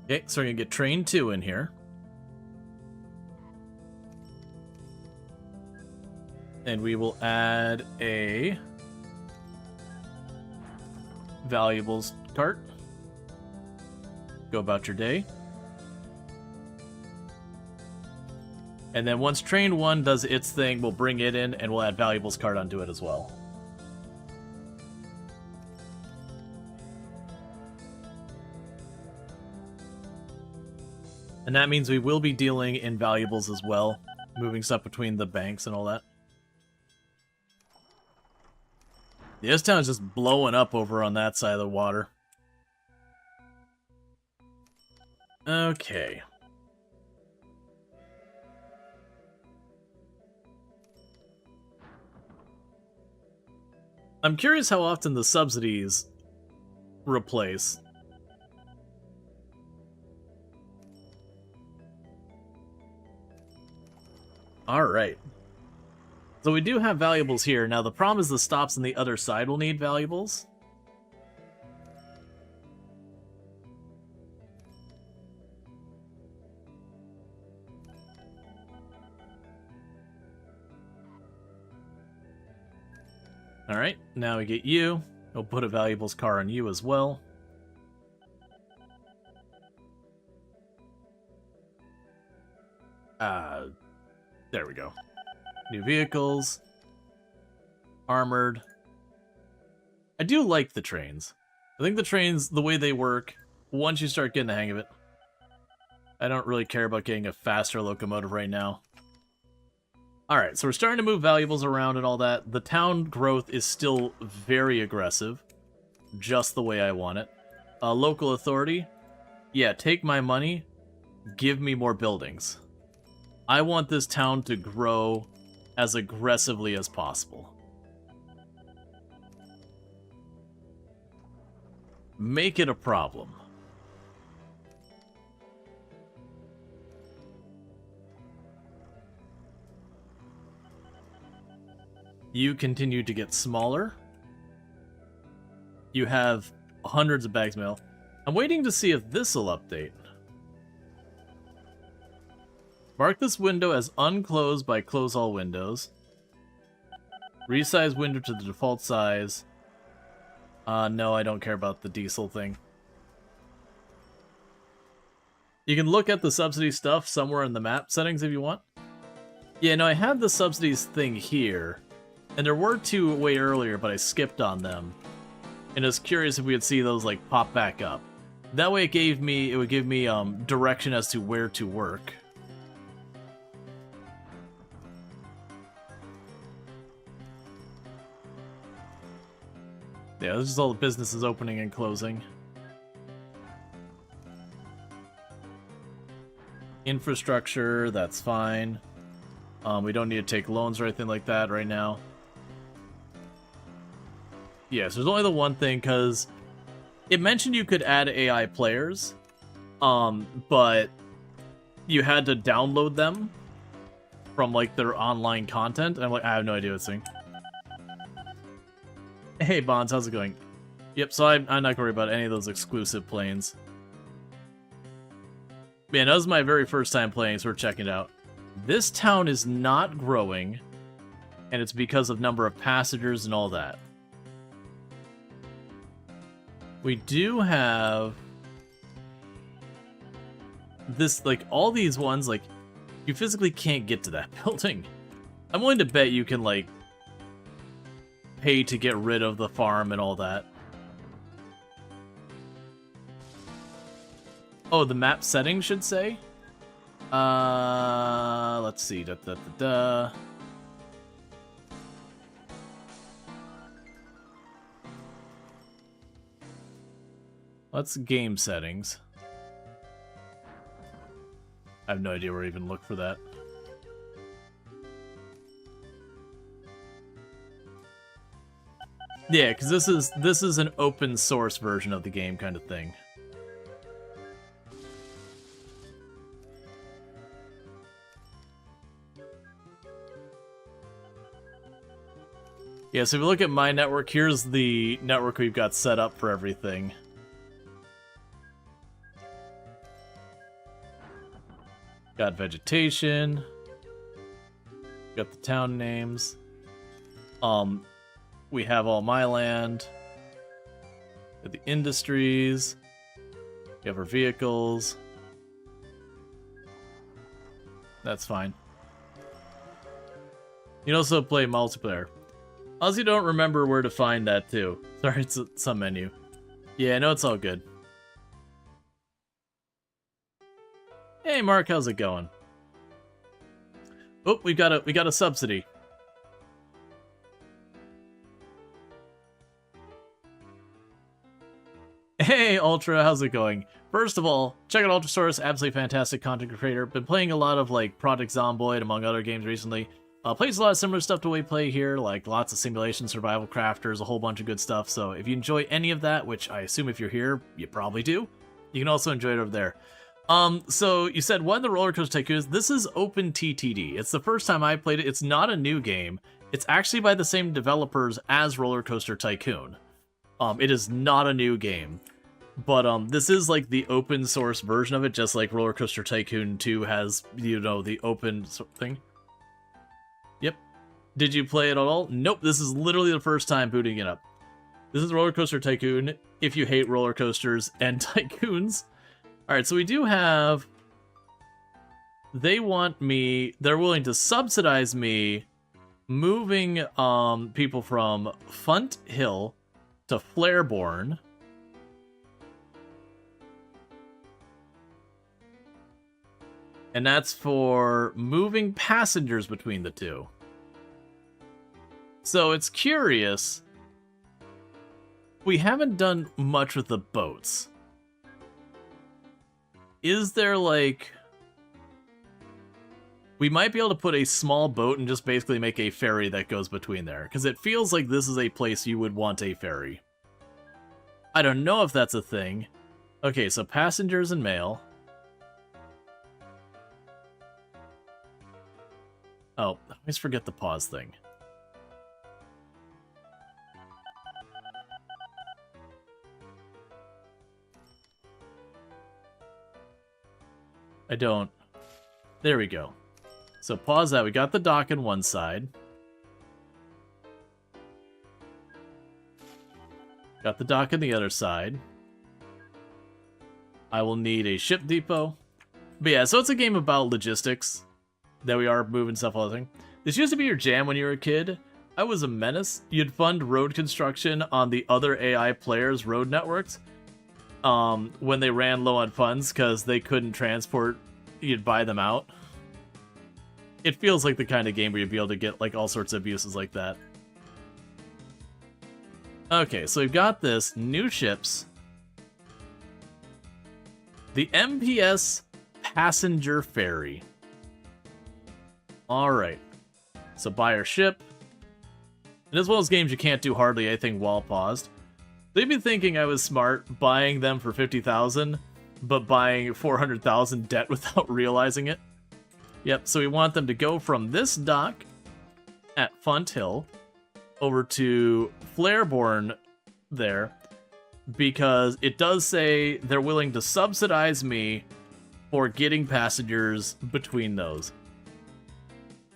Okay, so we're going to get train 2 in here. And we will add a valuables cart. Go about your day. And then once train 1 does its thing, we'll bring it in and we'll add valuables cart onto it as well. And that means we will be dealing in valuables as well, moving stuff between the banks and all that. This town is just blowing up over on that side of the water. Okay. I'm curious how often the subsidies replace. Alright. So we do have valuables here. Now the problem is the stops on the other side will need valuables. Alright, now we get you. We'll put a valuables car on you as well. There we go. New vehicles. Armored. I do like the trains. I think the trains, the way they work, once you start getting the hang of it. I don't really care about getting a faster locomotive right now. Alright, so we're starting to move valuables around and all that. The town growth is still very aggressive. Just the way I want it. Local authority. Yeah, take my money. Give me more buildings. I want this town to grow as aggressively as possible. Make it a problem. You continue to get smaller. You have hundreds of bags of mail. I'm waiting to see if this will update. Mark this window as unclosed by close all windows. Resize window to the default size. No, I don't care about the diesel thing. You can look at the subsidy stuff somewhere in the map settings if you want. Yeah, no, I had the subsidies thing here. And there were two way earlier, but I skipped on them. And I was curious if we would see those like pop back up. That way it would give me direction as to where to work. Yeah, this is all the businesses opening and closing. Infrastructure, that's fine. We don't need to take loans or anything like that right now. Yes, there's only the one thing, because it mentioned you could add AI players, but you had to download them from, like, their online content, and I'm like, I have no idea what's saying. Hey, Bonds, how's it going? Yep, so I'm not going to worry about any of those exclusive planes. Man, that was my very first time playing, so we're checking it out. This town is not growing, and it's because of number of passengers and all that. We do have this, like, all these ones, like, you physically can't get to that building. I'm willing to bet you can, like, pay to get rid of the farm and all that. Oh, the map settings should say? Let's see. Let's game settings. I have no idea where to even look for that. Yeah, because this is an open source version of the game kind of thing. Yeah, so if you look at my network, here's the network we've got set up for everything. Got vegetation. Got the town names. We have all my land. We have the industries. We have our vehicles. That's fine. You can also play multiplayer. Also, don't remember where to find that too. Sorry, it's some menu. Yeah, no, it's all good. Hey, Mark, how's it going? Oh, we got a subsidy. Hey, Ultra, how's it going? First of all, check out Ultrasaurus, absolutely fantastic content creator. Been playing a lot of, like, Project Zomboid, among other games recently. Plays a lot of similar stuff to what we play here, like lots of simulation, survival crafters, a whole bunch of good stuff. So if you enjoy any of that, which I assume if you're here, you probably do, you can also enjoy it over there. So you said, what in the Roller Coaster Tycoon is? This is OpenTTD. It's the first time I played it. It's not a new game. It's actually by the same developers as Roller Coaster Tycoon. It is not a new game. But this is like the open source version of it, just like Roller Coaster Tycoon 2 has, you know, the open thing. Yep. Did you play it at all? Nope, this is literally the first time booting it up. This is Roller Coaster Tycoon, if you hate roller coasters and tycoons. Alright, so we do have... They want me... They're willing to subsidize me moving people from Funt Hill to Flareborn. And that's for moving passengers between the two. So it's curious. We haven't done much with the boats. Is there, like... We might be able to put a small boat and just basically make a ferry that goes between there. Because it feels like this is a place you would want a ferry. I don't know if that's a thing. Okay, so passengers and mail. Oh, I always forget the pause thing. I don't. There we go. So pause that. We got the dock on one side. Got the dock on the other side. I will need a ship depot. But yeah, so it's a game about logistics. That we are moving stuff all the time. This used to be your jam when you were a kid. I was a menace. You'd fund road construction on the other AI players' road networks when they ran low on funds because they couldn't transport. You'd buy them out. It feels like the kind of game where you'd be able to get like all sorts of abuses like that. Okay, so we've got this. New ships. The MPS Passenger Ferry. Alright, so buy our ship. And as well as games you can't do hardly anything while paused. They'd be thinking I was smart buying them for 50,000, but buying 400,000 debt without realizing it. Yep, so we want them to go from this dock at Funt Hill over to Flareborn there, because it does say they're willing to subsidize me for getting passengers between those.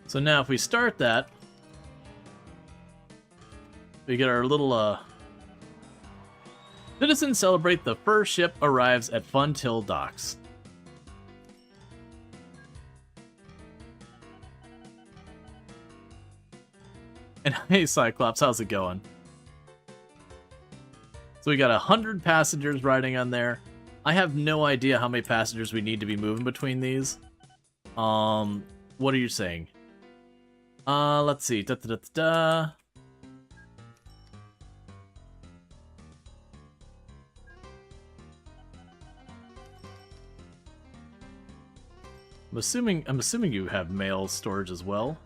So now if we start that, we get our little, citizens celebrate the first ship arrives at Funt Hill Docks. And hey Cyclops, how's it going? So we got 100 passengers riding on there. I have no idea how many passengers we need to be moving between these. What are you saying? Let's see. I'm assuming you have mail storage as well.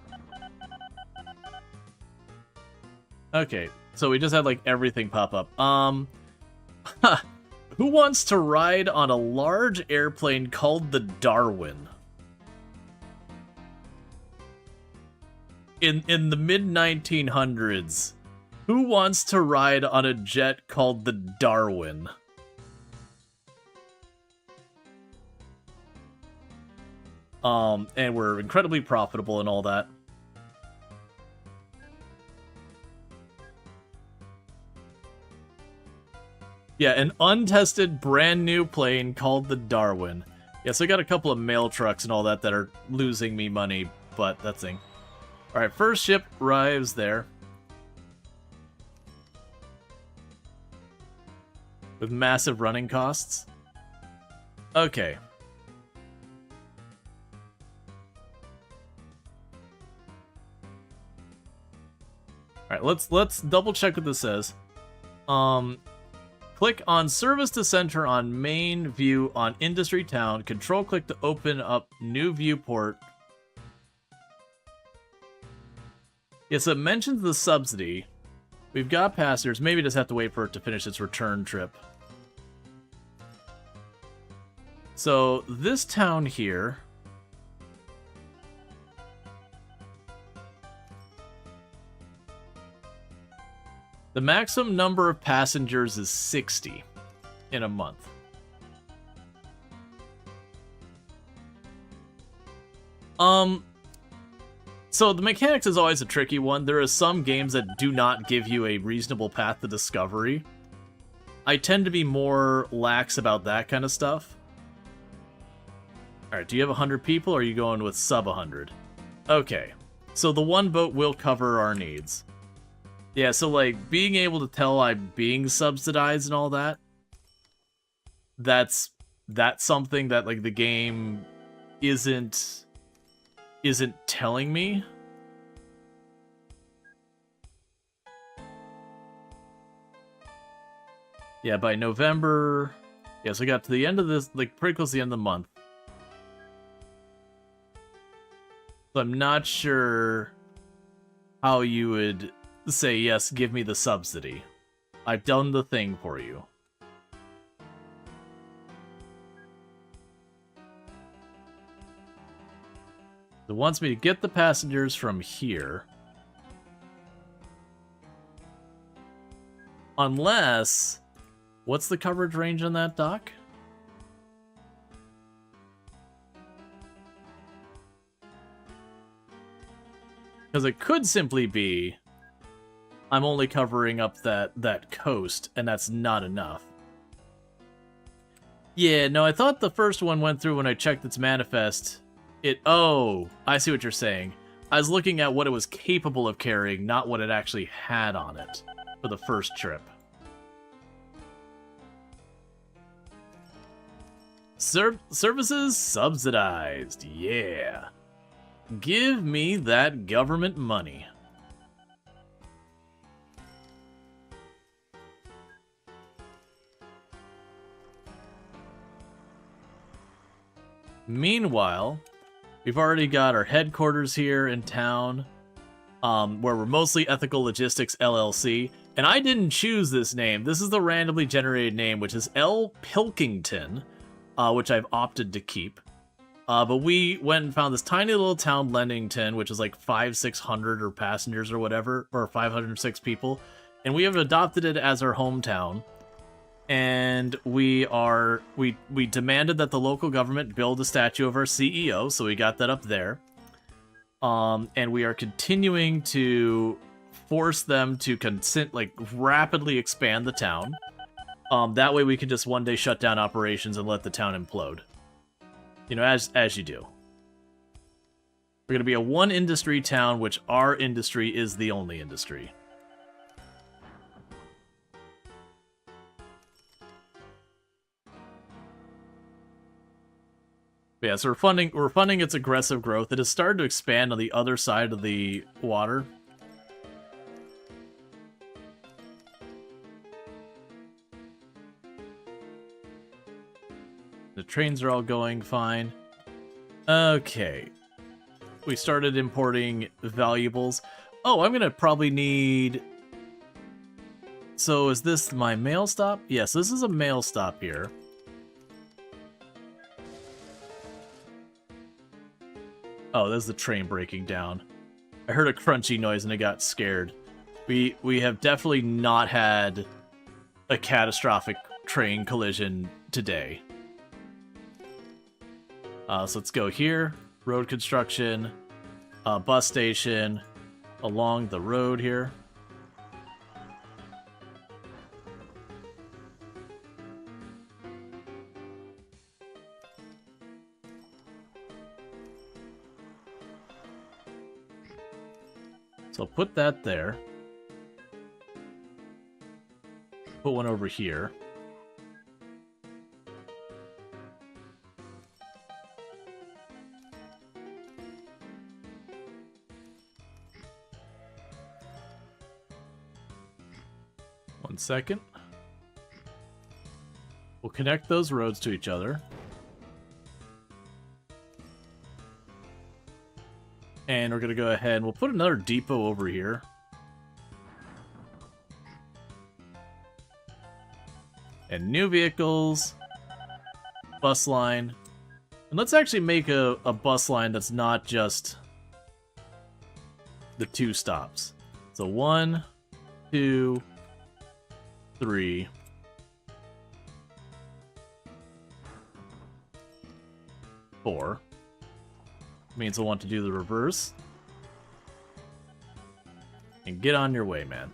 Okay, so we just had like everything pop up. Who wants to ride on a large airplane called the Darwin? In the mid-1900s, who wants to ride on a jet called the Darwin? And we're incredibly profitable and all that. Yeah, an untested brand new plane called the Darwin. Yeah, so I got a couple of mail trucks and all that that are losing me money, but that thing. Alright, first ship arrives there. With massive running costs. Okay. All right, let's double check what this says. Click on Service to Center on Main View on Industry Town. Control click to open up new viewport. Yes, it mentions the subsidy. We've got passengers. Maybe just have to wait for it to finish its return trip. So this town here. The maximum number of passengers is 60 in a month. So the mechanics is always a tricky one. There are some games that do not give you a reasonable path to discovery. I tend to be more lax about that kind of stuff. Alright, do you have 100 people, or are you going with sub 100? Okay, so the one boat will cover our needs. Yeah, so like, being able to tell I'm being subsidized and all that, that's something that like the game isn't telling me. Yeah, by November... Yeah, so we got to the end of this, like, pretty close to the end of the month. So I'm not sure how you would say, yes, give me the subsidy. I've done the thing for you. It wants me to get the passengers from here. Unless... What's the coverage range on that dock? Because it could simply be... I'm only covering up that coast, and that's not enough. Yeah, no, I thought the first one went through when I checked its manifest. Oh, I see what you're saying. I was looking at what it was capable of carrying, not what it actually had on it for the first trip. Services subsidized, yeah. Give me that government money. Meanwhile, we've already got our headquarters here in town, where we're mostly Ethical Logistics LLC, and I didn't choose this name. This is the randomly generated name, which is L. Pilkington, which I've opted to keep. But we went and found this tiny little town, Lendington, which is like 500-600 or passengers or whatever, or 506 people, and we have adopted it as our hometown. And we demanded that the local government build a statue of our CEO, so we got that up there. And we are continuing to force them to rapidly expand the town. That way we can just one day shut down operations and let the town implode. You know, as you do. We're going to be a one-industry town, which our industry is the only industry. Yeah, so we're funding its aggressive growth. It has started to expand on the other side of the water. The trains are all going fine. Okay. We started importing valuables. Oh, I'm gonna probably need... So is this my mail stop? Yes, this is a mail stop here. Oh, there's the train breaking down. I heard a crunchy noise and I got scared. We have definitely not had a catastrophic train collision today. So let's go here. Road construction. Bus station. Along the road here. So I'll put that there. Put one over here. 1 second. We'll connect those roads to each other. And we're going to go ahead and we'll put another depot over here. And new vehicles. Bus line. And let's actually make a bus line that's not just the 2 stops. So 1, 2, 3. Four. Means I want to do the reverse. And get on your way, man.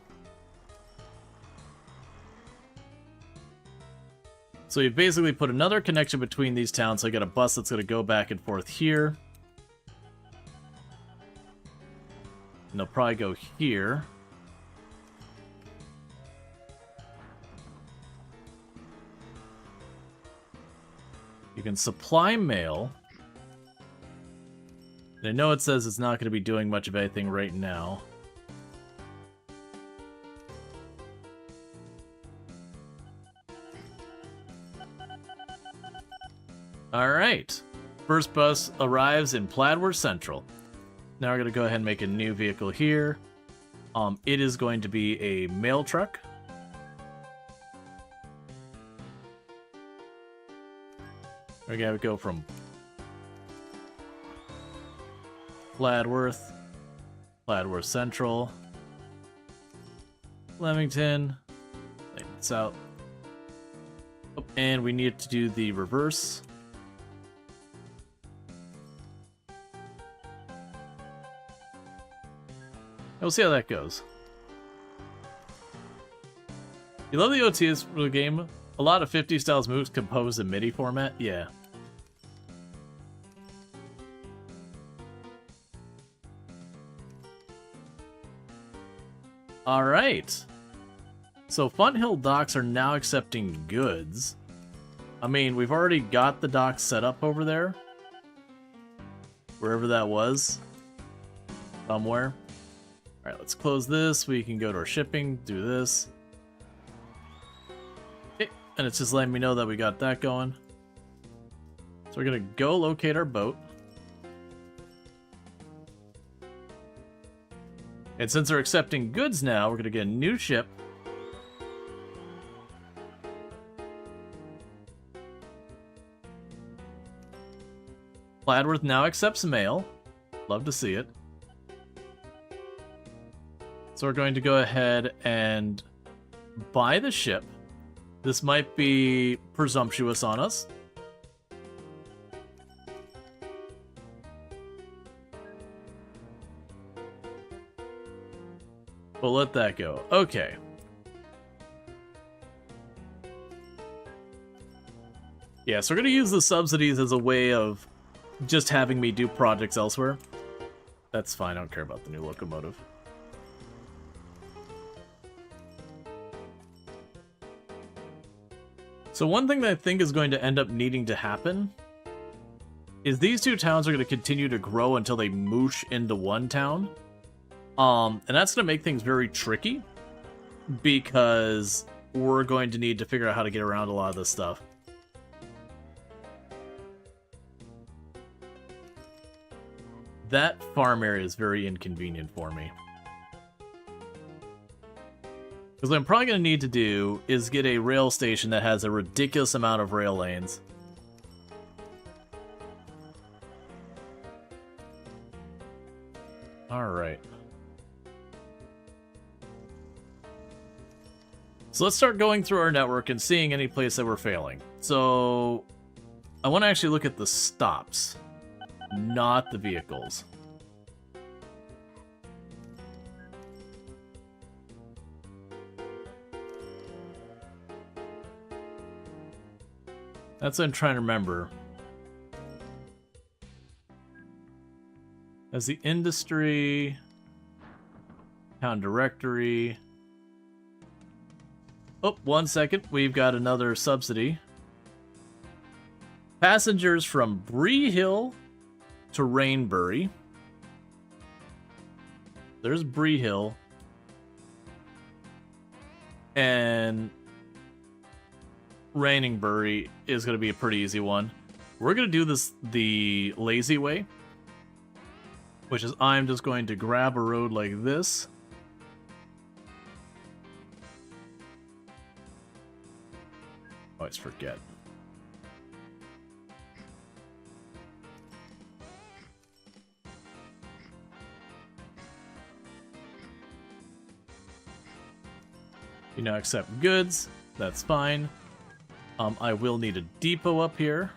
So you basically put another connection between these towns. So I got a bus that's going to go back and forth here. And they'll probably go here. You can supply mail. And I know it says it's not going to be doing much of anything right now. Alright. First bus arrives in Pladworth Central. Now we're going to go ahead and make a new vehicle here. It is going to be a mail truck. We're going to go from Pladworth, Pladworth Central, Leamington, South. Oh, and we need to do the reverse. We'll see how that goes. You love the OTS for the game? A lot of 50 styles moves composed in MIDI format? Yeah. Alright. So Fun Hill docks are now accepting goods. I mean, we've already got the docks set up over there. Wherever that was. Somewhere. Alright, let's close this. We can go to our shipping, do this. Okay, and it's just letting me know that we got that going. So we're going to go locate our boat. And since they're accepting goods now, we're going to get a new ship. Pladworth now accepts mail. Love to see it. So we're going to go ahead and buy the ship. This might be presumptuous on us. We'll let that go. Okay. Yeah, so we're going to use the subsidies as a way of just having me do projects elsewhere. That's fine, I don't care about the new locomotive. So one thing that I think is going to end up needing to happen is these two towns are going to continue to grow until they moosh into one town. And that's going to make things very tricky because we're going to need to figure out how to get around a lot of this stuff. That farm area is very inconvenient for me. Because what I'm probably going to need to do is get a rail station that has a ridiculous amount of rail lanes. Alright. So let's start going through our network and seeing any place that we're failing. So I want to actually look at the stops, not the vehicles. That's what I'm trying to remember. As the industry, town directory. Oh, 1 second. We've got another subsidy. Passengers from Bree Hill to Rainbury. There's Bree Hill. And Raining Bury is going to be a pretty easy one. We're going to do this the lazy way, which is I'm just going to grab a road like this. Always forget. You now accept goods. That's fine. I will need a depot up here.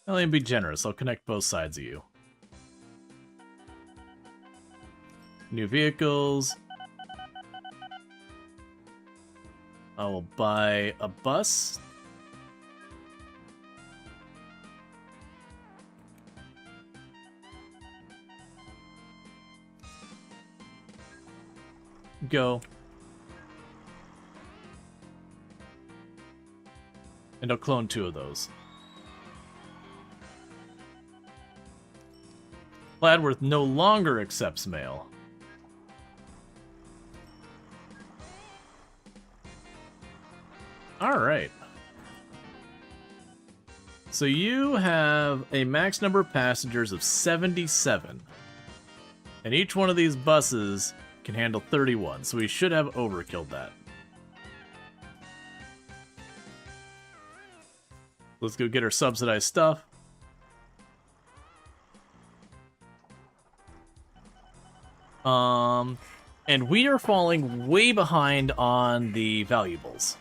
I'll even be generous. I'll connect both sides of you. New vehicles. I will buy a bus. Go. And I'll clone 2 of those. Gladworth no longer accepts mail. Alright. So you have a max number of passengers of 77. And each one of these buses can handle 31, so we should have overkilled that. Let's go get our subsidized stuff. And we are falling way behind on the valuables.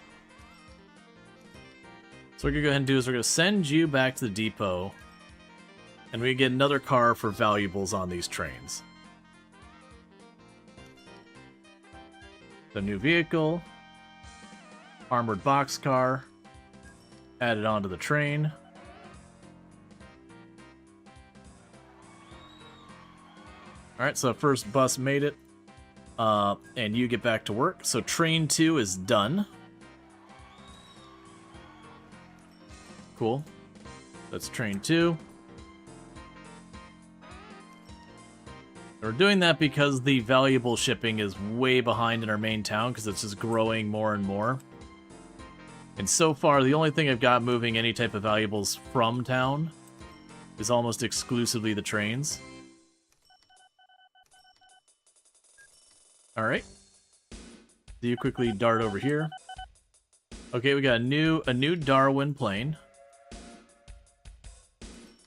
So what we're going to go ahead and do is we're going to send you back to the depot, and we get another car for valuables on these trains. The new vehicle, armored boxcar, added onto the train. Alright, so the first bus made it, and you get back to work. So train 2 is done. Cool. That's train 2. We're doing that because the valuable shipping is way behind in our main town because it's just growing more and more. And so far, the only thing I've got moving any type of valuables from town is almost exclusively the trains. Alright. Do you quickly dart over here? Okay, we got a new Darwin plane.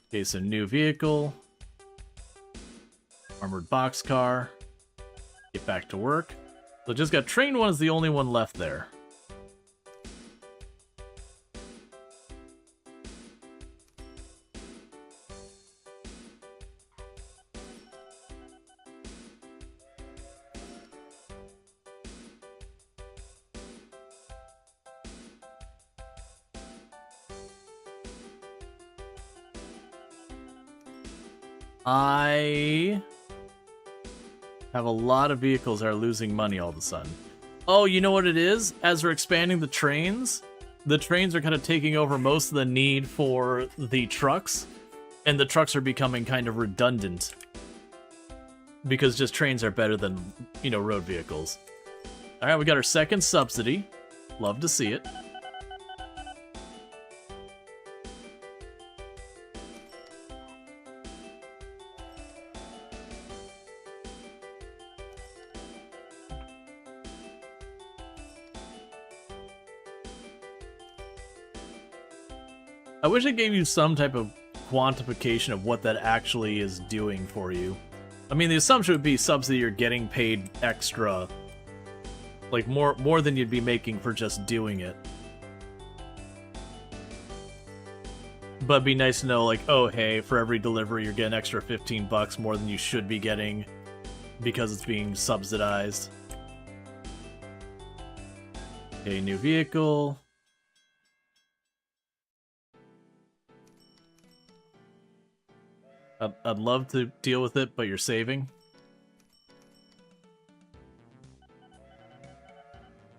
Okay, so new vehicle. Armored boxcar. Get back to work. So just got train 1 is the only one left there. I have a lot of vehicles that are losing money all of a sudden. Oh, you know what it is? As we're expanding the trains are kind of taking over most of the need for the trucks, and the trucks are becoming kind of redundant. Because just trains are better than, you know, road vehicles. Alright, we got our second subsidy. Love to see it. I wish it gave you some type of quantification of what that actually is doing for you. I mean, the assumption would be subsidy you're getting paid extra. Like, more than you'd be making for just doing it. But it'd be nice to know, like, oh, hey, for every delivery you're getting extra 15 bucks more than you should be getting because it's being subsidized. Okay, new vehicle. I'd love to deal with it, but you're saving.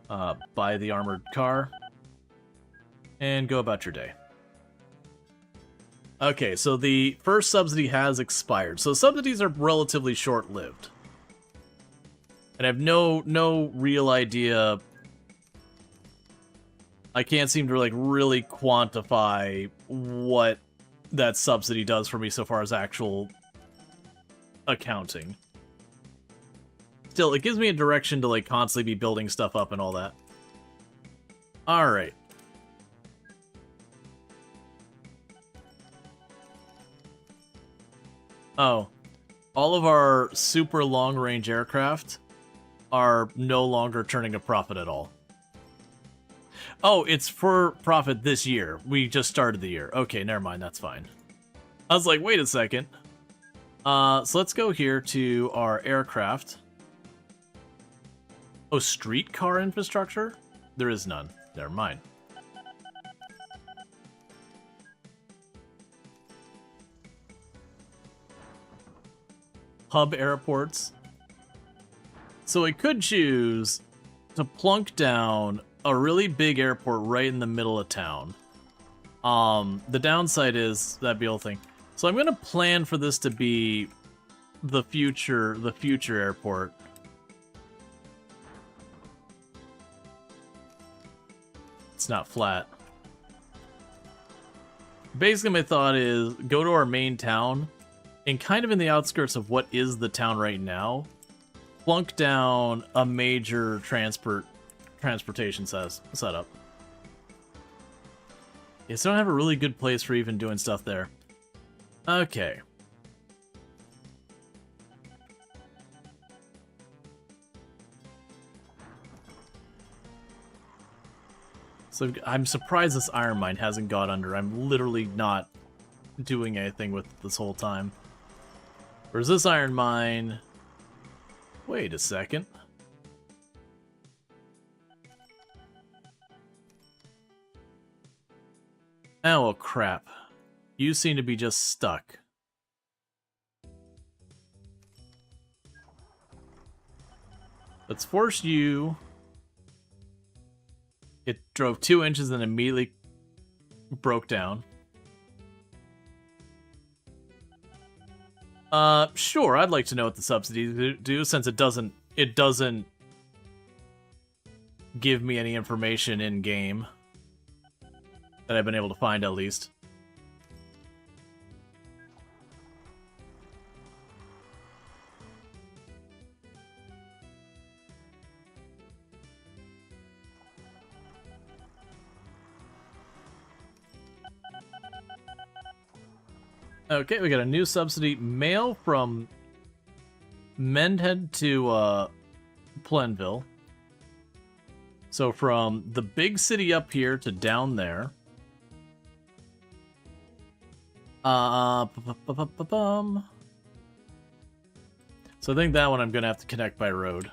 Buy the armored car. and go about your day. Okay, so the first subsidy has expired. So subsidies are relatively short-lived. And I have no real idea. I can't seem to like really quantify what that subsidy does for me so far as actual accounting. Still, it gives me a direction to like constantly be building stuff up and all that. All right. Oh, all of our super long-range aircraft are no longer turning a profit at all. Oh, it's for profit this year. We just started the year. Okay, never mind. That's fine. I was like, wait a second. So let's go here to our aircraft. Oh, streetcar infrastructure? There is none. Never mind. Hub airports. So I could choose to plunk down a really big airport right in the middle of town. The downside is that'd be the whole thing. So I'm gonna plan for this to be the future airport. It's not flat. Basically, my thought is go to our main town, and kind of in the outskirts of what is the town right now, plunk down a major transportation setup. Yeah, so I don't have a really good place for even doing stuff there. Okay. So I'm surprised this iron mine hasn't got under. I'm literally not doing anything with it this whole time. Where's this iron mine? Wait a second. Oh, well, crap. You seem to be just stuck. Let's force you. It drove 2 inches and immediately broke down. Sure, I'd like to know what the subsidies do, since it doesn't give me any information in game that I've been able to find, at least. Okay, we got a new subsidy. Mail from Mendhead to Plenville. So from the big city up here to down there. So I think that one I'm gonna have to connect by road.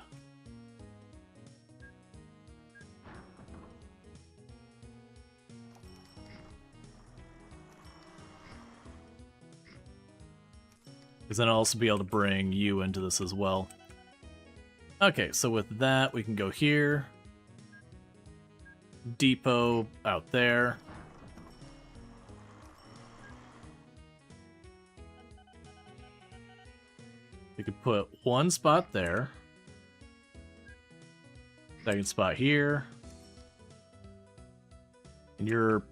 Because then I'll also be able to bring you into this as well. Okay, so with that, we can go here. Depot out there. We could put one spot there. Second spot here. And you're,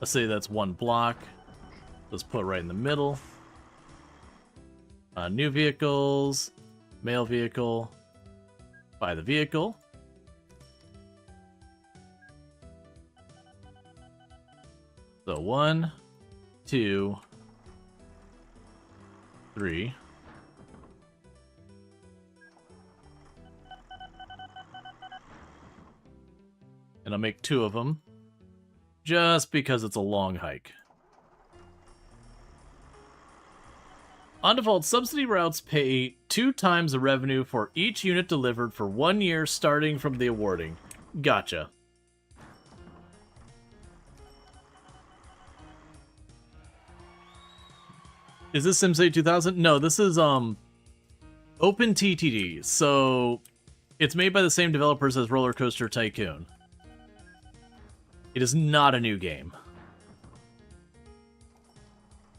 let's say that's one block. Let's put it right in the middle. New vehicles, mail vehicle, buy the vehicle. So 1, 2, 3. And I'll make 2 of them, just because it's a long hike. On default, subsidy routes pay 2 times the revenue for each unit delivered for 1 year starting from the awarding. Gotcha. Is this SimCity 2000? No, this is OpenTTD. So it's made by the same developers as Roller Coaster Tycoon. It is not a new game.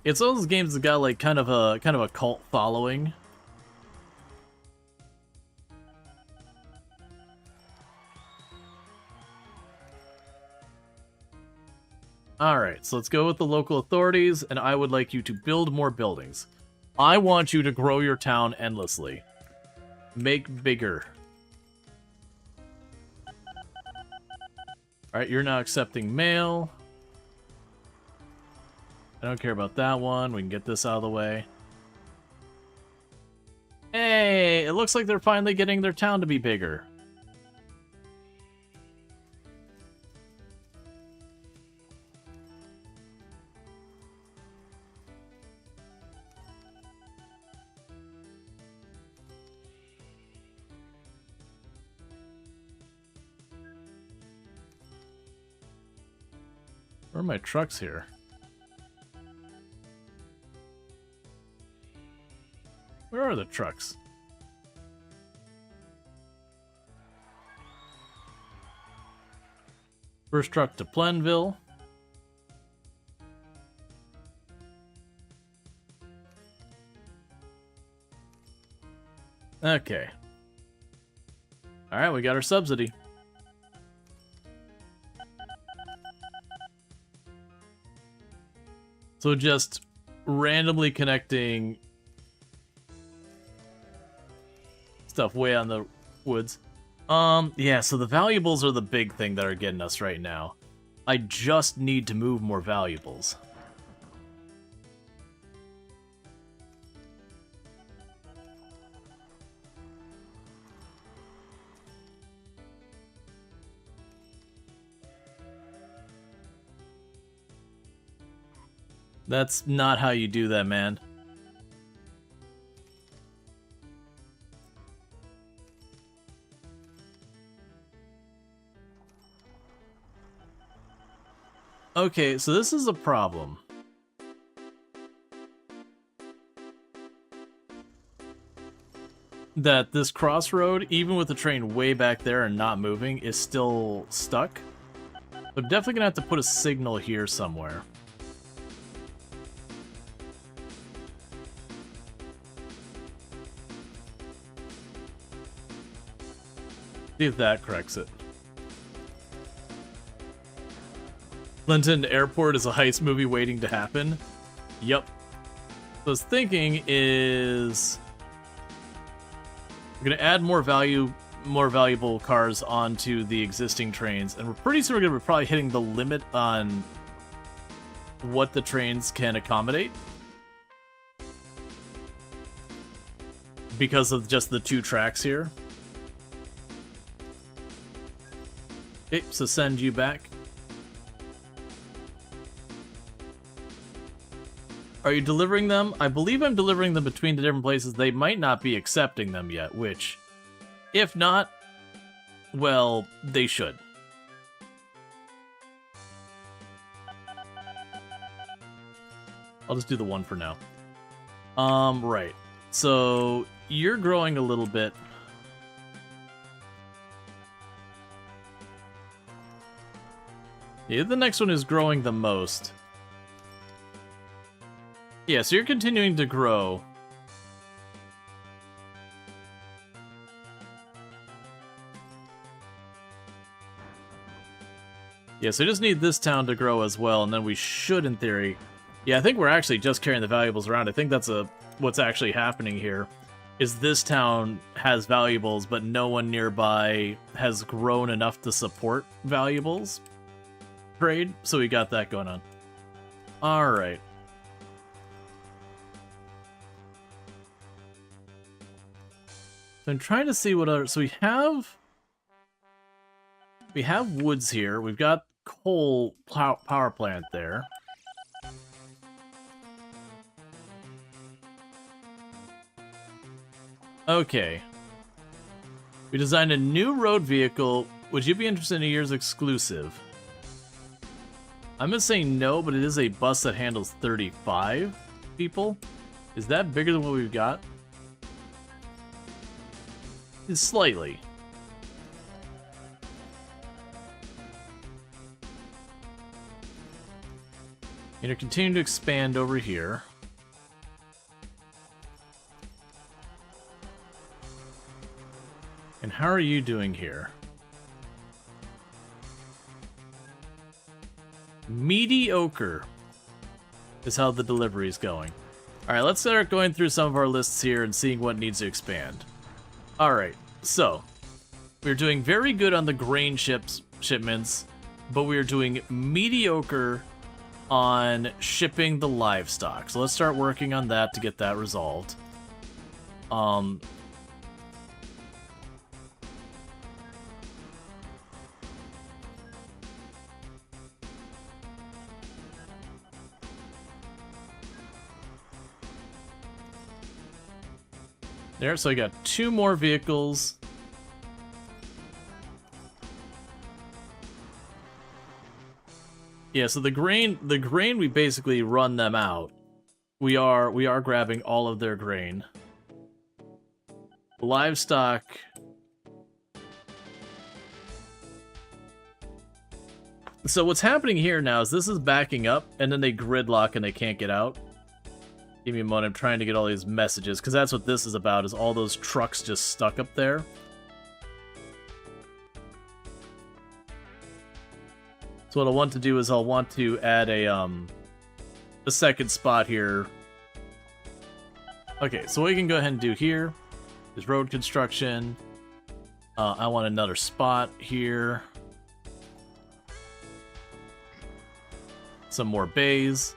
It's one of those games that got like kind of a cult following. Alright, so let's go with the local authorities, and I would like you to build more buildings. I want you to grow your town endlessly. Make bigger. Alright, you're now accepting mail. I don't care about that one. We can get this out of the way. Hey, it looks like they're finally getting their town to be bigger. Where are my trucks here? Where are the trucks? First truck to Plenville. Okay. Alright, we got our subsidy. So just randomly connecting stuff way on the woods. Yeah, so the valuables are the big thing that are getting us right now. I just need to move more valuables. That's not how you do that, man. Okay, so this is a problem. That this crossroad, even with the train way back there and not moving, is still stuck. I'm definitely gonna have to put a signal here somewhere. See if that corrects it. London Airport is a heist movie waiting to happen. Yep. So I was thinking is we're gonna add more valuable cars onto the existing trains, and we're pretty soon we're gonna be probably hitting the limit on what the trains can accommodate because of just the 2 tracks here. Okay, so send you back. Are you delivering them? I believe I'm delivering them between the different places. They might not be accepting them yet, which, if not, well, they should. I'll just do the 1 for now. Right. So, you're growing a little bit. Yeah, the next one is growing the most. Yeah, so you're continuing to grow. Yeah, so we just need this town to grow as well, and then we should, in theory... Yeah, I think we're actually just carrying the valuables around. I think that's what's actually happening here, is this town has valuables, but no one nearby has grown enough to support valuables trade, so we got that going on. Alright. So I'm trying to see what other... So we have woods here. We've got coal power plant there. Okay. We designed a new road vehicle. Would you be interested in a year's exclusive? I'm gonna say no, but it is a bus that handles 35 people. Is that bigger than what we've got? It's slightly. You're continuing to expand over here. And how are you doing here? Mediocre is how the delivery is going. Alright, let's start going through some of our lists here and seeing what needs to expand. Alright, so we're doing very good on the grain shipments, but we're doing mediocre on shipping the livestock. So let's start working on that to get that resolved. There, so I got 2 more vehicles. Yeah, so the grain we basically run them out. We are grabbing all of their grain. Livestock. So what's happening here now is this is backing up and then they gridlock and they can't get out. Give me a moment, I'm trying to get all these messages, because that's what this is about, is all those trucks just stuck up there. So what I want to do is I'll want to add a second spot here. Okay, so what we can go ahead and do here is road construction. I want another spot here. Some more bays.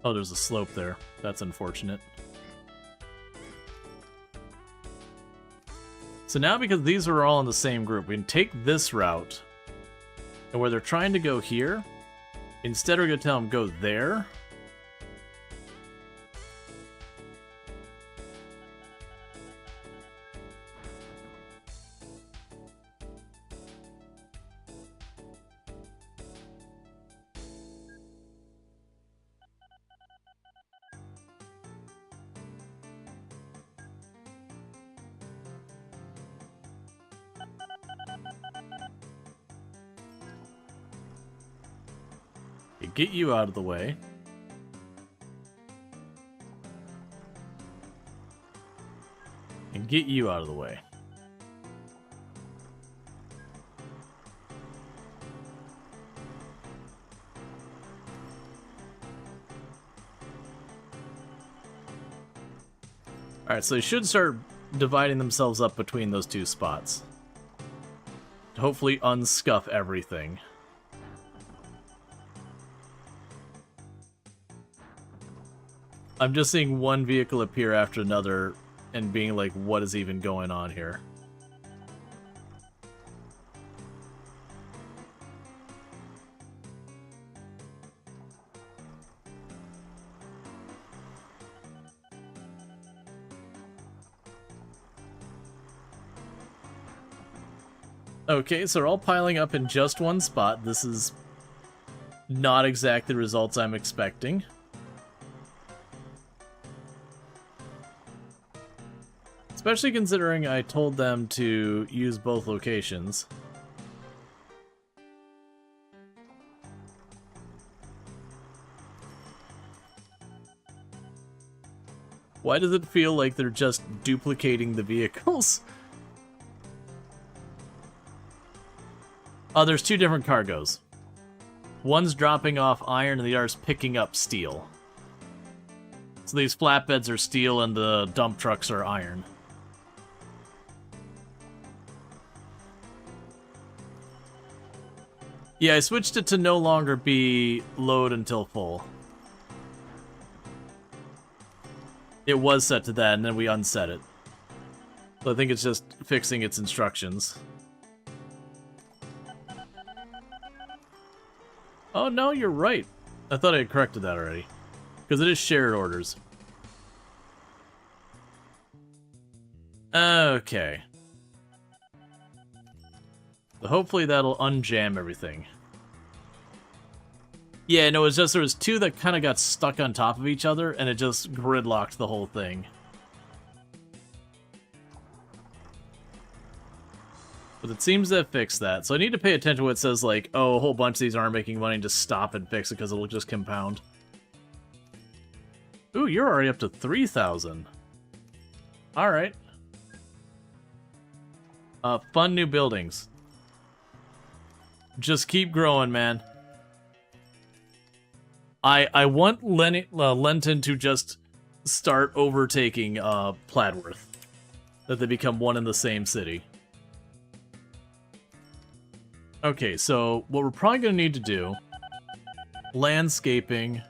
Oh, there's a slope there. That's unfortunate. So now, because these are all in the same group, we can take this route, and where they're trying to go here, instead we're going to tell them go there. Get you out of the way. And get you out of the way. Alright, so they should start dividing themselves up between those 2 spots. To hopefully unscuff everything. I'm just seeing one vehicle appear after another and being like, what is even going on here? Okay, so they're all piling up in just one spot. This is not exactly the results I'm expecting. Especially considering I told them to use both locations. Why does it feel like they're just duplicating the vehicles? Oh, there's 2 different cargoes. One's dropping off iron and the other's picking up steel. So these flatbeds are steel and the dump trucks are iron. Yeah, I switched it to no longer be load until full. It was set to that, and then we unset it. So I think it's just fixing its instructions. Oh, no, you're right. I thought I had corrected that already. Because it is shared orders. Okay. So hopefully that'll unjam everything. Yeah, no, it's just there was 2 that kind of got stuck on top of each other, and it just gridlocked the whole thing. But it seems to have fixed that. So I need to pay attention to what it says, like, oh, a whole bunch of these aren't making money, just stop and fix it because it'll just compound. Ooh, you're already up to 3,000. Alright. Fun new buildings. Just keep growing, man. I want Lenton to just start overtaking Pladworth. That they become one in the same city. Okay, so what we're probably going to need to do... landscaping,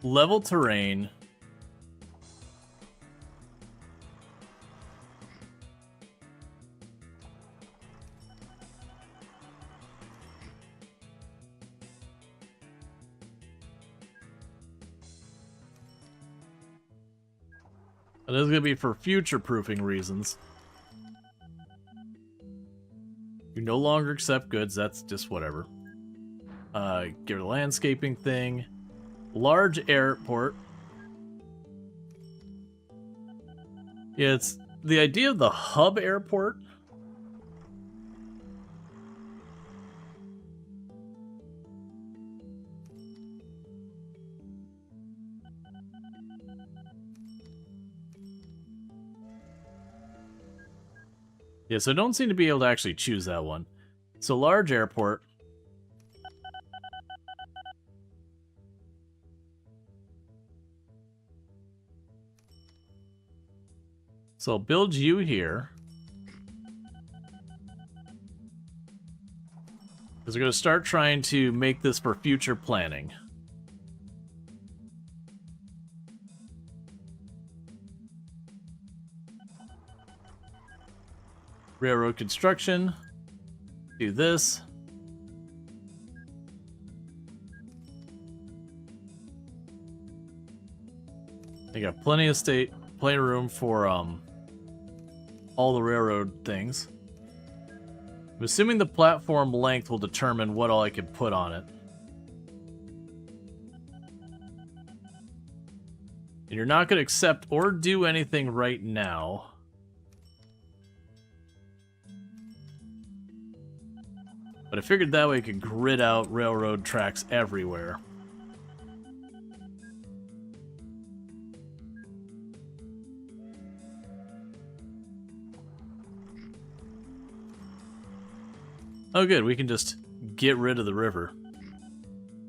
level terrain... And this is going to be for future-proofing reasons. You no longer accept goods, that's just whatever. Get a landscaping thing. Large airport. Yeah, it's the idea of the hub airport. Yeah, so I don't seem to be able to actually choose that one. So large airport. So I'll build you here. Because we're going to start trying to make this for future planning. Railroad construction. Do this. They got plenty of room for all the railroad things. I'm assuming the platform length will determine what all I can put on it. And you're not going to accept or do anything right now. But I figured that way I could grid out railroad tracks everywhere. Oh good, we can just get rid of the river.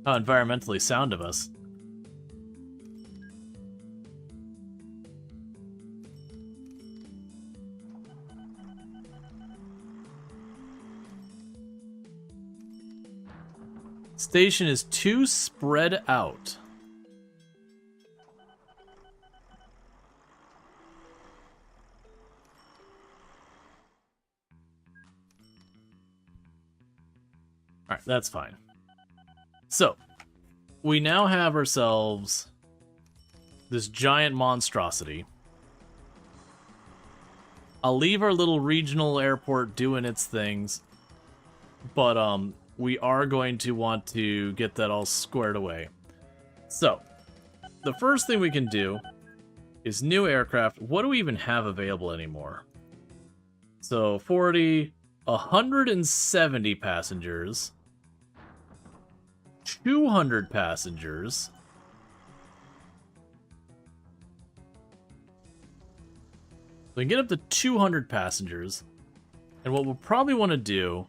How environmentally sound of us. Station is too spread out. Alright, that's fine. So, we now have ourselves this giant monstrosity. I'll leave our little regional airport doing its things, but we are going to want to get that all squared away. So, the first thing we can do is new aircraft. What do we even have available anymore? So, 40, 170 passengers, 200 passengers, we can get up to 200 passengers, and what we'll probably want to do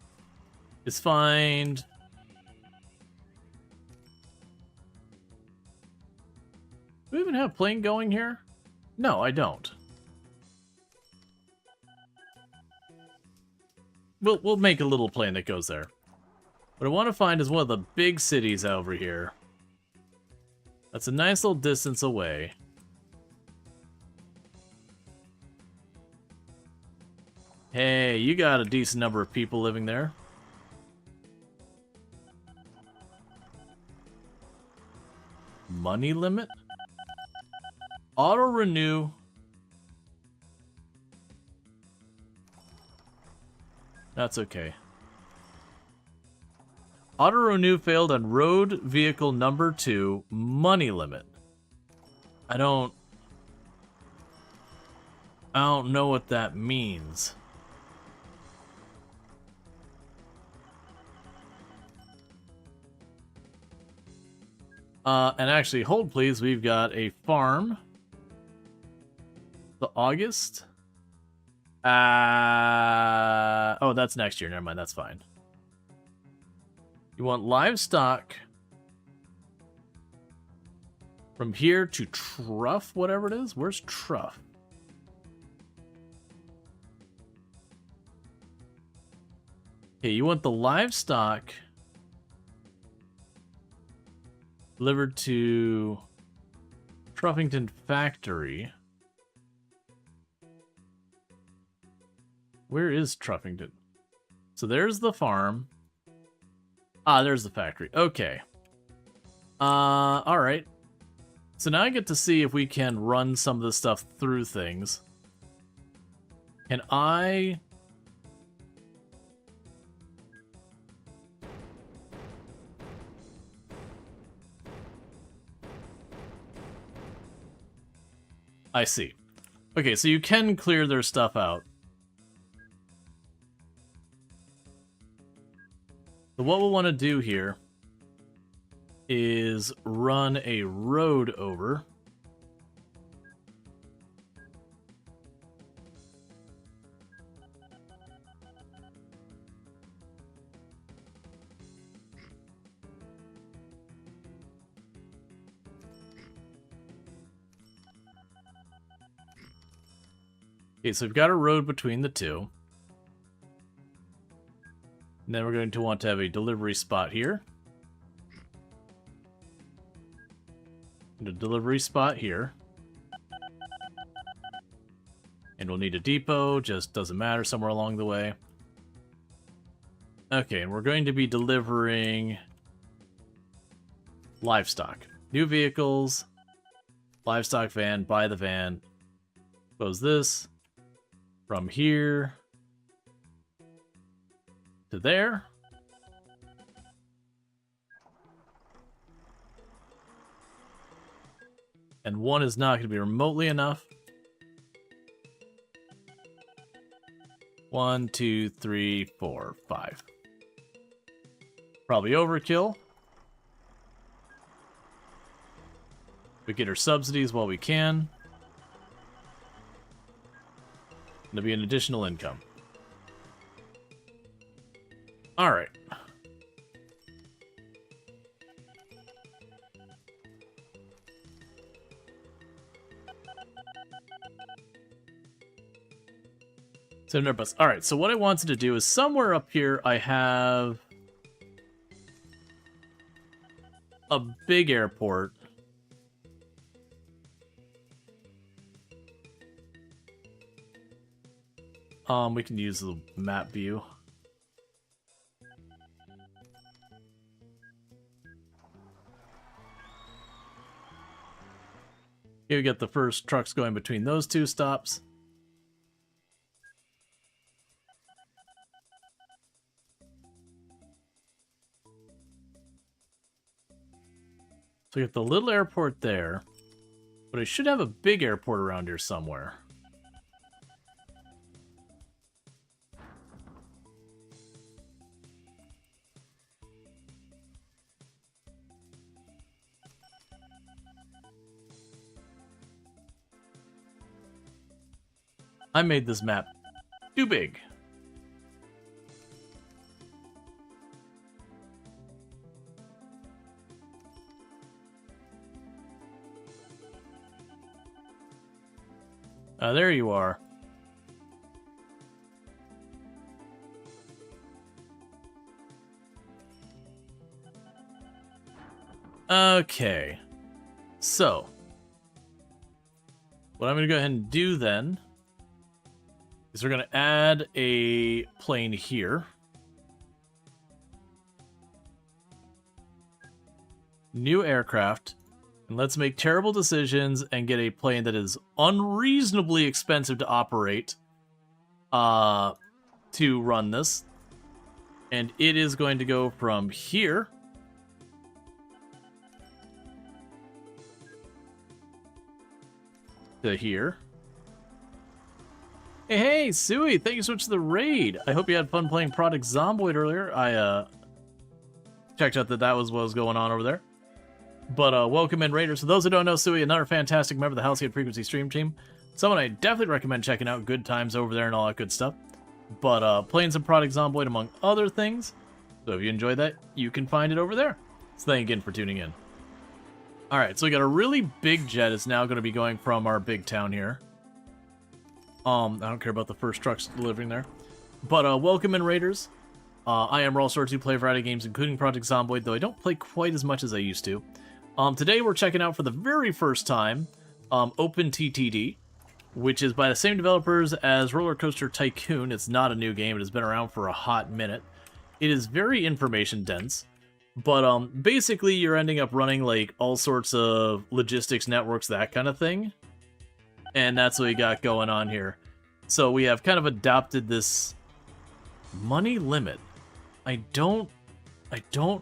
is find... Do we even have a plane going here? No, I don't. We'll make a little plane that goes there. What I want to find is one of the big cities over here. That's a nice little distance away. Hey, you got a decent number of people living there. Money limit? Auto renew. That's okay. Auto renew failed on road vehicle number 2. Money limit. I don't know what that means. And actually, hold please, we've got a farm. The August? Oh, that's next year. Never mind, that's fine. You want livestock from here to Truff, whatever it is? Where's Truff? Okay, you want the livestock delivered to Truffington Factory. Where is Truffington? So there's the farm. Ah, there's the factory. Okay. Alright. So now I get to see if we can run some of this stuff through things. Can I... I see. Okay, so you can clear their stuff out. So what we'll want to do here is run a road over. Okay, so we've got a road between the two. And then we're going to want to have a delivery spot here. And a delivery spot here. And we'll need a depot, just doesn't matter, somewhere along the way. Okay, and we're going to be delivering livestock. New vehicles, livestock van, buy the van. Close this. From here to there. And one is not going to be remotely enough. 1, 2, 3, 4, 5. Probably overkill. We get our subsidies while we can. There'll be an additional income. Alright. $700. Alright, so what I wanted to do is somewhere up here I have a big airport. We can use the map view. Here we get the first trucks going between those two stops. So we get the little airport there, but I should have a big airport around here somewhere. I made this map too big. There you are. Okay. So, what I'm going to go ahead and do then is we're going to add a plane here. New aircraft. And let's make terrible decisions and get a plane that is unreasonably expensive to operate to run this. And it is going to go from here to here. Hey, Suey, thank you so much for the raid. I hope you had fun playing Project Zomboid earlier. I checked out that was what was going on over there. But welcome in, Raiders. For those who don't know, Suey, another fantastic member of the Halcyon Frequency stream team. Someone I definitely recommend checking out. Good times over there and all that good stuff. But playing some Product Zomboid among other things. So if you enjoyed that, you can find it over there. So thank you again for tuning in. Alright, so we got a really big jet is now going to be going from our big town here. I don't care about the first trucks delivering there. But welcome in, Raiders. I am Rual, who play a variety of games, including Project Zomboid, though I don't play quite as much as I used to. Today we're checking out for the very first time OpenTTD, which is by the same developers as Roller Coaster Tycoon. It's not a new game. It has been around for a hot minute. It is very information dense, but basically you're ending up running like all sorts of logistics networks, that kind of thing. And that's what we got going on here. So we have kind of adopted this money limit. I don't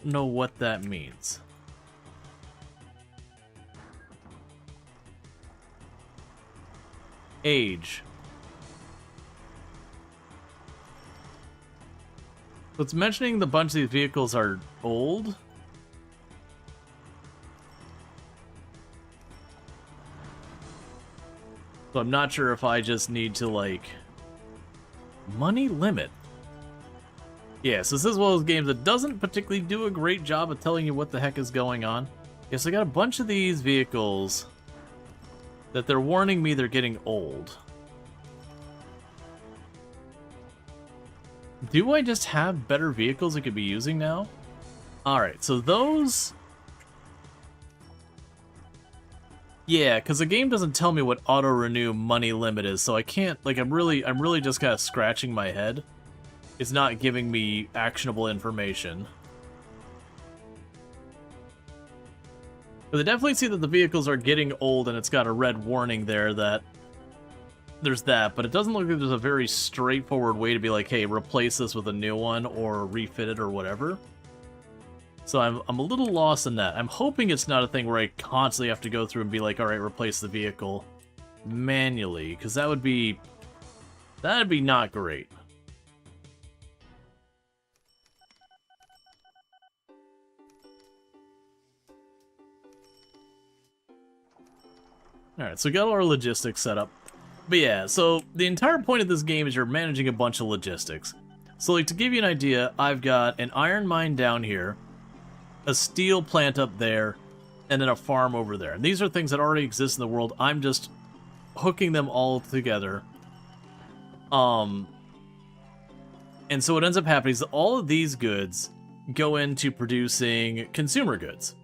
know what that means. Age. So it's mentioning the bunch of these vehicles are old. So I'm not sure if I just need to, like... Money limit. Yeah, so this is one of those games that doesn't particularly do a great job of telling you what the heck is going on. Yeah, so I got a bunch of these vehicles that they're warning me they're getting old. Do I just have better vehicles I could be using now? Alright, so those... Yeah, because the game doesn't tell me what auto-renew money limit is, so I can't, like, I'm really just kind of scratching my head. It's not giving me actionable information. But I definitely see that the vehicles are getting old, and it's got a red warning there that there's that, but it doesn't look like there's a very straightforward way to be like, hey, replace this with a new one, or refit it, or whatever. So I'm a little lost in that. I'm hoping it's not a thing where I constantly have to go through and be like, alright, replace the vehicle manually, because that'd be not great. Alright, so we got all our logistics set up. But yeah, so the entire point of this game is you're managing a bunch of logistics. So like, to give you an idea, I've got an iron mine down here, a steel plant up there, and then a farm over there. And these are things that already exist in the world. I'm just hooking them all together. And so what ends up happening is that all of these goods go into producing consumer goods.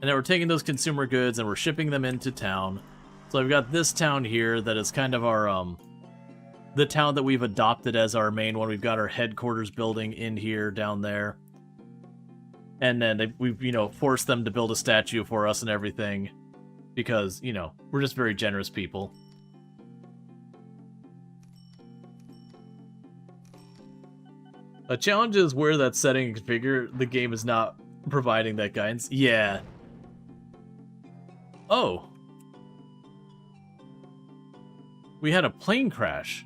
And then we're taking those consumer goods and we're shipping them into town. So I've got this town here that is kind of our, the town that we've adopted as our main one. We've got our headquarters building in here, down there. And then we've, you know, forced them to build a statue for us and everything. Because, you know, we're just very generous people. A challenge is where that setting and configure, the game is not providing that guidance. Yeah. Oh. We had a plane crash.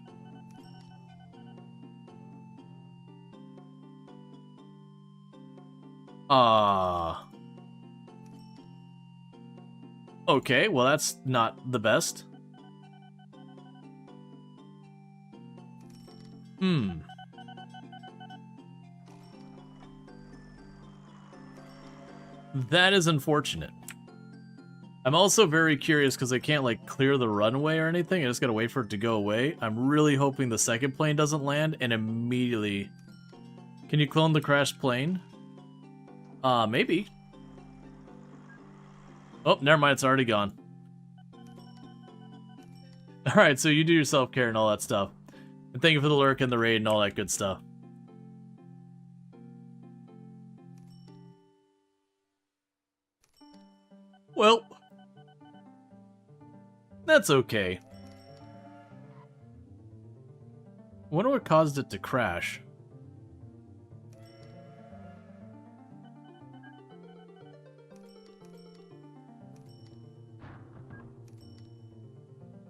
Okay, well that's not the best. That is unfortunate. I'm also very curious because I can't, like, clear the runway or anything. I just gotta wait for it to go away. I'm really hoping the second plane doesn't land and immediately... Can you clone the crashed plane? Maybe. Oh, never mind, it's already gone. Alright, so you do your self-care and all that stuff. And thank you for the lurk and the raid and all that good stuff. Well... That's okay. I wonder what caused it to crash.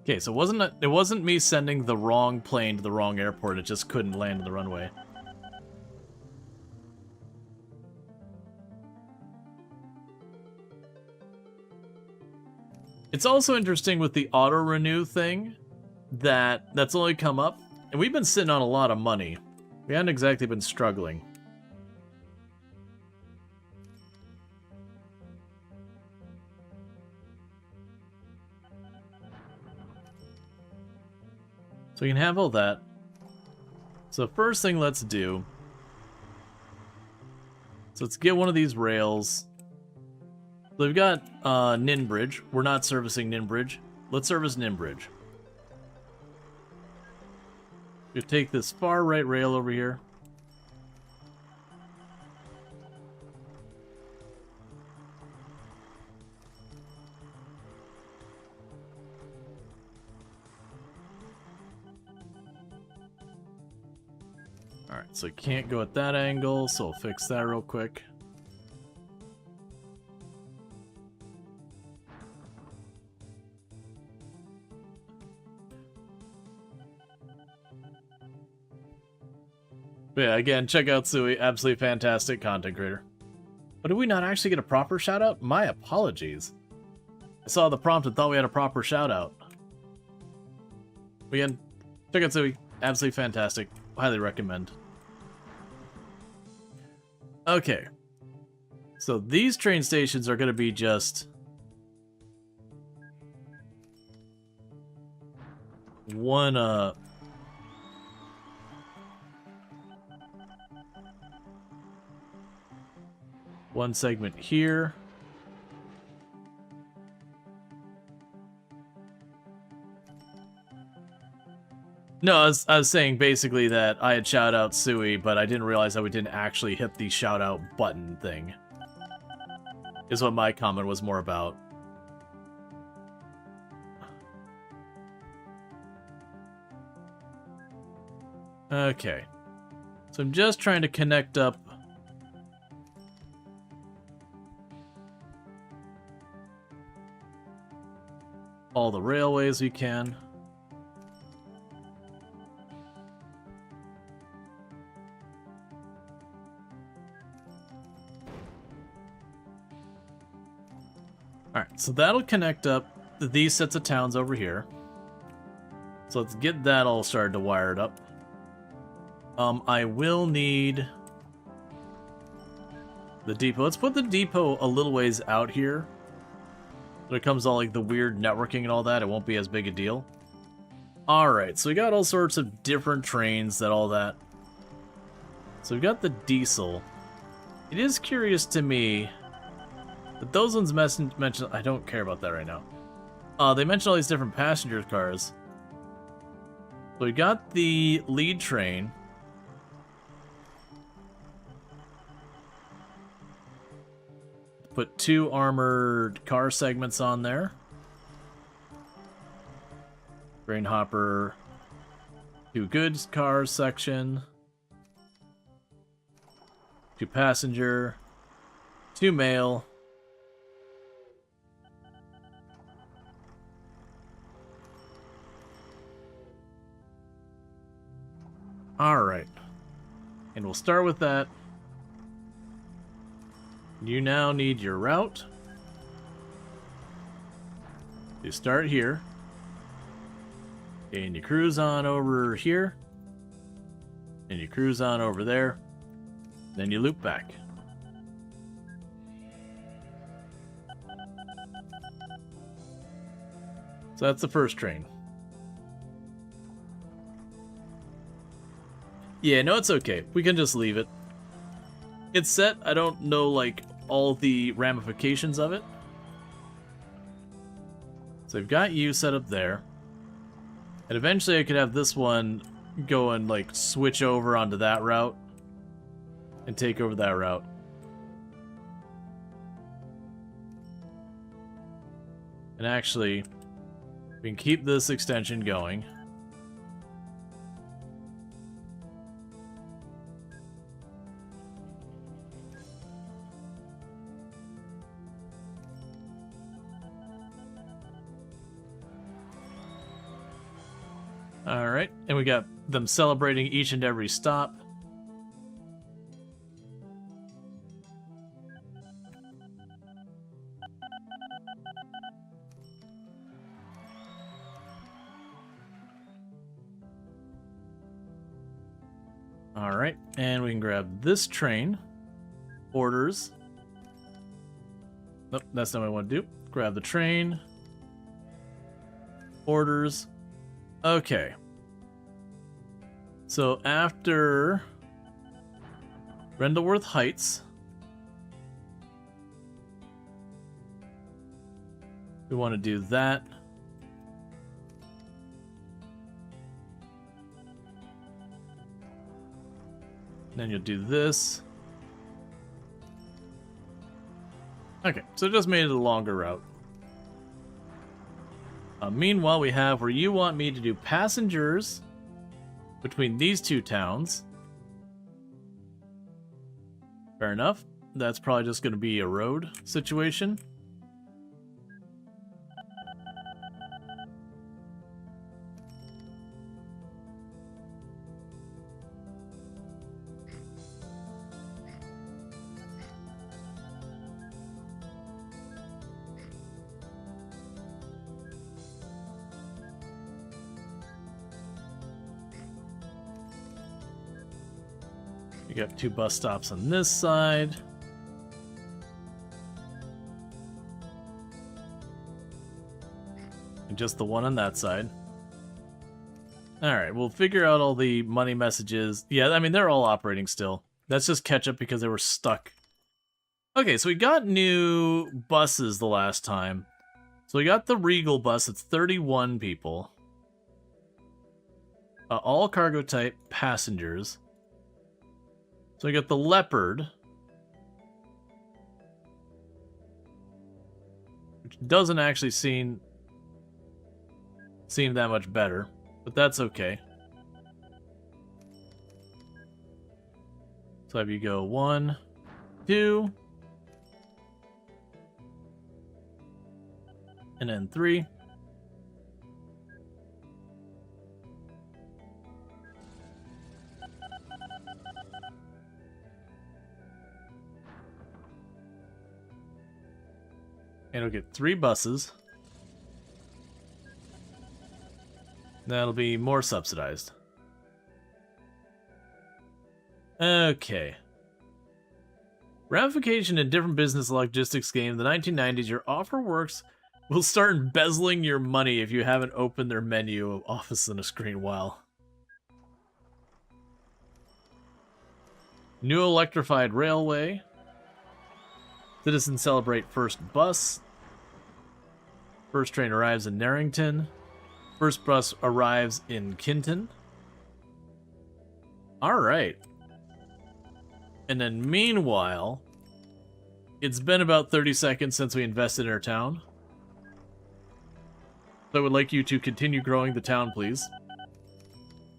Okay, so it wasn't me sending the wrong plane to the wrong airport, it just couldn't land on the runway. It's also interesting with the auto renew thing that's only come up, and we've been sitting on a lot of money. We haven't exactly been struggling. So we can have all that. So first thing let's do. So let's get one of these rails. So we've got Ninbridge. We're not servicing Ninbridge. Let's service Ninbridge. We take this far right rail over here. Alright, so it can't go at that angle, so we'll fix that real quick. But yeah, again, check out Sui, absolutely fantastic content creator. But did we not actually get a proper shout out? My apologies. I saw the prompt and thought we had a proper shout out. Again, check out Sui, absolutely fantastic. Highly recommend. Okay. So these train stations are going to be just one segment here. No, I was saying basically that I had shout out Sui, but I didn't realize that we didn't actually hit the shout out button thing. Is what my comment was more about. Okay. So I'm just trying to connect up all the railways we can. Alright, so that'll connect up these sets of towns over here. So let's get that all started to wire it up. I will need the depot. Let's put the depot a little ways out here. When it comes to all like the weird networking and all that, it won't be as big a deal. Alright, so we got all sorts of different trains that all that. So we've got the diesel. It is curious to me that those ones mentioned. I don't care about that right now. They mentioned all these different passenger cars. So we got the lead train. Put 2 armored car segments on there. Grain hopper. 2 goods cars section. 2 passenger. 2 mail. Alright. And we'll start with that. You now need your route. You start here. And you cruise on over here. And you cruise on over there. Then you loop back. So that's the first train. Yeah, no, it's okay. We can just leave it. It's set. I don't know, like, all the ramifications of it. So I've got you set up there. And eventually I could have this one go and, like, switch over onto that route. And take over that route. And actually, we can keep this extension going. Alright, and we got them celebrating each and every stop. Alright, and we can grab this train. Orders. Nope, that's not what I want to do. Grab the train. Orders. Okay. So after Rendleworth Heights, we want to do that. Then you'll do this. Okay, so it just made it a longer route. Meanwhile, we have where you want me to do passengers between these two towns. Fair enough. That's probably just going to be a road situation. You got 2 bus stops on this side. And just the one on that side. Alright, we'll figure out all the money messages. Yeah, I mean, they're all operating still. That's just catch up because they were stuck. Okay, so we got new buses the last time. So we got the Regal bus. It's 31 people. All cargo type passengers. So we got the Leopard, which doesn't actually seem that much better, but that's okay. So have you go 1, 2, and then 3. And it'll get 3 buses. That'll be more subsidized. Okay. Ramification in different business logistics game. In the 1990s, your offer works will start embezzling your money if you haven't opened their menu of Office on a screen while. New electrified railway. Citizens celebrate first bus. First train arrives in Narrington. First bus arrives in Kinton. Alright. And then meanwhile, it's been about 30 seconds since we invested in our town. So I would like you to continue growing the town, please.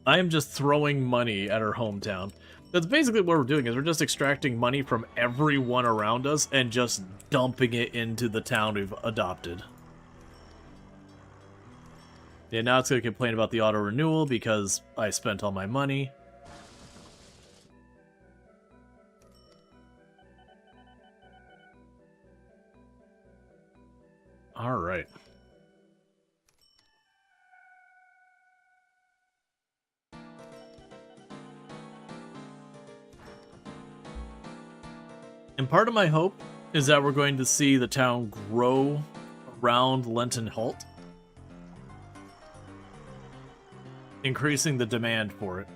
I am just throwing money at our hometown. That's basically what we're doing, is we're just extracting money from everyone around us and just dumping it into the town we've adopted. Yeah, now it's going to complain about the auto-renewal because I spent all my money. Alright. And part of my hope is that we're going to see the town grow around Lenton Halt, increasing the demand for it.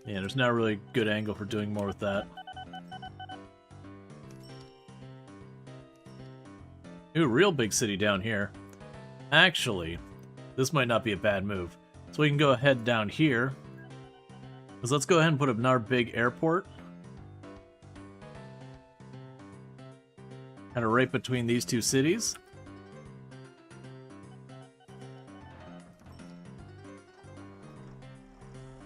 Yeah, there's not really a good angle for doing more with that. Ooh, real big city down here. Actually, this might not be a bad move. So we can go ahead down here. So let's go ahead and put up another big airport. Kind of right between these two cities.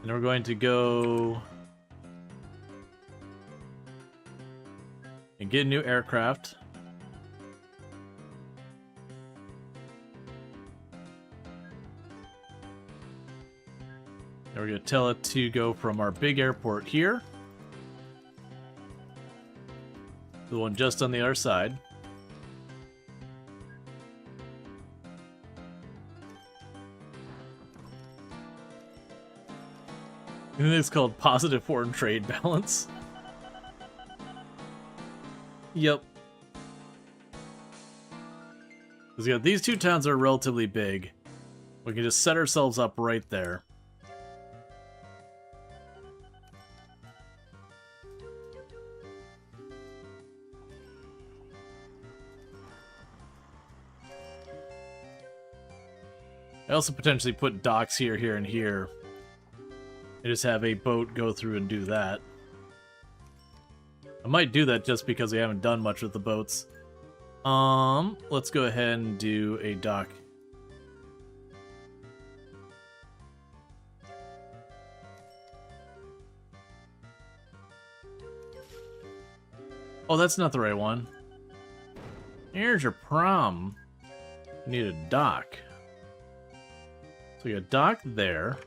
And we're going to go and get a new aircraft. And we're going to tell it to go from our big airport here The one just on the other side. I think it's called positive foreign trade balance. Yep. Because yeah, these two towns are relatively big. We can just set ourselves up right there. I also potentially put docks here, here, and here. I just have a boat go through and do that. I might do that just because we haven't done much with the boats. Let's go ahead and do a dock. Oh, that's not the right one. Here's your prom. You need a dock. So you got a dock there.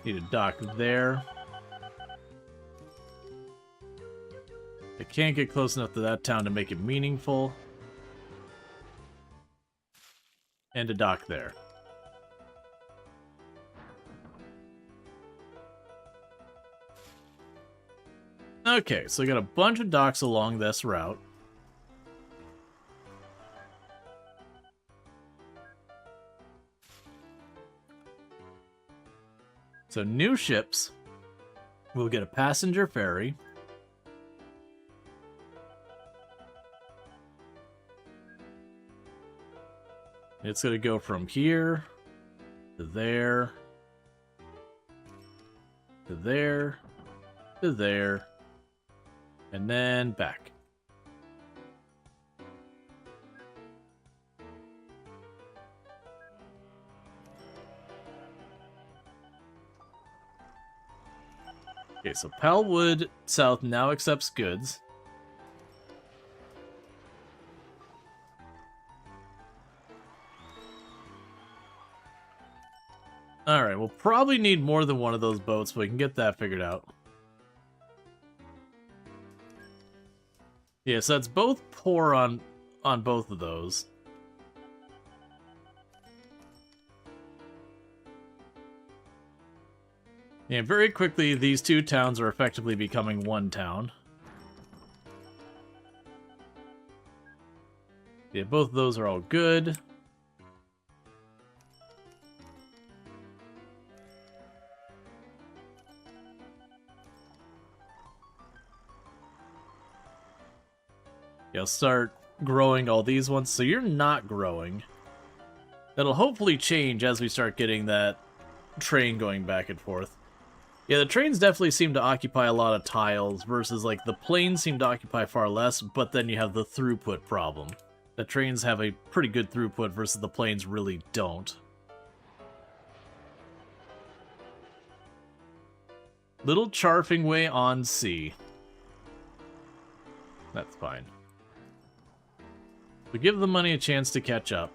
Need a dock there. I can't get close enough to that town to make it meaningful. And a dock there. Okay, so we got a bunch of docks along this route. So new ships. We'll get a passenger ferry. It's going to go from here to there to there to there and then back. Okay, so Palwood South now accepts goods. Alright, we'll probably need more than one of those boats, but we can get that figured out. Yeah, so that's both poor on both of those. Yeah, very quickly, these two towns are effectively becoming one town. Yeah, both of those are all good. Yeah, I'll start growing all these ones. So you're not growing. That'll hopefully change as we start getting that train going back and forth. Yeah, the trains definitely seem to occupy a lot of tiles versus, like, the planes seem to occupy far less, but then you have the throughput problem. The trains have a pretty good throughput versus the planes really don't. Little Charfing Way on sea. That's fine. We give the money a chance to catch up.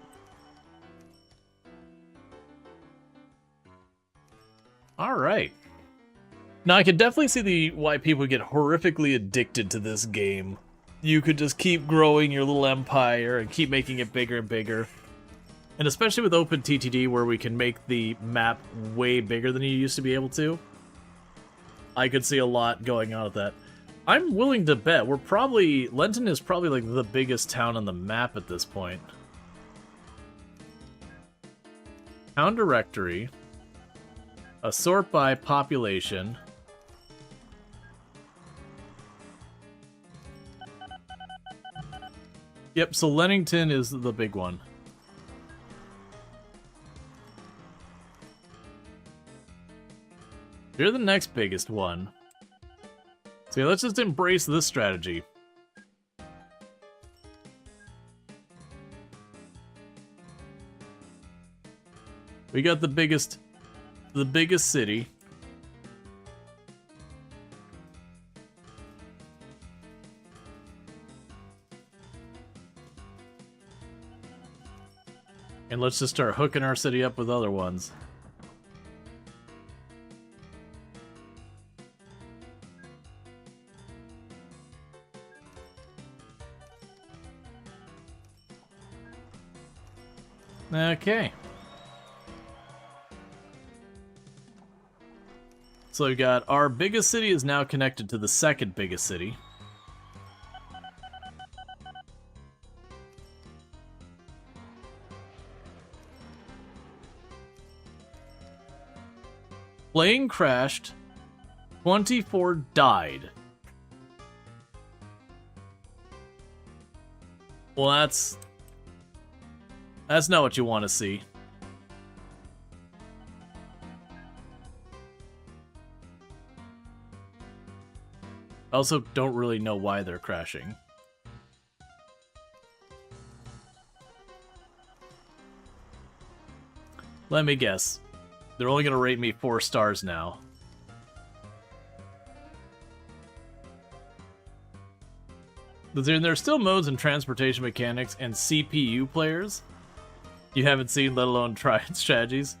Alright. Now, I can definitely see why people get horrifically addicted to this game. You could just keep growing your little empire and keep making it bigger and bigger. And especially with OpenTTD, where we can make the map way bigger than you used to be able to, I could see a lot going on with that. I'm willing to bet Lenton is probably like the biggest town on the map at this point. Town directory. A sort by population. Yep, so Lennington is the big one. You're the next biggest one. So yeah, let's just embrace this strategy. We got the biggest city. And let's just start hooking our city up with other ones. Okay. So we've got our biggest city is now connected to the second biggest city. Plane crashed. 24 died. Well, that's not what you want to see. I also don't really know why they're crashing. Let me guess. They're only going to rate me 4 stars now. There's still modes and transportation mechanics and CPU players you haven't seen, let alone tried strategies.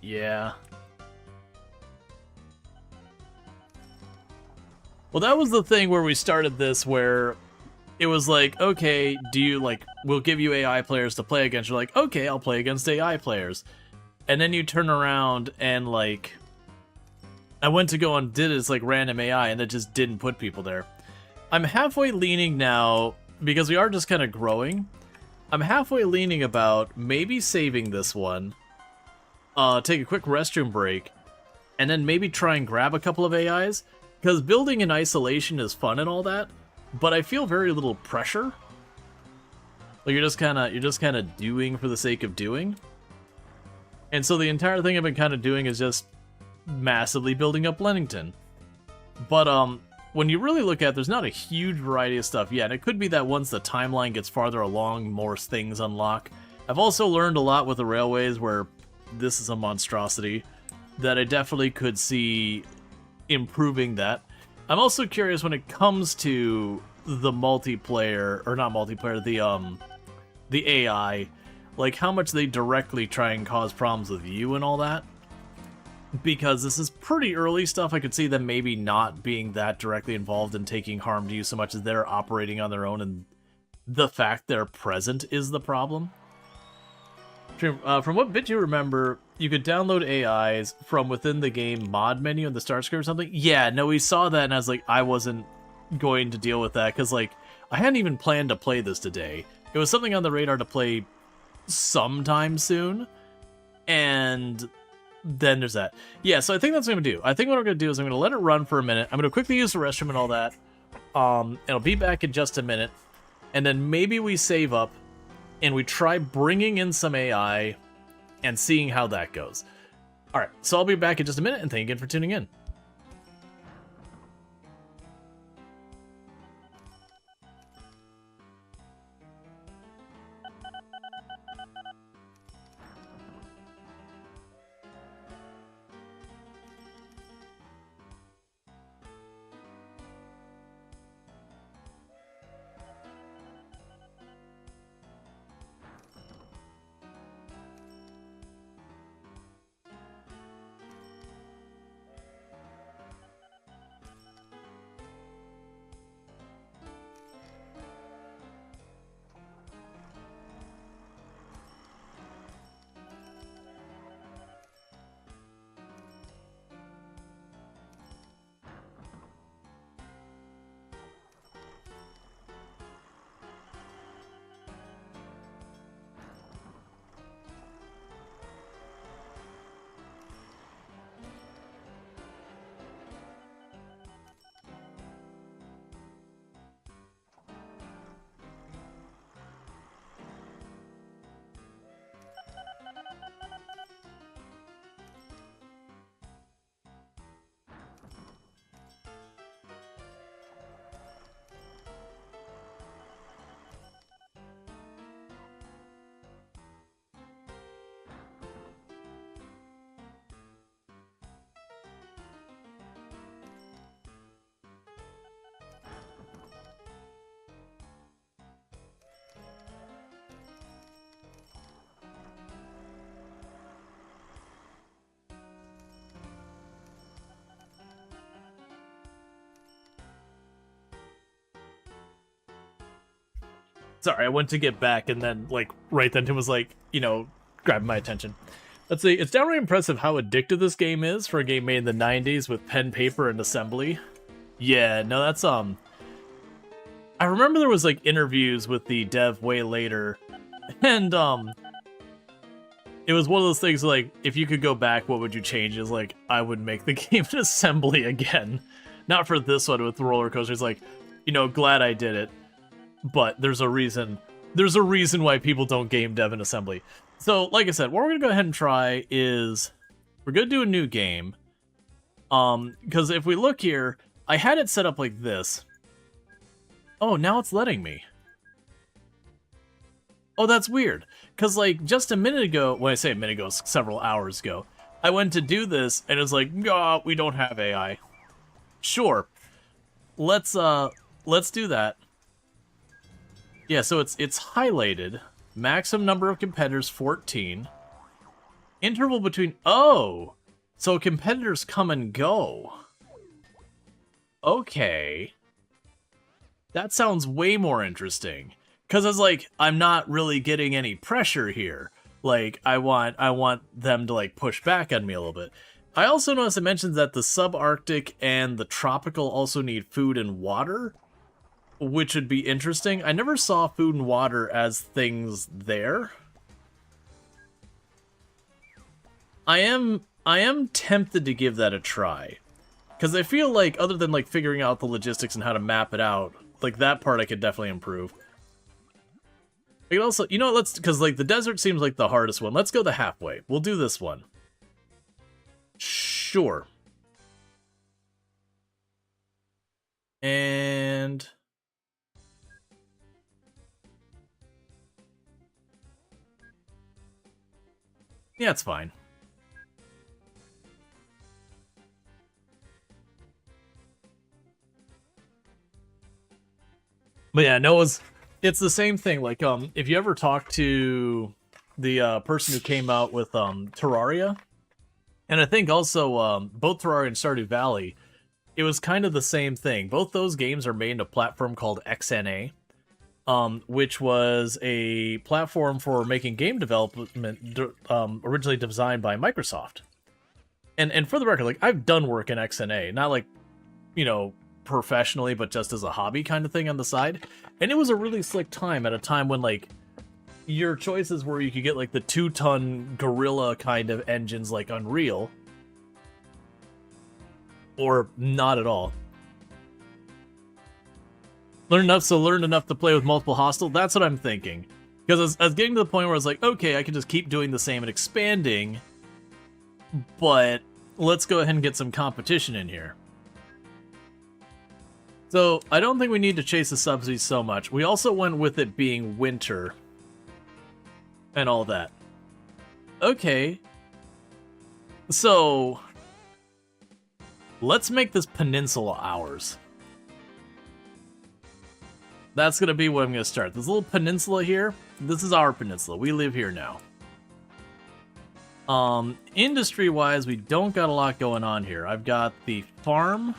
Yeah. Well, that was the thing where we started this, where it was like, okay, do you, like, we'll give you AI players to play against. You're like, okay, I'll play against AI players. And then you turn around and, like, I went to go and did it as, like, random AI, and it just didn't put people there. I'm halfway leaning now, because we are just kind of growing, I'm halfway leaning about maybe saving this one, take a quick restroom break, and then maybe try and grab a couple of AIs, because building in isolation is fun and all that, but I feel very little pressure. Like, you're just kind of doing for the sake of doing. And so the entire thing I've been kind of doing is just massively building up Lennington. But when you really look at it, there's not a huge variety of stuff yet. It could be that once the timeline gets farther along, more things unlock. I've also learned a lot with the railways, where this is a monstrosity, that I definitely could see improving that. I'm also curious when it comes to the multiplayer, or not multiplayer, the AI, like how much they directly try and cause problems with you and all that. Because this is pretty early stuff, I could see them maybe not being that directly involved in taking harm to you so much as they're operating on their own, and the fact they're present is the problem. From what bit you remember, you could download AIs from within the game mod menu in the start screen or something? Yeah, no, we saw that, and I was like, I wasn't going to deal with that, because, like, I hadn't even planned to play this today. It was something on the radar to play sometime soon, and then there's that. Yeah, so I think that's what I'm going to do. I think what I'm going to do is I'm going to let it run for a minute. I'm going to quickly use the restroom and all that, and I'll be back in just a minute, and then maybe we save up, and we try bringing in some AI and seeing how that goes. Alright, so I'll be back in just a minute, and thank you again for tuning in. Sorry, I went to get back, and then, like, right then Tim was like, grabbing my attention. Let's see, it's downright impressive how addictive this game is for a game made in the 90s with pen, paper, and assembly. Yeah, no, that's, I remember there was, like, interviews with the dev way later, and, it was one of those things, like, if you could go back, what would you change? Is like, I would make the game in assembly again. Not for this one with the roller coasters, like, glad I did it, but there's a reason why people don't game dev in assembly. So, like I said, what we're gonna go ahead and try is we're gonna do a new game. Because if we look here, I had it set up like this. Oh, now it's letting me. Oh, that's weird. Because, like, just a minute ago, when I say a minute ago, several hours ago, I went to do this, and it was like, oh, we don't have AI. Sure. Let's do that. Yeah, so it's highlighted. Maximum number of competitors, 14. Interval between... Oh! So competitors come and go. Okay. That sounds way more interesting. Because it's like, I'm not really getting any pressure here. Like, I want them to, like, push back on me a little bit. I also noticed it mentions that the subarctic and the tropical also need food and water, which would be interesting. I never saw food and water as things there. I am tempted to give that a try. Because I feel like, other than, like, figuring out the logistics and how to map it out, like, that part I could definitely improve. I could also, because, like, the desert seems like the hardest one. Let's go the halfway. We'll do this one. Sure. And... yeah, it's fine. But yeah, no, it's the same thing. Like, if you ever talk to the person who came out with Terraria, and I think also both Terraria and Stardew Valley, it was kind of the same thing. Both those games are made in a platform called XNA, which was a platform for making game development originally designed by Microsoft. And for the record, like, I've done work in XNA, not like, professionally, but just as a hobby kind of thing on the side. And it was a really slick time at a time when, like, your choices were you could get, like, the 2-ton gorilla kind of engines like Unreal, or not at all. Learned enough to play with multiple hostile. That's what I'm thinking. Because I was getting to the point where I was like, okay, I can just keep doing the same and expanding, but let's go ahead and get some competition in here. So, I don't think we need to chase the subsidies so much. We also went with it being winter and all that. Okay. So, let's make this peninsula ours. That's going to be what I'm going to start. This little peninsula here, this is our peninsula. We live here now. Industry-wise, we don't got a lot going on here. I've got the farm.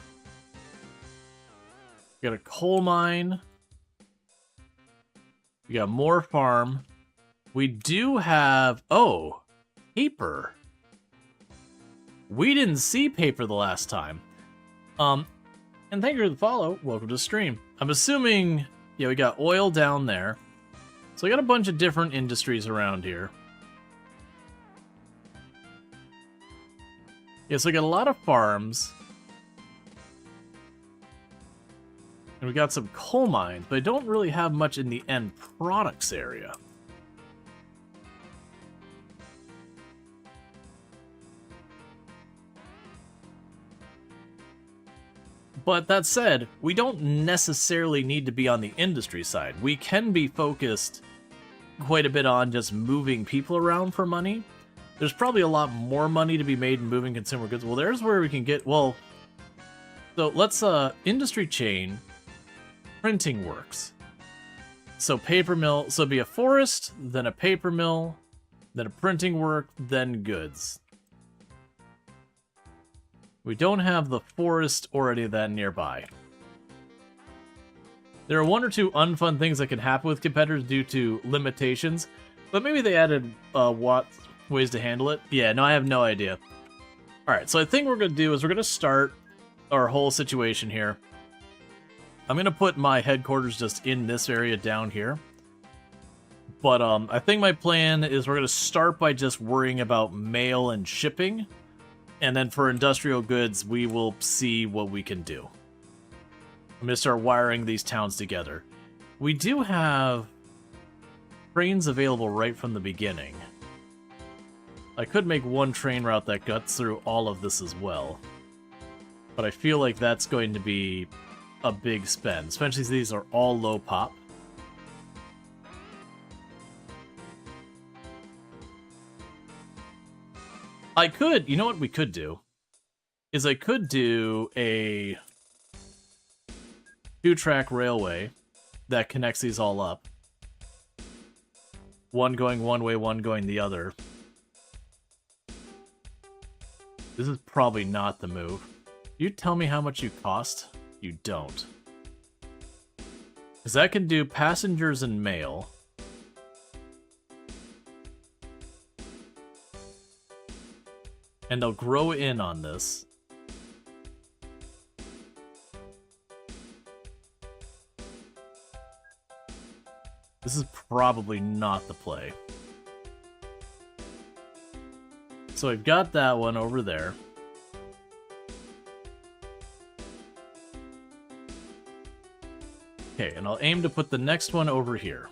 We got a coal mine. We got more farm. We do have... oh, paper. We didn't see paper the last time. And thank you for the follow. Welcome to the stream. I'm assuming... yeah, we got oil down there. So we got a bunch of different industries around here. Yeah, so we got a lot of farms. And we got some coal mines, but I don't really have much in the end products area. But that said, we don't necessarily need to be on the industry side. We can be focused quite a bit on just moving people around for money. There's probably a lot more money to be made in moving consumer goods. Well, there's where we can get, well, so let's, industry chain, printing works. So paper mill, so it'd be a forest, then a paper mill, then a printing work, then goods. We don't have the forest or any of that nearby. There are one or two unfun things that can happen with competitors due to limitations, but maybe they added ways to handle it. Yeah, no, I have no idea. Alright, so I think what we're going to do is we're going to start our whole situation here. I'm going to put my headquarters just in this area down here. But I think my plan is we're going to start by just worrying about mail and shipping. And then for industrial goods, we will see what we can do. I'm going to start wiring these towns together. We do have trains available right from the beginning. I could make one train route that cuts through all of this as well. But I feel like that's going to be a big spend, especially as these are all low pop. I could, you know what we could do? Is I could do a 2-track railway that connects these all up. One going one way, one going the other. This is probably not the move. You tell me how much you cost? You don't. Because that can do passengers and mail. And they'll grow in on this. This is probably not the play. So I've got that one over there. Okay, and I'll aim to put the next one over here.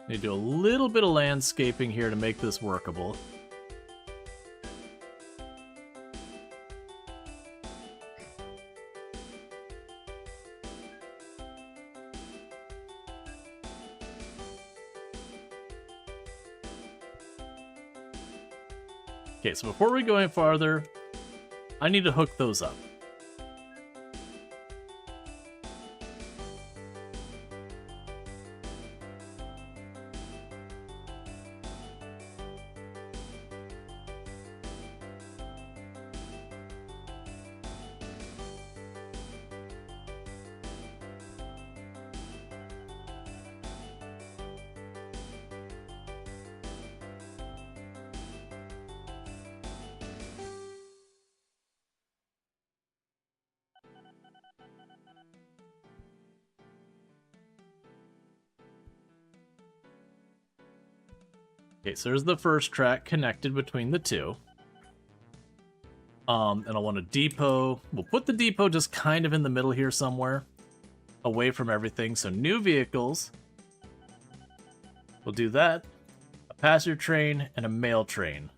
Need to do a little bit of landscaping here to make this workable. Okay, so before we go any farther, I need to hook those up. Okay, so there's the first track connected between the two. And I want a depot. We'll put the depot just kind of in the middle here somewhere, away from everything. So new vehicles. We'll do that. A passenger train and a mail train.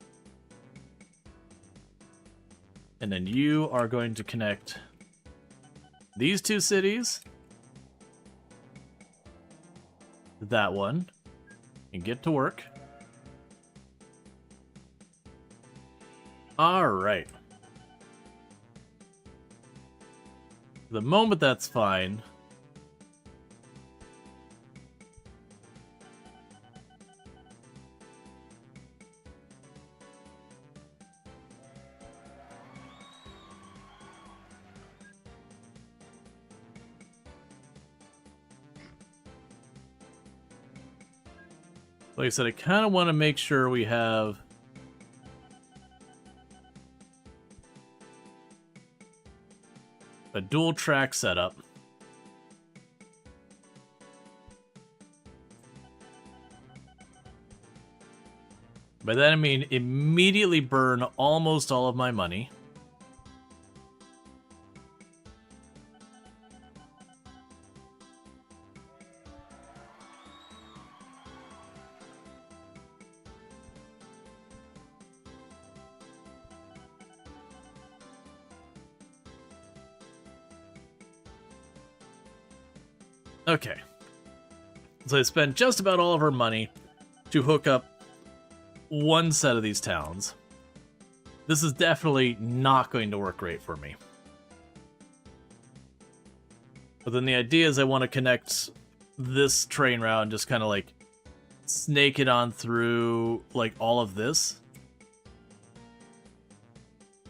And then you are going to connect these two cities. That one. And get to work. Alright. The moment that's fine. Like I said, I kind of want to make sure we have a dual track setup. By that I mean immediately burn almost all of my money. Okay. So I spent just about all of our money to hook up one set of these towns. This is definitely not going to work great for me. But then the idea is I want to connect this train route and just kind of like snake it on through like all of this.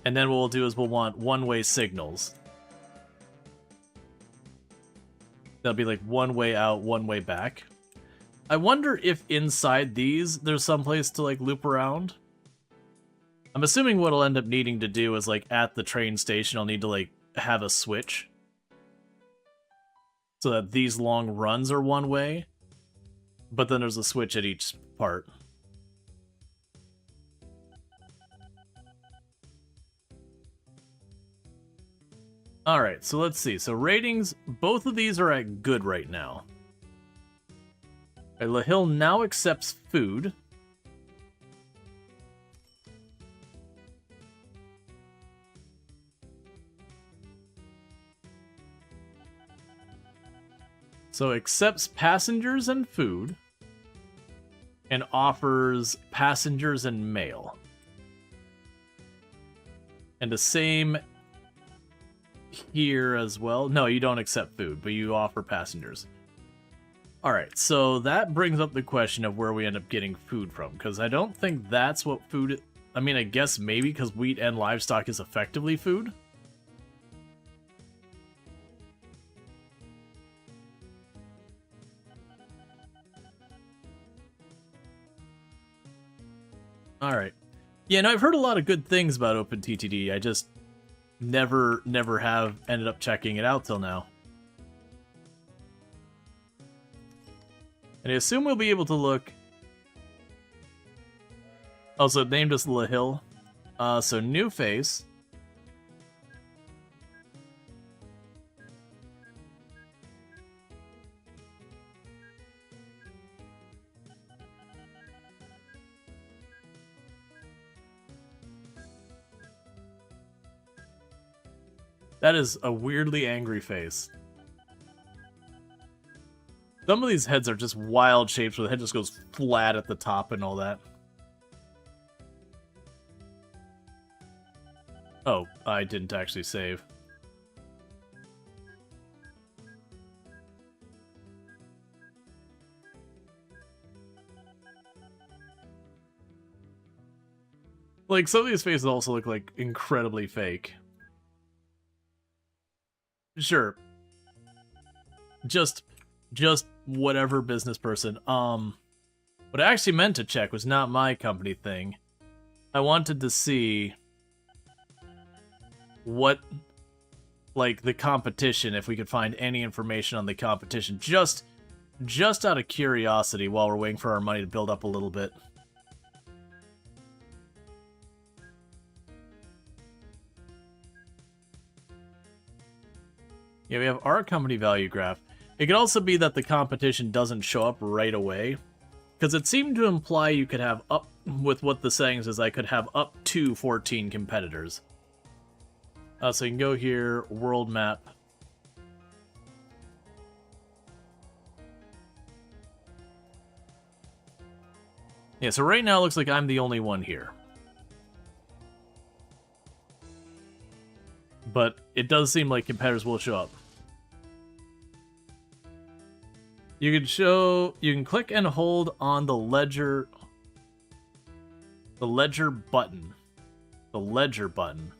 And then what we'll do is we'll want one-way signals. That'll be like one way out, one way back. I wonder if inside these, there's some place to like loop around. I'm assuming what I'll end up needing to do is like at the train station, I'll need to like have a switch. So that these long runs are one way. But then there's a switch at each part. Alright, so let's see. So ratings, both of these are at good right now. Okay, La Hill now accepts food. So accepts passengers and food. And offers passengers and mail. And the same here as well. No, you don't accept food, but you offer passengers. Alright, so that brings up the question of where we end up getting food from, because I don't think that's what food... I mean, I guess maybe because wheat and livestock is effectively food. Alright. Yeah, no, I've heard a lot of good things about OpenTTD. I just never have ended up checking it out till now. And I assume we'll be able to look... Oh, so it named us La Hill. So new face. That is a weirdly angry face. Some of these heads are just wild shapes where the head just goes flat at the top and all that. Oh, I didn't actually save. Like, some of these faces also look like incredibly fake. Sure. Just whatever business person. What I actually meant to check was not my company thing. I wanted to see what, like, the competition, if we could find any information on the competition, just out of curiosity while we're waiting for our money to build up a little bit. Yeah, we have our company value graph. It could also be that the competition doesn't show up right away, because it seemed to imply you could have up, with what the settings is, I could have up to 14 competitors. So you can go here, world map. Yeah, so right now it looks like I'm the only one here. But it does seem like competitors will show up. You can click and hold on the ledger button. The ledger button.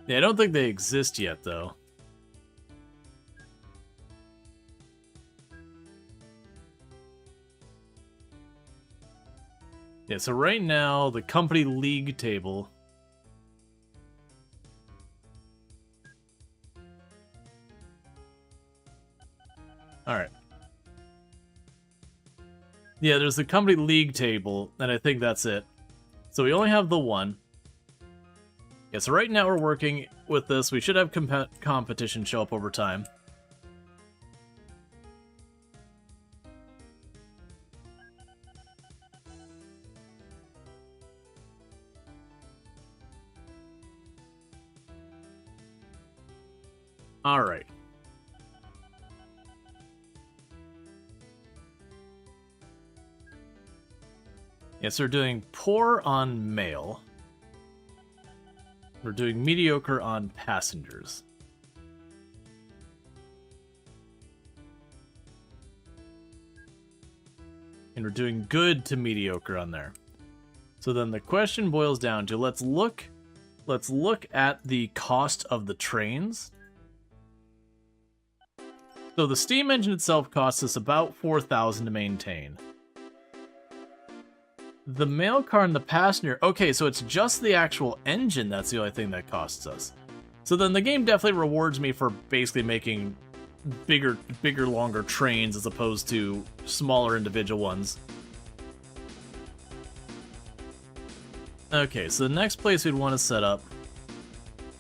Yeah, I don't think they exist yet, though. Yeah, so right now, the company league table. Alright. Yeah, there's the company league table, and I think that's it. So we only have the one. Yeah, so right now we're working with this. We should have competition show up over time. Alright. Yes, we're doing poor on mail. We're doing mediocre on passengers. And we're doing good to mediocre on there. So then the question boils down to, let's look at the cost of the trains. So the steam engine itself costs us about 4,000 to maintain. The mail car and the passenger, okay, so it's just the actual engine that's the only thing that costs us. So then the game definitely rewards me for basically making bigger, longer trains as opposed to smaller individual ones. Okay, so the next place we'd want to set up.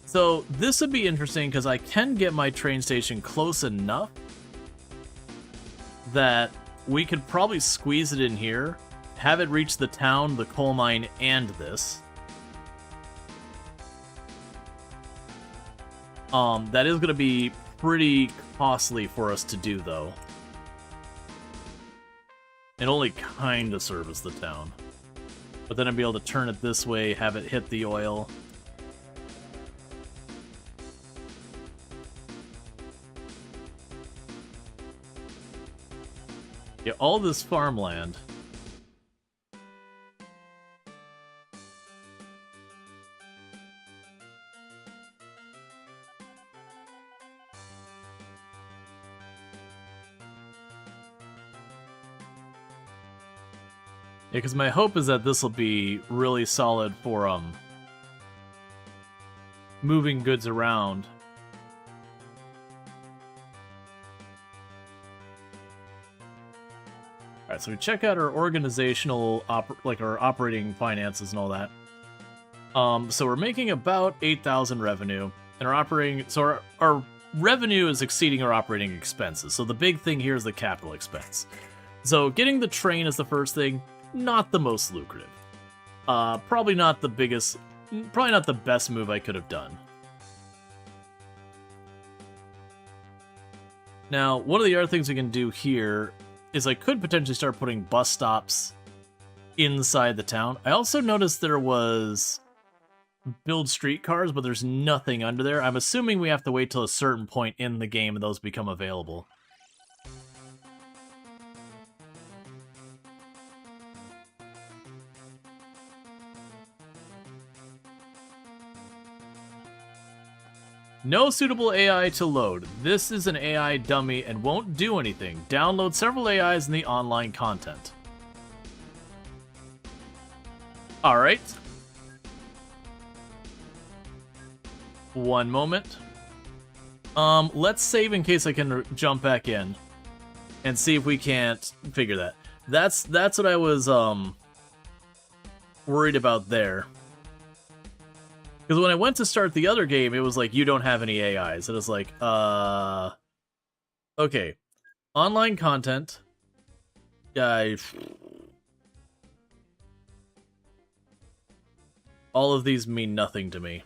So this would be interesting because I can get my train station close enough that we could probably squeeze it in here, have it reach the town, the coal mine, and this. That is going to be pretty costly for us to do, though. It only kind of service the town. But then I'd be able to turn it this way, have it hit the oil. Yeah, all this farmland. Yeah, because my hope is that this will be really solid for moving goods around. Alright, so we check out our organizational, our operating finances and all that. So we're making about 8,000 revenue, and our revenue is exceeding our operating expenses. So the big thing here is the capital expense. So getting the train is the first thing. Not the most lucrative. Probably not the best move I could have done. Now, one of the other things we can do here is I could potentially start putting bus stops inside the town. I also noticed there was build streetcars, but there's nothing under there. I'm assuming we have to wait till a certain point in the game and those become available. No suitable AI to load. This is an AI dummy and won't do anything. Download several AIs in the online content. Alright. One moment. Let's save in case I can jump back in and see if we can't figure that. That's what I was worried about there. Because when I went to start the other game, it was like, you don't have any AIs. It was like, okay. Online content. All of these mean nothing to me.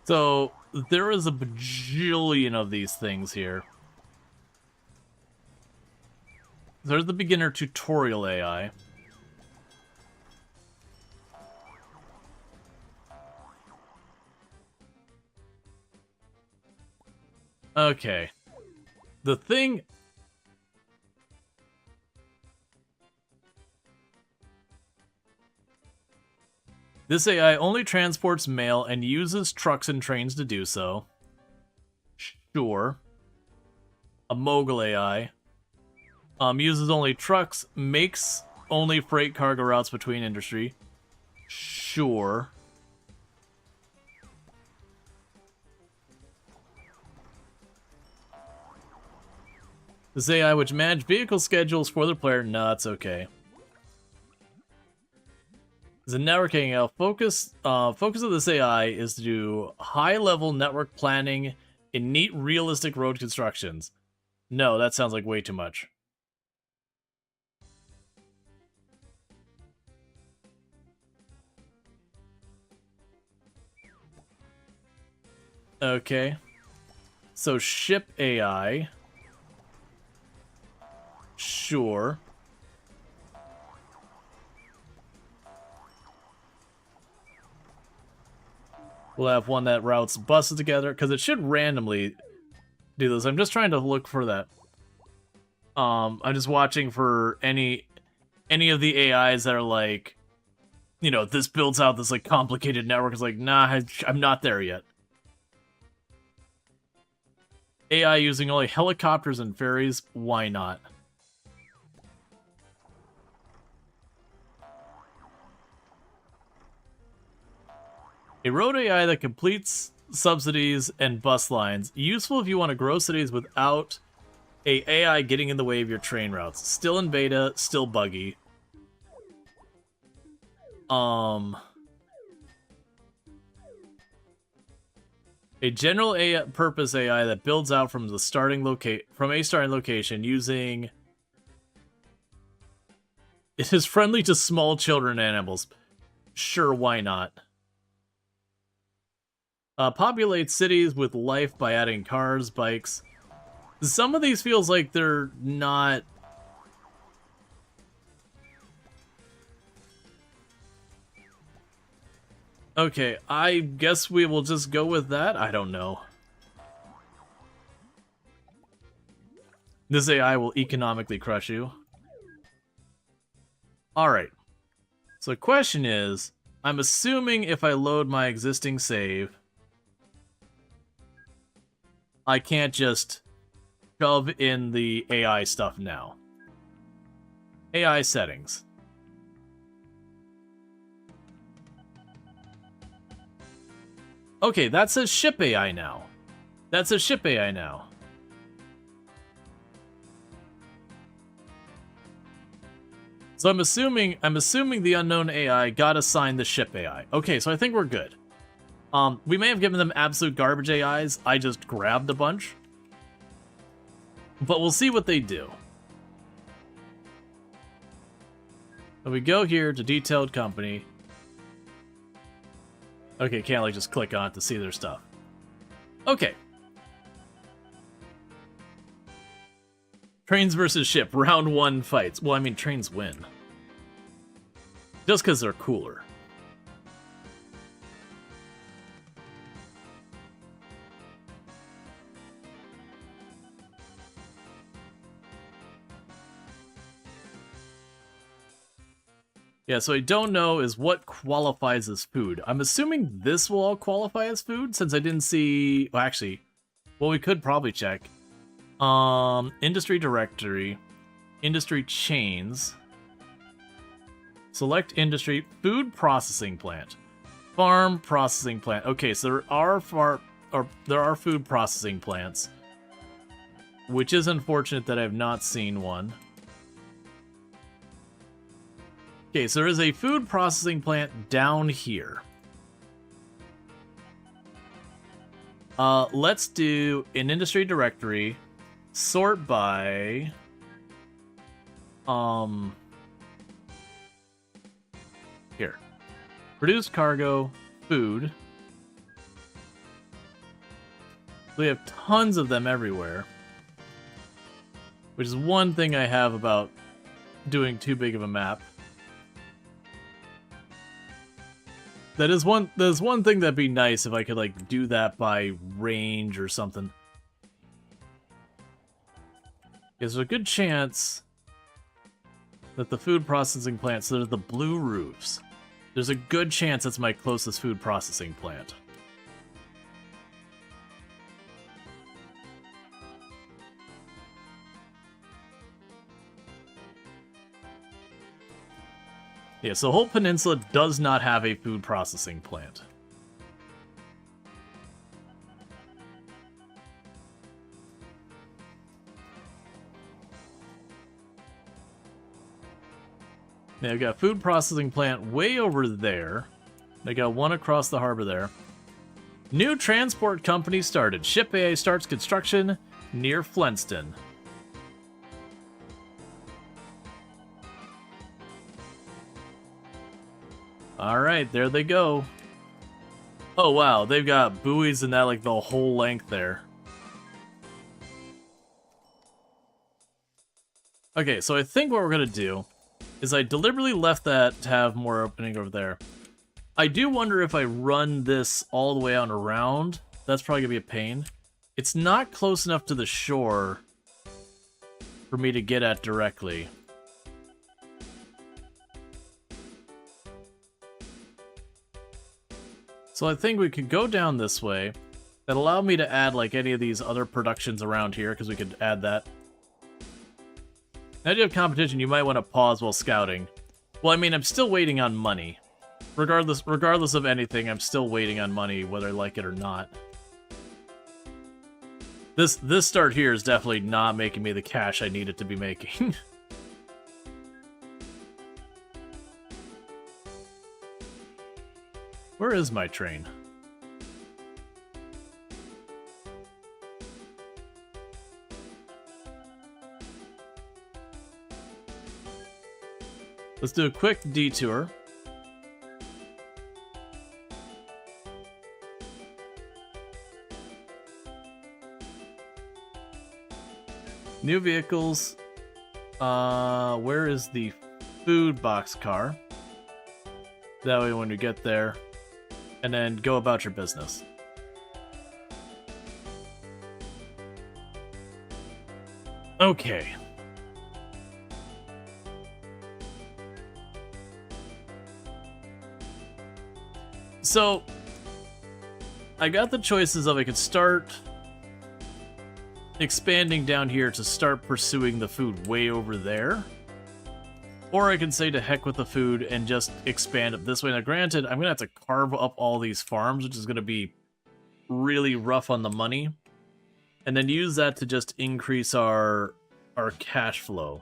So, there is a bajillion of these things here. There's the beginner tutorial AI. Okay. The thing... This AI only transports mail and uses trucks and trains to do so. Sure. A mogul AI. Uses only trucks, makes only freight cargo routes between industry. Sure. This AI which manage vehicle schedules for the player. No, it's okay. The networking AI focus of this AI is to do high-level network planning in neat, realistic road constructions. No, that sounds like way too much. Okay. So ship AI. Sure. We'll have one that routes buses together, because it should randomly do this. I'm just trying to look for that. I'm just watching for any of the AIs that are like, you know, this builds out this like complicated network. It's like, nah, I'm not there yet. AI using only helicopters and ferries, why not? A road AI that completes subsidies and bus lines. Useful if you want to grow cities without a AI getting in the way of your train routes. Still in beta, still buggy. A general purpose AI that builds out from a starting location using. It is friendly to small children and animals. Sure, why not? Populate cities with life by adding cars, bikes. Some of these feels like they're not. Okay, I guess we will just go with that. I don't know. This AI will economically crush you. Alright. So the question is, I'm assuming if I load my existing save, I can't just shove in the AI stuff now. AI settings. Okay, that says ship AI now. That says ship AI now. So I'm assuming the unknown AI got assigned the ship AI. Okay, so I think we're good. We may have given them absolute garbage AIs. I just grabbed a bunch. But we'll see what they do. So we go here to detailed company. Okay, can't like just click on it to see their stuff. Okay. Trains versus ship, round 1 fights. Well, I mean, trains win. Just because they're cooler. Yeah, so I don't know is what qualifies as food. I'm assuming this will all qualify as food, since I didn't see... Well, actually, well, we could probably check. Industry directory, industry chains, select industry, food processing plant, farm processing plant. Okay, so there are food processing plants, which is unfortunate that I've not seen one. Okay, so there is a food processing plant down here. Let's do an industry directory. Sort by here. Produce cargo, food. We have tons of them everywhere. Which is one thing I have about doing too big of a map. That is one thing that'd be nice if I could like do that by range or something. There's a good chance that the food processing plant, so there's the blue roofs. There's a good chance that's my closest food processing plant. Yeah, so the whole peninsula does not have a food processing plant. Yeah, I've got a food processing plant way over there. I got one across the harbor there. New transport company started. Ship AA starts construction near Flenston. Alright, there they go. Oh wow, they've got buoys and that like the whole length there. Okay, so I think what we're gonna do is I deliberately left that to have more opening over there. I do wonder if I run this all the way on around. That's probably going to be a pain. It's not close enough to the shore for me to get at directly. So I think we could go down this way. That allowed me to add like any of these other productions around here, because we could add that. The idea of competition, you might want to pause while scouting. Well, I mean, I'm still waiting on money. Regardless of anything, I'm still waiting on money, whether I like it or not. This start here is definitely not making me the cash I need it to be making. Where is my train? Let's do a quick detour. New vehicles. Where is the food box car? That way when we get there, and then go about your business. Okay. So, I got the choices of I could start expanding down here to start pursuing the food way over there. Or I can say to heck with the food and just expand it this way. Now granted, I'm going to have to carve up all these farms, which is going to be really rough on the money. And then use that to just increase our cash flow.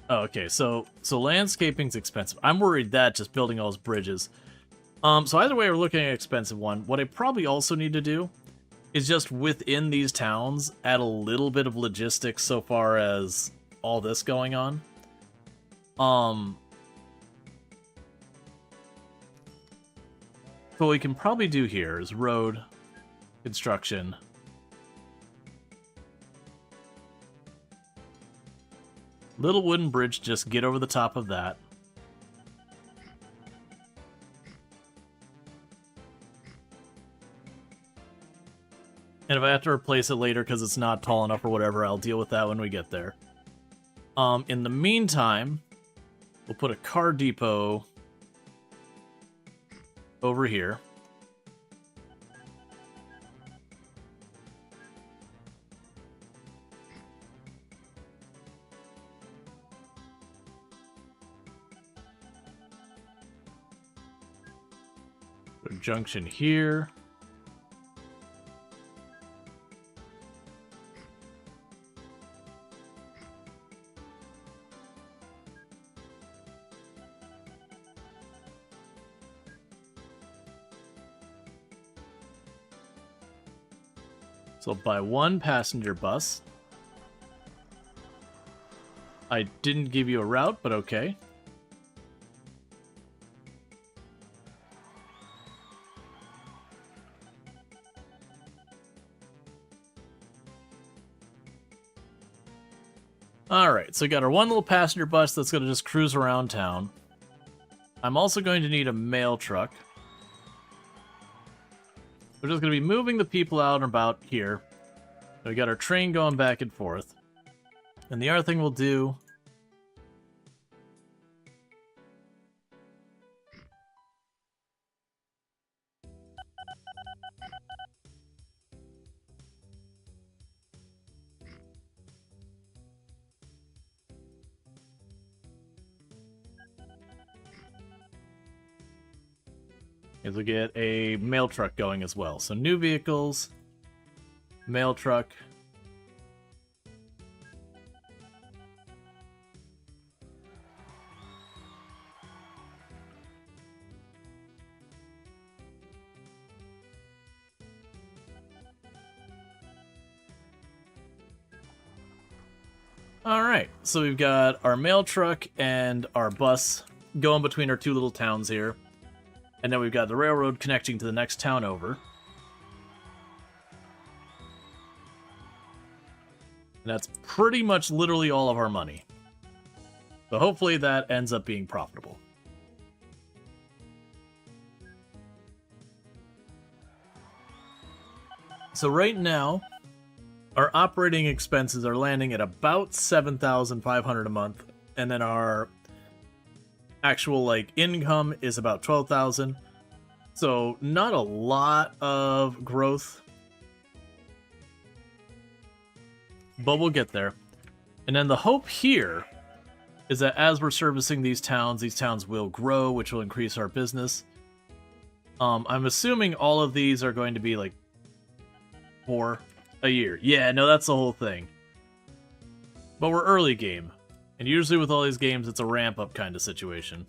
Oh, okay, so landscaping's expensive. I'm worried that just building all those bridges. So either way, we're looking at an expensive one. What I probably also need to do is just within these towns add a little bit of logistics so far as all this going on. What we can probably do here is road construction. Little wooden bridge, just get over the top of that. And if I have to replace it later because it's not tall enough or whatever, I'll deal with that when we get there. In the meantime, we'll put a car depot over here. Put a junction here. So buy one passenger bus. I didn't give you a route, but okay. Alright, so we got our one little passenger bus that's going to just cruise around town. I'm also going to need a mail truck. We're just going to be moving the people out and about here. We got our train going back and forth. And the other thing we'll do... is we'll get a mail truck going as well. So new vehicles, mail truck. Alright, so we've got our mail truck and our bus going between our two little towns here. And then we've got the railroad connecting to the next town over. And that's pretty much literally all of our money. So hopefully that ends up being profitable. So right now, our operating expenses are landing at about $7,500 a month, and then our actual income is about $12,000. So not a lot of growth, but we'll get there. And then the hope here is that as we're servicing these towns will grow, which will increase our business. I'm assuming all of these are going to be like 4 a year. Yeah, no, that's the whole thing. But we're early game, and usually with all these games, it's a ramp-up kind of situation.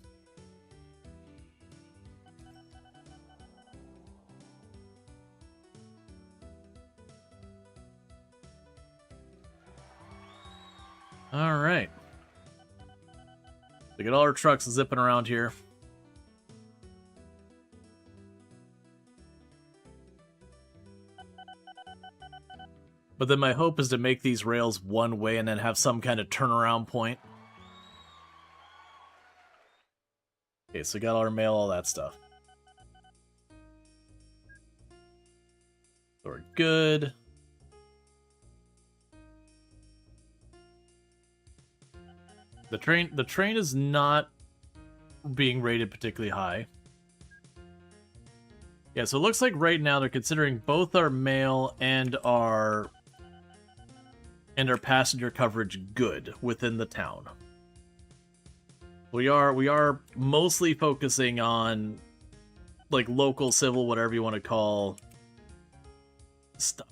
Alright. We got all our trucks zipping around here. But then my hope is to make these rails one way and then have some kind of turnaround point. Okay, so we got all our mail, all that stuff. So we're good. The train is not being rated particularly high. Yeah, so it looks like right now they're considering both our mail and our passenger coverage good within the town. We are mostly focusing on like local civil, whatever you want to call stuff.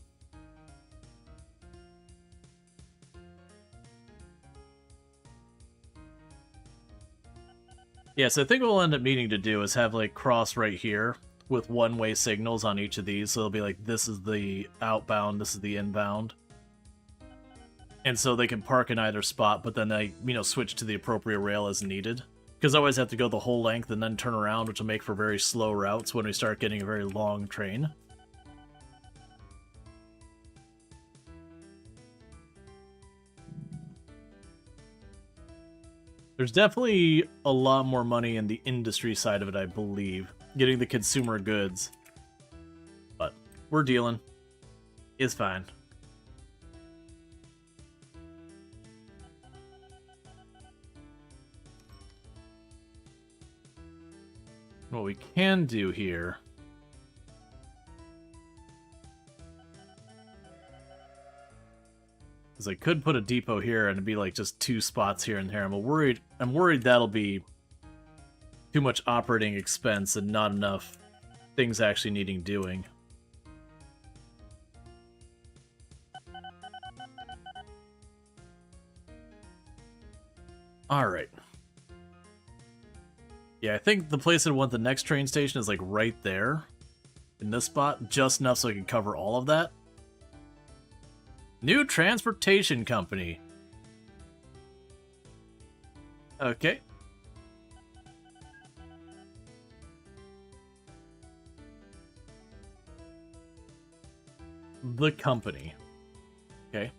Yeah, so I think what we'll end up needing to do is have like cross right here with one-way signals on each of these. So it'll be like, this is the outbound, this is the inbound. And so they can park in either spot, but then they, switch to the appropriate rail as needed. Because I always have to go the whole length and then turn around, which will make for very slow routes when we start getting a very long train. There's definitely a lot more money in the industry side of it, I believe. Getting the consumer goods. But we're dealing. It's fine. What we can do here is I could put a depot here and it'd be like just 2 spots here and there. I'm worried that'll be too much operating expense and not enough things actually needing doing. Alright. Yeah, I think the place I want the next train station is like right there. In this spot, just enough so I can cover all of that. New transportation company. Okay. The company. Okay.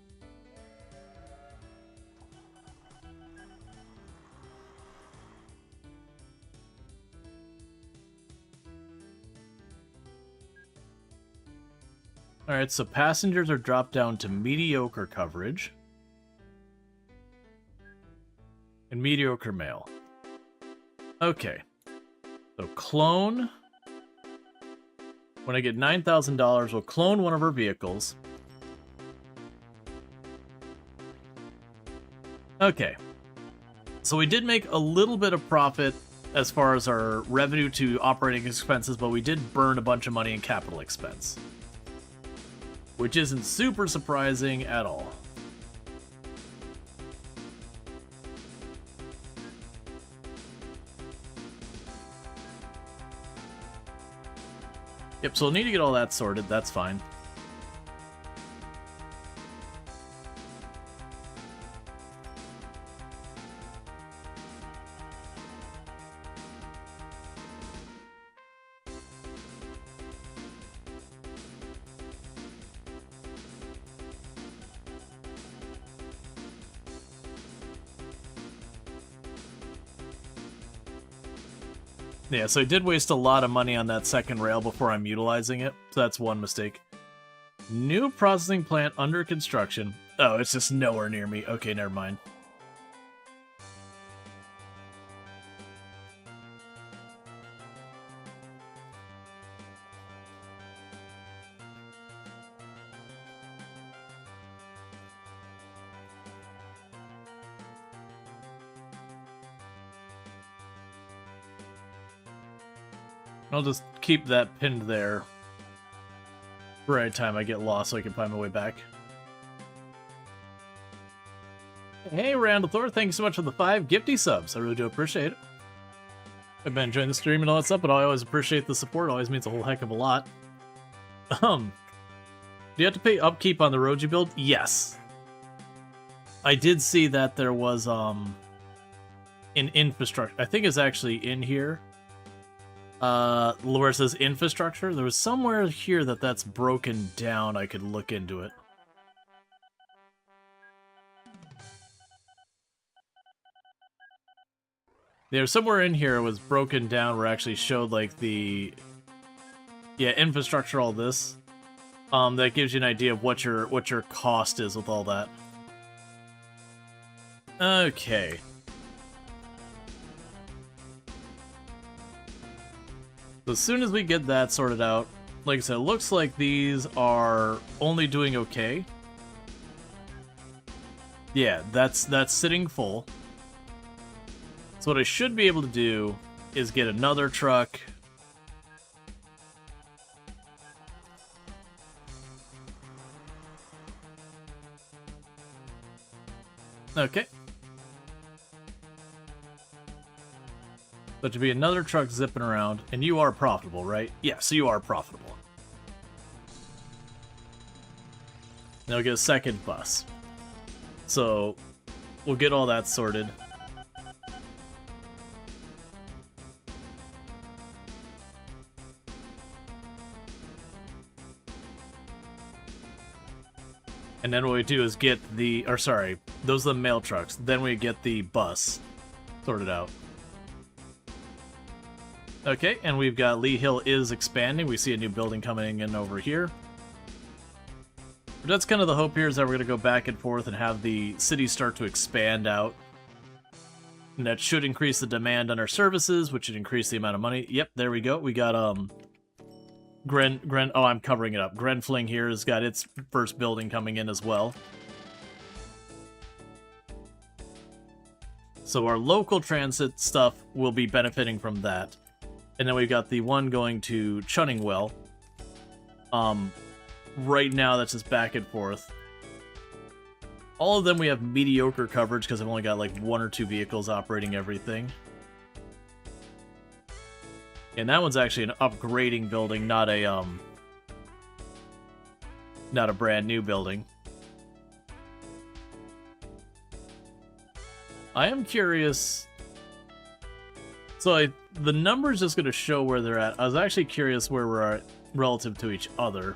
Alright, so passengers are dropped down to mediocre coverage. And mediocre mail. Okay. So clone. When I get $9,000, we'll clone one of our vehicles. Okay. So we did make a little bit of profit as far as our revenue to operating expenses, but we did burn a bunch of money in capital expense. Which isn't super surprising at all. Yep, so we'll need to get all that sorted, that's fine. Yeah, so I did waste a lot of money on that second rail before I'm utilizing it, so that's one mistake. New processing plant under construction. Oh, it's just nowhere near me. Okay, never mind. I'll just keep that pinned there for any time I get lost so I can find my way back. Hey, Randall Thor, thank you so much for the 5 gifty subs. I really do appreciate it. I've been enjoying the stream and all that stuff, but I always appreciate the support. It always means a whole heck of a lot. Do you have to pay upkeep on the road you build? Yes. I did see that there was an infrastructure. I think it's actually in here. Where it says infrastructure. There was somewhere here that's broken down. I could look into it. There's somewhere in here it was broken down where it actually showed like the infrastructure, all this. That gives you an idea of what your cost is with all that. Okay. So as soon as we get that sorted out, like I said, it looks like these are only doing okay. Yeah, that's sitting full. So what I should be able to do is get another truck. Okay. But to be another truck zipping around, and you are profitable, right? Yeah, so you are profitable. Now we'll get a second bus. So we'll get all that sorted. And then what we do is get the, or sorry, those are the mail trucks. Then we get the bus sorted out. Okay, and we've got Lee Hill is expanding. We see a new building coming in over here. But that's kind of the hope here, is that we're going to go back and forth and have the city start to expand out. And that should increase the demand on our services, which should increase the amount of money. Yep, there we go. We got, oh, I'm covering it up. Grenfling here has got its first building coming in as well. So our local transit stuff will be benefiting from that. And then we've got the one going to Chunningwell. Right now, that's just back and forth. All of them we have mediocre coverage because I've only got like 1 or 2 vehicles operating everything. And that one's actually an upgrading building, not a brand new building. I am curious. So the number's just going to show where they're at. I was actually curious where we're at relative to each other.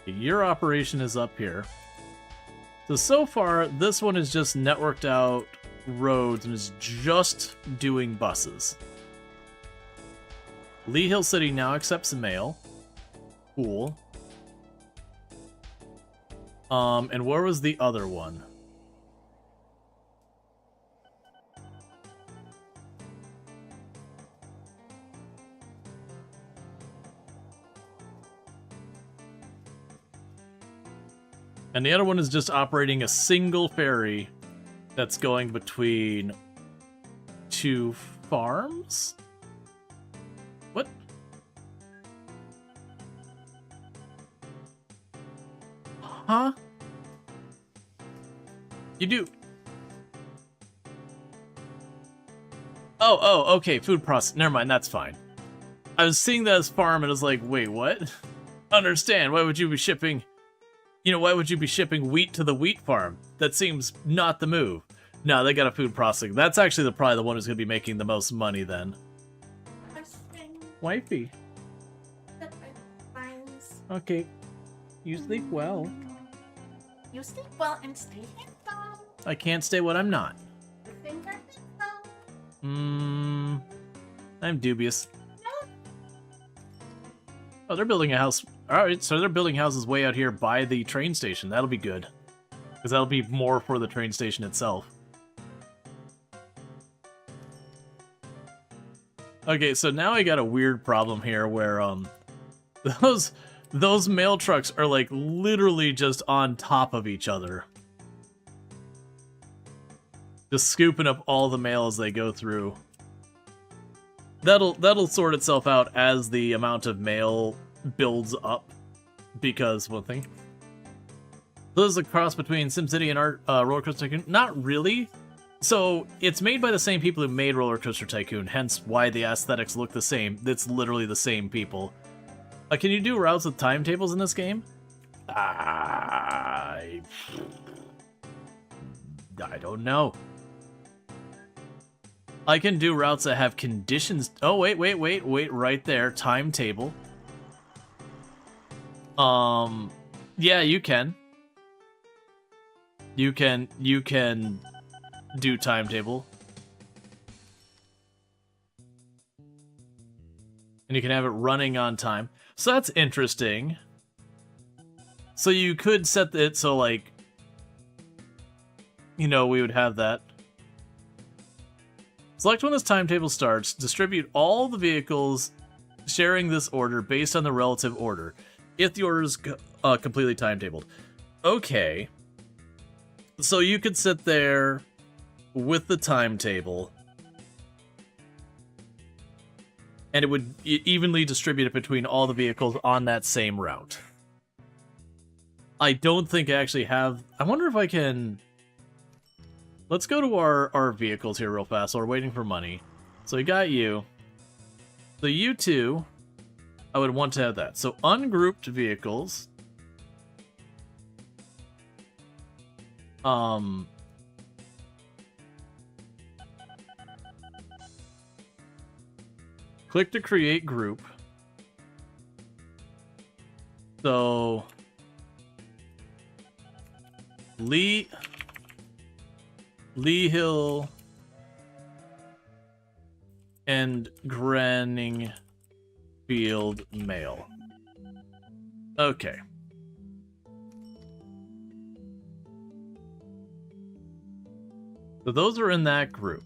Your operation is up here. So far, this one is just networked out roads and is just doing buses. Lee Hill City now accepts mail. Cool. And where was the other one? And the other one is just operating a single ferry that's going between 2 farms? What? Huh? You do... Oh, okay, food process. Never mind, that's fine. I was seeing that as farm and I was like, wait, what? Understand, why would you be shipping... You know, why would you be shipping wheat to the wheat farm? That seems not the move. No, they got a food processing. That's actually probably the one who's going to be making the most money then. Wifey. Okay. You sleep well. You sleep well and stay handsome. I can't stay what I'm not. You think I think so? I'm dubious. No. Oh, they're building a house. Alright, so they're building houses way out here by the train station. That'll be good. Because that'll be more for the train station itself. Okay, so now I got a weird problem here where, those mail trucks are, like, literally just on top of each other. Just scooping up all the mail as they go through. That'll sort itself out as the amount of mail builds up. Because, one thing. So this is a cross between SimCity and Roller Coaster Tycoon? Not really. So, it's made by the same people who made Roller Coaster Tycoon, hence why the aesthetics look the same. It's literally the same people. Can you do routes with timetables in this game? I don't know. I can do routes that have conditions. Oh, wait, right there. Timetable. Yeah, you can. You can do timetable. And you can have it running on time. So that's interesting. So you could set it so, like, you know, we would have that. Select when this timetable starts. Distribute all the vehicles sharing this order based on the relative order. If the order is completely timetabled. Okay. So you could sit there with the timetable. And it would evenly distribute it between all the vehicles on that same route. I don't think I actually have... I wonder if I can... Let's go to our vehicles here real fast while we're waiting for money. So we got you. So you two, I would want to have that. So ungrouped vehicles. Click to create group. So Lee Hill and Granningfield Mail. Okay. So those are in that group.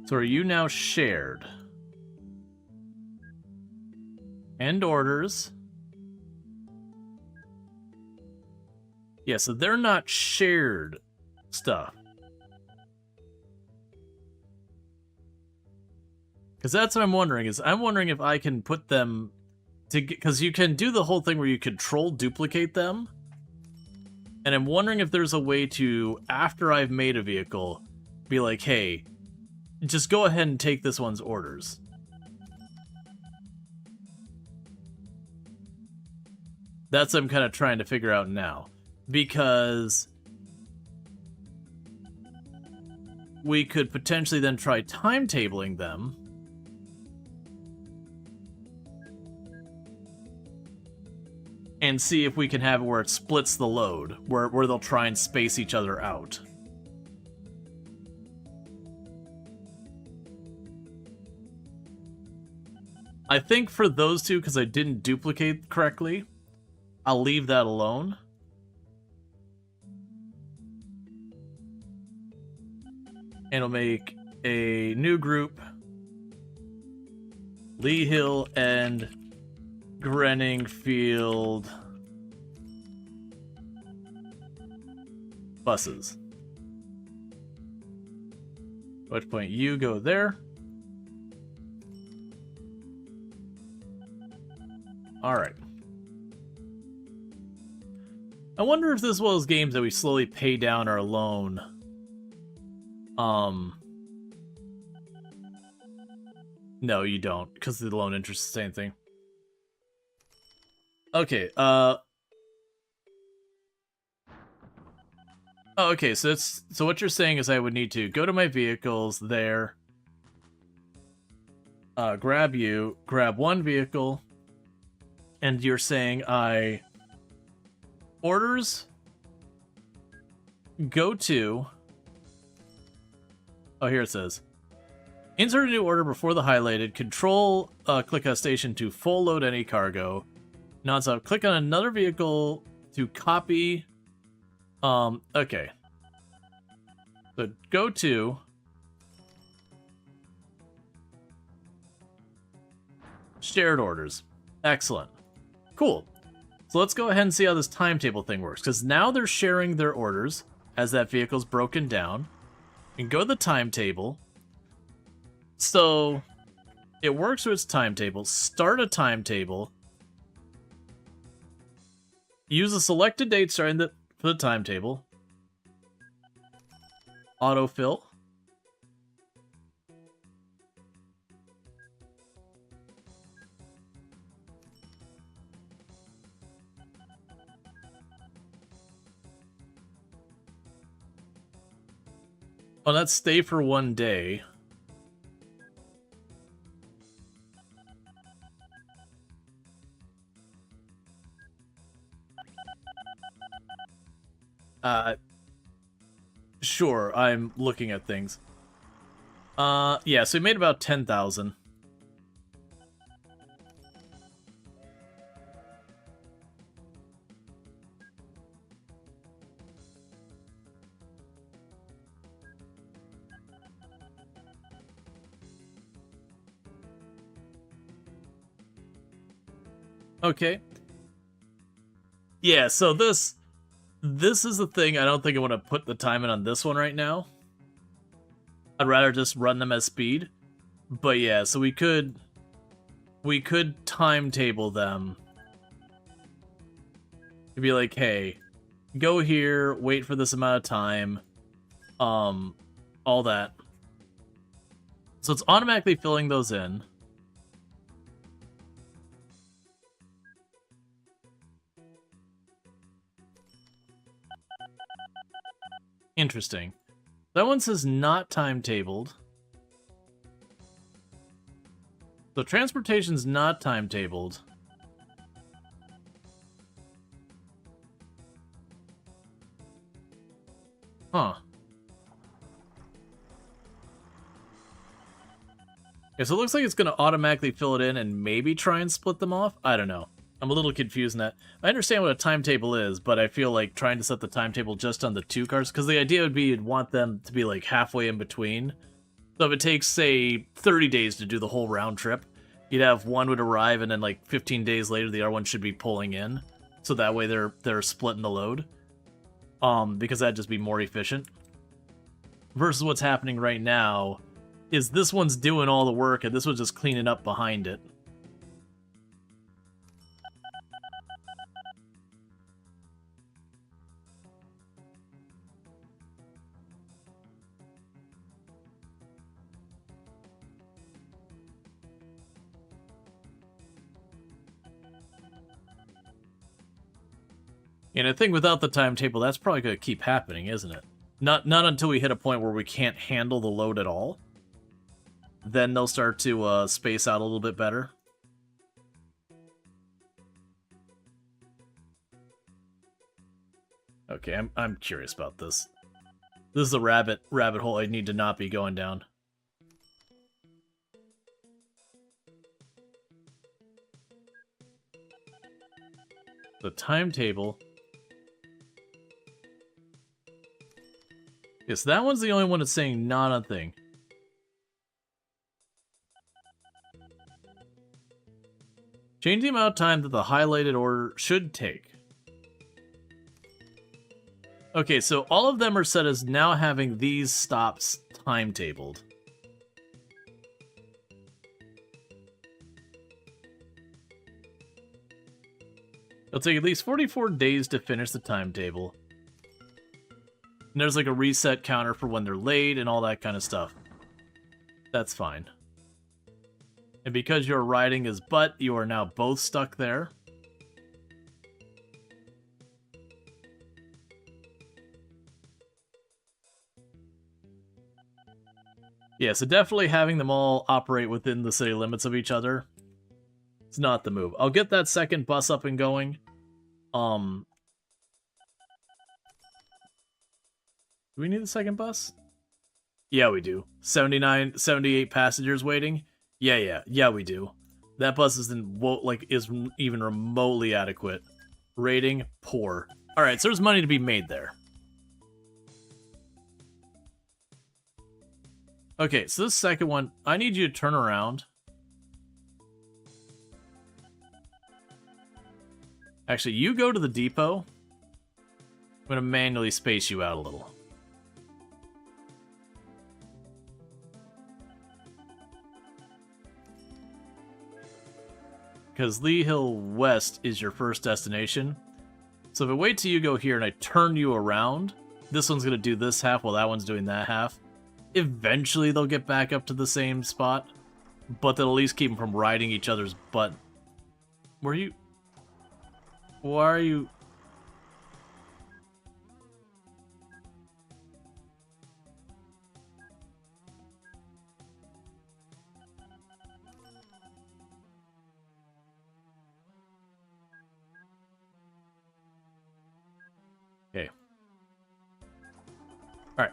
So are you now shared? End orders. Yeah, so they're not shared stuff. Because that's what I'm wondering, is I'm wondering if I can put them to... Because you can do the whole thing where you control duplicate them. And I'm wondering if there's a way to, after I've made a vehicle, be like, hey... just go ahead and take this one's orders. That's what I'm kind of trying to figure out now. Because we could potentially then try timetabling them. And see if we can have it where it splits the load. Where they'll try and space each other out. I think for those two, because I didn't duplicate correctly, I'll leave that alone. And I'll make a new group. Lee Hill and Granningfield buses. At which point you go there. Alright. I wonder if this is one of those games that we slowly pay down our loan. No, you don't, because the loan interest is the same thing. Okay, Oh, okay, so what you're saying is I would need to go to my vehicles there, grab you, grab one vehicle, and you're saying I orders go to. Oh, here it says. Insert a new order before the highlighted. Control click on station to full load any cargo. Nonstop. Click on another vehicle to copy. Okay. So go to shared orders. Excellent. Cool. So let's go ahead and see how this timetable thing works. Because now they're sharing their orders as that vehicle's broken down. You can go to the timetable. So it works with its timetable. Start a timetable. Use a selected date starting for the timetable. Autofill. Oh, that's stay for 1 day. Sure, I'm looking at things. Yeah, so we made about 10,000. Okay. Yeah, so this is the thing. I don't think I want to put the time in on this one right now. I'd rather just run them as speed. But yeah, so we could timetable them. It'd be like, hey, go here, wait for this amount of time, all that. So it's automatically filling those in. Interesting. That one says not timetabled. So transportation's not timetabled. Huh. Yeah, so it looks like it's going to automatically fill it in and maybe try and split them off. I don't know. I'm a little confused in that. I understand what a timetable is, but I feel like trying to set the timetable just on the 2 cars, because the idea would be you'd want them to be like halfway in between. So if it takes, say, 30 days to do the whole round trip, you'd have one would arrive and then like 15 days later the other one should be pulling in. So that way they're splitting the load. Because that'd just be more efficient. Versus what's happening right now is this one's doing all the work and this one's just cleaning up behind it. And I think without the timetable, that's probably going to keep happening, isn't it? Not until we hit a point where we can't handle the load at all. Then they'll start to space out a little bit better. Okay, I'm curious about this. This is a rabbit hole I need to not be going down. The timetable. Yes, that one's the only one that's saying not a thing. Change the amount of time that the highlighted order should take. Okay, so all of them are set as now having these stops timetabled. It'll take at least 44 days to finish the timetable. And there's like a reset counter for when they're late and all that kind of stuff. That's fine. And because you're riding his butt, you are now both stuck there. Yeah, so definitely having them all operate within the city limits of each other. It's not the move. I'll get that second bus up and going. Do we need the second bus? Yeah, we do. 78 passengers waiting. Yeah, we do. That bus isn't is even remotely adequate. Rating poor. All right, so there's money to be made there. Okay, so this second one, I need you to turn around. Actually, you go to the depot. I'm going to manually space you out a little. Because Lee Hill West is your first destination. So if I wait till you go here and I turn you around, this one's going to do this half while that one's doing that half. Eventually they'll get back up to the same spot, but they'll at least keep them from riding each other's butt. Why are you... Okay. Alright.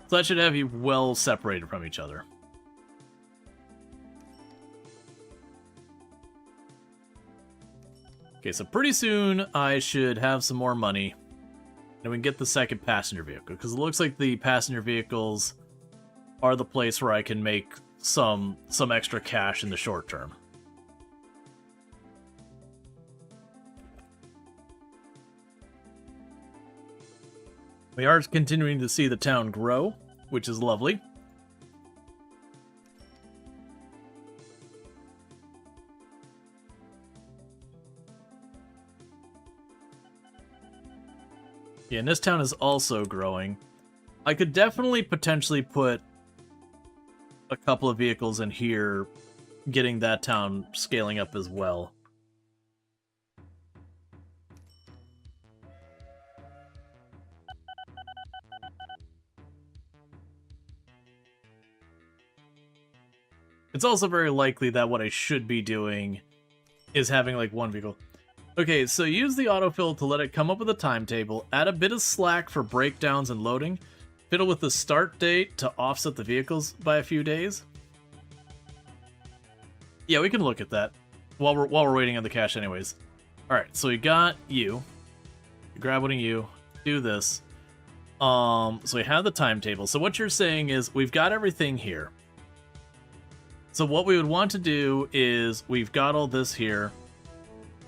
So that should have you well separated from each other. Okay, so pretty soon I should have some more money. And we can get the second passenger vehicle. Because it looks like the passenger vehicles are the place where I can make some extra cash in the short term. We are continuing to see the town grow, which is lovely. Yeah, and this town is also growing. I could definitely potentially put a couple of vehicles in here, getting that town scaling up as well. It's also very likely that what I should be doing is having, like, one vehicle. Okay, so use the autofill to let it come up with a timetable, add a bit of slack for breakdowns and loading, fiddle with the start date to offset the vehicles by a few days. Yeah, we can look at that while we're waiting on the cash anyways. Alright, so we got you. Grab one of you, do this. So we have the timetable. So what you're saying is we've got everything here. So what we would want to do is we've got all this here.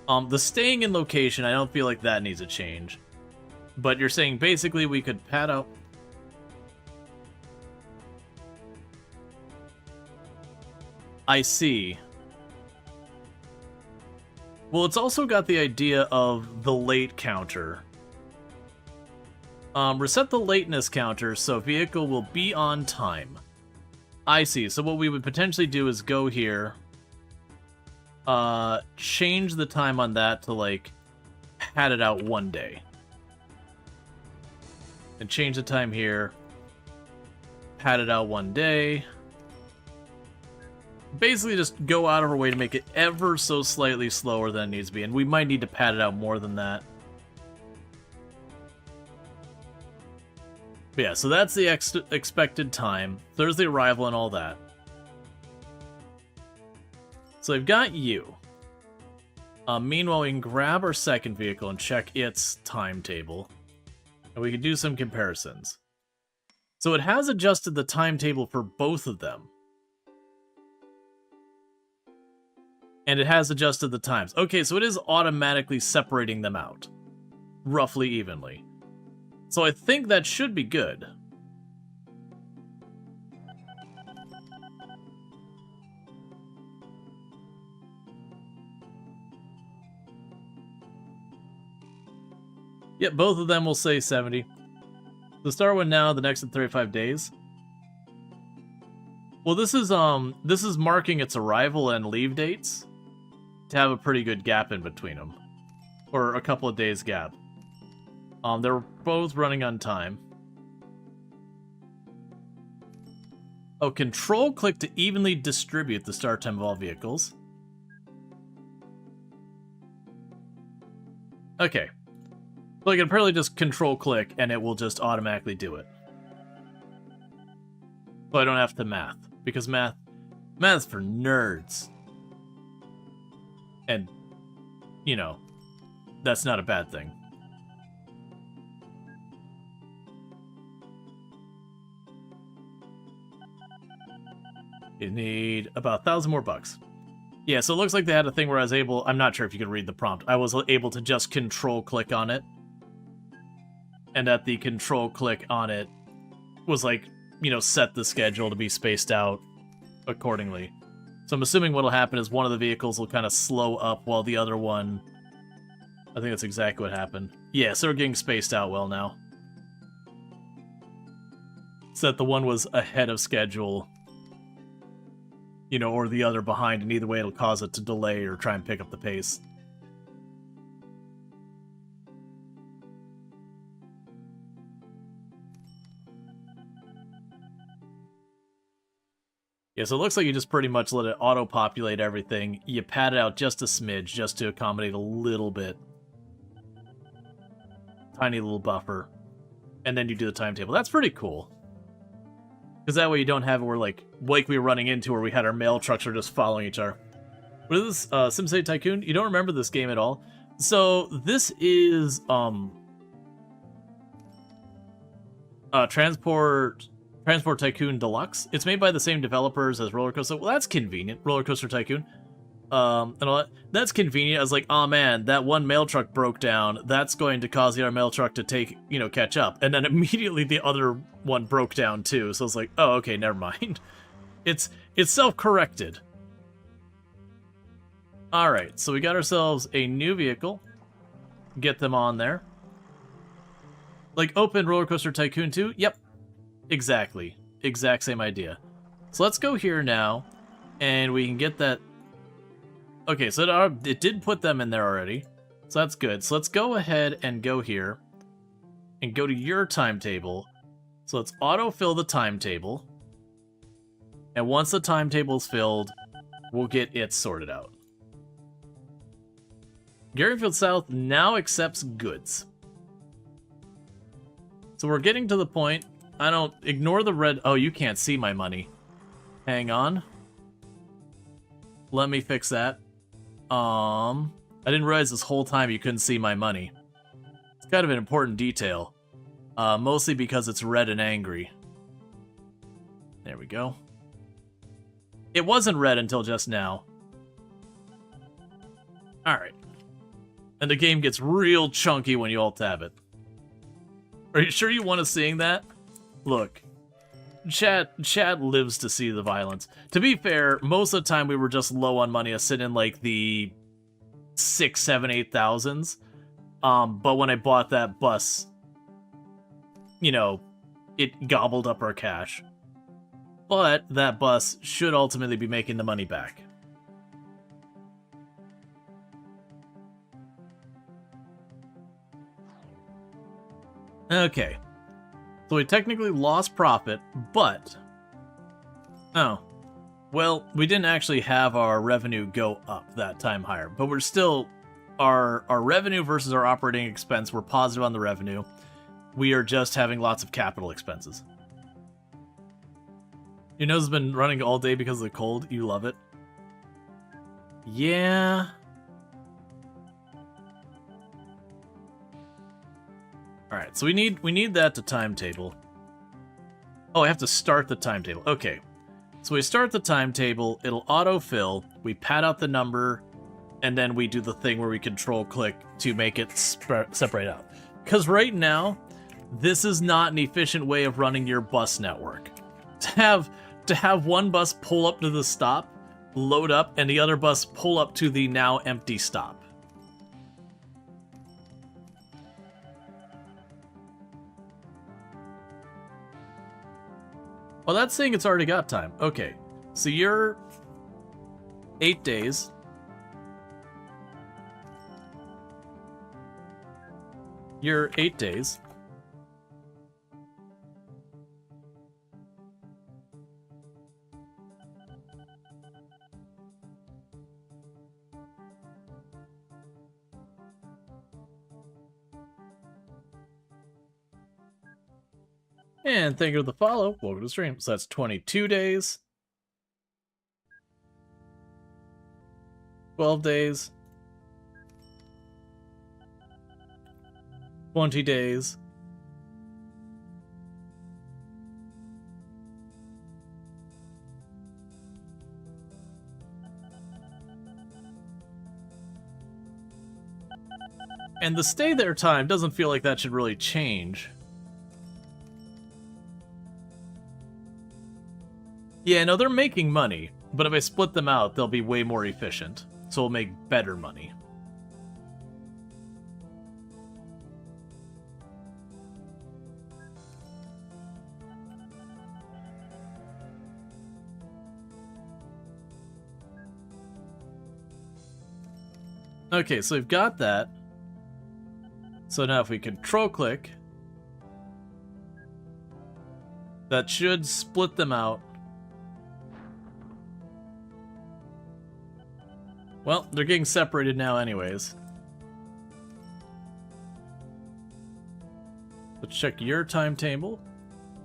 The staying in location, I don't feel like that needs a change. But you're saying basically we could pad out... I see. Well, it's also got the idea of the late counter. Reset the lateness counter so vehicle will be on time. I see. So what we would potentially do is go here, change the time on that to, like, pad it out 1 day. And change the time here, pad it out 1 day. Basically just go out of our way to make it ever so slightly slower than it needs to be, and we might need to pad it out more than that. But yeah, so that's the expected time, Thursday arrival and all that. So I've got you. Meanwhile, we can grab our second vehicle and check its timetable. And we can do some comparisons. So it has adjusted the timetable for both of them. And it has adjusted the times. Okay, so it is automatically separating them out. Roughly evenly. So I think that should be good. Yep, both of them will say 70. The start one now, the next in 35 days. Well, this is marking its arrival and leave dates to have a pretty good gap in between them, or a couple of days gap. They're both running on time. Oh, control click to evenly distribute the start time of all vehicles. Okay. So I can apparently just control click and it will just automatically do it. So I don't have to math, because math's for nerds. And, you know, that's not a bad thing. You need about 1,000 more bucks. Yeah, so it looks like they had a thing where I was able... I'm not sure if you can read the prompt. I was able to just control-click on it. And at the control-click on it was like, you know, set the schedule to be spaced out accordingly. So I'm assuming what'll happen is one of the vehicles will kind of slow up while the other one... I think that's exactly what happened. Yeah, so we're getting spaced out well now. So that the one was ahead of schedule... you know, or the other behind, and either way it'll cause it to delay or try and pick up the pace. Yeah, so it looks like you just pretty much let it auto-populate everything. You pad it out just a smidge, just to accommodate a little bit. Tiny little buffer. And then you do the timetable. That's pretty cool. Because that way you don't have it where, like we were running into where we had our mail trucks are just following each other. What is this, Sim City Tycoon? You don't remember this game at all? So, this is, Transport Tycoon Deluxe. It's made by the same developers as Roller Coaster. Well, that's convenient. Roller Coaster Tycoon. And all that. That's convenient. I was like, oh man, that one mail truck broke down. That's going to cause the other mail truck to catch up. And then immediately the other one broke down too. So I was like, oh, okay, never mind. It's self-corrected. Alright, so we got ourselves a new vehicle. Get them on there. Like Open Roller Coaster Tycoon 2? Yep. Exactly. Exact same idea. So let's go here now, and we can get that... Okay, so it did put them in there already, so that's good. So let's go ahead and go here, and go to your timetable. So let's autofill the timetable, and once the timetable's filled, we'll get it sorted out. Garyfield South now accepts goods. So we're getting to the point. I don't... Ignore the red... Oh, you can't see my money. Hang on. Let me fix that. I didn't realize this whole time you couldn't see my money. It's kind of an important detail. Mostly because it's red and angry. There we go. It wasn't red until just now. Alright. And the game gets real chunky when you alt-tab it. Are you sure you want to sing that? Look. Chad lives to see the violence. To be fair, most of the time we were just low on money. I sit in like the 6, 7, 8,000s. But when I bought that bus, you know, it gobbled up our cash. But that bus should ultimately be making the money back. Okay. So we technically lost profit, but... Oh. Well, we didn't actually have our revenue go up that time higher, but we're still... Our revenue versus our operating expense, we're positive on the revenue. We are just having lots of capital expenses. Your nose has been running all day because of the cold. You love it. Yeah... Alright, so we need that to timetable. Oh, I have to start the timetable. Okay. So we start the timetable, it'll autofill, we pad out the number, and then we do the thing where we control click to make it separate out. Because right now, this is not an efficient way of running your bus network. To have one bus pull up to the stop, load up, and the other bus pull up to the now empty stop. Well, that's saying it's already got time. Okay, so you're 8 days. You're 8 days. And thank you for the follow. Welcome to the stream. So that's 22 days. 12 days. 20 days. And the stay there time doesn't feel like that should really change. Yeah, no, they're making money, but if I split them out, they'll be way more efficient. So we'll make better money. Okay, so we've got that. So now if we control click, that should split them out. Well, they're getting separated now anyways. Let's check your timetable.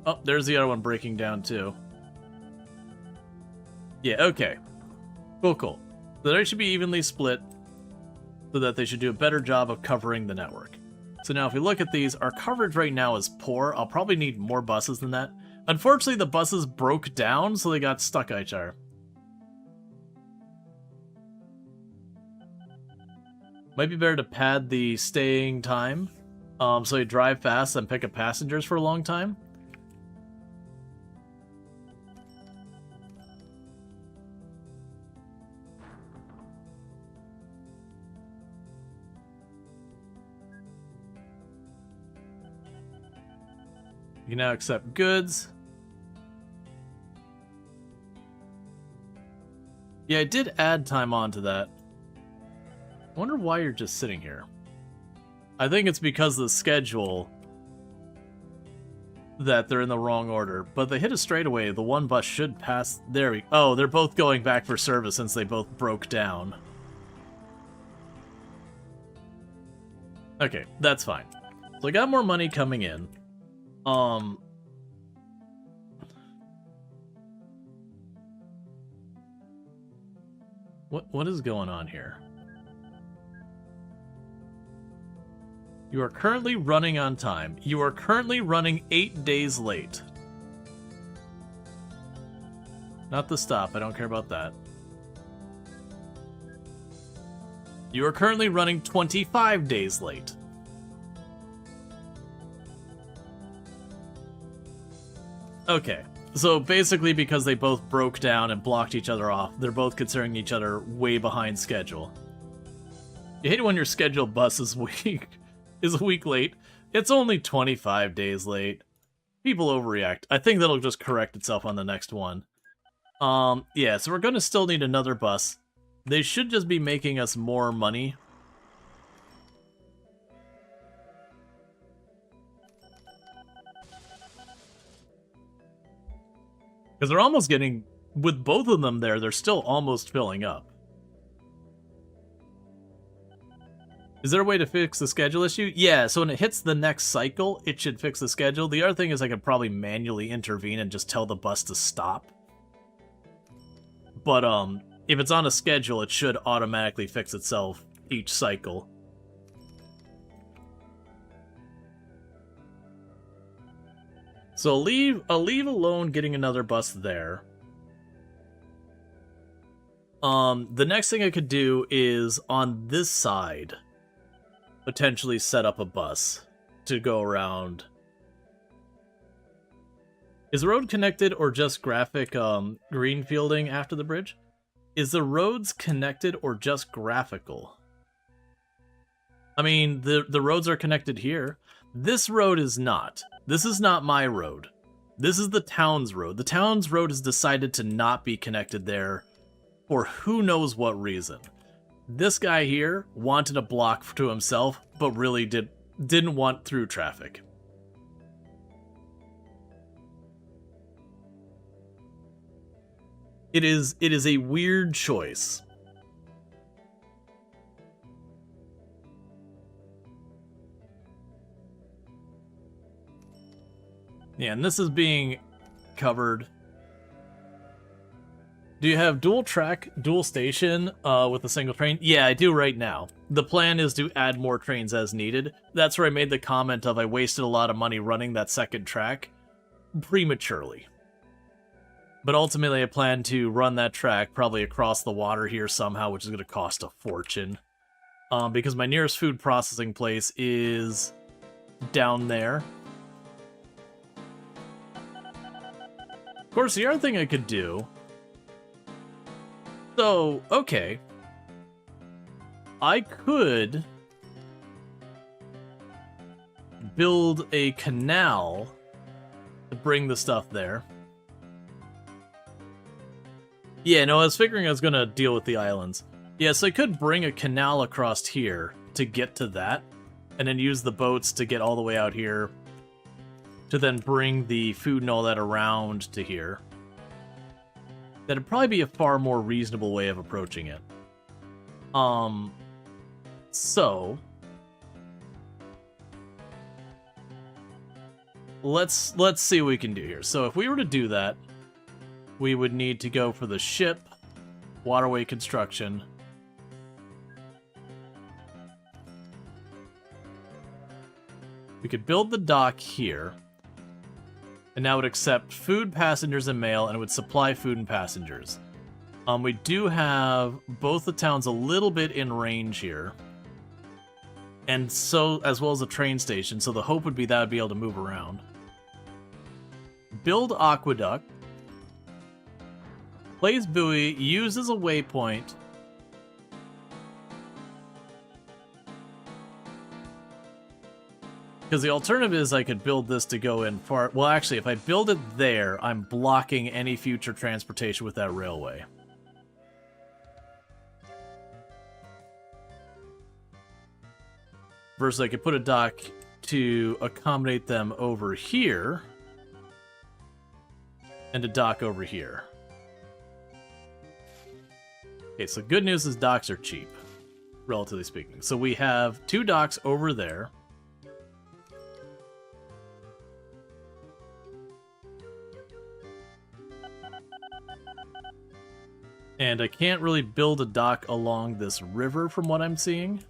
Oh, there's the other one breaking down too. Yeah, okay. Cool. So they should be evenly split so that they should do a better job of covering the network. So now if we look at these, our coverage right now is poor. I'll probably need more buses than that. Unfortunately, the buses broke down, so they got stuck each other. Might be better to pad the staying time, so you drive fast and pick up passengers for a long time. You can now accept goods. Yeah, I did add time onto that. I wonder why you're just sitting here. I think it's because of the schedule that they're in the wrong order. But they hit a straightaway. The one bus should pass. There we. Oh, they're both going back for service since they both broke down. Okay, that's fine. So I got more money coming in. What is going on here? You are currently running on time. You are currently running 8 days late. Not the stop, I don't care about that. You are currently running 25 days late. Okay, so basically because they both broke down and blocked each other off, they're both considering each other way behind schedule. You hate it when your scheduled bus is a week late. It's only 25 days late. People overreact. I think that'll just correct itself on the next one. Yeah, so we're gonna still need another bus. They should just be making us more money. Because they're almost getting, with both of them there, they're still almost filling up. Is there a way to fix the schedule issue? Yeah, so when it hits the next cycle, it should fix the schedule. The other thing is I could probably manually intervene and just tell the bus to stop. But, if it's on a schedule, it should automatically fix itself each cycle. So I'll leave alone getting another bus there. The next thing I could do is on this side, potentially set up a bus to go around. Is the road connected or just graphic greenfielding after the bridge? Is the roads connected or just graphical? I mean, the roads are connected here. This road is not. This is not my road. This is the town's road. The town's road has decided to not be connected there for who knows what reason. This guy here wanted a block to himself, but really didn't want through traffic. It is a weird choice. Yeah, and this is being covered. Do you have dual track, dual station with a single train? Yeah, I do right now. The plan is to add more trains as needed. That's where I made the comment of I wasted a lot of money running that second track prematurely. But ultimately I plan to run that track probably across the water here somehow, which is going to cost a fortune. Because my nearest food processing place is down there. Of course, the other thing I could do... So, okay. I could build a canal to bring the stuff there. Yeah, no, I was figuring I was going to deal with the islands. Yeah, so I could bring a canal across here to get to that, and then use the boats to get all the way out here, to then bring the food and all that around to here. That'd probably be a far more reasonable way of approaching it. So let's see what we can do here. So if we were to do that, we would need to go for the ship, waterway construction. We could build the dock here. And now it would accept food, passengers, and mail, and it would supply food and passengers. We do have both the towns a little bit in range here. And so, as well as a train station, so the hope would be that would be able to move around. Build aqueduct. Place buoy, use as a waypoint. Because the alternative is I could build this to go in far... Well, actually, if I build it there, I'm blocking any future transportation with that railway. Versus I could put a dock to accommodate them over here. And a dock over here. Okay, so good news is docks are cheap, relatively speaking. So we have 2 docks over there. And I can't really build a dock along this river from what I'm seeing.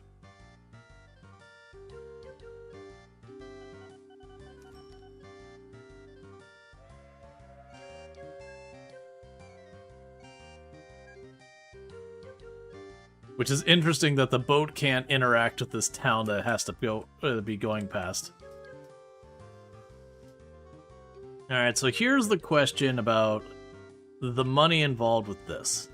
Which is interesting that the boat can't interact with this town that it has to be going past. Alright, so here's the question about the money involved with this.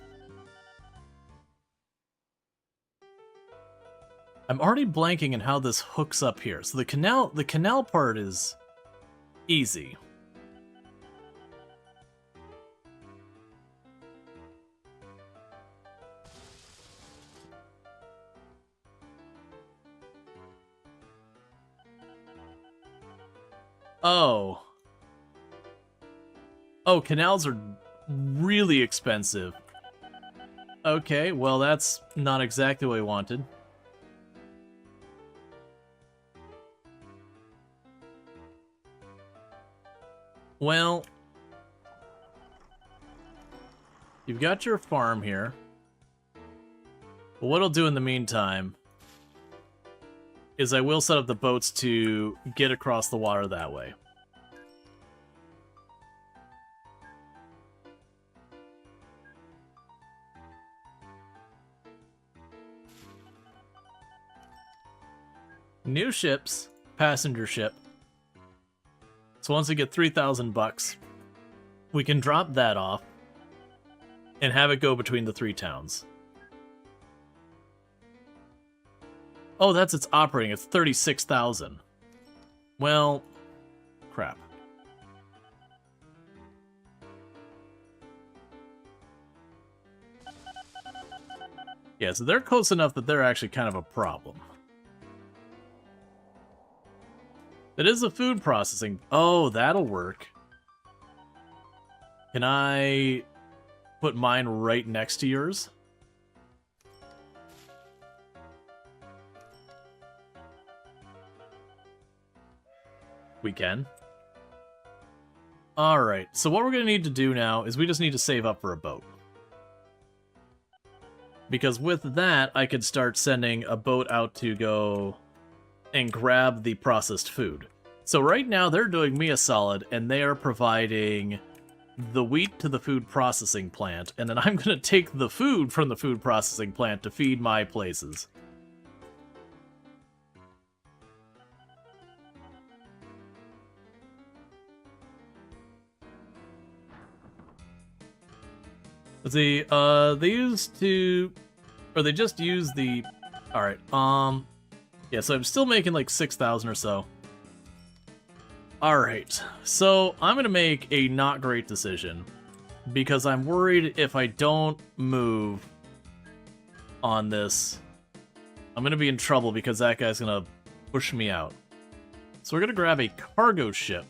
I'm already blanking on how this hooks up here. So the canal part is easy. Oh. Oh, canals are really expensive. Okay, well that's not exactly what I wanted. Well, you've got your farm here. But what I'll do in the meantime is I will set up the boats to get across the water that way. New ships, passenger ship. So once we get 3,000 bucks, we can drop that off and have it go between the 3 towns. Oh, that's its operating. It's 36,000. Well, crap. Yeah, so they're close enough that they're actually kind of a problem. That is a food processing. Oh, that'll work. Can I put mine right next to yours? We can. Alright, so what we're going to need to do now is we just need to save up for a boat. Because with that, I could start sending a boat out to go and grab the processed food. So right now, they're doing me a solid, and they are providing the wheat to the food processing plant, and then I'm going to take the food from the food processing plant to feed my places. Let's see, they used to, or they just used the, alright, yeah, so I'm still making like 6,000 or so. Alright, so I'm gonna make a not great decision, because I'm worried if I don't move on this, I'm gonna be in trouble because that guy's gonna push me out. So we're gonna grab a cargo ship.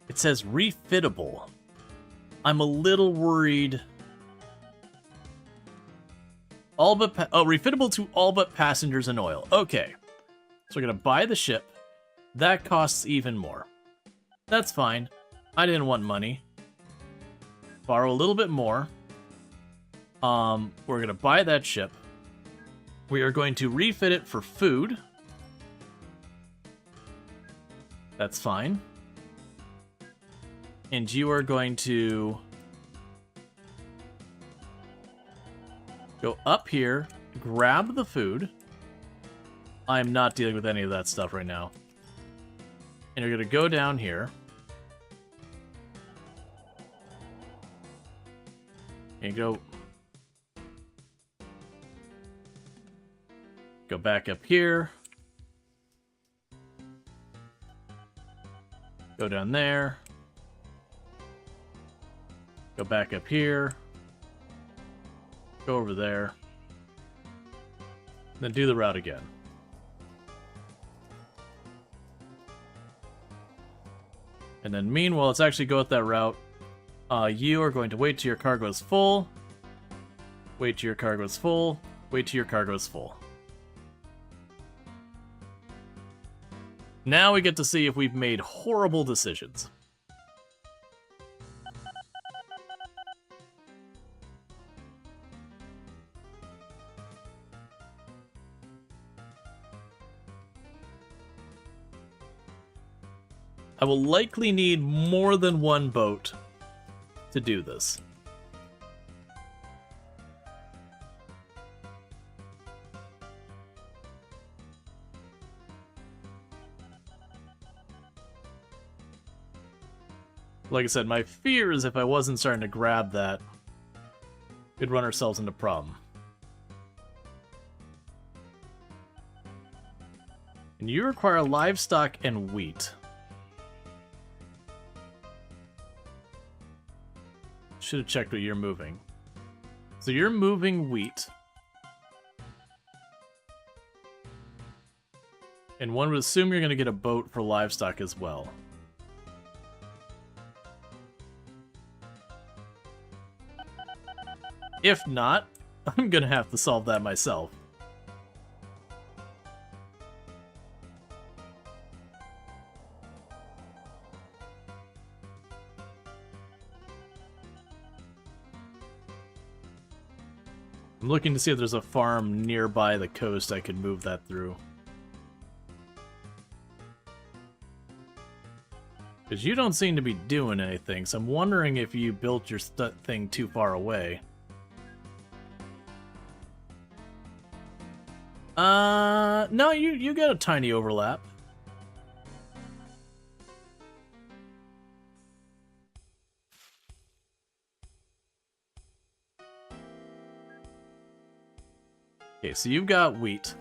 It says refittable. I'm a little worried. All but refittable to all but passengers and oil. Okay. So we're gonna buy the ship. That costs even more. That's fine. I didn't want money. Borrow a little bit more. We're gonna buy that ship. We are going to refit it for food. That's fine. And you are going to go up here, grab the food. I'm not dealing with any of that stuff right now. And you're going to go down here. And go back up here. Go down there. Go back up here. Go over there. Then do the route again. And then meanwhile, let's actually go with that route. You are going to wait till your cargo is full. Wait till your cargo is full. Wait till your cargo is full. Now we get to see if we've made horrible decisions. I will likely need more than one boat to do this. Like I said, my fear is if I wasn't starting to grab that, we'd run ourselves into a problem. And you require livestock and wheat. Should have checked what you're moving. So you're moving wheat. And one would assume you're going to get a boat for livestock as well. If not, I'm going to have to solve that myself. I'm looking to see if there's a farm nearby the coast I could move that through. Because you don't seem to be doing anything, so I'm wondering if you built your thing too far away. No, you got a tiny overlap. Okay, so you've got wheat.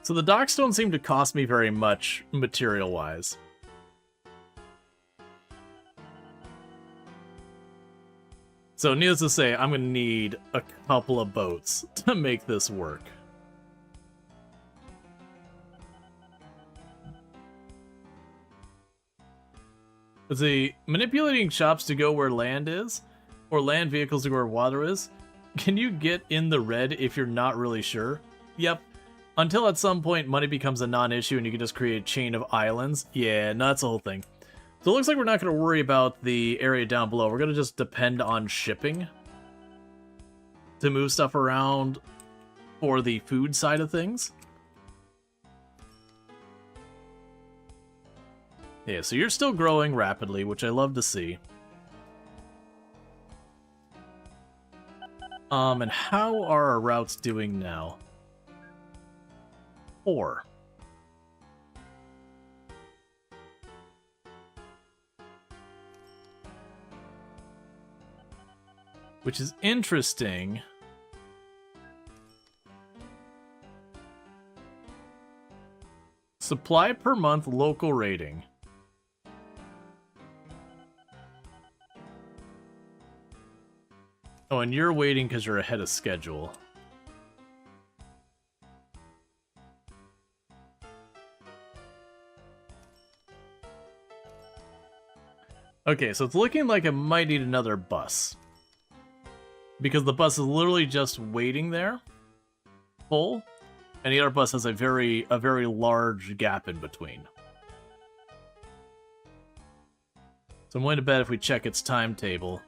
So the docks don't seem to cost me very much material-wise. So needless to say, I'm going to need a couple of boats to make this work. Let's see. Manipulating shops to go where land is, or land vehicles to go where water is. Can you get in the red if you're not really sure? Yep. Until at some point money becomes a non-issue and you can just create a chain of islands. Yeah, no, that's the whole thing. So it looks like we're not going to worry about the area down below. We're going to just depend on shipping to move stuff around for the food side of things. Yeah, so you're still growing rapidly, which I love to see. And how are our routes doing now? 4. Which is interesting. Supply per month local rating. Oh, and you're waiting because you're ahead of schedule. Okay, so it's looking like I might need another bus. Because the bus is literally just waiting there, full, and the other bus has a very large gap in between. So I'm willing to bet if we check its timetable,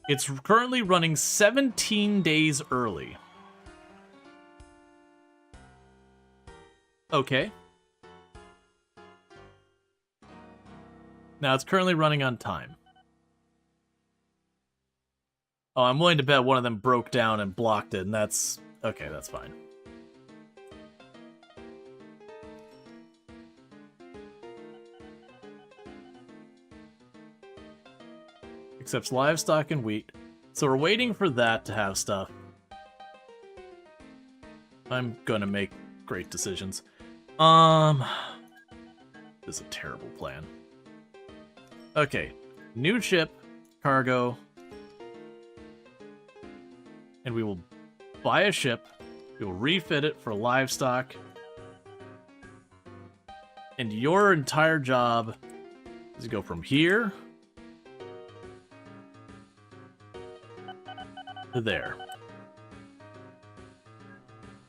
it's currently running 17 days early. Okay. Now it's currently running on time. Oh, I'm willing to bet one of them broke down and blocked it, and that's... okay, that's fine. Accepts livestock and wheat. So we're waiting for that to have stuff. I'm gonna make great decisions. This is a terrible plan. Okay, new ship, cargo, and we will buy a ship, we will refit it for livestock, and your entire job is to go from here to there.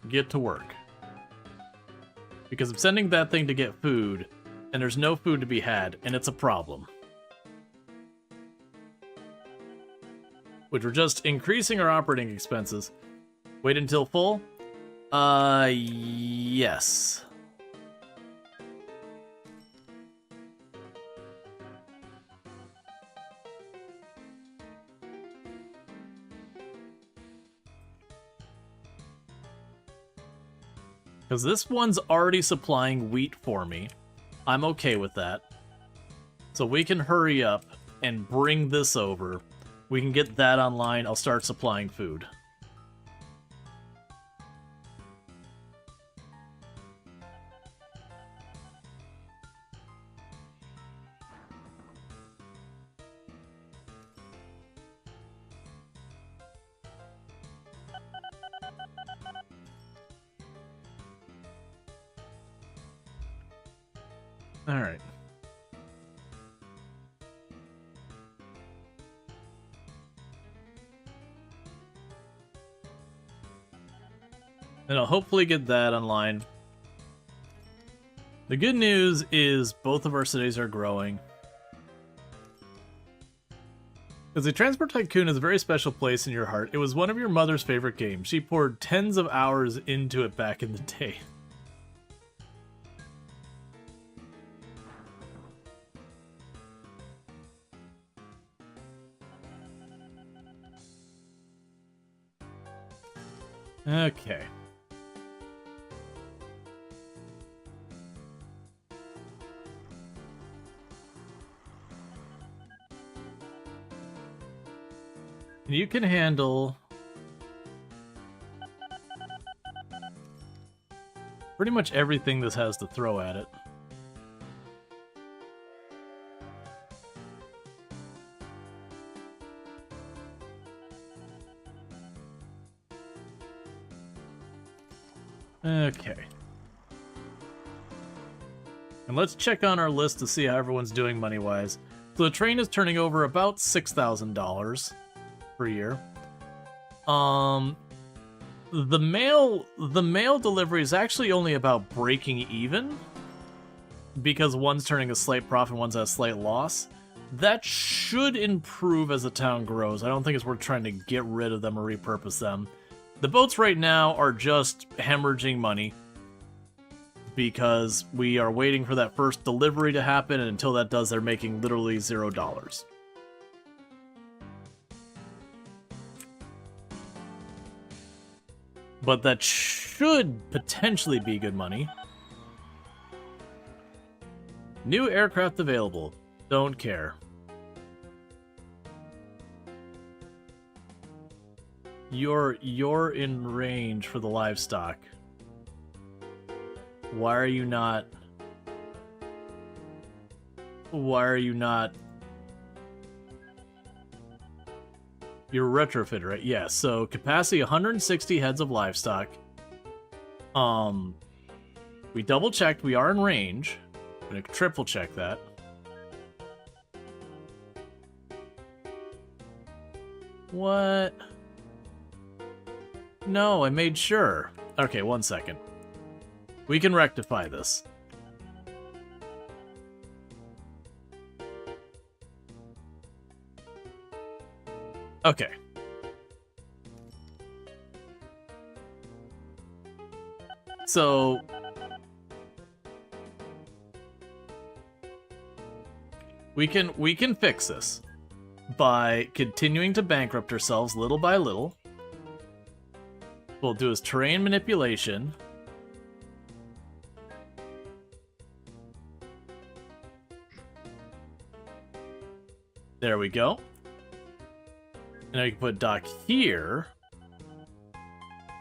Get to work. Because I'm sending that thing to get food, and there's no food to be had, and it's a problem. Which we're just increasing our operating expenses. Wait until full? Yes. Because this one's already supplying wheat for me. I'm okay with that. So we can hurry up and bring this over. We can get that online. I'll start supplying food. All right. And I'll hopefully get that online. The good news is both of our cities are growing. Because the Transport Tycoon is a very special place in your heart. It was one of your mother's favorite games. She poured tens of hours into it back in the day. Okay. You can handle pretty much everything this has to throw at it. Okay. And let's check on our list to see how everyone's doing money-wise. So the train is turning over about $6,000 per year. The mail delivery is actually only about breaking even, because one's turning a slight profit, one's at a slight loss. That should improve as the town grows. I don't think it's worth trying to get rid of them or repurpose them. The boats right now are just hemorrhaging money, because we are waiting for that first delivery to happen, and until that does, they're making literally $0. But that should potentially be good money. New aircraft available. Don't care. You're in range for the livestock. Why are you not? Why are you not? You're retrofit, right? Yeah, so capacity 160 heads of livestock. We double checked, we are in range. I'm gonna triple check that. What? No, I made sure. Okay, 1 second. We can rectify this. Okay. So we can fix this by continuing to bankrupt ourselves little by little. What we'll do is terrain manipulation. There we go. And now you can put dock here.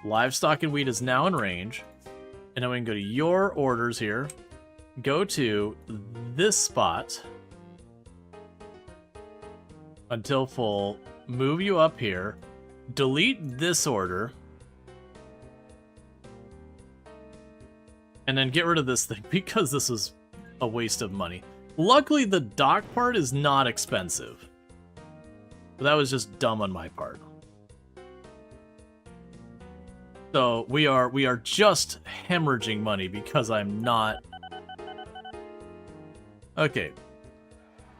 Livestock and wheat is now in range. And then we can go to your orders here. Go to this spot until full. Move you up here. Delete this order. And then get rid of this thing because this is a waste of money. Luckily, the dock part is not expensive. But that was just dumb on my part. So we are just hemorrhaging money because I'm not. Okay.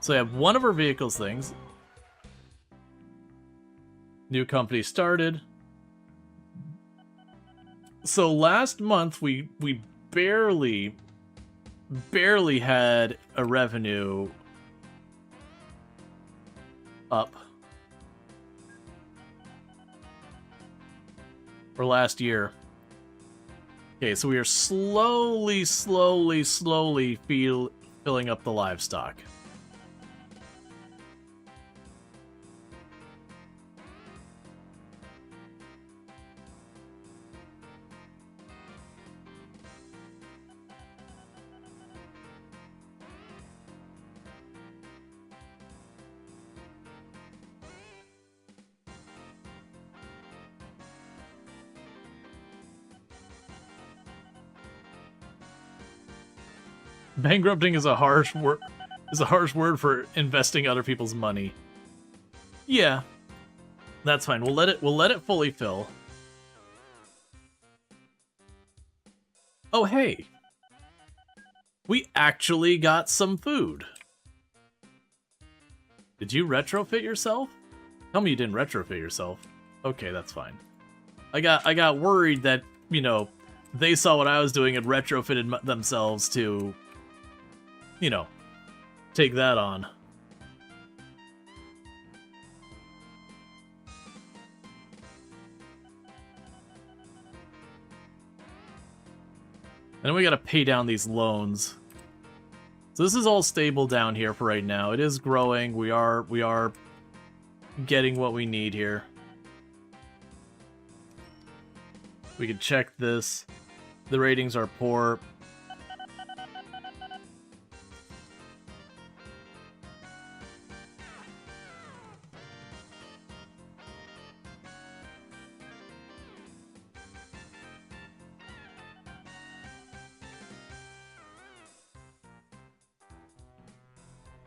So I have one of our vehicles things. New company started. So last month we barely had a revenue up. For last year. Okay, so we are slowly filling up the livestock. Bankrupting is a harsh word. Is a harsh word for investing other people's money. Yeah, that's fine. We'll let it fully fill. Oh hey, we actually got some food. Did you retrofit yourself? Tell me you didn't retrofit yourself. Okay, that's fine. I got worried that, you know, they saw what I was doing and retrofitted themselves to, you know, take that on. And then we gotta pay down these loans. So this is all stable down here for right now. It is growing. We are getting what we need here. We can check this. The ratings are poor.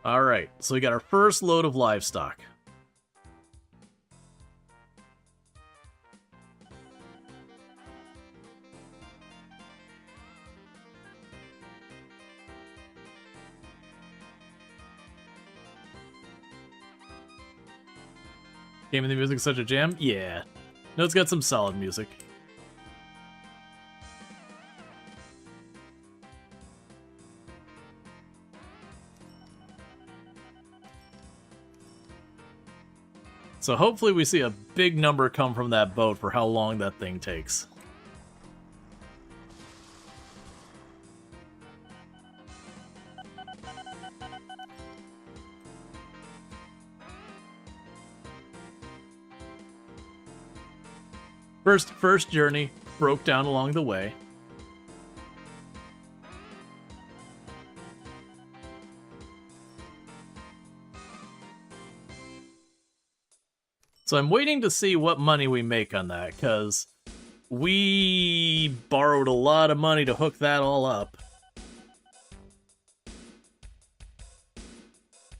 Alright, so we got our first load of livestock. Game and the music is such a jam? Yeah. No, it's got some solid music. So hopefully we see a big number come from that boat for how long that thing takes. First journey broke down along the way. So I'm waiting to see what money we make on that, because we borrowed a lot of money to hook that all up.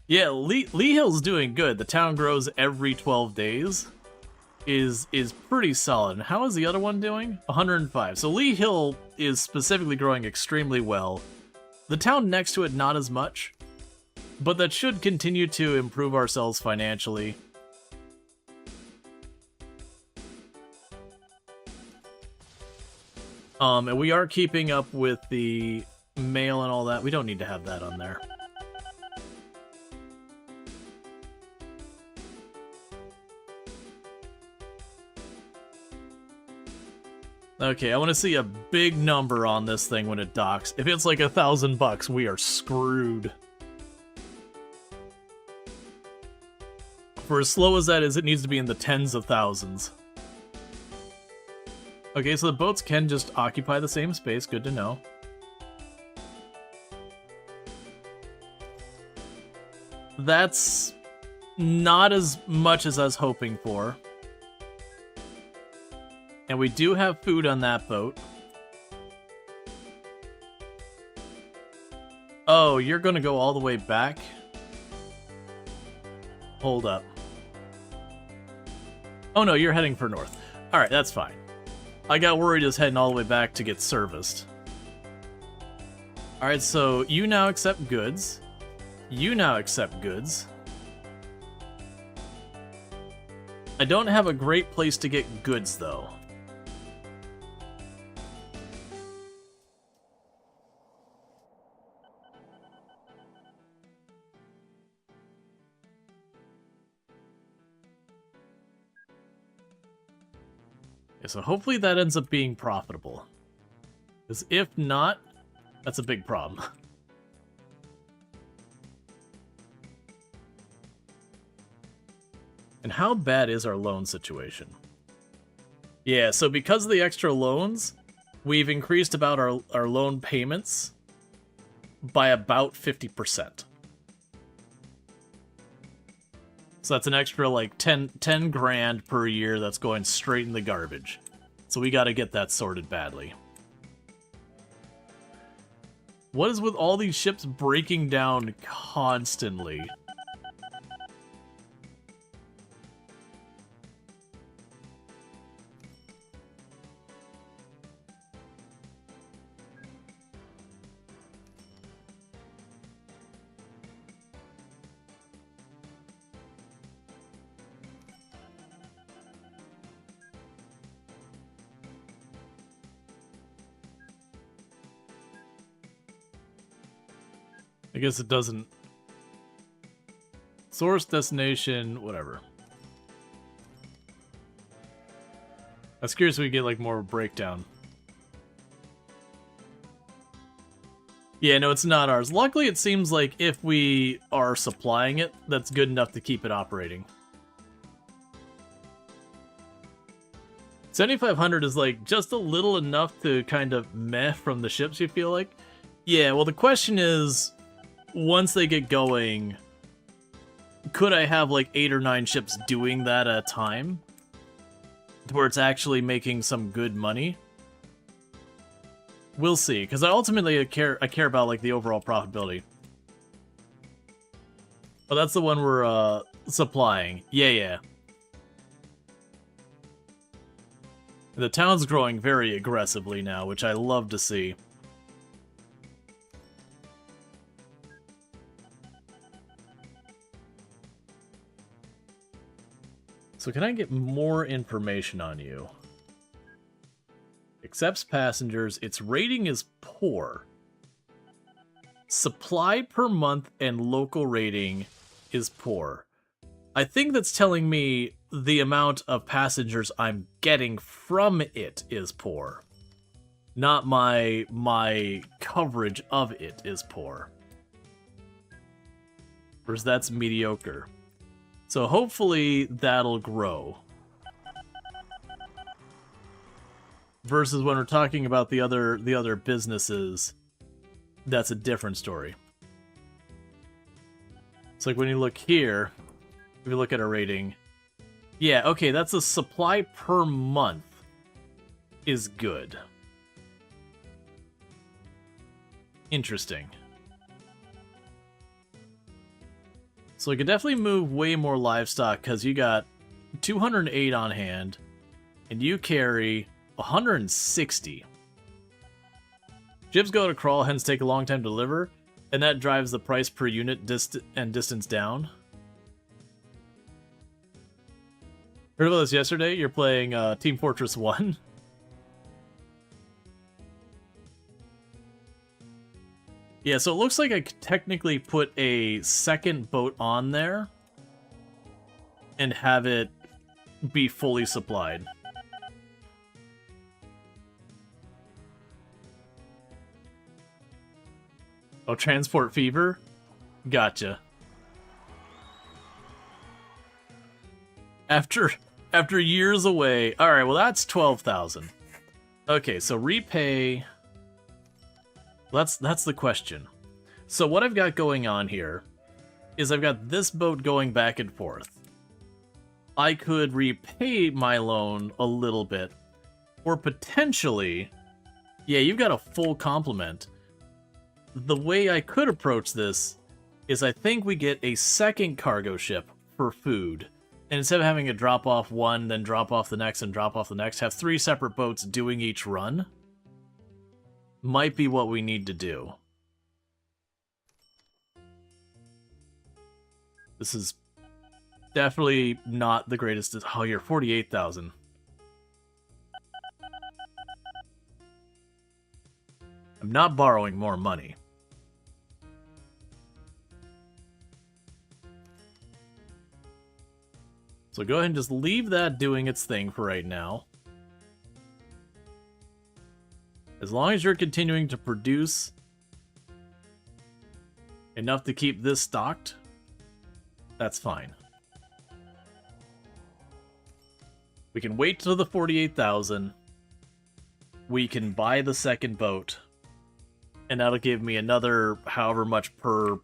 Yeah, Lee Hill's doing good. The town grows every 12 days. Is pretty solid. And how is the other one doing? 105. So Lee Hill is specifically growing extremely well. The town next to it, not as much. But that should continue to improve ourselves financially. And we are keeping up with the mail and all that. We don't need to have that on there. Okay, I want to see a big number on this thing when it docks. If it's like $1,000, we are screwed. For as slow as that is, it needs to be in the tens of thousands. Okay, so the boats can just occupy the same space. Good to know. That's not as much as I was hoping for. And we do have food on that boat. Oh, you're gonna go all the way back? Hold up. Oh no, you're heading for north. Alright, that's fine. I got worried just heading all the way back to get serviced. Alright, so you now accept goods. You now accept goods. I don't have a great place to get goods, though. So hopefully that ends up being profitable. Because if not, that's a big problem. And how bad is our loan situation? Yeah, so because of the extra loans, we've increased about our loan payments by about 50%. So that's an extra, like, 10 grand per year that's going straight in the garbage. So we gotta get that sorted badly. What is with all these ships breaking down constantly? I guess it doesn't... Source, destination, whatever. I was curious if we get, like, more of a breakdown. Yeah, no, it's not ours. Luckily, it seems like if we are supplying it, that's good enough to keep it operating. 7,500 is, like, just a little enough to kind of meh from the ships, you feel like? Yeah, well, the question is... Once they get going, could I have like 8 or 9 ships doing that at a time? To where it's actually making some good money? We'll see, because I ultimately care about like the overall profitability. Oh, that's the one we're supplying. Yeah. The town's growing very aggressively now, which I love to see. So can I get more information on you? Accepts passengers. Its rating is poor. Supply per month and local rating is poor. I think that's telling me the amount of passengers I'm getting from it is poor. Not my coverage of it is poor. Whereas that's mediocre. So hopefully that'll grow. Versus when we're talking about the other businesses, that's a different story. It's like when you look here, if you look at a rating, yeah, okay, that's a supply per month is good. Interesting. So I could definitely move way more livestock because you got 208 on hand, and you carry 160. Jibs go to crawl, hence take a long time to deliver, and that drives the price per unit and distance down. Heard about this yesterday? You're playing Team Fortress 1? Yeah, so it looks like I could technically put a second boat on there and have it be fully supplied. Oh, transport fever? Gotcha. After years away. Alright, well that's 12,000. Okay, so repay. That's the question. So what I've got going on here is I've got this boat going back and forth. I could repay my loan a little bit, or potentially, yeah, you've got a full complement. The way I could approach this is I think we get a second cargo ship for food. And instead of having to drop off one, then drop off the next, and drop off the next, have 3 separate boats doing each run. Might be what we need to do. This is definitely not the greatest. Oh, you're 48,000. I'm not borrowing more money. So go ahead and just leave that doing its thing for right now. As long as you're continuing to produce enough to keep this stocked, that's fine. We can wait till the 48,000. We can buy the second boat. And that'll give me another however much per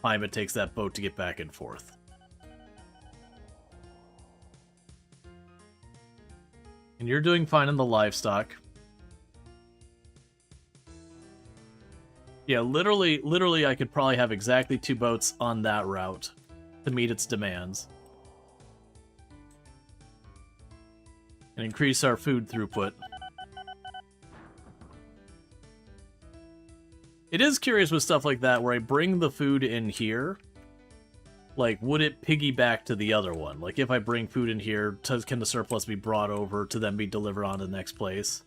time it takes that boat to get back and forth. And you're doing fine in the livestock. Yeah, literally I could probably have exactly 2 boats on that route to meet its demands. And increase our food throughput. It is curious with stuff like that, where I bring the food in here, like, would it piggyback to the other one? Like, if I bring food in here, can the surplus be brought over to then be delivered on to the next place?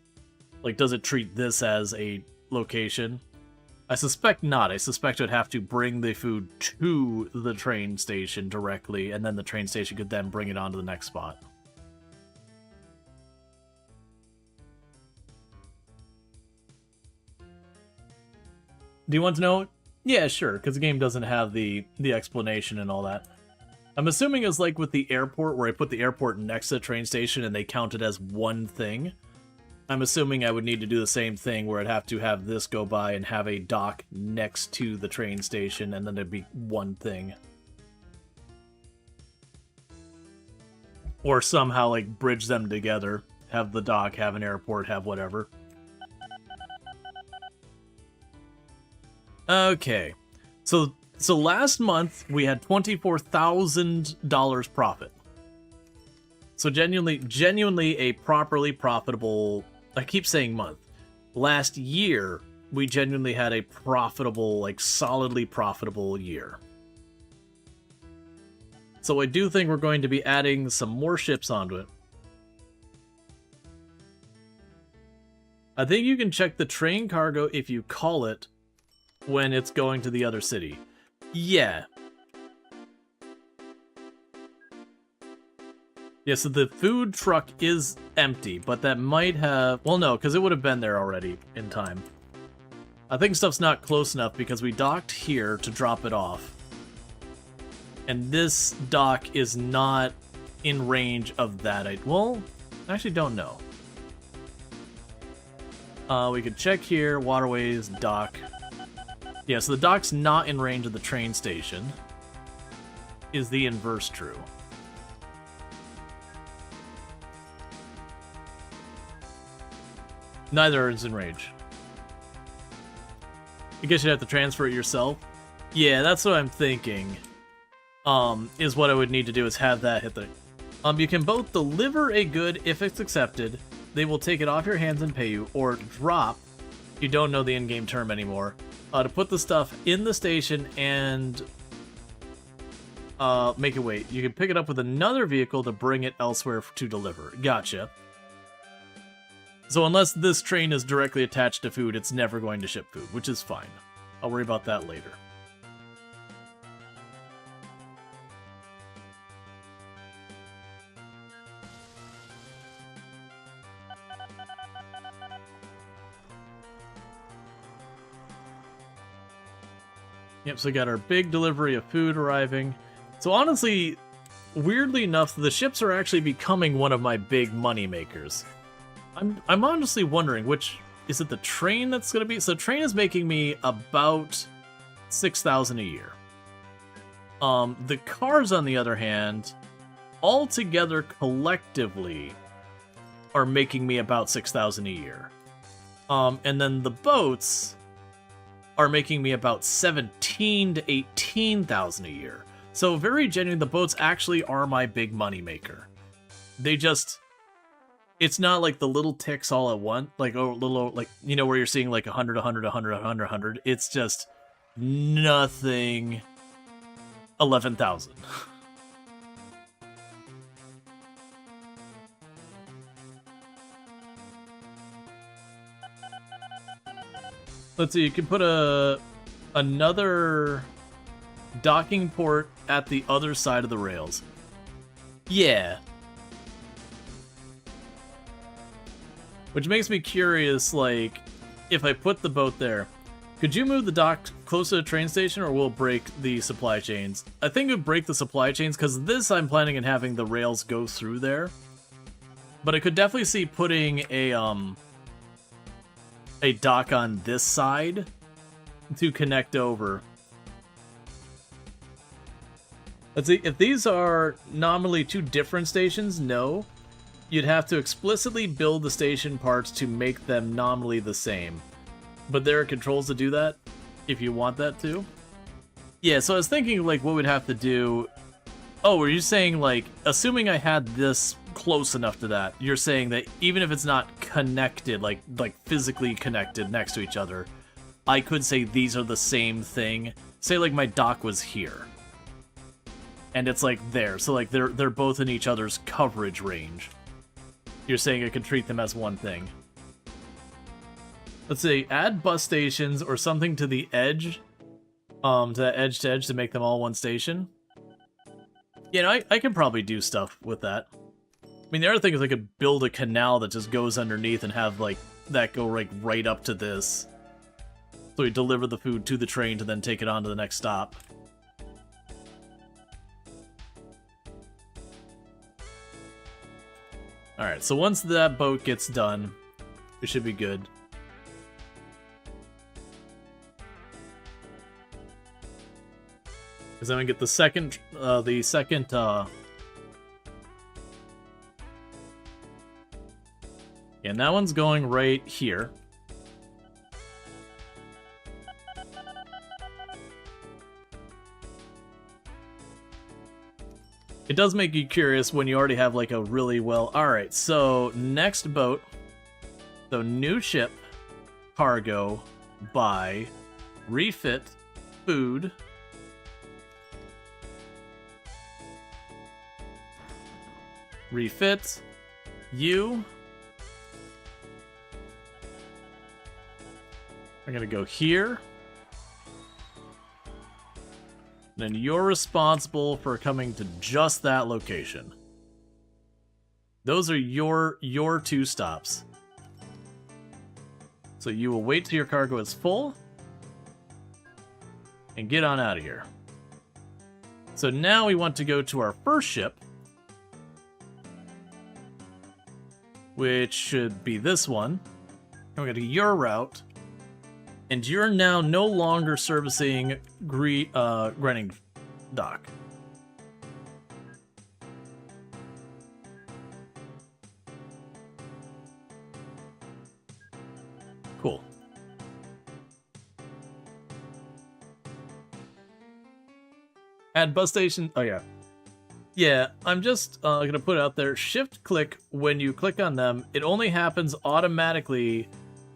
Like, does it treat this as a location? I suspect not. I suspect I'd have to bring the food to the train station directly, and then the train station could then bring it on to the next spot. Do you want to know? Yeah, sure, because the game doesn't have the explanation and all that. I'm assuming it's like with the airport, where I put the airport next to the train station and they count it as one thing. I'm assuming I would need to do the same thing, where I'd have to have this go by and have a dock next to the train station, and then there'd be one thing. Or somehow, like, bridge them together. Have the dock, have an airport, have whatever. Okay. So, So last month we had $24,000 profit. So genuinely a properly profitable, I keep saying month. Last year, we genuinely had a profitable, like solidly profitable year. So I do think we're going to be adding some more ships onto it. I think you can check the train cargo if you call it when it's going to the other city. Yeah. Yeah, so the food truck is empty, but that might have... Well, no, because it would have been there already in time. I think stuff's not close enough because we docked here to drop it off. And this dock is not in range of that. Well, I actually don't know. We could check here, waterways, dock. Yeah, so the dock's not in range of the train station. Is the inverse true? Neither is in range. I guess you'd have to transfer it yourself. Yeah, that's what I'm thinking. Is what I would need to do is have that hit the... You can both deliver a good if it's accepted, they will take it off your hands and pay you, or drop, you don't know the in-game term anymore, to put the stuff in the station and make it wait. You can pick it up with another vehicle to bring it elsewhere to deliver. Gotcha. So unless this train is directly attached to food, it's never going to ship food, which is fine. I'll worry about that later. Yep, so we got our big delivery of food arriving. So honestly, weirdly enough, the ships are actually becoming one of my big money makers. I'm honestly wondering which... Is it the train that's going to be... So the train is making me about 6,000 a year. The cars, on the other hand, all together collectively are making me about 6,000 a year. And then the boats are making me about 17 to 18,000 a year. So very genuinely, the boats actually are my big money maker. They just... It's not like the little ticks all at once, like little, like, you know, where you're seeing like 100, 100, 100, 100, 100. It's just nothing. 11,000. Let's see. You can put another docking port at the other side of the rails. Yeah. Which makes me curious, like, if I put the boat there, could you move the dock close to the train station, or will it break the supply chains? I think it would break the supply chains, because this I'm planning on having the rails go through there. But I could definitely see putting a dock on this side to connect over. Let's see, if these are nominally two different stations, no. You'd have to explicitly build the station parts to make them nominally the same. But there are controls to do that, if you want that to. Yeah, so I was thinking, like, what we'd have to do... Oh, were you saying, like, assuming I had this close enough to that, you're saying that even if it's not connected, like physically connected next to each other, I could say these are the same thing? Say, like, my dock was here. And it's, like, there. So, like, they're both in each other's coverage range. You're saying I could treat them as one thing. Let's say add bus stations or something to the edge, to edge to make them all one station. You know, I can probably do stuff with that. I mean, the other thing is I could build a canal that just goes underneath and have, like, that go, like, right up to this. So we deliver the food to the train to then take it on to the next stop. Alright, so once that boat gets done, we should be good. Because then we get the second, yeah, and that one's going right here. It does make you curious when you already have like a really well... Alright, so next boat. So new ship, cargo, buy, refit, food. Refit, you. I'm gonna go here. Then you're responsible for coming to just that location. Those are your 2 stops. So you will wait till your cargo is full and get on out of here. So now we want to go to our first ship, which should be this one. And we're going to your route. And you're now no longer servicing Grenning Dock. Cool. Add bus station. Oh, yeah. Yeah, I'm just going to put it out there. Shift click when you click on them. It only happens automatically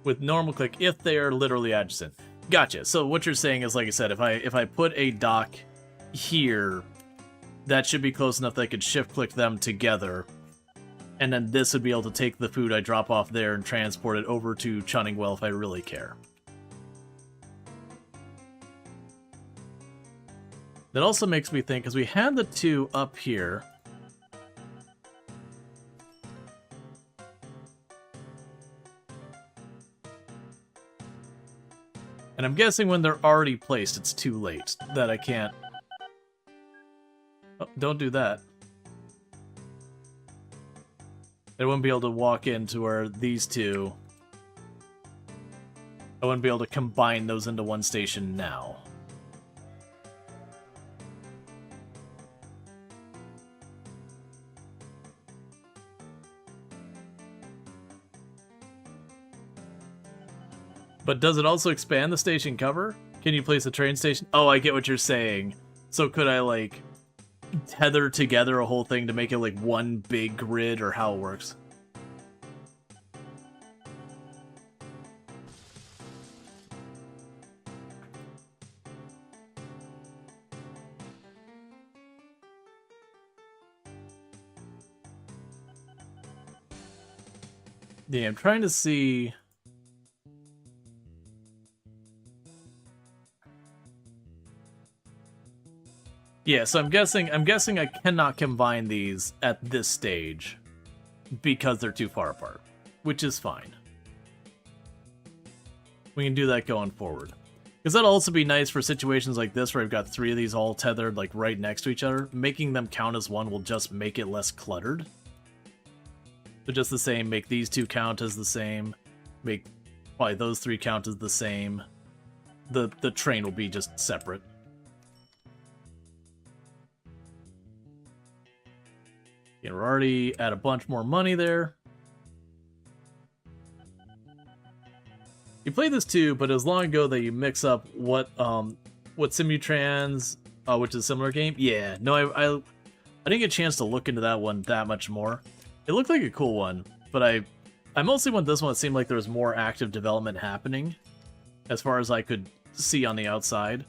with normal click if they are literally adjacent. Gotcha. So what you're saying is, like I said, if I put a dock here, that should be close enough that I could shift click them together, and then this would be able to take the food I drop off there and transport it over to Chunningwell if I really care. That also makes me think, because we had the 2 up here. And I'm guessing when they're already placed, it's too late, that I can't... Oh, don't do that. I wouldn't be able to walk into where these 2... I wouldn't be able to combine those into one station now. But does it also expand the station cover? Can you place a train station? Oh, I get what you're saying. So could I, like, tether together a whole thing to make it, like, one big grid, or how it works? Yeah, I'm trying to see... Yeah, so I'm guessing I cannot combine these at this stage because they're too far apart, which is fine. We can do that going forward. Because that'll also be nice for situations like this where I've got 3 of these all tethered like right next to each other. Making them count as one will just make it less cluttered. So just the same, make these 2 count as the same, make probably those 3 count as the same. The train will be just separate. And we're already at a bunch more money there. You played this too, but it was long ago that you mix up what Simutrans, which is a similar game. Yeah, no, I didn't get a chance to look into that one that much more. It looked like a cool one, but I mostly want this one. It seemed like there was more active development happening, as far as I could see on the outside.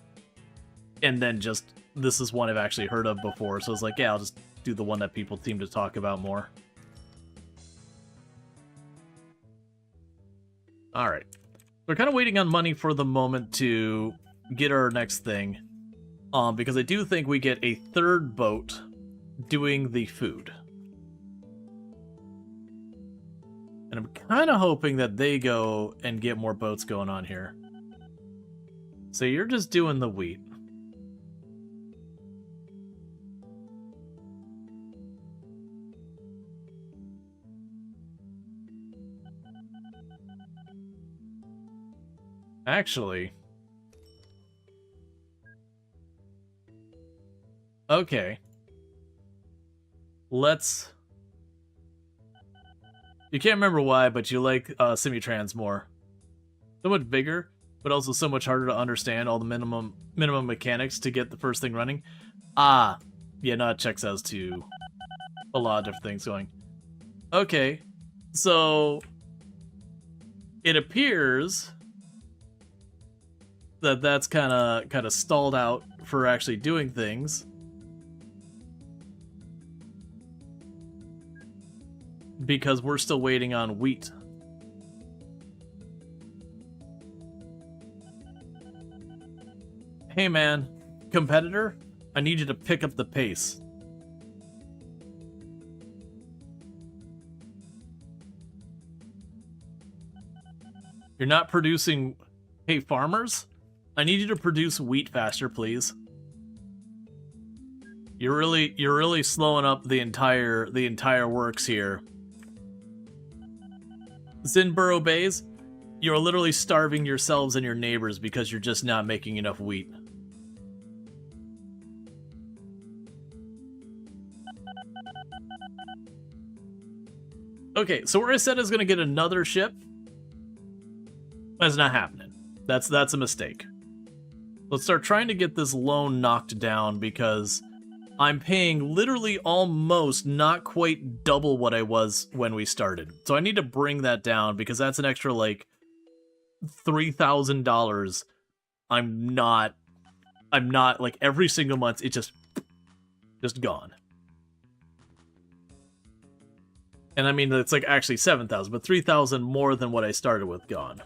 And then just, this is one I've actually heard of before, so I was like, yeah, I'll just do the one that people seem to talk about more. Alright. We're kind of waiting on money for the moment to get our next thing. Because I do think we get a 3rd boat doing the food. And I'm kind of hoping that they go and get more boats going on here. So you're just doing the wheat. Actually... Okay. Let's... You can't remember why, but you like Simutrans more. So much bigger, but also so much harder to understand all the minimum mechanics to get the first thing running. Ah, Yeah, no, it checks out to a lot of different things going. Okay, so it appears that that's kind of stalled out for actually doing things. Because we're still waiting on wheat. Hey man, competitor, I need you to pick up the pace. You're not producing... Hey farmers, I need you to produce wheat faster, please. You're really slowing up the entire works here. Zinburo Bays, you're literally starving yourselves and your neighbors because you're just not making enough wheat. Okay, so where I said I was going to get another ship, that's not happening. That's a mistake. Let's start trying to get this loan knocked down because I'm paying literally almost not quite double what I was when we started. So I need to bring that down because that's an extra like $3,000. I'm not like every single month it's just gone. And I mean it's like actually 7,000, but 3,000 more than what I started with gone.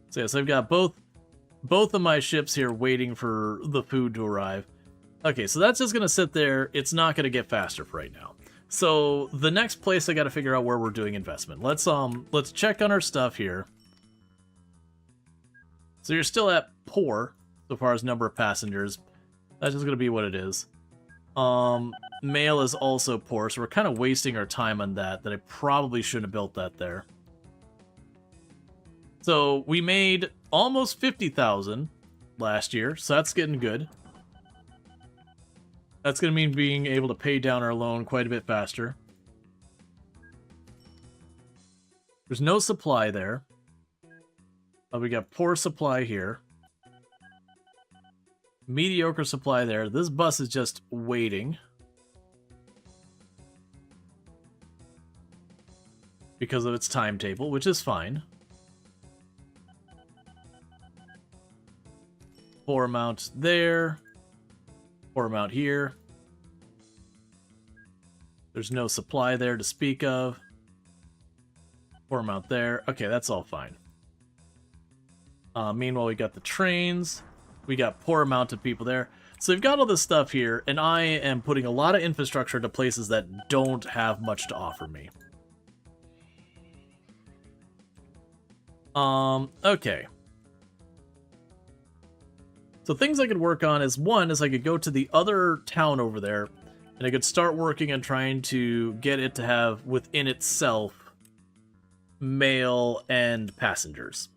So yes, I've got both of my ships here waiting for the food to arrive. Okay, so that's just gonna sit there. It's not gonna get faster for right now. So the next place I gotta figure out where we're doing investment. Let's check on our stuff here. So you're still at poor so far as number of passengers. That's just gonna be what it is. Mail is also poor, so we're kind of wasting our time on that I probably shouldn't have built that there. So we made almost 50,000 last year, so that's getting good. That's going to mean being able to pay down our loan quite a bit faster. There's no supply there. We got poor supply here. Mediocre supply there. This bus is just waiting. Because of its timetable, which is fine. Poor amount there. Poor amount here. There's no supply there to speak of. Poor amount there. Okay, that's all fine. Meanwhile, we got the trains. We got poor amount of people there. So we've got all this stuff here, and I am putting a lot of infrastructure to places that don't have much to offer me. Okay. So things I could work on is, one, is I could go to the other town over there, and I could start working on trying to get it to have, within itself, mail and passengers.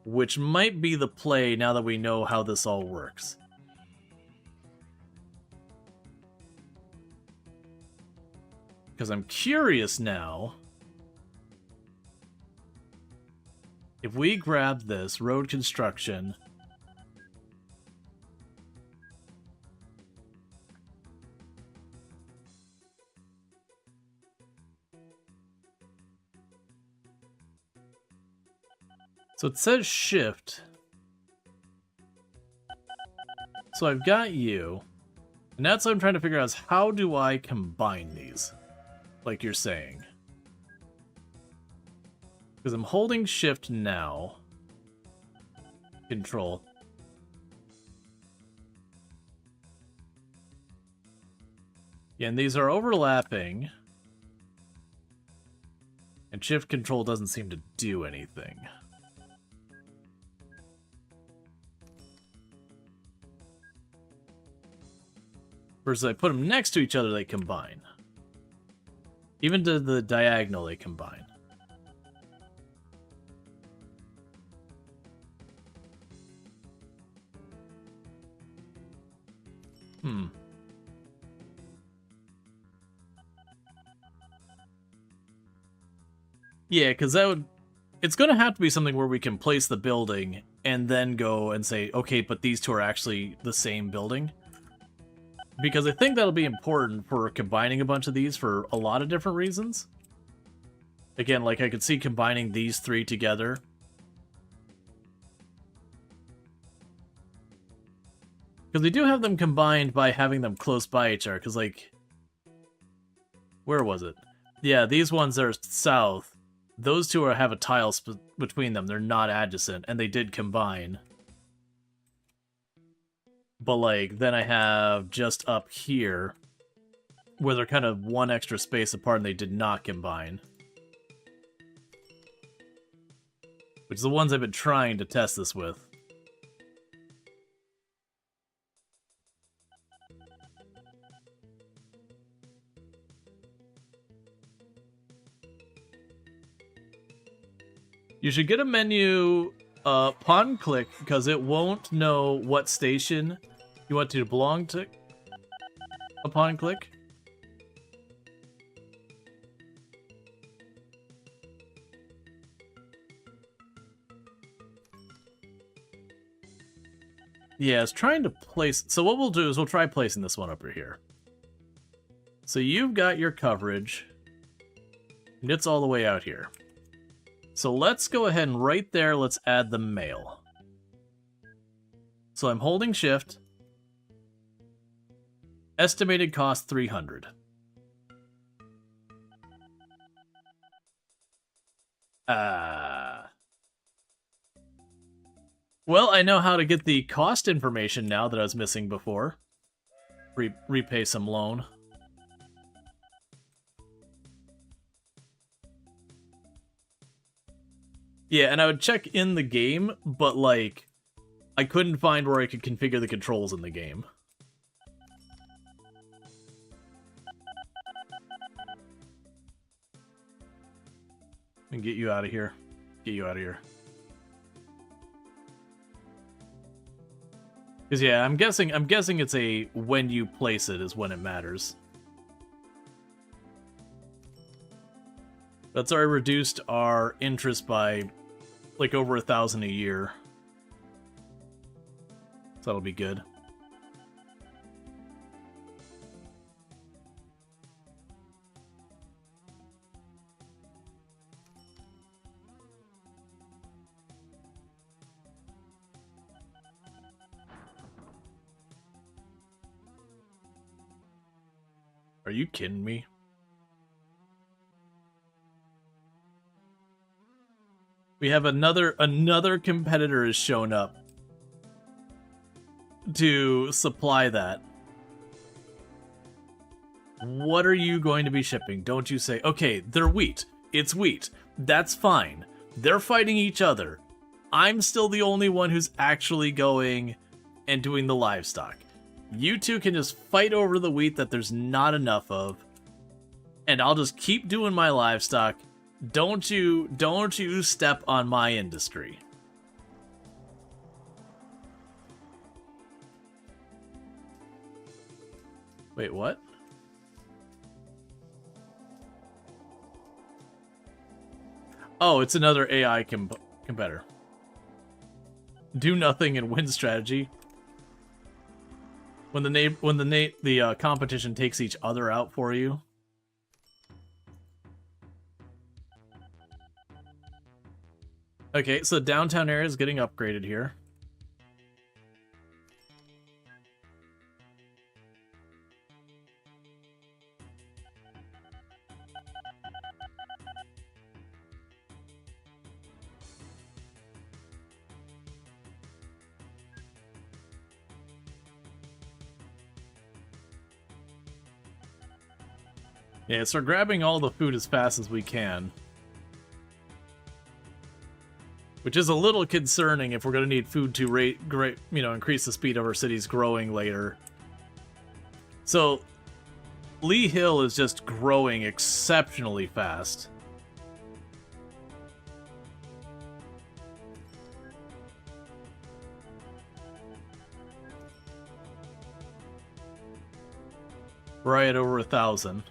Which might be the play now that we know how this all works. Because I'm curious now. If we grab this, road construction. So it says shift. So I've got you. And that's what I'm trying to figure out is how do I combine these? Like you're saying. Because I'm holding shift now. Control. Yeah, and these are overlapping. And shift control doesn't seem to do anything. Versus I put them next to each other, they combine. Even to the diagonal, they combine. Yeah, because that would... It's going to have to be something where we can place the building and then go and say, okay, but these two are actually the same building. Because I think that'll be important for combining a bunch of these for a lot of different reasons. Again, like I could see combining these three together. Because we do have them combined by having them close by each other. Because, like, where was it? Yeah, these ones are south. Those two have a tile between them. They're not adjacent, and they did combine. But, like, then I have just up here, where they're kind of one extra space apart, and they did not combine. Which is the ones I've been trying to test this with. You should get a menu upon click, because it won't know what station you want to belong to upon click. Yeah, it's trying to place... So what we'll do is we'll try placing this one over here. So you've got your coverage, and it's all the way out here. So let's go ahead and right there, let's add the mail. So I'm holding shift. Estimated cost 300. Well, I know how to get the cost information now that I was missing before. Repay some loan. Yeah, and I would check in the game, but, like, I couldn't find where I could configure the controls in the game. And get you out of here. Get you out of here. Because, yeah, I'm guessing it's a when you place it is when it matters. That's already reduced our interest by, like, over 1,000 a year. So that'll be good. Are you kidding me? We have another competitor has shown up to supply that. What are you going to be shipping? Don't you say, okay, they're wheat. It's wheat. That's fine. They're fighting each other. I'm still the only one who's actually going and doing the livestock. You two can just fight over the wheat that there's not enough of, and I'll just keep doing my livestock. Don't you step on my industry. Wait, what? Oh, it's another AI competitor. Do nothing and win strategy. When the competition takes each other out for you. Okay, so downtown area is getting upgraded here. Yeah, so we're grabbing all the food as fast as we can. Which is a little concerning if we're going to need food to increase the speed of our cities growing later. So, Lee Hill is just growing exceptionally fast. We're at over 1,000.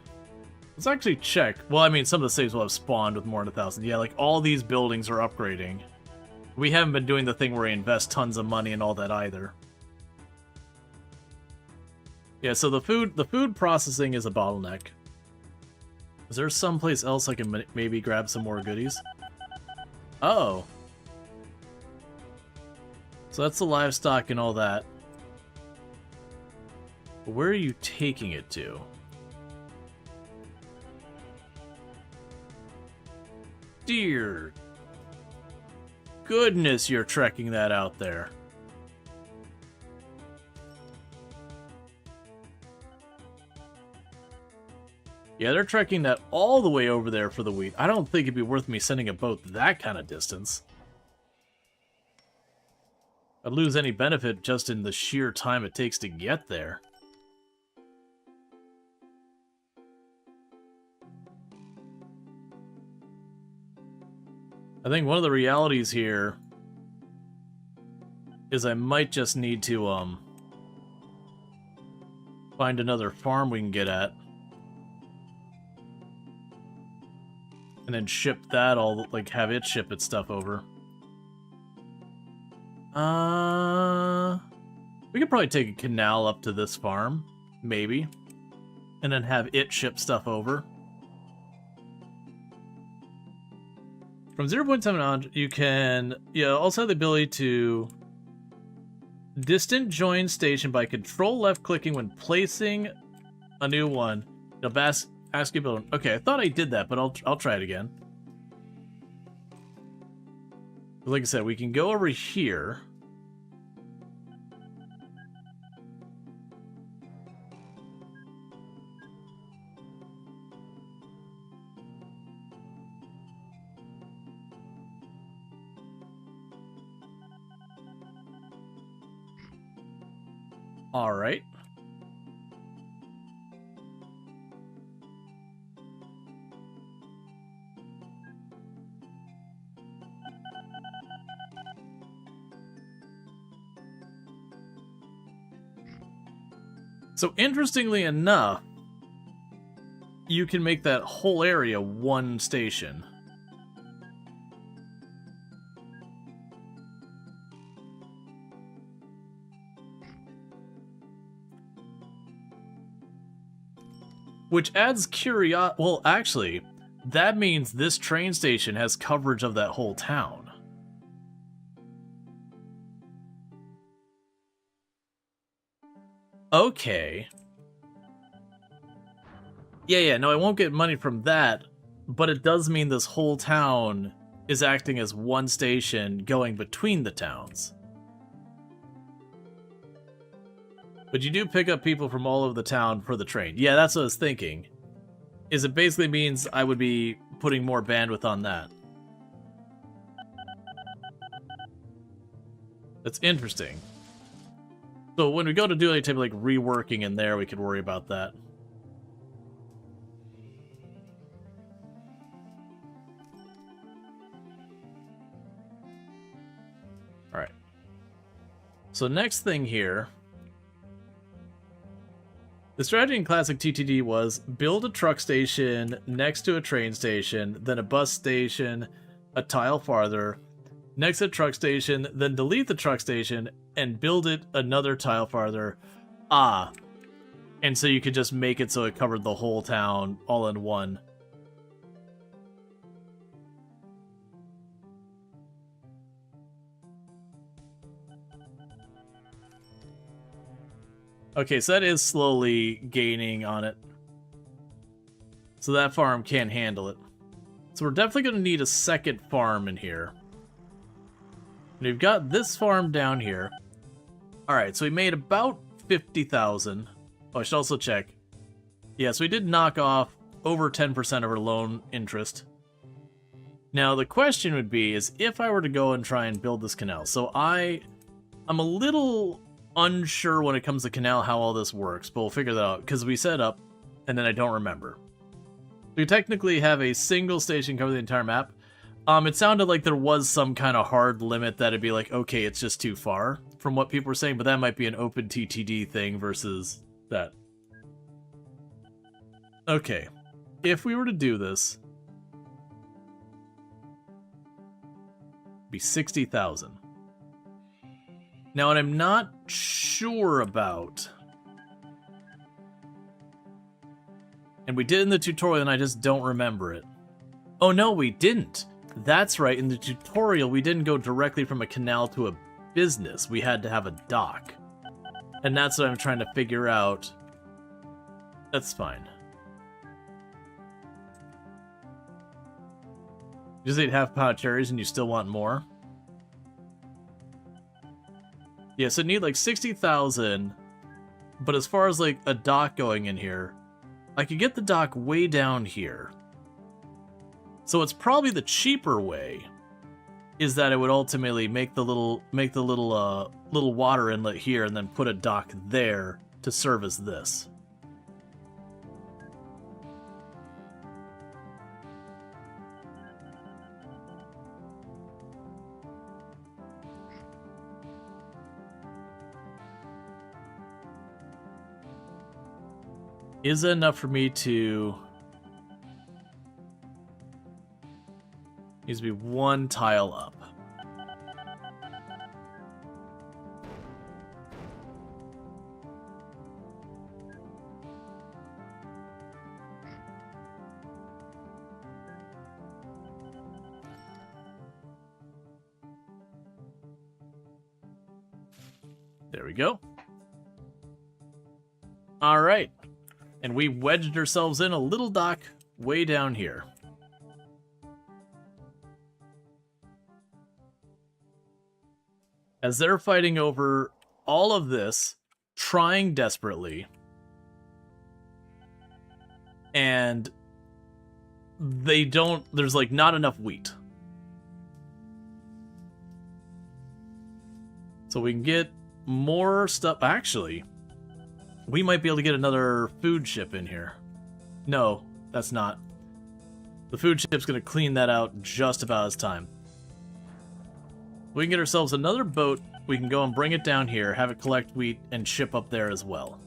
Let's actually check. Well, I mean, some of the saves will have spawned with more than 1,000. Yeah, like all these buildings are upgrading. We haven't been doing the thing where we invest tons of money and all that either. Yeah, so the food processing is a bottleneck. Is there someplace else I can maybe grab some more goodies? Oh. So that's the livestock and all that. But where are you taking it to? Dear goodness, you're trekking that out there. Yeah, they're trekking that all the way over there for the wheat. I don't think it'd be worth me sending a boat that kind of distance. I'd lose any benefit just in the sheer time it takes to get there. I think one of the realities here is I might just need to find another farm we can get at. And then ship that all, like, have it ship its stuff over. We could probably take a canal up to this farm, maybe. And then have it ship stuff over. From 0.7 on, you can, also have the ability to distant join station by control left clicking when placing a new one. Ask you about. Okay, I thought I did that, but I'll try it again. Like I said, we can go over here. All right. So interestingly enough, you can make that whole area one station. Which adds curiosity. Well, actually, that means this train station has coverage of that whole town. Okay. Yeah, no, I won't get money from that, but it does mean this whole town is acting as one station going between the towns. But you do pick up people from all over the town for the train. Yeah, that's what I was thinking. Is it basically means I would be putting more bandwidth on that. That's interesting. So when we go to do any type of like reworking in there, we could worry about that. Alright. So next thing here. The strategy in classic TTD was build a truck station next to a train station, then a bus station a tile farther, next to a truck station, then delete the truck station and build it another tile farther. And so you could just make it so it covered the whole town all in one. Okay, so that is slowly gaining on it. So that farm can't handle it. So we're definitely going to need a second farm in here. And we've got this farm down here. Alright, so we made about 50,000. Oh, I should also check. Yeah, so we did knock off over 10% of our loan interest. Now, the question would be, is if I were to go and try and build this canal. So I'm a little unsure when it comes to canal how all this works, but we'll figure that out, because we set up, and then I don't remember. We technically have a single station cover the entire map. It sounded like there was some kind of hard limit that it'd be like, okay, it's just too far, from what people were saying, but that might be an OpenTTD thing versus that. Okay. if we were to do this, it'd be 60,000. Now, what I'm not sure about, and we did in the tutorial and I just don't remember it. Oh no, we didn't. That's right, in the tutorial we didn't go directly from a canal to a business. We had to have a dock. And that's what I'm trying to figure out. That's fine. You just ate half a pound of cherries and you still want more? Yeah, so I need like 60,000, but as far as like a dock going in here, I could get the dock way down here. So it's probably the cheaper way is that it would ultimately make the little water inlet here and then put a dock there to service this. Is it enough for me to... Needs to be one tile up. There we go. All right. And we wedged ourselves in a little dock way down here. As they're fighting over all of this, trying desperately, and they don't, there's like not enough wheat. So we can get more stuff. Actually, we might be able to get another food ship in here. No, that's not. The food ship's going to clean that out just about as time. We can get ourselves another boat. We can go and bring it down here, have it collect wheat, and ship up there as well.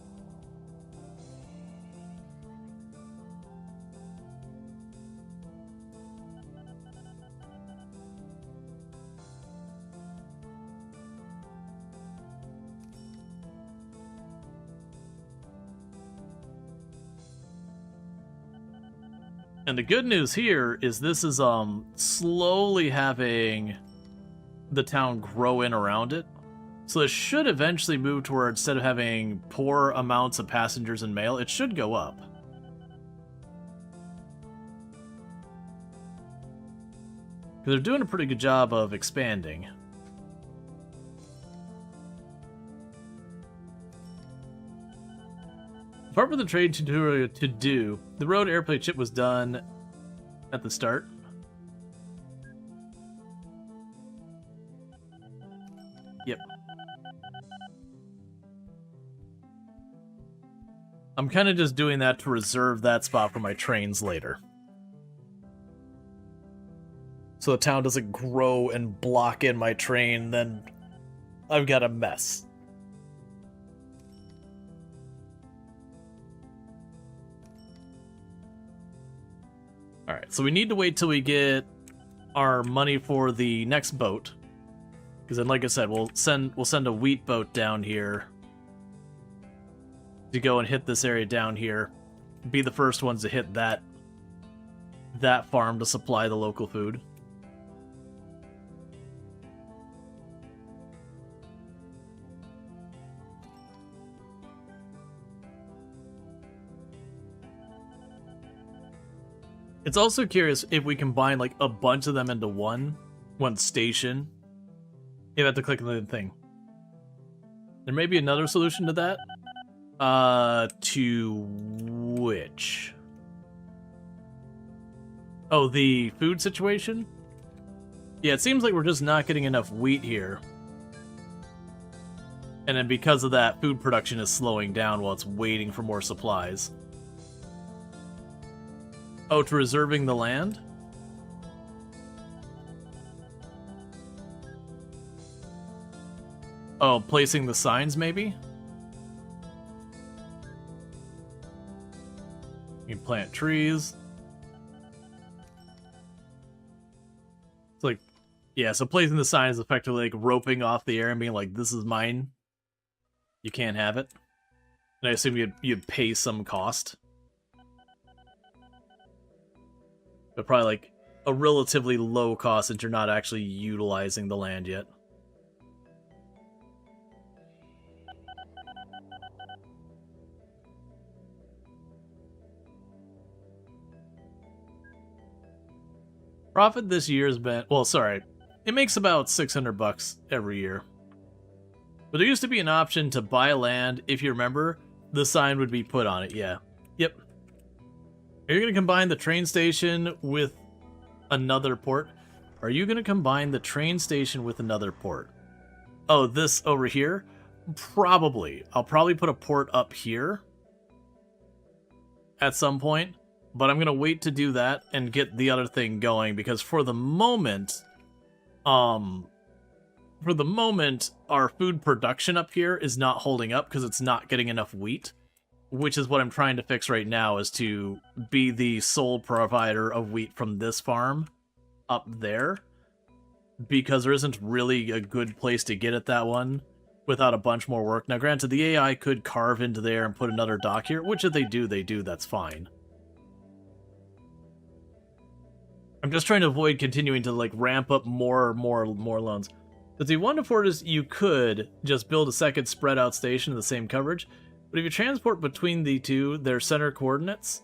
And the good news here is this is slowly having the town grow in around it. So it should eventually move to where instead of having poor amounts of passengers and mail, it should go up. Because they're doing a pretty good job of expanding. Apart from the trade tutorial to do, the road airplane chip was done at the start. Yep. I'm kind of just doing that to reserve that spot for my trains later. So the town doesn't grow and block in my train, then I've got a mess. Alright, so we need to wait till we get our money for the next boat. Because then, like I said, we'll send a wheat boat down here to go and hit this area down here. Be the first ones to hit that farm to supply the local food. It's also curious if we combine like a bunch of them into one station. You have to click on the thing. There may be another solution to that. To which? Oh, the food situation? Yeah, it seems like we're just not getting enough wheat here. And then because of that, food production is slowing down while it's waiting for more supplies. Oh, to reserving the land? Oh, placing the signs, maybe? You can plant trees. Yeah, so placing the sign is effectively like roping off the air and being like, this is mine. You can't have it. And I assume you'd pay some cost. But probably like a relatively low cost since you're not actually utilizing the land yet. Profit this year has been, well, sorry, it makes about 600 bucks every year. But there used to be an option to buy land, if you remember, the sign would be put on it, yeah. Yep. Are you going to combine the train station with another port? Are you going to combine the train station with another port? Oh, this over here? Probably. I'll probably put a port up here at some point. But I'm going to wait to do that and get the other thing going because for the moment, our food production up here is not holding up because it's not getting enough wheat, which is what I'm trying to fix right now is to be the sole provider of wheat from this farm up there because there isn't really a good place to get at that one without a bunch more work. Now, granted, the AI could carve into there and put another dock here, which if they do, that's fine. I'm just trying to avoid continuing to like ramp up more loans. But the one afford is you could just build a second spread out station in the same coverage, but if you transport between the two, their center coordinates,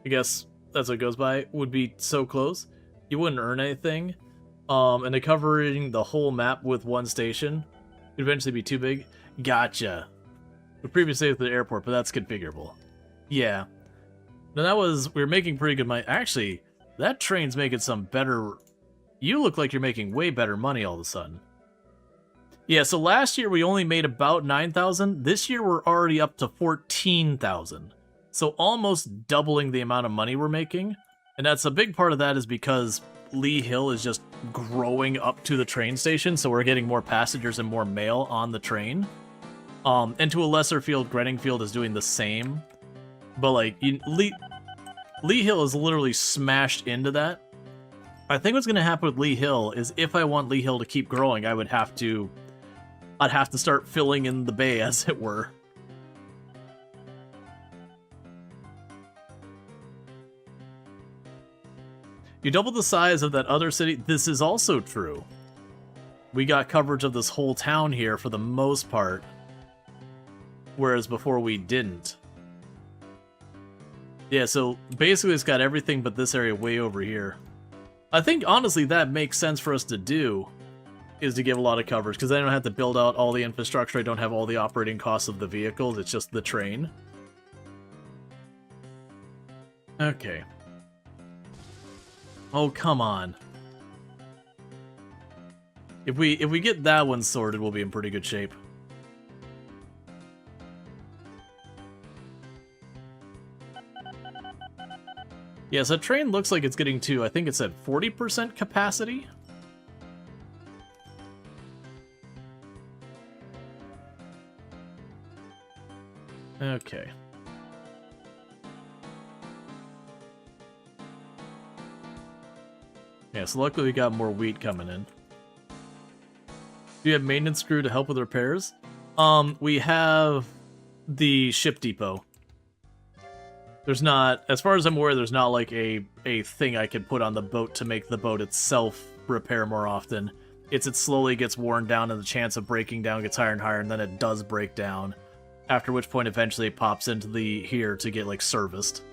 I guess that's what it goes by, would be so close, you wouldn't earn anything. And covering the whole map with one station would eventually be too big. Gotcha. We previously with the airport, but that's configurable. Yeah. Now we were making pretty good money. Actually, that train's making some better... You look like you're making way better money all of a sudden. Yeah, so last year we only made about 9,000. This year we're already up to 14,000. So almost doubling the amount of money we're making. And that's a big part of that is because Lee Hill is just growing up to the train station, so we're getting more passengers and more mail on the train. And to a lesser field, Grenningfield is doing the same. But like, Lee Hill is literally smashed into that. I think what's going to happen with Lee Hill is if I want Lee Hill to keep growing, I'd have to start filling in the bay, as it were. You double the size of that other city. This is also true. We got coverage of this whole town here for the most part, whereas before we didn't. Yeah, so basically it's got everything but this area way over here. I think, honestly, that makes sense for us to do, is to give a lot of coverage, because I don't have to build out all the infrastructure, I don't have all the operating costs of the vehicles, it's just the train. Okay. Oh, come on. If we get that one sorted, we'll be in pretty good shape. Yeah, so that train looks like it's getting to, I think it's at 40% capacity. Okay. Yeah, so luckily we got more wheat coming in. Do you have maintenance crew to help with repairs? We have the ship depot. There's not, as far as I'm aware, there's not like a thing I can put on the boat to make the boat itself repair more often. It slowly gets worn down and the chance of breaking down gets higher and higher, and then it does break down. After which point eventually it pops into the here to get like serviced.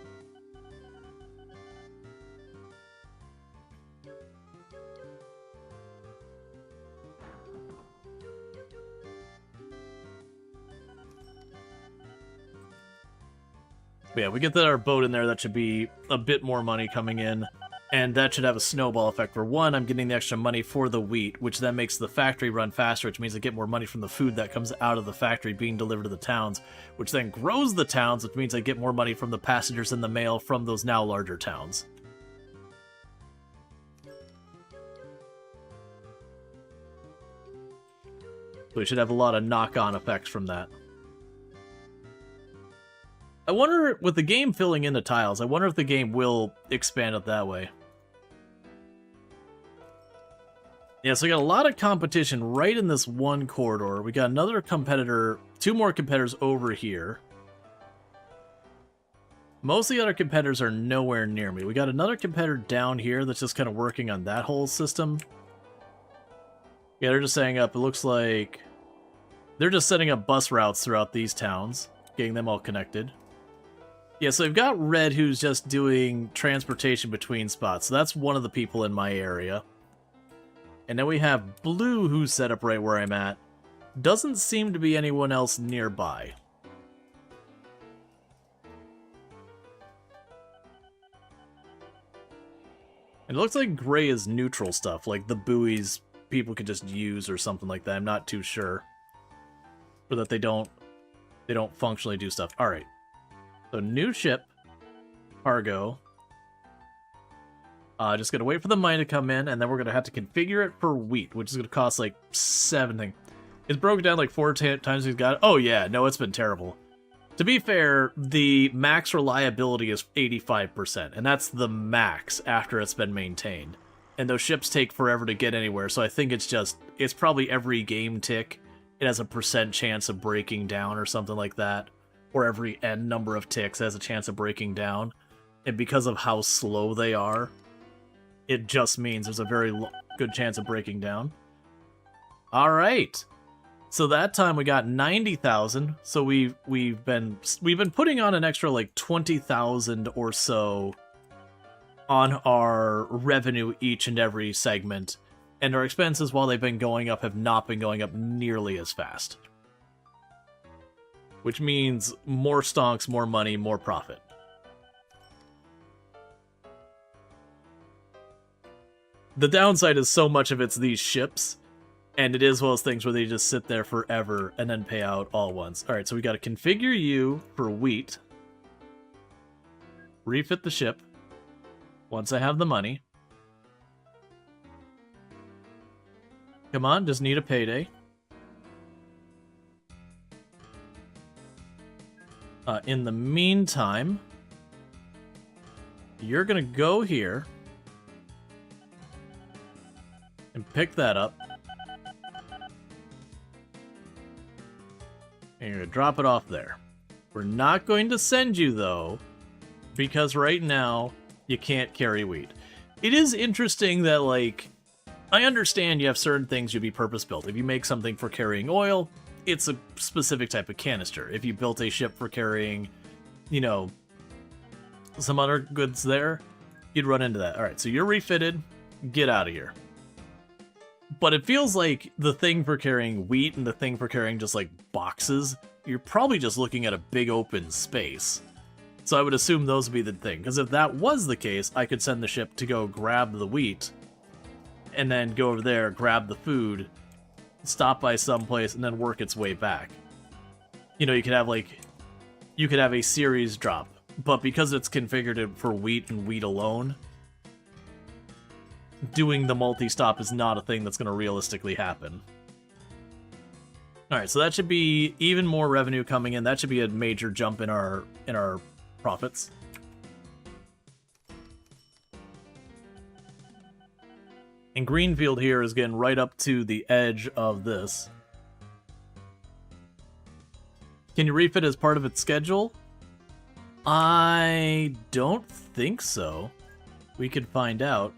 But yeah, we get that our boat in there, that should be a bit more money coming in, and that should have a snowball effect. For one, I'm getting the extra money for the wheat, which then makes the factory run faster, which means I get more money from the food that comes out of the factory being delivered to the towns, which then grows the towns, which means I get more money from the passengers and the mail from those now larger towns. So we should have a lot of knock-on effects from that. I wonder, with the game filling in the tiles, I wonder if the game will expand it that way. Yeah, so we got a lot of competition right in this one corridor. We got another competitor, 2 more competitors over here. Most of the other competitors are nowhere near me. We got another competitor down here that's just kind of working on that whole system. Yeah, they're just setting up, it looks like... They're just setting up bus routes throughout these towns, getting them all connected. Yeah, so we've got Red who's just doing transportation between spots. So that's one of the people in my area. And then we have Blue who's set up right where I'm at. Doesn't seem to be anyone else nearby. And it looks like Gray is neutral stuff, like the buoys people could just use or something like that. I'm not too sure. Or that they don't functionally do stuff. Alright. So new ship. Cargo. Just gonna wait for the mine to come in, and then we're gonna have to configure it for wheat, which is gonna cost like 7 It's broken down like 4 times we've got it. Oh yeah, no, it's been terrible. To be fair, the max reliability is 85%, and that's the max after it's been maintained. And those ships take forever to get anywhere, so I think it's probably every game tick, it has a % chance of breaking down or something like that. Or every N number of ticks has a chance of breaking down. And because of how slow they are, it just means there's a very good chance of breaking down. Alright! So that time we got 90,000, so we've been putting on an extra like 20,000 or so on our revenue each and every segment, and our expenses, while they've been going up, have not been going up nearly as fast. Which means more stonks, more money, more profit. The downside is so much of it's these ships. And it is one of those things where they just sit there forever and then pay out all at once. Alright, so we got to configure you for wheat. Refit the ship. Once I have the money. Come on, just need a payday. In the meantime, you're going to go here and pick that up. And you're going to drop it off there. We're not going to send you, though, because right now, you can't carry wheat. It is interesting that, like, I understand you have certain things you'd be purpose-built. If you make something for carrying oil, it's a specific type of canister. If you built a ship for carrying, you know, some other goods there, you'd run into that. Alright, so you're refitted. Get out of here. But it feels like the thing for carrying wheat and the thing for carrying just, like, boxes, you're probably just looking at a big open space. So I would assume those would be the thing. Because if that was the case, I could send the ship to go grab the wheat, and then go over there, grab the food, stop by someplace, and then work its way back. You know, you could have, like, you could have a series drop. But because it's configured for wheat and wheat alone, doing the multi-stop is not a thing that's going to realistically happen. Alright, so that should be even more revenue coming in. That should be a major jump in our profits. And Greenfield here is getting right up to the edge of this. Can you refit as part of its schedule? I don't think so. We could find out.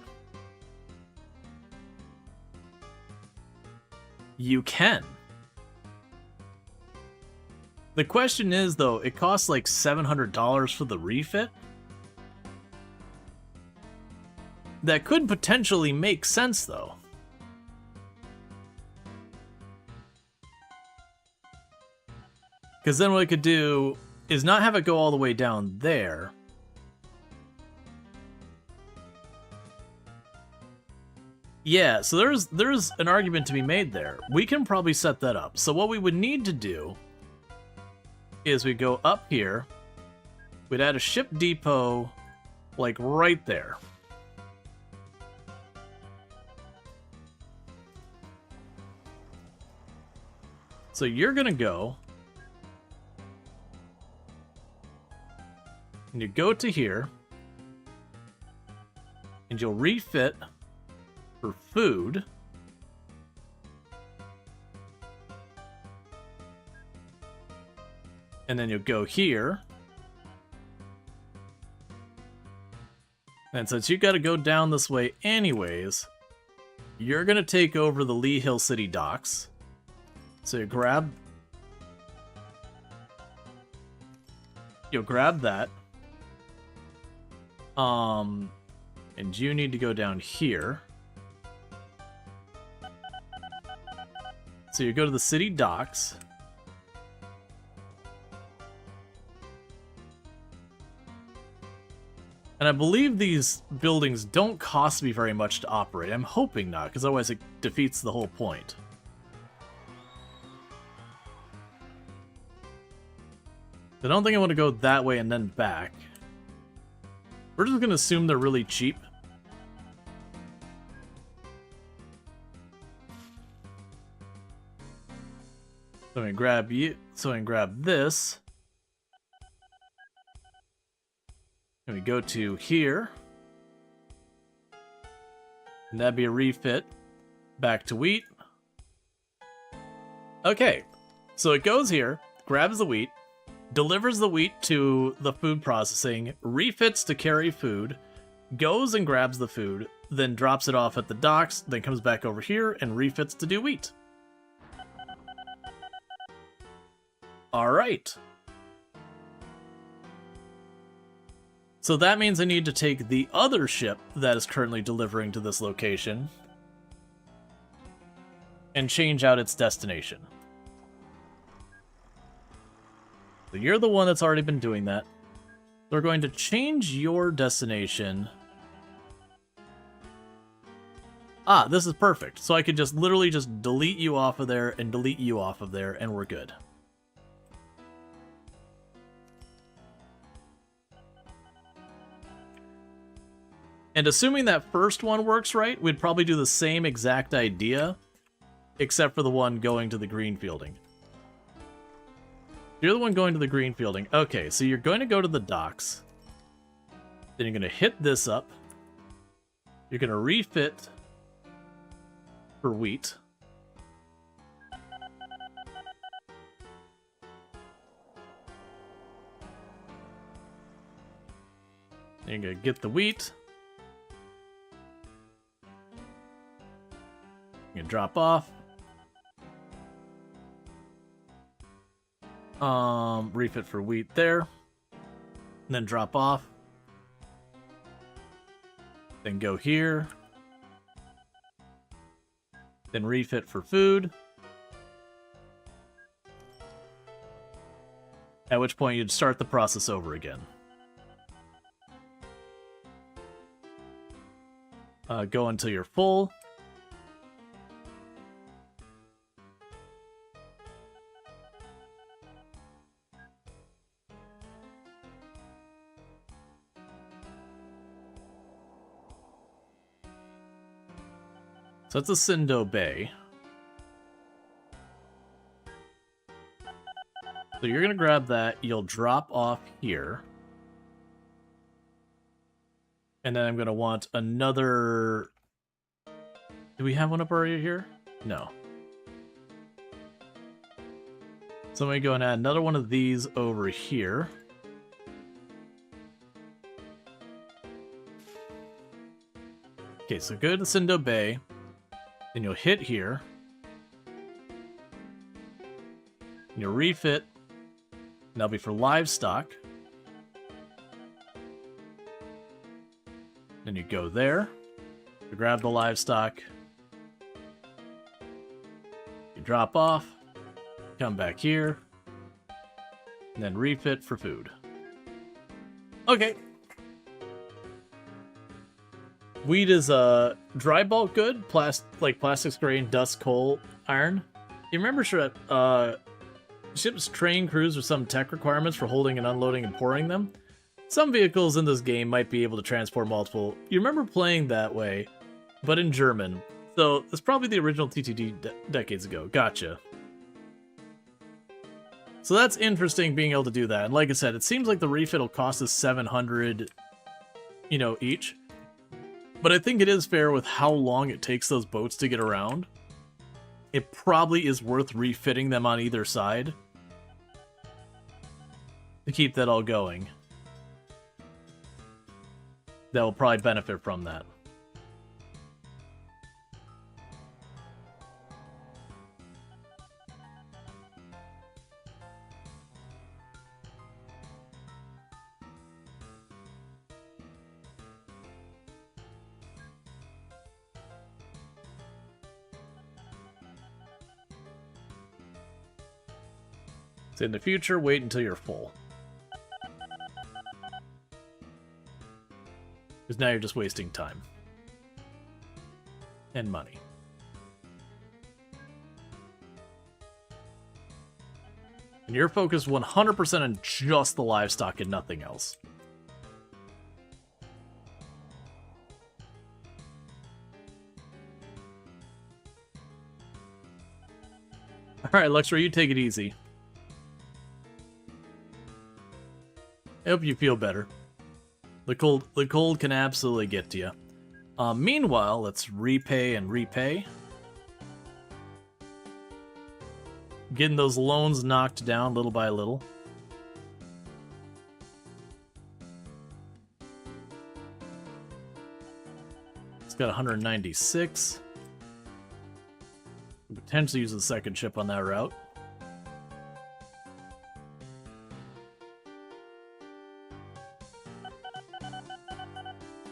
You can. The question is, though, it costs like $700 for the refit? That could potentially make sense, though. Because then what we could do is not have it go all the way down there. Yeah, so there's an argument to be made there. We can probably set that up. So what we would need to do is we go up here. We'd add a ship depot, like, right there. So you're gonna go, and you go to here, and you'll refit for food. And then you'll go here. And since you got to go down this way anyways, you're going to take over the Lee Hill City docks. So you'll grab that. And you need to go down here. So you go to the city docks. And I believe these buildings don't cost me very much to operate. I'm hoping not, because otherwise it defeats the whole point. I don't think I want to go that way and then back. We're just going to assume they're really cheap. So I'm going to grab you. So I'm going to grab this. And we go to here. And that'd be a refit. Back to wheat. Okay. So it goes here, grabs the wheat, delivers the wheat to the food processing, refits to carry food, goes and grabs the food, then drops it off at the docks, then comes back over here and refits to do wheat. Alright. So that means I need to take the other ship that is currently delivering to this location and change out its destination. So you're the one that's already been doing that. We're going to change your destination. Ah, this is perfect. So I could just literally just delete you off of there and delete you off of there, and we're good. And assuming that first one works right, we'd probably do the same exact idea, except for the one going to the green fielding. You're the one going to the green fielding. Okay, so you're going to go to the docks. Then you're going to hit this up. You're going to refit for wheat. You're going to get the wheat. You can drop off. Refit for wheat there. And then drop off. Then go here. Then refit for food. At which point you'd start the process over again. Go until you're full. So it's a Cindo Bay. So you're going to grab that, you'll drop off here. And then I'm going to want another... Do we have one up already here? No. So I'm going to go and add another one of these over here. Okay, so go to Cindo Bay. Then you'll hit here. And you'll refit. And that'll be for livestock. Then you go there. You grab the livestock. You drop off. Come back here. And then refit for food. Okay. Wheat is dry bulk good, plastics, grain, dust, coal, iron. You remember ships train crews with some tech requirements for holding and unloading and pouring them? Some vehicles in this game might be able to transport multiple. You remember playing that way, but in German. So it's probably the original TTD decades ago. Gotcha. So that's interesting being able to do that. And like I said, it seems like the refit will cost us 700, each. But I think it is fair with how long it takes those boats to get around. It probably is worth refitting them on either side. to keep that all going. That will probably benefit from that. So in the future, wait until you're full. Because now you're just wasting time. And money. And you're focused 100% on just the livestock and nothing else. Alright, Luxray, you take it easy. I hope you feel better. The cold can absolutely get to you. Meanwhile, let's repay and repay. Getting those loans knocked down little by little. It's got 196. Could potentially use the second ship on that route.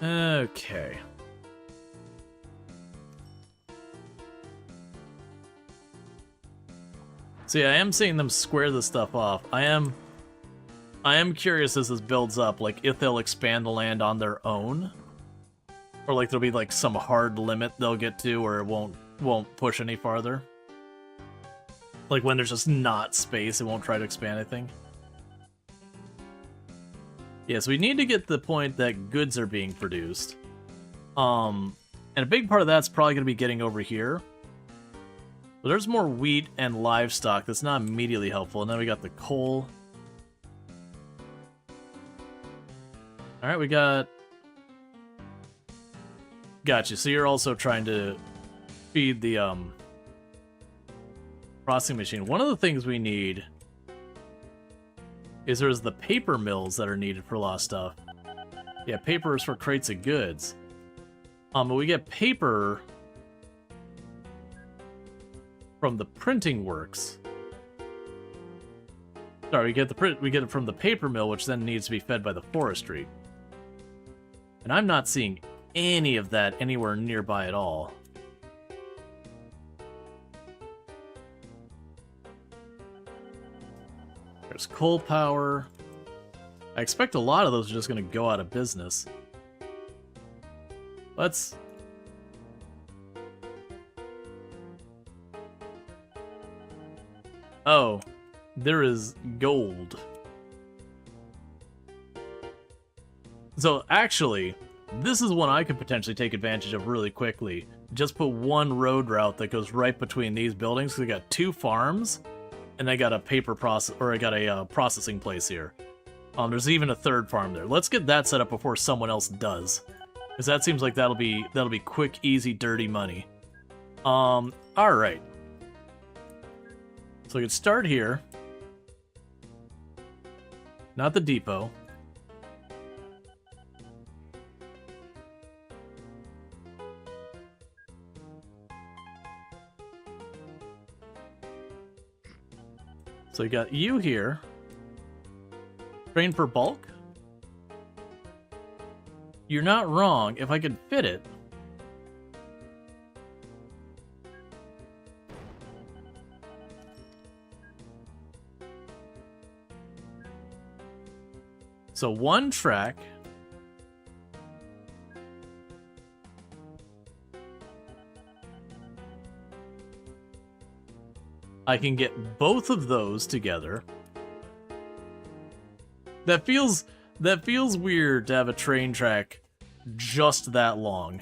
Okay. See, I am seeing them square this stuff off. I am curious as this builds up, like if they'll expand the land on their own, or like there'll be like some hard limit they'll get to, or it won't push any farther. Like when there's just not space, it won't try to expand anything. Yes, we need to get to the point that goods are being produced. And a big part of that's probably going to be getting over here. But there's more wheat and livestock that's not immediately helpful. And then we got the coal. Alright, we got... Gotcha, so you're also trying to feed the processing machine. One of the things we need is there's the paper mills that are needed for a lot of stuff. Yeah, paper is for crates of goods. But we get paper from the printing works. Sorry, we get it from the paper mill, which then needs to be fed by the forestry. And I'm not seeing any of that anywhere nearby at all. There's coal power. I expect a lot of those are just going to go out of business. Let's... Oh, there is gold. So actually, this is one I could potentially take advantage of really quickly. Just put one road route that goes right between these buildings. So we got two farms, and I got a paper process, or I got a processing place here. There's even a third farm there. Let's get that set up before someone else does, because that seems like that'll be quick, easy, dirty money. All right. So we can start here. Not the depot. So you got you here. Train for bulk. You're not wrong. If I could fit it. So one track. I can get both of those together. That feels weird to have a train track just that long.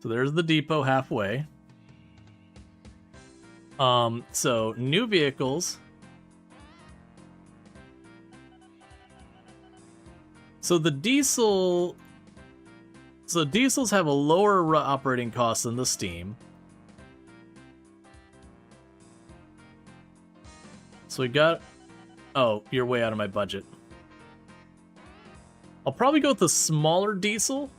So there's the depot halfway. So new vehicles. So the diesel... So diesels have a lower operating cost than the steam. So we got... Oh, you're way out of my budget. I'll probably go with the smaller diesel.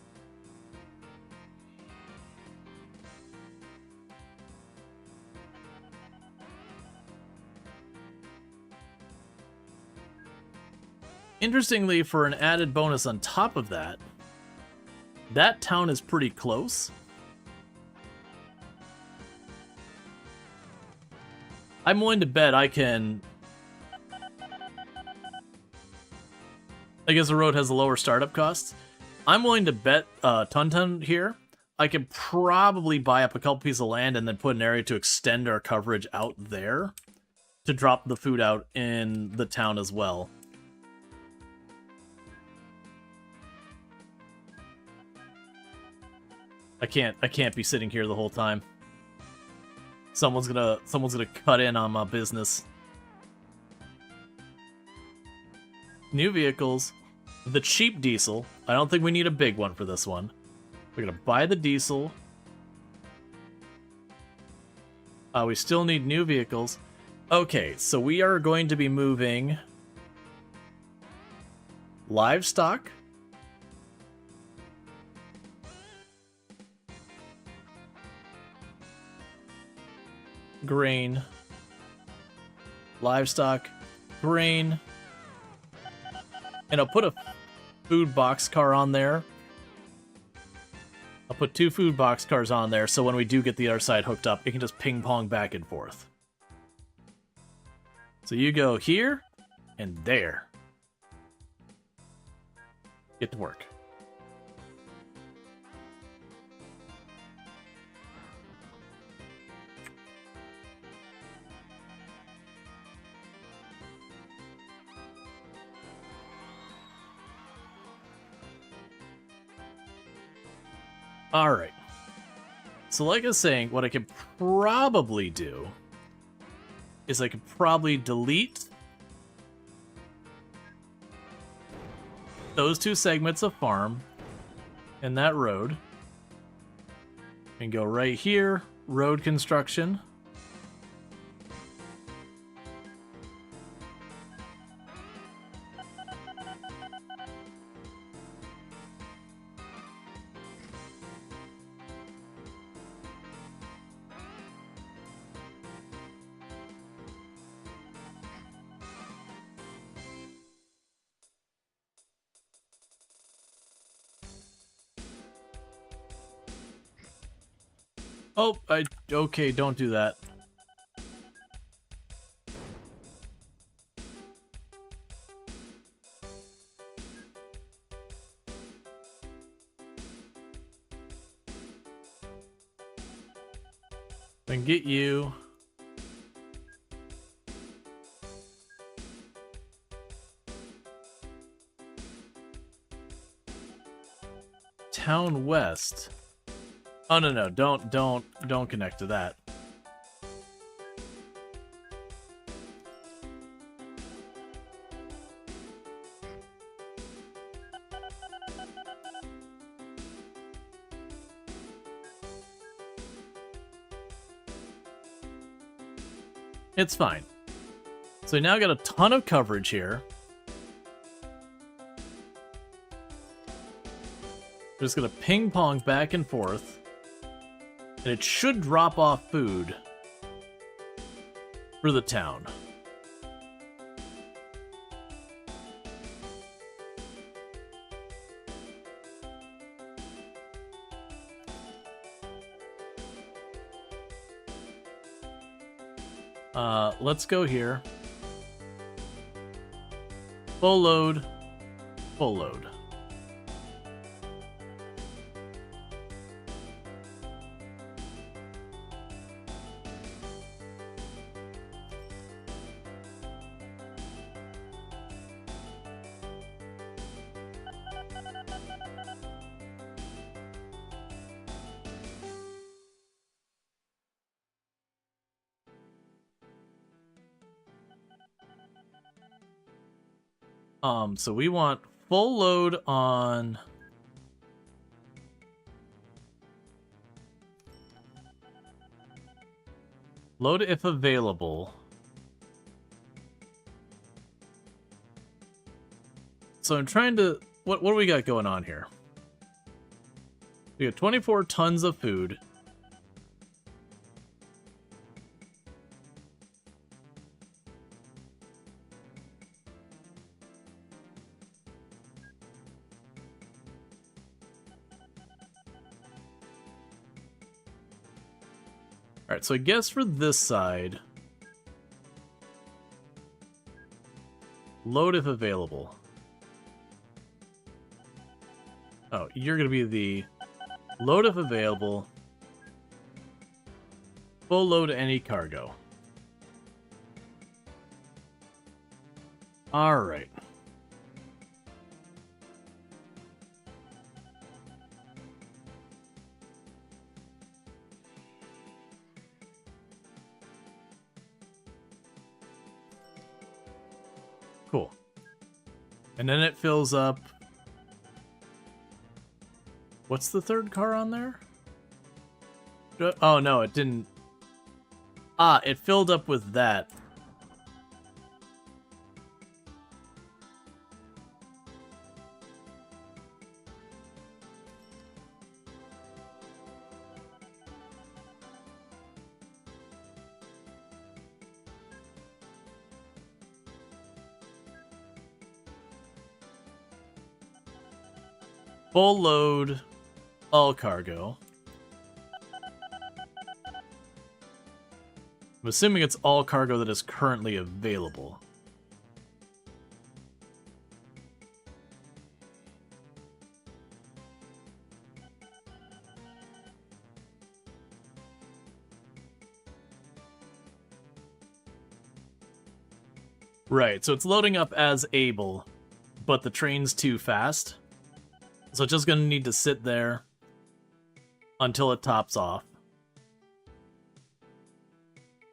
Interestingly, for an added bonus on top of that, that town is pretty close. I'm willing to bet I can... I guess the road has a lower startup cost. I'm willing to bet Ton here. I could probably buy up a couple pieces of land and then put an area to extend our coverage out there to drop the food out in the town as well. I can't be sitting here the whole time. Someone's gonna cut in on my business. New vehicles. The cheap diesel. I don't think we need a big one for this one. We're gonna buy the diesel. We still need new vehicles. Okay, so we are going to be moving livestock. Grain. Livestock. Grain. And I'll put a food box car on there. I'll put 2 food box cars on there, so when we do get the other side hooked up, it can just ping-pong back and forth. So you go here, and there. Get to work. Alright. So like I was saying, what I could probably do is I could probably delete those 2 segments of farm and that road and go right here, road construction. Oh, okay, don't do that. Then get you. Town West. Oh no, don't connect to that. It's fine. So we now got a ton of coverage here. We're just gonna ping pong back and forth. And it should drop off food for the town. Let's go here. Full load. Full load. So we want full load on load if available. So I'm trying to... What do we got going on here? We got 24 tons of food. Alright, so I guess for this side... Load if available. Oh, you're going to be the load if available. Full load any cargo. Alright. Cool. And then it fills up. What's the third car on there? Oh, no, it didn't. Ah, it filled up with that. Full load, all cargo. I'm assuming it's all cargo that is currently available. Right, so it's loading up as able, but the train's too fast. So it's just going to need to sit there until it tops off.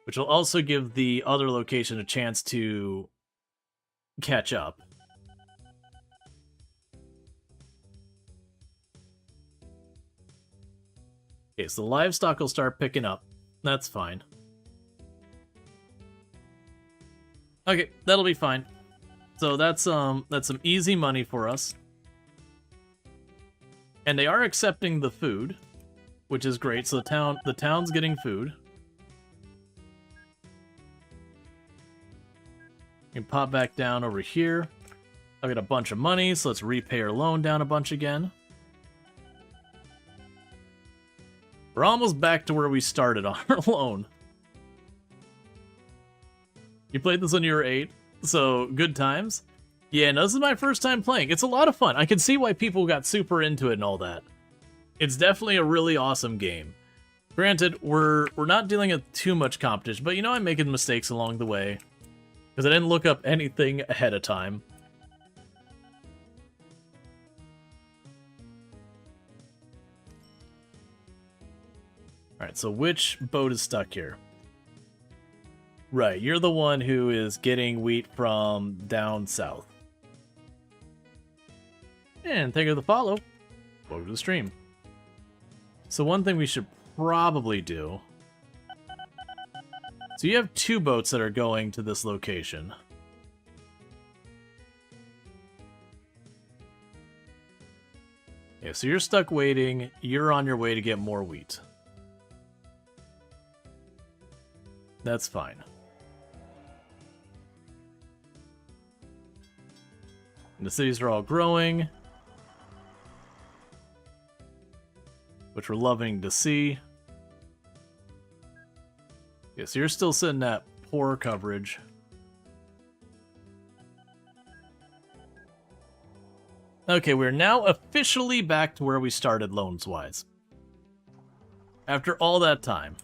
Which will also give the other location a chance to catch up. Okay, so the livestock will start picking up. That's fine. Okay, that'll be fine. So that's some easy money for us. And they are accepting the food, which is great. So the town's getting food. You can pop back down over here. I've got a bunch of money, so let's repay our loan down a bunch again. We're almost back to where we started on our loan. You played this when you were 8, so good times. Yeah, no, this is my first time playing. It's a lot of fun. I can see why people got super into it and all that. It's definitely a really awesome game. Granted, we're not dealing with too much competition, but you know I'm making mistakes along the way. Because I didn't look up anything ahead of time. Alright, so which boat is stuck here? Right, you're the one who is getting wheat from down south. And thank you for the follow. Welcome to the stream. So one thing we should probably do... So you have 2 boats that are going to this location. Yeah, so you're stuck waiting. You're on your way to get more wheat. That's fine. And the cities are all growing, which we're loving to see. Yeah, so you're still sitting at poor coverage. Okay, we're now officially back to where we started loans-wise. After all that time.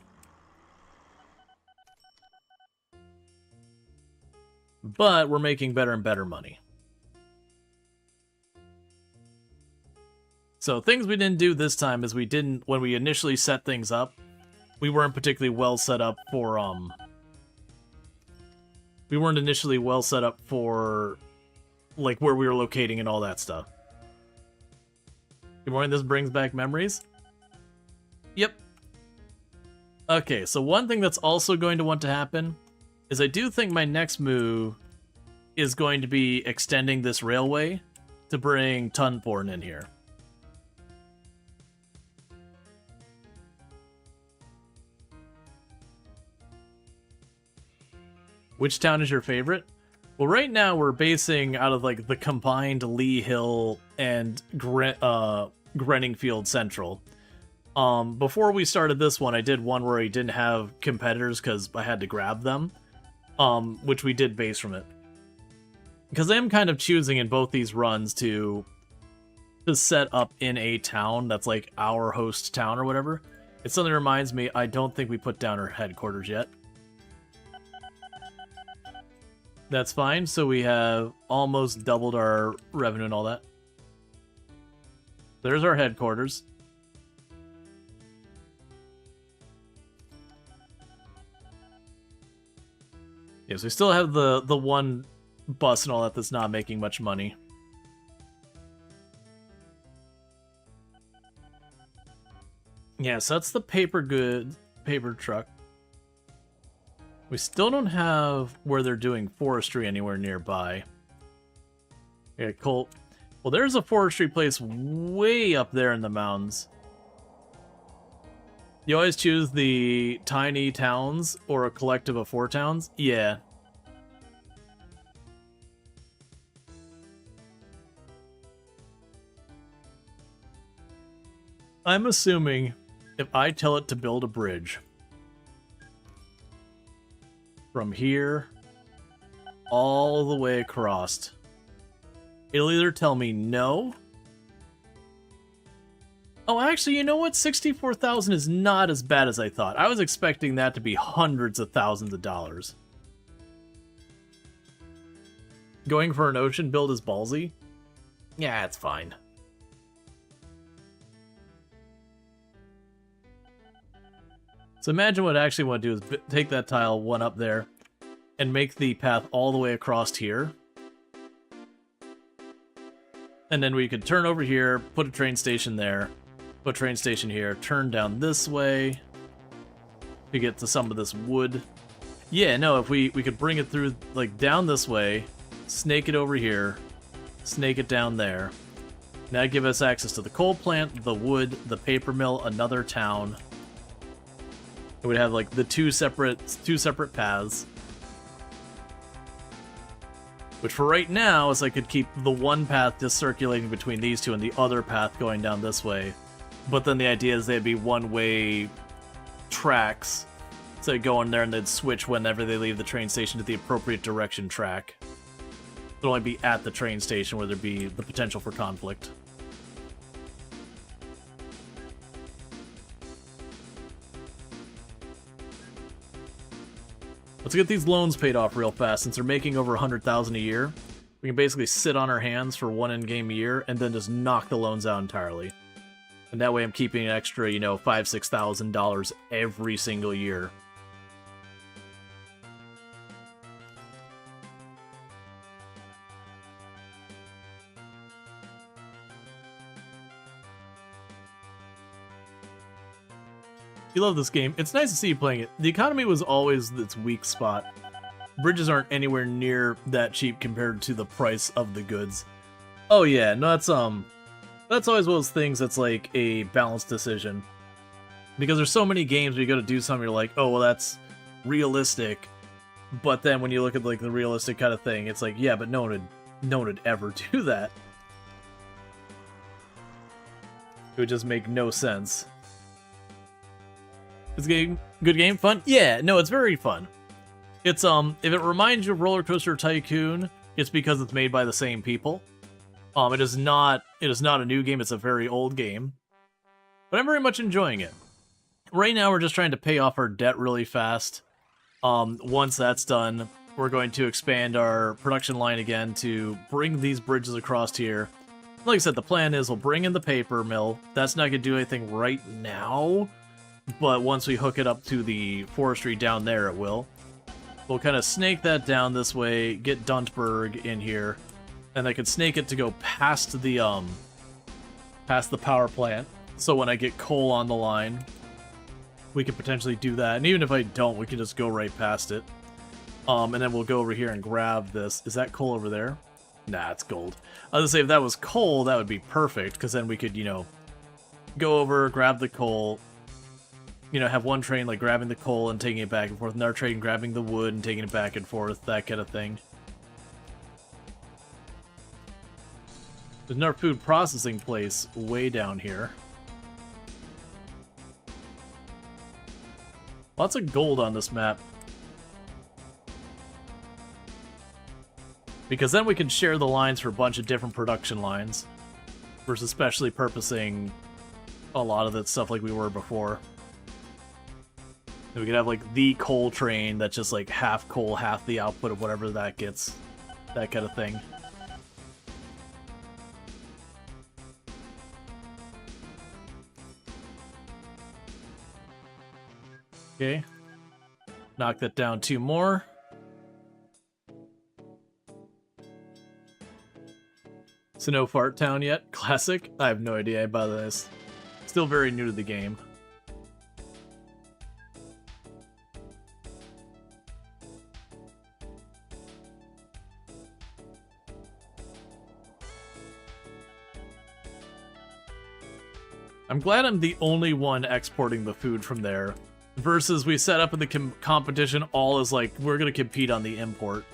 But we're making better and better money. So things we didn't do this time is when we initially set things up, we weren't particularly well set up for, we weren't initially well set up for, like, where we were locating and all that stuff. Good morning, this brings back memories? Yep. Okay, so one thing that's also going to want to happen is I do think my next move is going to be extending this railway to bring Tunborn in here. Which town is your favorite? Well, right now we're basing out of like the combined Lee Hill and Grenningfield Central. Before we started this one, I did one where I didn't have competitors because I had to grab them, which we did base from it. Because I am kind of choosing in both these runs to set up in a town that's like our host town or whatever. It suddenly reminds me, I don't think we put down our headquarters yet. That's fine, so we have almost doubled our revenue and all that. There's our headquarters. Yes, we still have the one bus and all that that's not making much money. Yeah, so that's the paper truck. We still don't have where they're doing forestry anywhere nearby. Yeah, Colt. Well, there's a forestry place way up there in the mountains. You always choose the tiny towns or a collective of 4 towns? Yeah. I'm assuming if I tell it to build a bridge from here all the way across, it'll either tell me no. Oh, actually, you know what? 64,000 is not as bad as I thought. I was expecting that to be hundreds of thousands of dollars. Going for an ocean build is ballsy? Yeah, it's fine. So imagine what I actually want to do is take that tile one up there and make the path all the way across here. And then we could turn over here, put a train station there, put a train station here, turn down this way to get to some of this wood. Yeah, no, if we could bring it through, like, down this way, snake it over here, snake it down there. That'd give us access to the coal plant, the wood, the paper mill, another town. It would have like the two separate paths. Which for right now is I could keep the one path just circulating between these two and the other path going down this way. But then the idea is they'd be one-way tracks. So they'd go in there and they'd switch whenever they leave the train station to the appropriate direction track. It'd only be at the train station where there'd be the potential for conflict. Let's get these loans paid off real fast. Since they're making over 100,000 a year, we can basically sit on our hands for one in-game year and then just knock the loans out entirely. And that way I'm keeping an extra, you know, $5,000, $6,000 every single year. You love this game. It's nice to see you playing it. The economy was always its weak spot. Bridges aren't anywhere near that cheap compared to the price of the goods. Oh yeah, no, that's always one of those things that's like a balanced decision. Because there's so many games where you go to do something, you're like, oh, well, that's realistic. But then when you look at like the realistic kind of thing, it's like, yeah, but no one would ever do that. It would just make no sense. It's a good game, fun? Yeah, no, it's very fun. It's if it reminds you of Roller Coaster Tycoon, it's because it's made by the same people. It is not a new game, it's a very old game. But I'm very much enjoying it. Right now we're just trying to pay off our debt really fast. Once that's done, we're going to expand our production line again to bring these bridges across here. Like I said, the plan is we'll bring in the paper mill. That's not going to do anything right now. But once we hook it up to the forestry down there, it will. We'll kind of snake that down this way, get Duntburg in here, and I can snake it to go past the power plant. So when I get coal on the line, we could potentially do that. And even if I don't, we can just go right past it. And then we'll go over here and grab this. Is that coal over there? Nah, it's gold. I was gonna say, if that was coal, that would be perfect, because then we could, you know, go over, grab the coal, you know, have one train, like, grabbing the coal and taking it back and forth, another train grabbing the wood and taking it back and forth, that kind of thing. There's another food processing place way down here. Lots of gold on this map. Because then we can share the lines for a bunch of different production lines. Versus specially purposing a lot of that stuff like we were before. And we could have like the coal train that's just like half coal, half the output of whatever that gets. That kind of thing. Okay. Knock that down 2 more. So no Fart Town yet? Classic? I have no idea about this. Still very new to the game. I'm glad I'm the only one exporting the food from there. Versus we set up in the competition all as like, we're gonna compete on the import.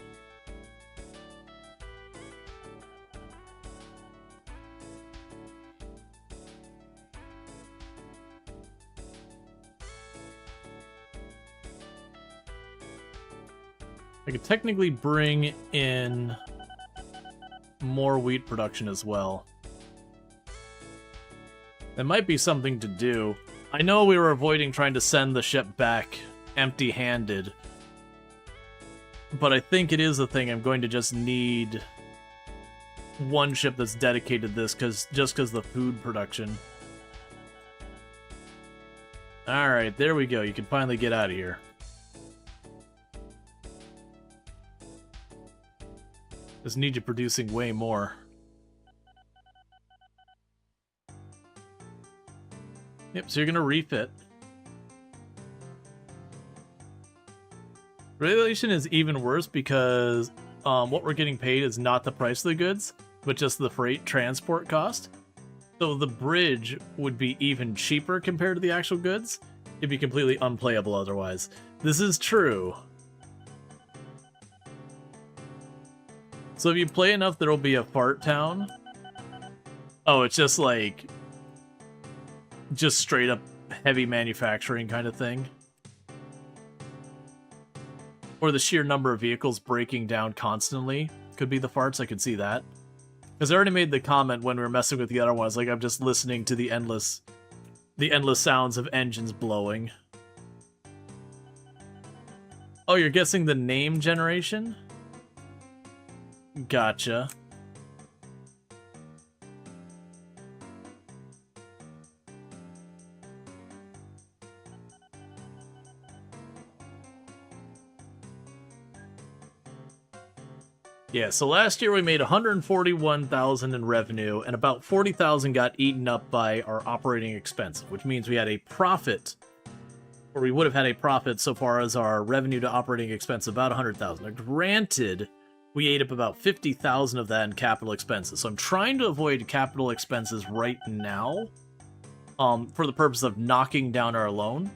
I could technically bring in more wheat production as well. That might be something to do. I know we were avoiding trying to send the ship back empty-handed, but I think it is a thing. I'm going to just need one ship that's dedicated to this, just because the food production. Alright, there we go. You can finally get out of here. Just need you producing way more. Yep, so you're gonna refit. Regulation is even worse because what we're getting paid is not the price of the goods, but just the freight transport cost. So the bridge would be even cheaper compared to the actual goods. It'd be completely unplayable otherwise. This is true. So if you play enough, there'll be a fart town. Oh, it's just like... just straight up heavy manufacturing kind of thing. Or the sheer number of vehicles breaking down constantly could be the farts. I could see that. Because I already made the comment when we were messing with the other ones, like I'm just listening to the endless sounds of engines blowing. Oh, you're guessing the name generation? Gotcha. Yeah, so last year we made $141,000 in revenue, and about $40,000 got eaten up by our operating expense, which means we had a profit, or we would have had a profit so far as our revenue to operating expense of about $100,000. Now, granted, we ate up about $50,000 of that in capital expenses, so I'm trying to avoid capital expenses right now, for the purpose of knocking down our loan.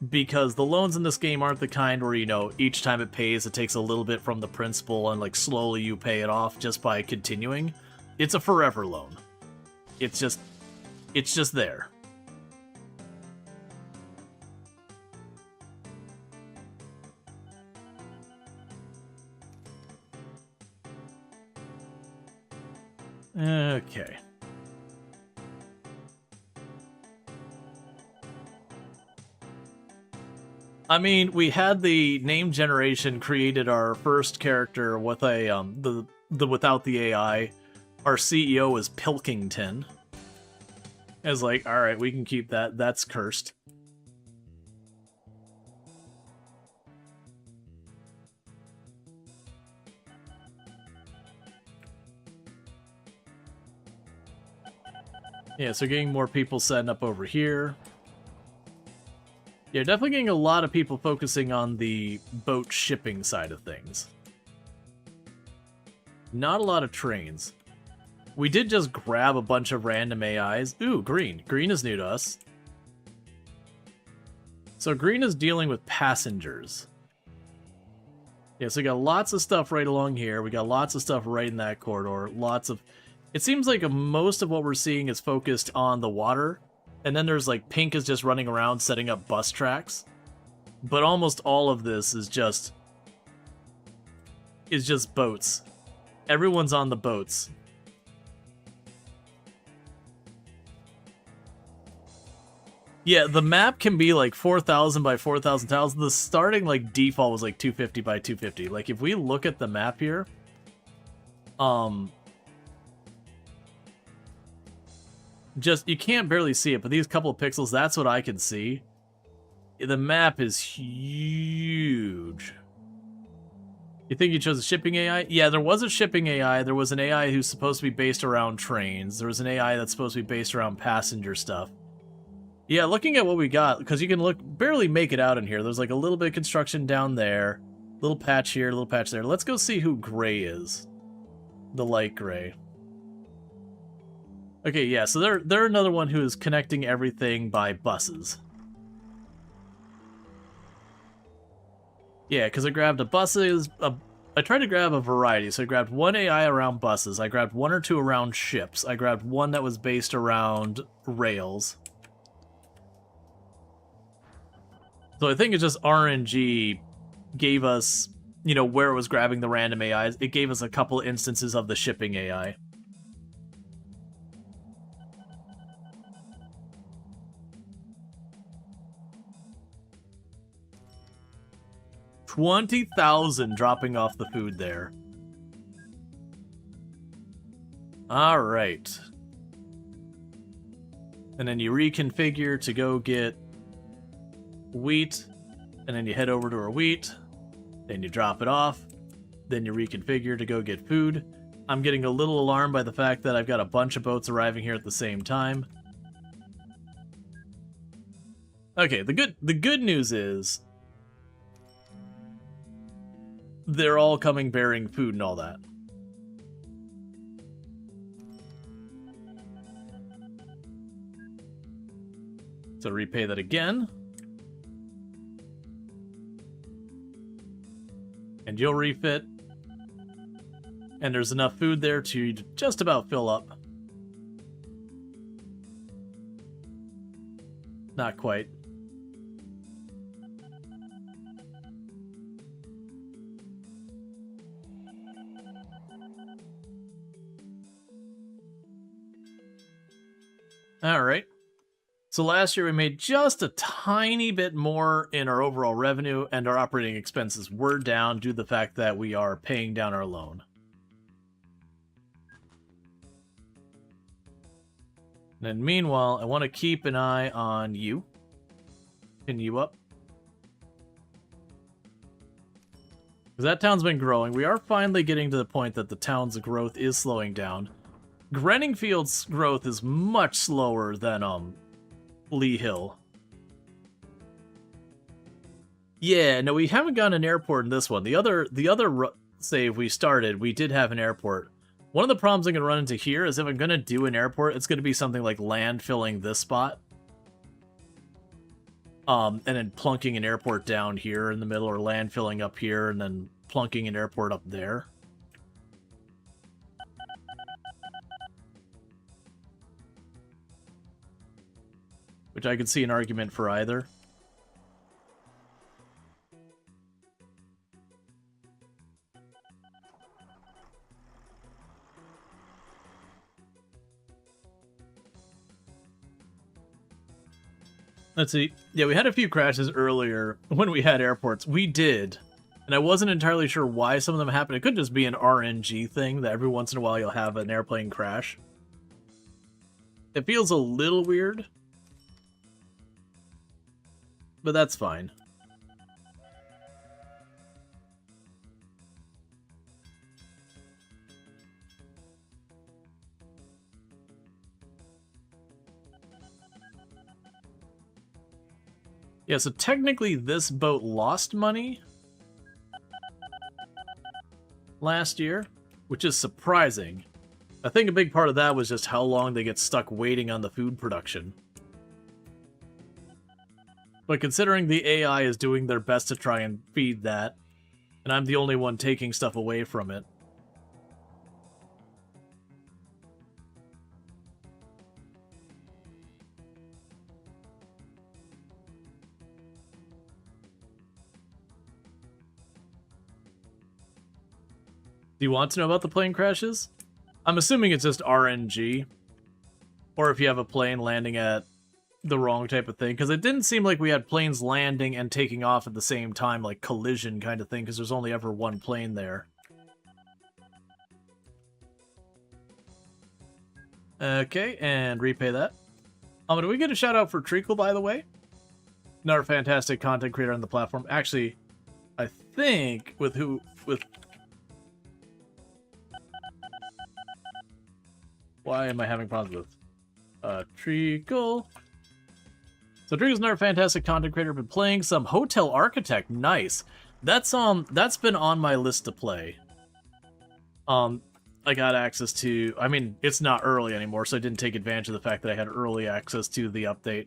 Because the loans in this game aren't the kind where, you know, each time it pays, it takes a little bit from the principal and, like, slowly you pay it off just by continuing. It's a forever loan. It's just there. Okay. I mean, we had the name generation created our first character with a the without the AI. Our CEO is Pilkington. I was like, all right, we can keep that. That's cursed. Yeah, so getting more people setting up over here. Yeah, definitely getting a lot of people focusing on the boat shipping side of things. Not a lot of trains. We did just grab a bunch of random AIs. Ooh, green. Green is new to us. So green is dealing with passengers. Yeah, so we got lots of stuff right along here. We got lots of stuff right in that corridor. Lots of... It seems like most of what we're seeing is focused on the water. And then there's like pink is just running around setting up bus tracks. But almost all of this is just boats. Everyone's on the boats. Yeah, the map can be like 4,000 by 4,000 tiles. The starting like default was like 250 by 250. Like if we look at the map here, just you can't barely see it, but these couple of pixels, that's what I can see. The map is huge. You think you chose a shipping AI? Yeah, there was a shipping AI. There was an AI who's supposed to be based around trains. There was an AI that's supposed to be based around passenger stuff. Yeah, looking at what we got, because you can barely make it out in here. There's like a little bit of construction down there. Little patch here, little patch there. Let's go see who gray is. The light gray. Okay, yeah, so they're another one who is connecting everything by buses. Yeah, because I grabbed I tried to grab a variety, so I grabbed one AI around buses, I grabbed one or two around ships, I grabbed one that was based around rails. So I think it's just RNG gave us, you know, where it was grabbing the random AIs. It gave us a couple instances of the shipping AI. $20,000 dropping off the food there. All right. And then you reconfigure to go get wheat, and then you head over to our wheat, then you drop it off, then you reconfigure to go get food. I'm getting a little alarmed by the fact that I've got a bunch of boats arriving here at the same time. Okay, the good news is they're all coming bearing food and all that. So repay that again. And you'll refit. And there's enough food there to just about fill up. Not quite. All right. So last year we made just a tiny bit more in our overall revenue, and our operating expenses were down due to the fact that we are paying down our loan. And then meanwhile, I want to keep an eye on you. Pin you up. Because that town's been growing. We are finally getting to the point that the town's growth is slowing down. Grenningfield's growth is much slower than Lee Hill. Yeah, no, we haven't gotten an airport in this one. The other save we started, we did have an airport. One of the problems I'm going to run into here is if I'm going to do an airport, it's going to be something like landfilling this spot. And then plunking an airport down here in the middle, or landfilling up here, and then plunking an airport up there. Which I could see an argument for either. Let's see. Yeah, we had a few crashes earlier when we had airports. We did. And I wasn't entirely sure why some of them happened. It could just be an RNG thing that every once in a while you'll have an airplane crash. It feels a little weird. But that's fine. Yeah, so technically this boat lost money last year. which is surprising. I think a big part of that was just how long they get stuck waiting on the food production. But considering the AI is doing their best to try and feed that, and I'm the only one taking stuff away from it. Do you want to know about the plane crashes? I'm assuming it's just RNG. Or if you have a plane landing at the wrong type of thing. Because it didn't seem like we had planes landing and taking off at the same time, like collision kind of thing, because there's only ever one plane there. Okay, and repay that. Do we get a shout out for Treacle, by the way? Another fantastic content creator on the platform. Actually, I think with why am I having problems with Treacle? So Treacle's another fantastic content creator. Been playing some Hotel Architect. Nice. That's been on my list to play. I got access to. I mean, it's not early anymore, so I didn't take advantage of the fact that I had early access to the update.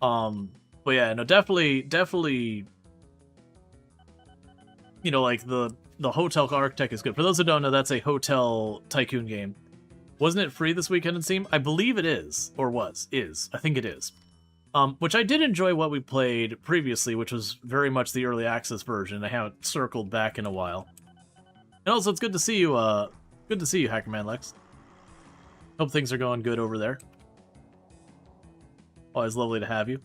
But yeah, no, definitely. You know, like the Hotel Architect is good. For those who don't know, that's a hotel tycoon game. Wasn't it free this weekend in Steam? I believe it is, or is. I think it is. Which I did enjoy what we played previously, which was very much the early access version. I haven't circled back in a while. And also, it's good to see you. Good to see you, Hackerman Lex. Hope things are going good over there. Always lovely to have you.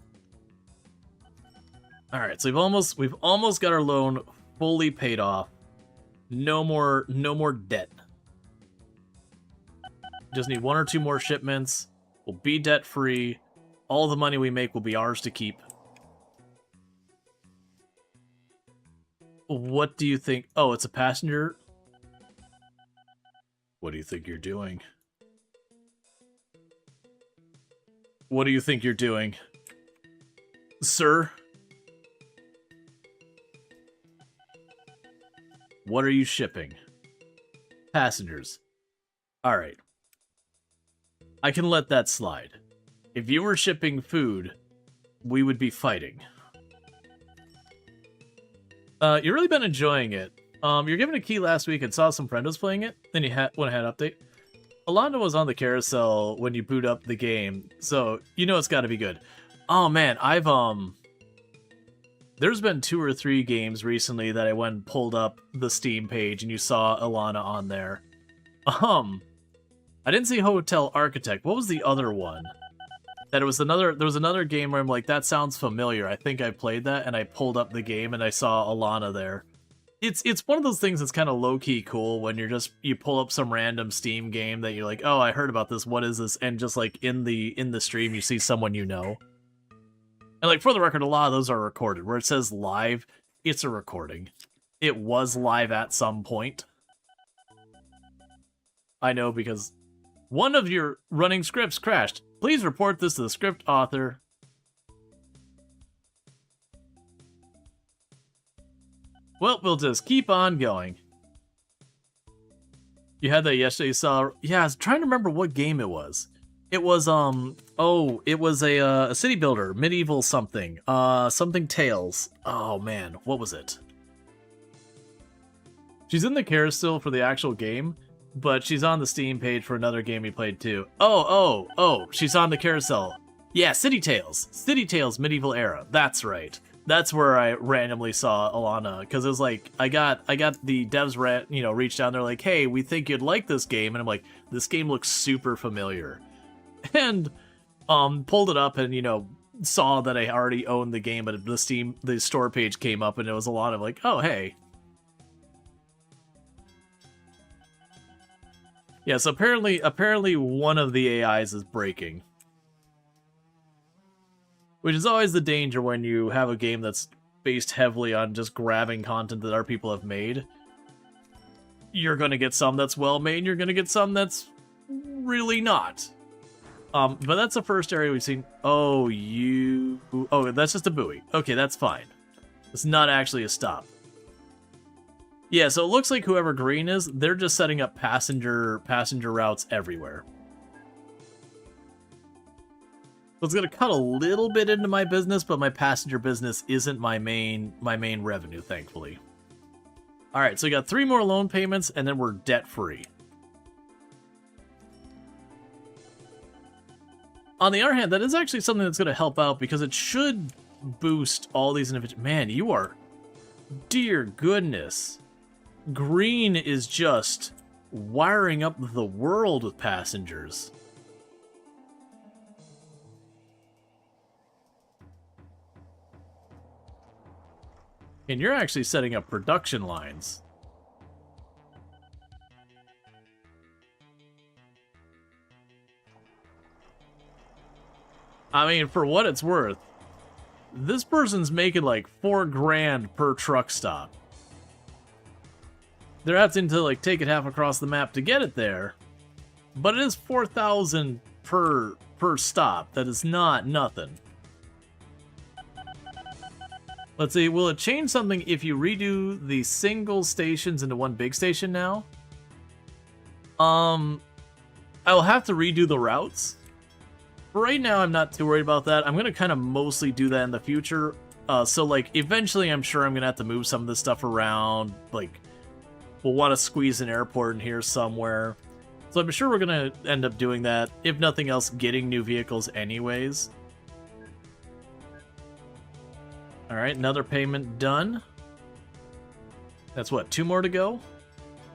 All right, so we've almost got our loan fully paid off. No more debt. Just need 1 or 2 more shipments. We'll be debt free. All the money we make will be ours to keep. What do you think? Oh, it's a passenger. What do you think you're doing? What do you think you're doing? Sir? What are you shipping? Passengers. Alright. I can let that slide. If you were shipping food, we would be fighting. You've really been enjoying it. You're given a key last week and saw some friendos playing it. Then you went ahead and update. Alonda was on the carousel when you boot up the game, so you know it's got to be good. Oh man, there's been 2 or 3 games recently that I went and pulled up the Steam page and you saw Alana on there. I didn't see Hotel Architect. What was the other one? There was another game where I'm like, that sounds familiar. I think I played that, and I pulled up the game and I saw Alana there. It's one of those things that's kind of low-key cool when you pull up some random Steam game that you're like, oh, I heard about this, what is this? And just like in the stream you see someone you know. And like for the record, a lot of those are recorded. Where it says live, it's a recording. It was live at some point. I know because one of your running scripts crashed. Please report this to the script author. Well, we'll just keep on going. You had that yesterday, you saw... Yeah, I was trying to remember what game it was. It was, it was a city builder, medieval something. Something Tales. Oh, man, what was it? She's in the carousel for the actual game, but she's on the Steam page for another game we played too. Oh, she's on the carousel. Yeah, City Tales. City Tales Medieval Era. That's right. That's where I randomly saw Alana, because it was like, I got the devs reached out, and they're like, hey, we think you'd like this game, and I'm like, this game looks super familiar. And pulled it up and, saw that I already owned the game, but the store page came up, and it was a lot of like, oh, hey. Yeah, so apparently one of the AIs is breaking. Which is always the danger when you have a game that's based heavily on just grabbing content that our people have made. You're going to get some that's well made, and you're going to get some that's really not. But that's the first area we've seen. Oh, that's just a buoy. Okay, that's fine. It's not actually a stop. Yeah, so it looks like whoever green is, they're just setting up passenger routes everywhere. So it's gonna cut a little bit into my business, but my passenger business isn't my main revenue, thankfully. All right, so we got 3 more loan payments, and then we're debt free. On the other hand, that is actually something that's going to help out because it should boost all these individuals. Man, you are... Dear goodness. Green is just wiring up the world with passengers. And you're actually setting up production lines. I mean, for what it's worth, this person's making like $4 grand per truck stop. They're having to like take it half across the map to get it there, but it is 4,000 per stop. That is not nothing. Let's see, will it change something if you redo the single stations into one big station now? I'll have to redo the routes. Right now, I'm not too worried about that. I'm going to kind of mostly do that in the future. So, like, eventually, I'm sure I'm going to have to move some of this stuff around. Like, we'll want to squeeze an airport in here somewhere. So I'm sure we're going to end up doing that. If nothing else, getting new vehicles anyways. Alright, another payment done. That's what, 2 more to go?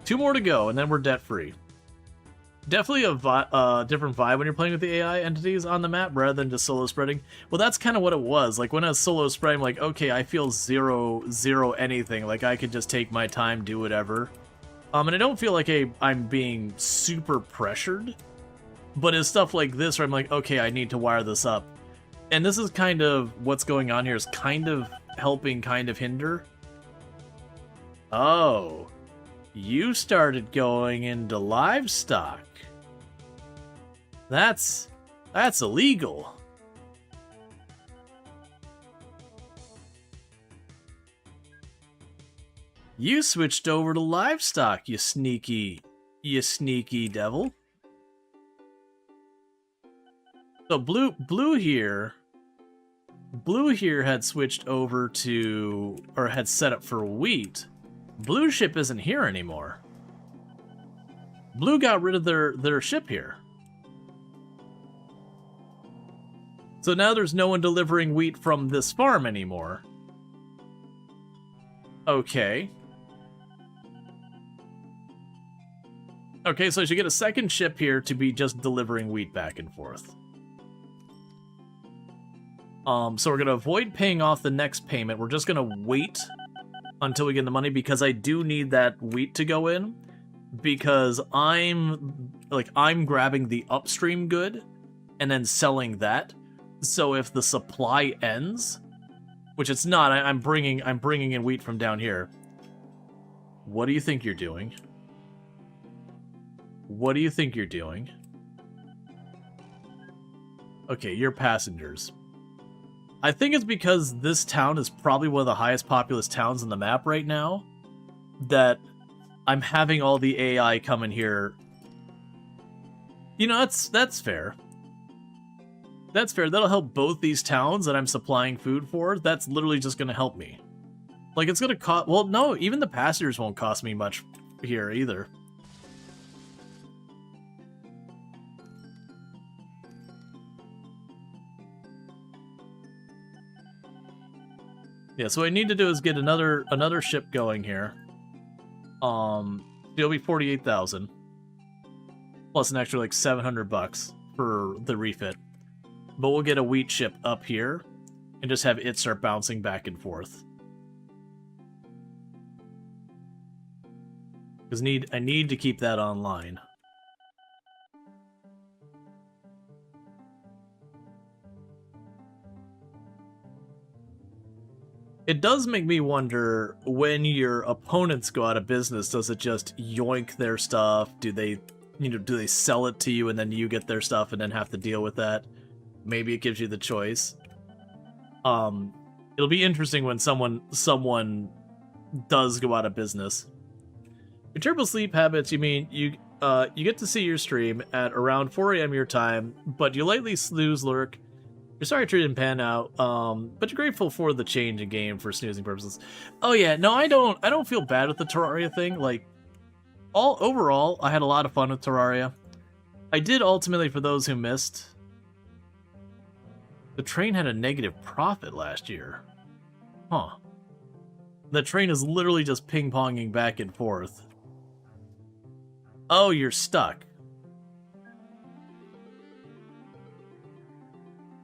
2 more to go, and then we're debt-free. Definitely a different vibe when you're playing with the AI entities on the map rather than just solo spreading. Well, that's kind of what it was. Like, when I was solo spreading, I'm like, okay, I feel zero anything. Like, I could just take my time, do whatever. And I don't feel like I'm being super pressured. But it's stuff like this where I'm like, okay, I need to wire this up. And this is kind of what's going on here is kind of helping, kind of hinder. Oh. You started going into livestock. That's illegal. You switched over to livestock, you sneaky devil. So blue here had switched over to, or had set up for wheat. Blue ship isn't here anymore. Blue got rid of their ship here. So now there's no one delivering wheat from this farm anymore. Okay. Okay, so I should get a second ship here to be just delivering wheat back and forth. So we're gonna avoid paying off the next payment. We're just gonna wait until we get the money because I do need that wheat to go in because I'm grabbing the upstream good and then selling that. So if the supply ends, which it's not, I'm bringing in wheat from down here. What do you think you're doing? What do you think you're doing? Okay, you're passengers. I think it's because this town is probably one of the highest populous towns on the map right now that I'm having all the AI come in here. You know, that's fair. That's fair. That'll help both these towns that I'm supplying food for. That's literally just going to help me. Like, it's going to cost... Well, no, even the passengers won't cost me much here either. Yeah, so what I need to do is get another ship going here. It'll be 48,000. Plus an extra, like, 700 bucks for the refit. But we'll get a wheat ship up here and just have it start bouncing back and forth. Because I need to keep that online. It does make me wonder, when your opponents go out of business, does it just yoink their stuff? Do they sell it to you and then you get their stuff and then have to deal with that? Maybe it gives you the choice. It'll be interesting when someone does go out of business. Your terrible sleep habits, you mean you get to see your stream at around 4 a.m. your time, but you lightly snooze lurk. You're sorry it didn't pan out, but you're grateful for the change in game for snoozing purposes. Oh yeah, no, I don't feel bad with the Terraria thing. Like, overall, I had a lot of fun with Terraria. I did ultimately, for those who missed, the train had a negative profit last year. Huh. The train is literally just ping-ponging back and forth. Oh, you're stuck.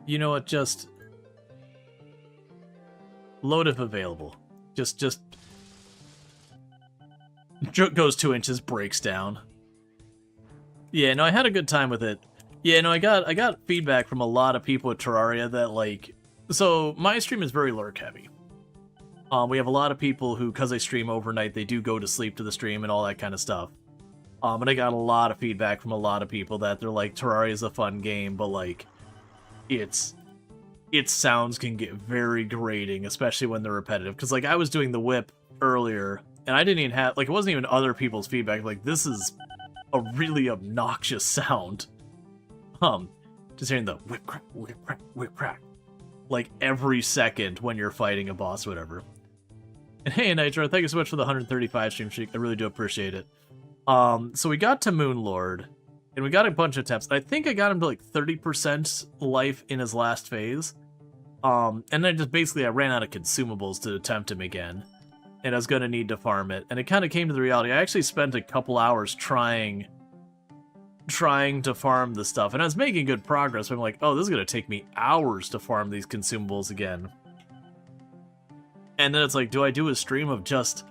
You know what, just... load if available. Just goes 2 inches, breaks down. Yeah, no, I had a good time with it. Yeah, no, I got feedback from a lot of people with Terraria that, like... So, my stream is very lurk heavy. We have a lot of people who, because they stream overnight, they do go to sleep to the stream and all that kind of stuff. And I got a lot of feedback from a lot of people that they're like, Terraria is a fun game, but, like, its sounds can get very grating, especially when they're repetitive. Because, like, I was doing the whip earlier, and I didn't even have... Like, it wasn't even other people's feedback. Like, this is a really obnoxious sound. Just hearing the whip crack, whip crack, whip crack. Like, every second when you're fighting a boss or whatever. And hey, Nitro, thank you so much for the 135 stream streak. I really do appreciate it. So we got to Moonlord, and we got a bunch of attempts. I think I got him to, like, 30% life in his last phase. And then just basically I ran out of consumables to attempt him again. And I was going to need to farm it. And it kind of came to the reality. I actually spent a couple hours trying to farm the stuff, and I was making good progress, but I'm like, oh, this is going to take me hours to farm these consumables again. And then it's like, do I do a stream of just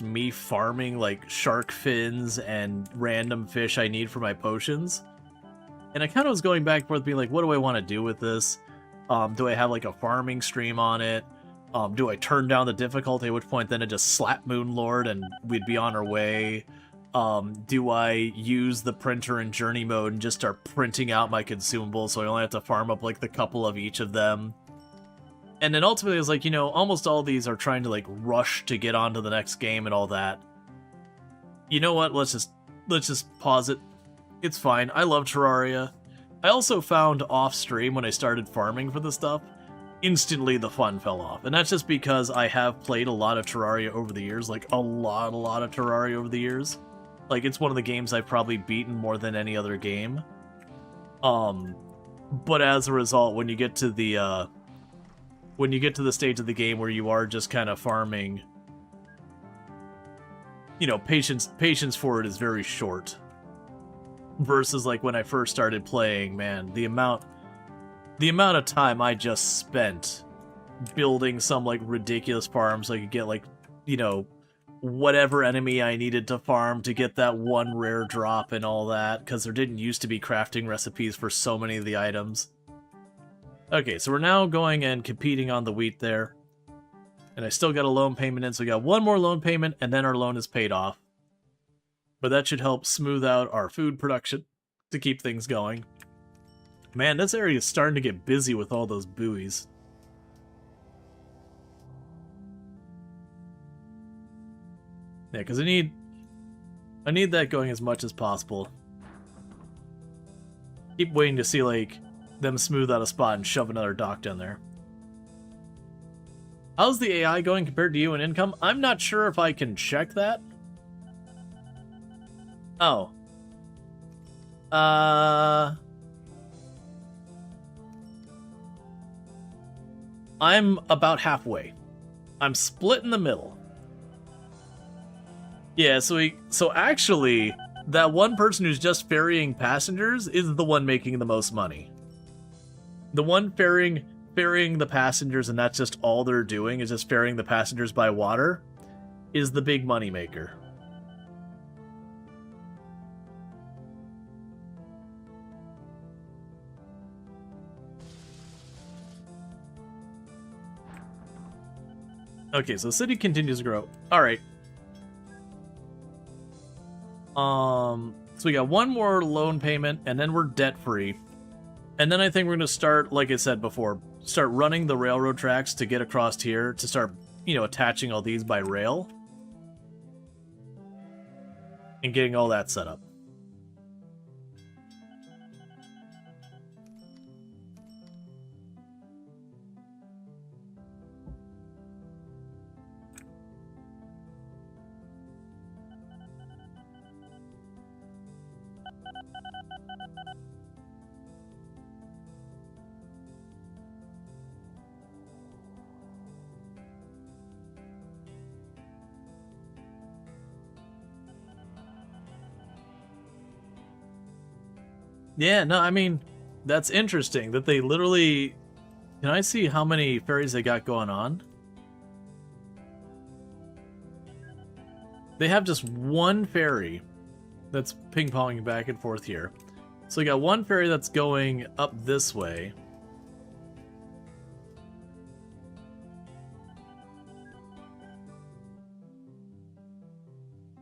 me farming, like, shark fins and random fish I need for my potions? And I kind of was going back and forth being like, what do I want to do with this? Do I have, like, a farming stream on it? Do I turn down the difficulty, at which point then I just slap Moonlord and we'd be on our way? Do I use the printer in journey mode and just start printing out my consumables so I only have to farm up, like, the couple of each of them? And then ultimately I was like, you know, almost all these are trying to, like, rush to get on to the next game and all that. You know what, let's just pause it. It's fine, I love Terraria. I also found off-stream when I started farming for the stuff, instantly the fun fell off. And that's just because I have played a lot of Terraria over the years, like, a lot of Terraria over the years. Like, it's one of the games I've probably beaten more than any other game. But as a result, when you get to the stage of the game where you are just kind of farming, you know, patience for it is very short. Versus, like, when I first started playing, man, the amount of time I just spent building some, like, ridiculous farms so I could get, like, you know, whatever enemy I needed to farm to get that one rare drop and all that, because there didn't used to be crafting recipes for so many of the items. Okay, so we're now going and competing on the wheat there. And I still got a loan payment in, so we got one more loan payment, and then our loan is paid off. But that should help smooth out our food production to keep things going. Man, this area is starting to get busy with all those buoys. Yeah, because I need that going as much as possible. Keep waiting to see, like, them smooth out a spot and shove another dock down there. How's the AI going compared to you in income? I'm not sure if I can check that. Oh. I'm about halfway. I'm split in the middle. Yeah, so actually, that one person who's just ferrying passengers is the one making the most money. The one ferrying the passengers, and that's just all they're doing, is just ferrying the passengers by water, is the big money maker. Okay, so the city continues to grow. Alright. So we got one more loan payment, and then we're debt-free. And then I think we're going to start, like I said before, start running the railroad tracks to get across here, to start, you know, attaching all these by rail. and getting all that set up. Yeah, no, I mean, that's interesting that they literally... Can I see how many ferries they got going on? They have just one ferry that's ping-ponging back and forth here. So we got one ferry that's going up this way.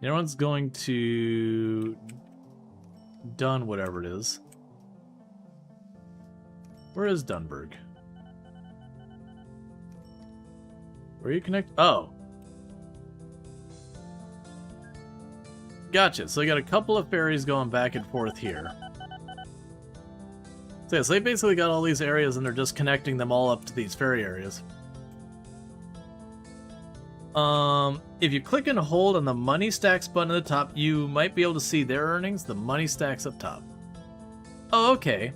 The other one's going to... Dun, whatever it is. Where is Dunburg? Where you connect? Oh. Gotcha. So I got a couple of ferries going back and forth here. So, yeah, so they basically got all these areas and they're just connecting them all up to these ferry areas. If you click and hold on the money stacks button at the top, you might be able to see their earnings, the money stacks up top. Oh, okay.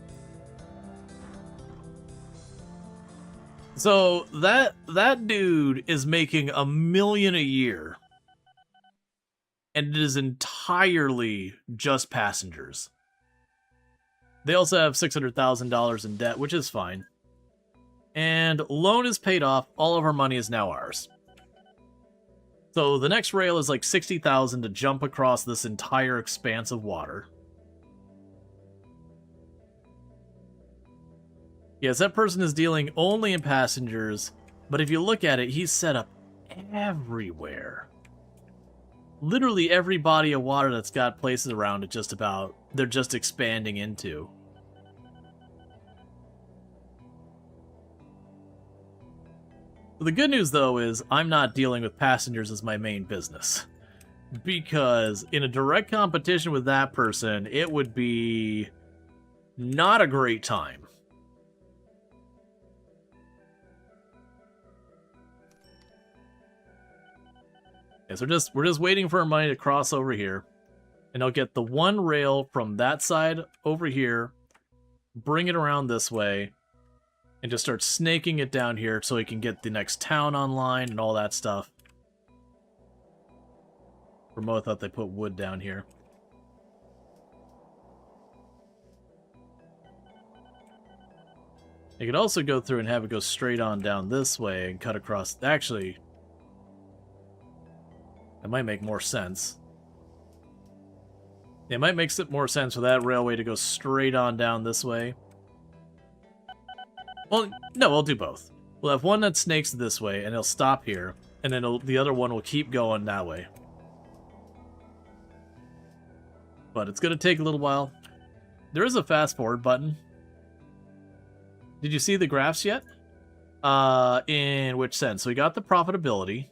So that dude is making $1 million a year. And it is entirely just passengers. They also have $600,000 in debt, which is fine. And loan is paid off. All of our money is now ours. So the next rail is like $60,000 to jump across this entire expanse of water. Yes, that person is dealing only in passengers, but if you look at it, he's set up everywhere. Literally every body of water that's got places around it, just about, they're just expanding into. The good news, though, is I'm not dealing with passengers as my main business. Because in a direct competition with that person, it would be not a great time. Yeah, so we're just waiting for our money to cross over here. And I'll get the one rail from that side over here, bring it around this way, and just start snaking it down here so we can get the next town online and all that stuff. Remote thought they put wood down here. You could also go through and have it go straight on down this way and cut across. Actually, that might make more sense. It might make more sense for that railway to go straight on down this way. Well, no, we'll do both. We'll have one that snakes this way, and it'll stop here, and then the other one will keep going that way. But it's going to take a little while. There is a fast forward button. Did you see the graphs yet? In which sense? So we got the profitability.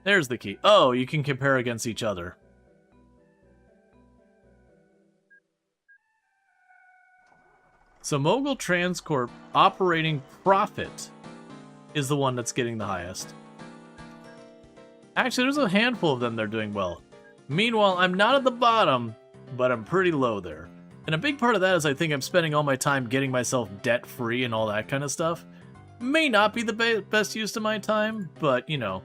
There's the key. Oh, you can compare against each other. So Mogul Transcorp operating profit is the one that's getting the highest. Actually, there's a handful of them that are doing well. Meanwhile, I'm not at the bottom, but I'm pretty low there. And a big part of that is I think I'm spending all my time getting myself debt-free and all that kind of stuff. May not be the best use of my time, but, you know,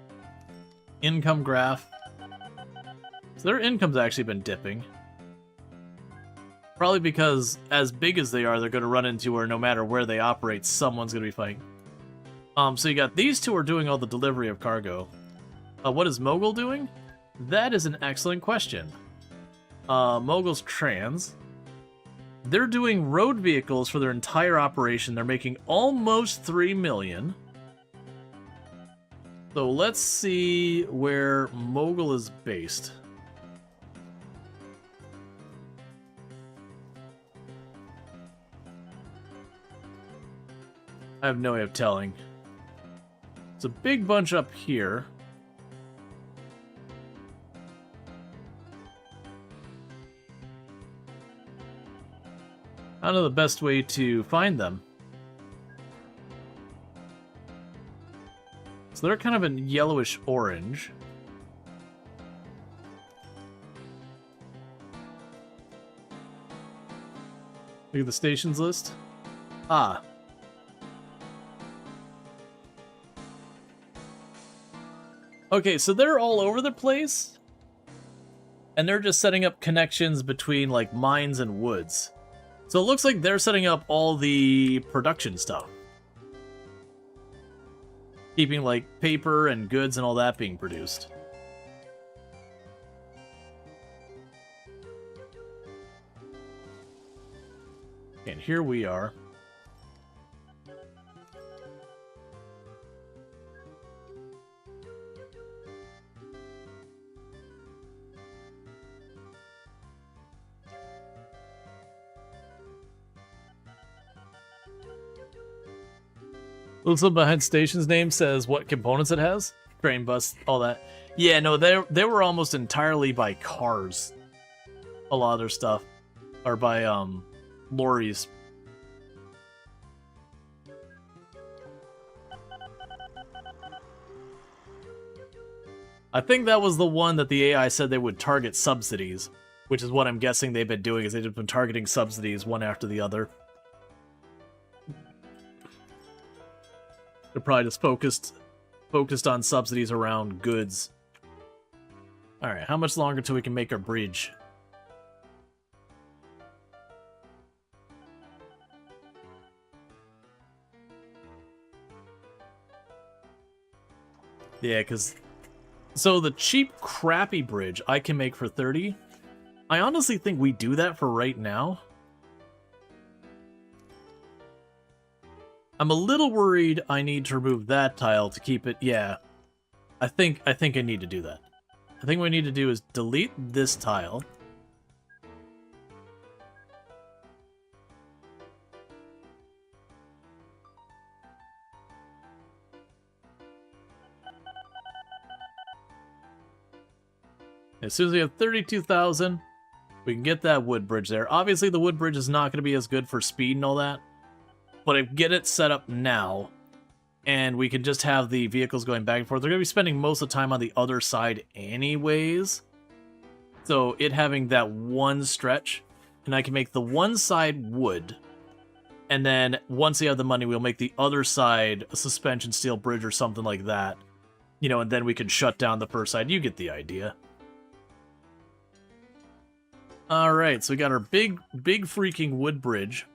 income graph. So their income's actually been dipping. Probably because, as big as they are, they're going to run into where no matter where they operate, someone's going to be fighting. So you got these two are doing all the delivery of cargo. What is Mogul doing? That is an excellent question. Mogul's Trans. They're doing road vehicles for their entire operation. They're making almost 3 million. So let's see where Mogul is based. I have no way of telling. It's a big bunch up here. I don't know the best way to find them. So they're kind of in yellowish orange. Look at the stations list. Ah. Okay, so they're all over the place. And they're just setting up connections between, like, mines and woods. So it looks like they're setting up all the production stuff. Keeping, like, paper and goods and all that being produced. And here we are. Looks up behind station's name says what components it has. Train, bus, all that. Yeah, no, they were almost entirely by cars. A lot of their stuff. Or by lorries. I think that was the one that the AI said they would target subsidies, which is what I'm guessing they've been doing, is they've been targeting subsidies one after the other. They're probably just focused on subsidies around goods. Alright, how much longer till we can make our bridge? Yeah, because... So the cheap, crappy bridge I can make for 30. I honestly think we do that for right now. I'm a little worried I need to remove that tile to keep it... Yeah. I think I need to do that. I think what we need to do is delete this tile. As soon as we have 32,000, we can get that wood bridge there. Obviously, the wood bridge is not going to be as good for speed and all that. But I get it set up now, and we can just have the vehicles going back and forth. They're going to be spending most of the time on the other side anyways. So it having that one stretch, and I can make the one side wood. And then once we have the money, we'll make the other side a suspension steel bridge or something like that. You know, and then we can shut down the first side. You get the idea. Alright, so we got our big freaking wood bridge.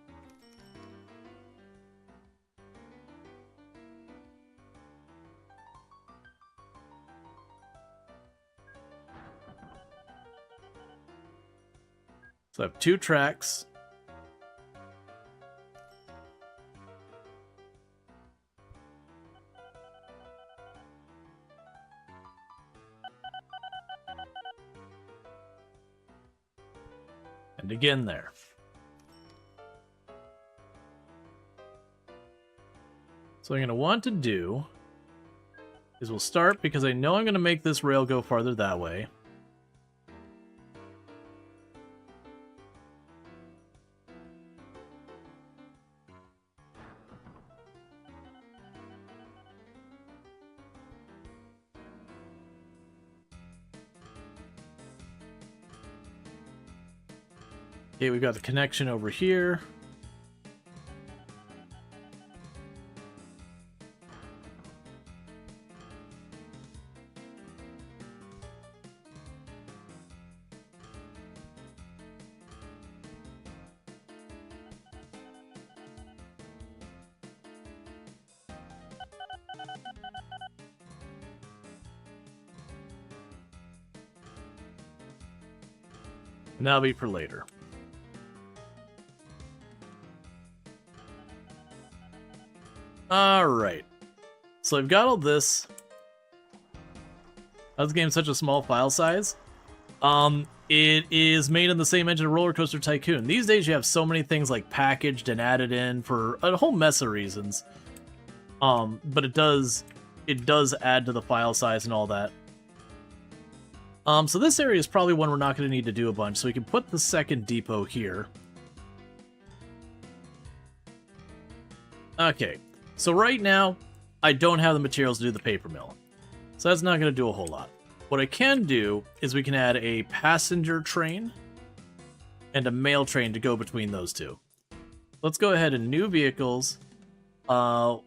So I have 2 tracks. And again there. So what I'm going to want to do is we'll start, because I know I'm going to make this rail go farther that way. Okay, we've got the connection over here. And that'll be for later. Alright. So I've got all this. This game's such a small file size. It is made in the same engine as Roller Coaster Tycoon. These days you have so many things like packaged and added in for a whole mess of reasons. But it does add to the file size and all that. So this area is probably one we're not going to need to do a bunch, so we can put the second depot here. Okay, so right now, I don't have the materials to do the paper mill. So that's not going to do a whole lot. What I can do is we can add a passenger train and a mail train to go between those two. Let's go ahead and new vehicles. We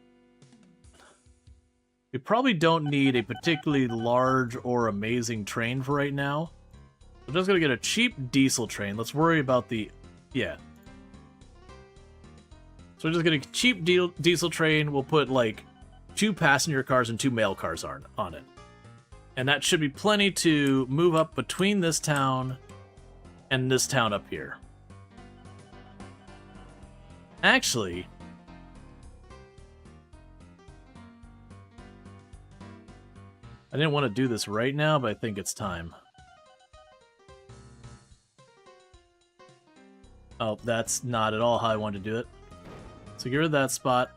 probably don't need a particularly large or amazing train for right now. We're just going to get a cheap diesel train. Let's worry about the... Yeah. So we're just going to get a cheap diesel train. We'll put, like, 2 passenger cars and 2 mail cars on it. And that should be plenty to move up between this town and this town up here. Actually... I didn't want to do this right now, but I think it's time. Oh, that's not at all how I wanted to do it. So get rid of that spot.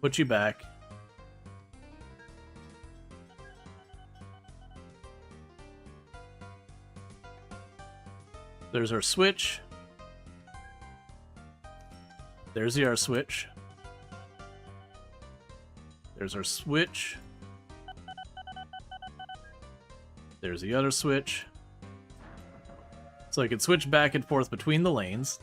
Put you back. There's our switch. There's the R switch. There's our switch. There's the other switch. So I can switch back and forth between the lanes.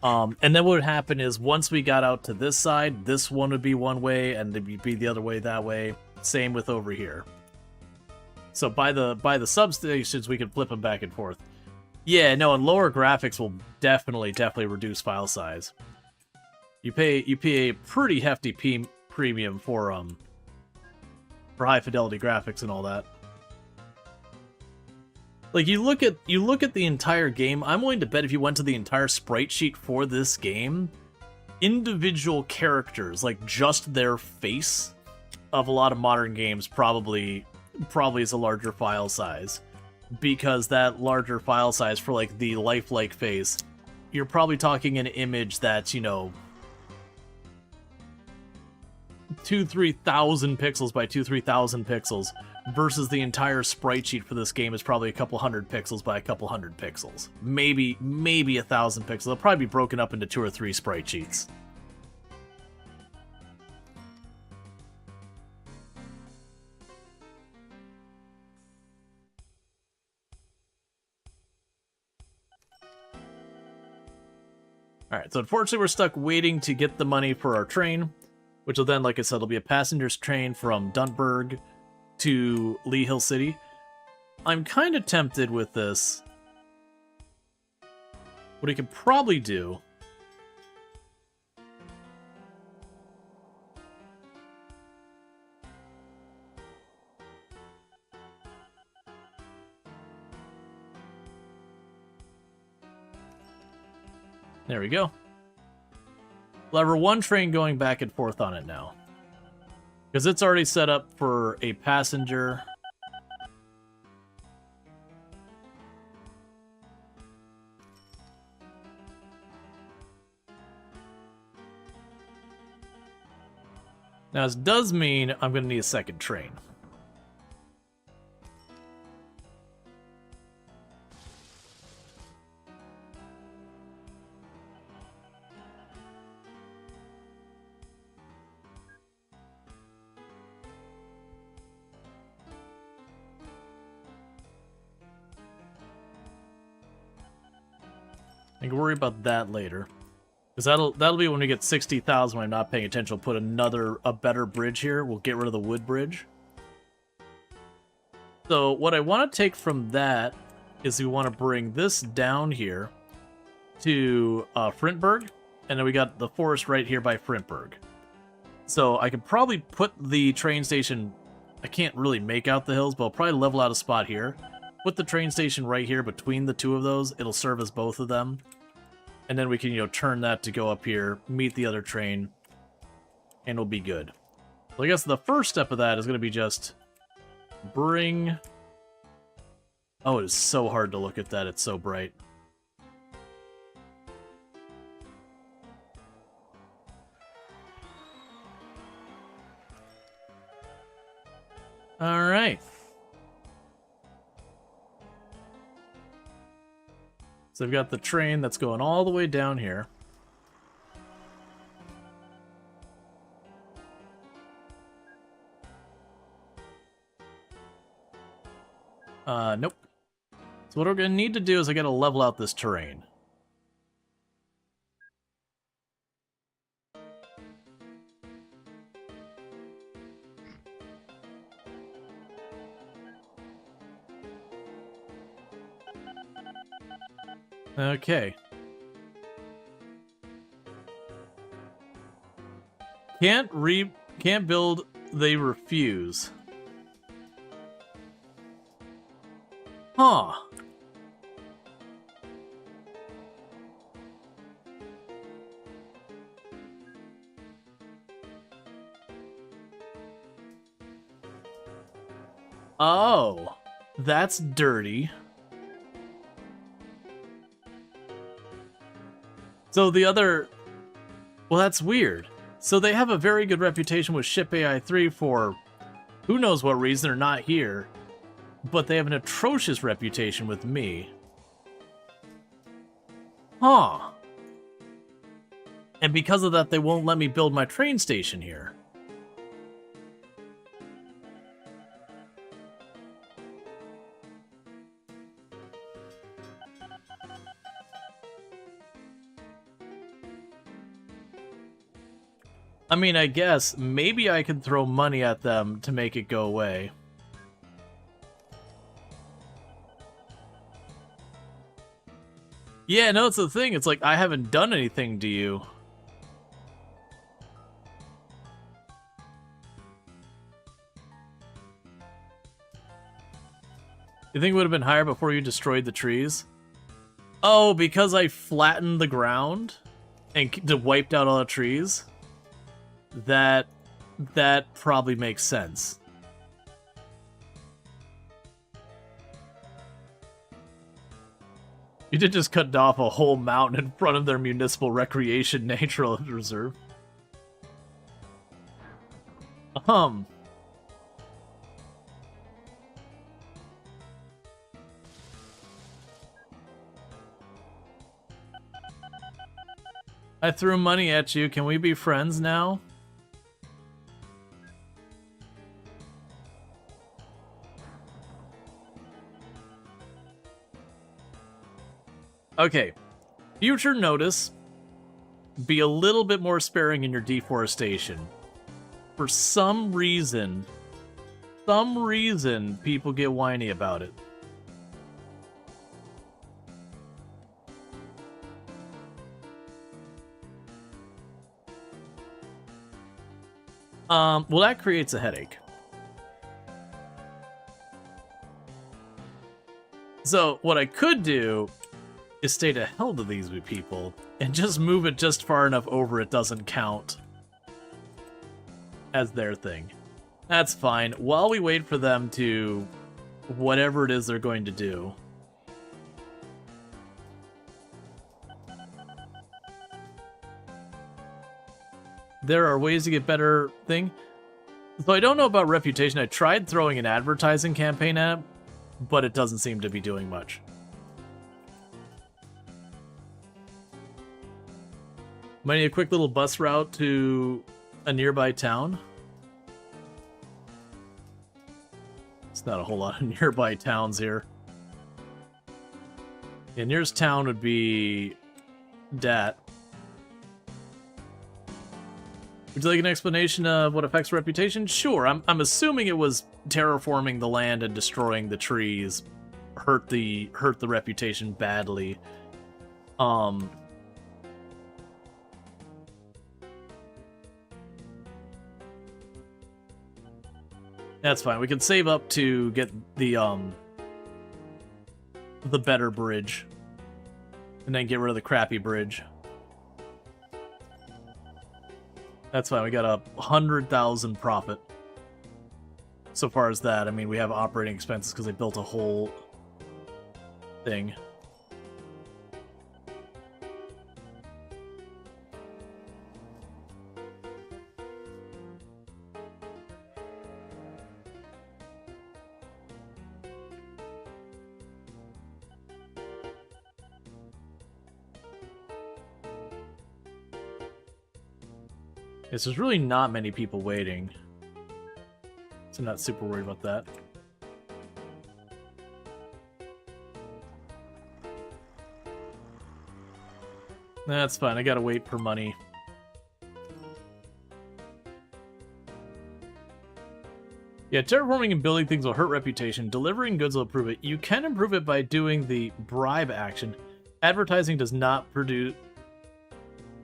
And then what would happen is once we got out to this side, this one would be one way and it'd be the other way that way. Same with over here. So by the substations, we can flip them back and forth. Yeah, no, and lower graphics will definitely reduce file size. You pay a pretty hefty premium for high fidelity graphics and all that. Like you look at the entire game, I'm willing to bet if you went to the entire sprite sheet for this game, individual characters, like just their face of a lot of modern games probably is a larger file size. Because that larger file size for like the lifelike face, you're probably talking an image that's, you know, 2,000-3,000 pixels by 2,000-3,000 pixels versus the entire sprite sheet for this game is probably a couple hundred pixels by a couple hundred pixels. Maybe 1,000 pixels. It'll probably be broken up into 2 or 3 sprite sheets. Alright, so unfortunately we're stuck waiting to get the money for our train, which will then, like I said, will be a passenger's train from Duntburg to Lee Hill City. I'm kind of tempted with this. What he could probably do... There we go. We'll have 1 train going back and forth on it now. Because it's already set up for a passenger. Now, this does mean I'm going to need a second train. I can worry about that later. Because that'll be when we get 60,000 when I'm not paying attention. We'll put a better bridge here. We'll get rid of the wood bridge. So what I want to take from that is we want to bring this down here to Frintberg. And then we got the forest right here by Frintberg. So I could probably put the train station... I can't really make out the hills, but I'll probably level out a spot here. Put the train station right here between the two of those. It'll serve as both of them. And then we can, you know, turn that to go up here, meet the other train, and it'll be good. So I guess the first step of that is going to be just bring... Oh, it is so hard to look at that. It's so bright. All right. So I've got the train that's going all the way down here. Nope. So what we're gonna need to do is I gotta level out this terrain. Okay. Can't build, they refuse. Huh. Oh, that's dirty. So the other... Well, that's weird. So they have a very good reputation with Ship AI 3 for who knows what reason they're not here, but they have an atrocious reputation with me. Huh. And because of that, they won't let me build my train station here. I mean, I guess maybe I could throw money at them to make it go away. Yeah, no, it's the thing. It's like, I haven't done anything to you. You think it would have been higher before you destroyed the trees? Oh, because I flattened the ground and wiped out all the trees? That probably makes sense. You did just cut off a whole mountain in front of their municipal recreation natural reserve. I threw money at you. Can we be friends now? Okay. Future notice. Be a little bit more sparing in your deforestation. For some reason, people get whiny about it. Well, that creates a headache. So, what I could do is stay to hell to these people and just move it just far enough over it doesn't count as their thing. That's fine. While we wait for them to whatever it is they're going to do. There are ways to get better thing. So I don't know about reputation. I tried throwing an advertising campaign at it, but it doesn't seem to be doing much. Might need a quick little bus route to a nearby town. It's not a whole lot of nearby towns here. The nearest town would be Dat. Would you like an explanation of what affects reputation? Sure. I'm assuming it was terraforming the land and destroying the trees hurt the reputation badly. That's fine. We can save up to get the better bridge, and then get rid of the crappy bridge. That's fine. We got 100,000 profit. So far as that, I mean, we have operating expenses because they built a whole thing. Yes, there's really not many people waiting. So I'm not super worried about that. That's fine. I gotta wait for money. Yeah, terraforming and building things will hurt reputation. Delivering goods will improve it. You can improve it by doing the bribe action. Advertising does not produce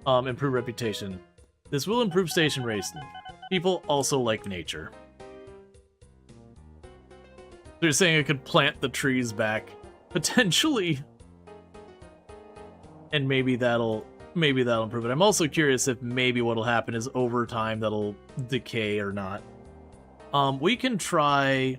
improve reputation. This will improve station rates. People also like nature. They're saying I could plant the trees back, potentially, and maybe that'll improve it. I'm also curious if maybe what'll happen is over time that'll decay or not. We can try.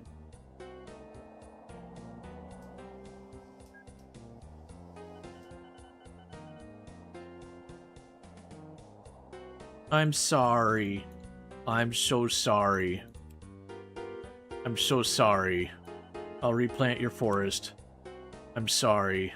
I'm sorry. I'm so sorry. I'm so sorry. I'll replant your forest. I'm sorry.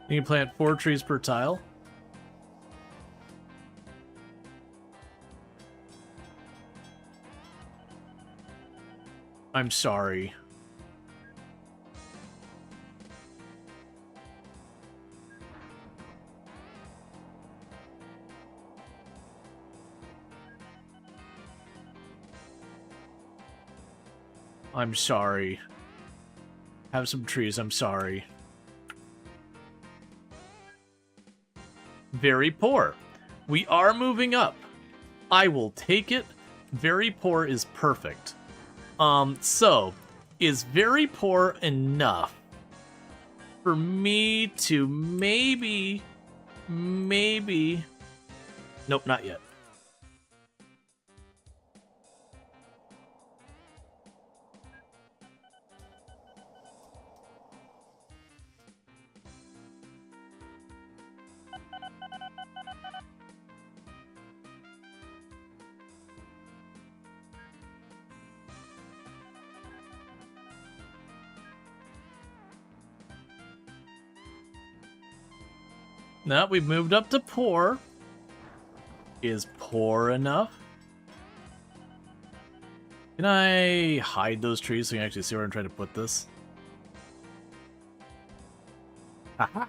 You can plant 4 trees per tile. I'm sorry. I'm sorry. Have some trees, I'm sorry. Very poor. We are moving up. I will take it. Very poor is perfect. So, is very poor enough for me to maybe... Nope, not yet. Now we've moved up to poor. Is poor enough? Can I hide those trees so you can actually see where I'm trying to put this? Haha.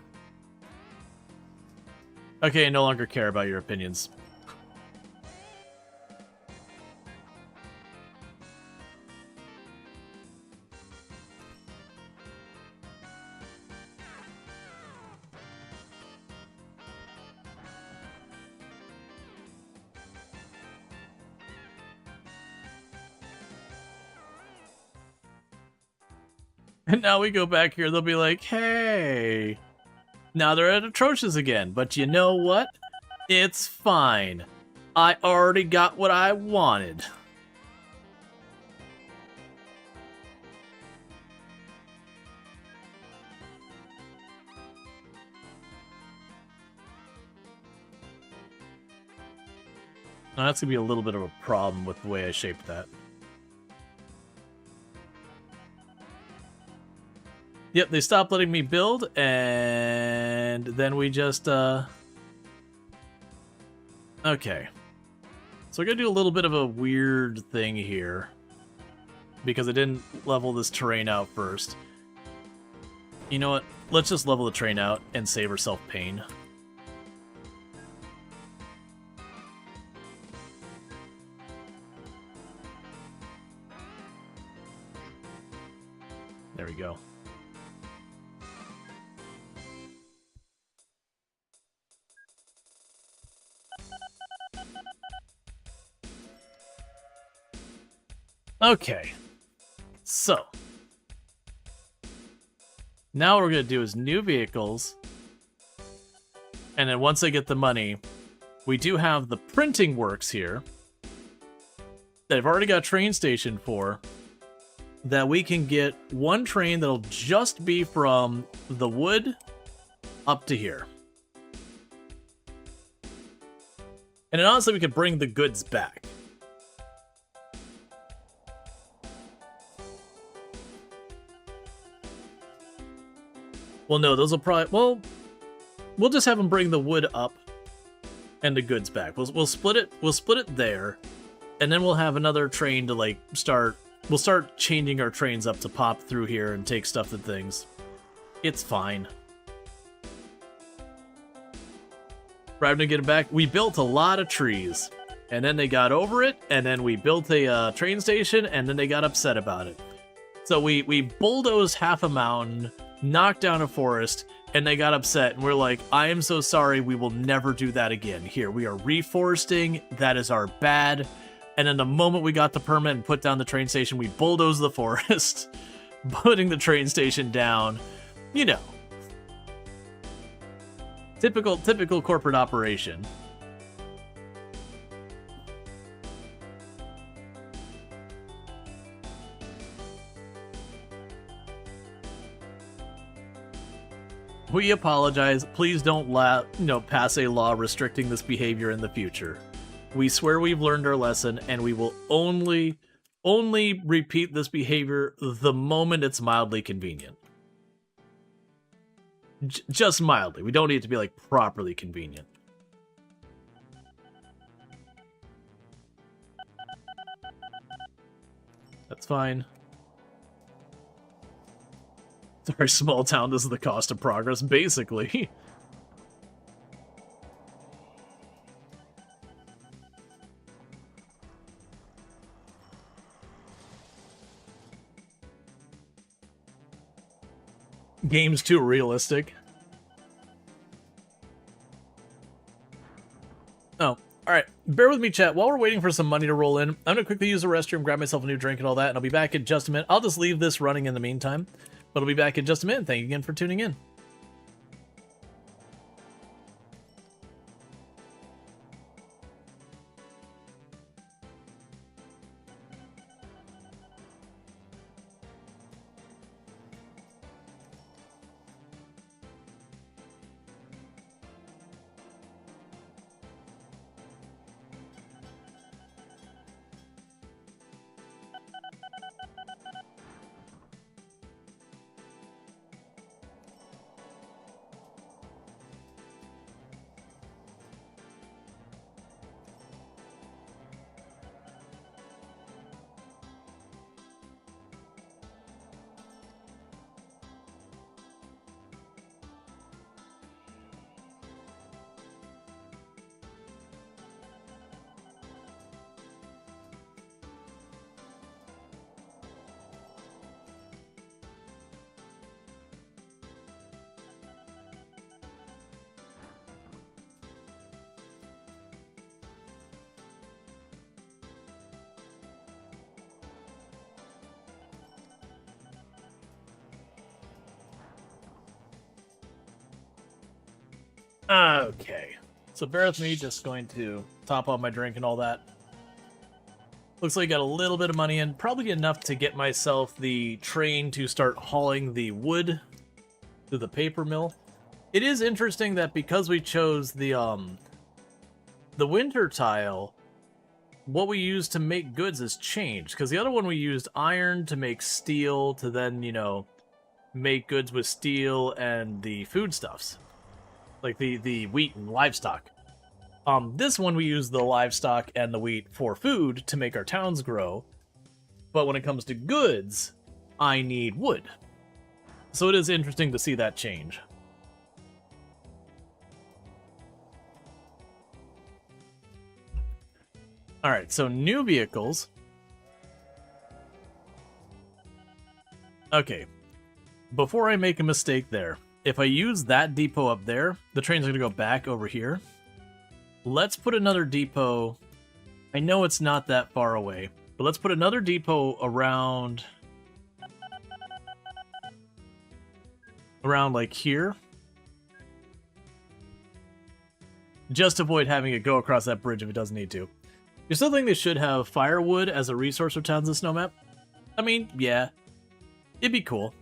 Okay, I no longer care about your opinions. And now we go back here, they'll be like, hey, now they're at atrocious again. But you know what? It's fine. I already got what I wanted. Now that's gonna be a little bit of a problem with the way I shaped that. Yep, they stopped letting me build, and then we just, Okay. So we're gonna do a little bit of a weird thing here, because I didn't level this terrain out first. You know what? Let's just level the terrain out and save ourselves pain. There we go. Okay, so now what we're going to do is new vehicles, and then once I get the money, we do have the printing works here that I've already got a train station for, that we can get one train that'll just be from the wood up to here. And then honestly, we could bring the goods back. Well, no, those will probably... Well, we'll just have them bring the wood up and the goods back. We'll split it. We'll split it there, and then we'll have another train to like start. We'll start changing our trains up to pop through here and take stuff to things. It's fine. We're having to get it back. We built a lot of trees, and then they got over it, and then we built a train station, and then they got upset about it. So we bulldozed half a mountain, knocked down a forest, and they got upset, and we're like, I am so sorry, we will never do that again. Here, we are reforesting, that is our bad. And then the moment we got the permit and put down the train station, we bulldozed the forest, putting the train station down. You know. Typical corporate operation. We apologize. Please don't pass a law restricting this behavior in the future. We swear we've learned our lesson, and we will only repeat this behavior the moment it's mildly convenient. Just mildly. We don't need it to be, like, properly convenient. That's fine. Sorry, small town, this is the cost of progress, basically. Game's too realistic. Oh, alright. Bear with me, chat. While we're waiting for some money to roll in, I'm gonna quickly use the restroom, grab myself a new drink and all that, and I'll be back in just a minute. I'll just leave this running in the meantime, but I'll be back in just a minute. Thank you again for tuning in. Okay, so bear with me, just going to top off my drink and all that. Looks like I got a little bit of money in, probably enough to get myself the train to start hauling the wood to the paper mill. It is interesting that because we chose the winter tile, what we use to make goods has changed. Because the other one we used iron to make steel to then, you know, make goods with steel and the foodstuffs. Like the wheat and livestock. This one we use the livestock and the wheat for food to make our towns grow. But when it comes to goods, I need wood. So it is interesting to see that change. Alright, so new vehicles. Okay. Before I make a mistake there, if I use that depot up there, the train's going to go back over here. Let's put another depot. I know it's not that far away, but let's put another depot around like here. Just avoid having it go across that bridge if it doesn't need to. You still think they should have firewood as a resource for towns in Snowmap? I mean, yeah. It'd be cool.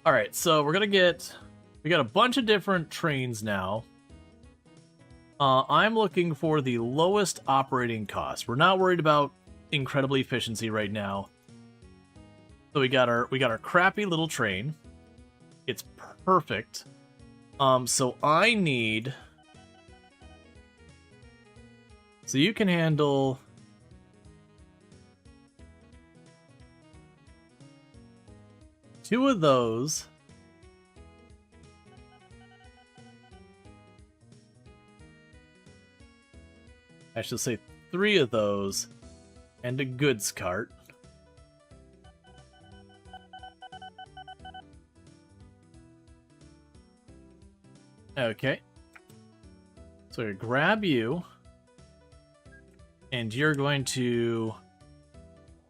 Alright, so we're gonna get... We got a bunch of different trains now. I'm looking for the lowest operating cost. We're not worried about incredible efficiency right now. So we got our crappy little train. It's perfect. So I need... So you can handle... two of those. I should say 3 of those. And a goods cart. Okay. So I grab you. And you're going to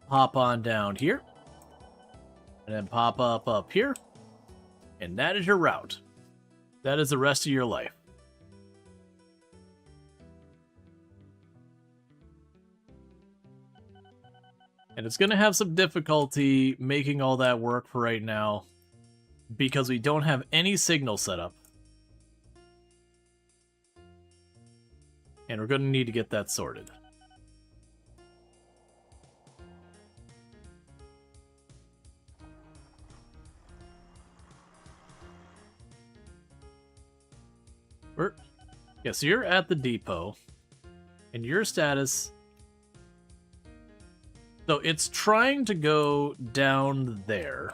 hop on down here. And then pop up here. And that is your route. That is the rest of your life. And it's going to have some difficulty making all that work for right now. Because we don't have any signal set up. And we're going to need to get that sorted. Yeah, so you're at the depot, and your status... So it's trying to go down there.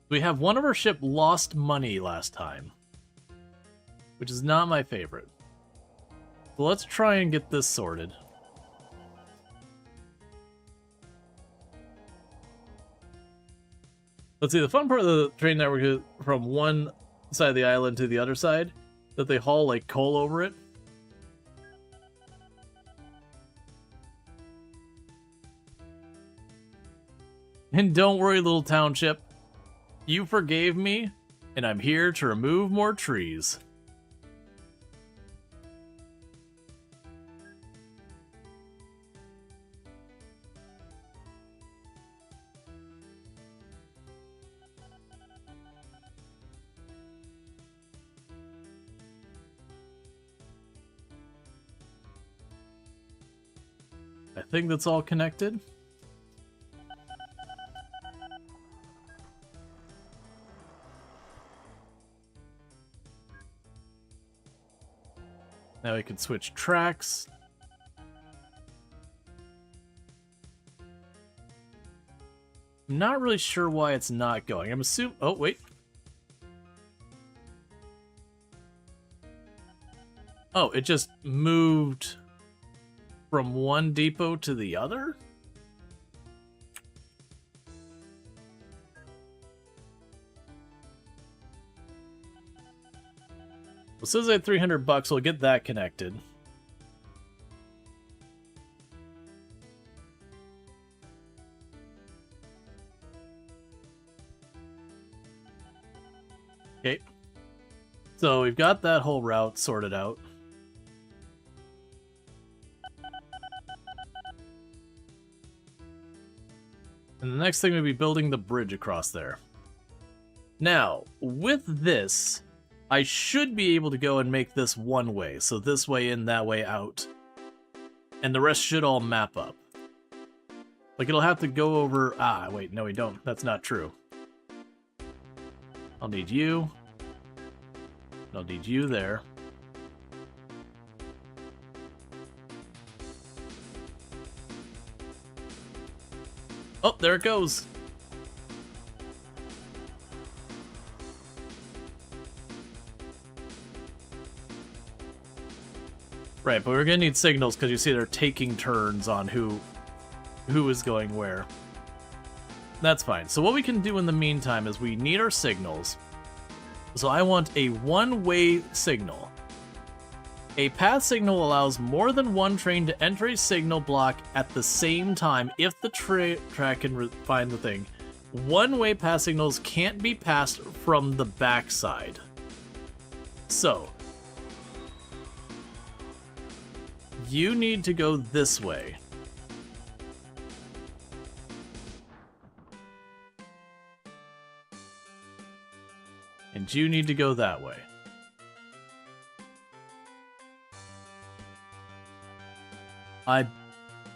We have one of our ship lost money last time, which is not my favorite. So let's try and get this sorted. Let's see, the fun part of the train network is from one side of the island to the other side, that they haul, like, coal over it. And don't worry, little township. You forgave me, and I'm here to remove more trees. I think that's all connected. Now we can switch tracks. I'm not really sure why it's not going. I'm assuming... Oh, wait. Oh, it just moved from one depot to the other? Well, since I have $300, we'll get that connected. Okay. So we've got that whole route sorted out. And the next thing would be building the bridge across there. Now, with this, I should be able to go and make this one way. So this way in, that way out. And the rest should all map up. Like, it'll have to go over... Ah, wait, no we don't. That's not true. I'll need you. I'll need you there. Oh, there it goes. Right, but we're gonna need signals because you see they're taking turns on who is going where. That's fine. So what we can do in the meantime is we need our signals. So I want a one-way signal. A path signal allows more than one train to enter a signal block at the same time if the track can find the thing. One-way path signals can't be passed from the backside. So, you need to go this way. And you need to go that way.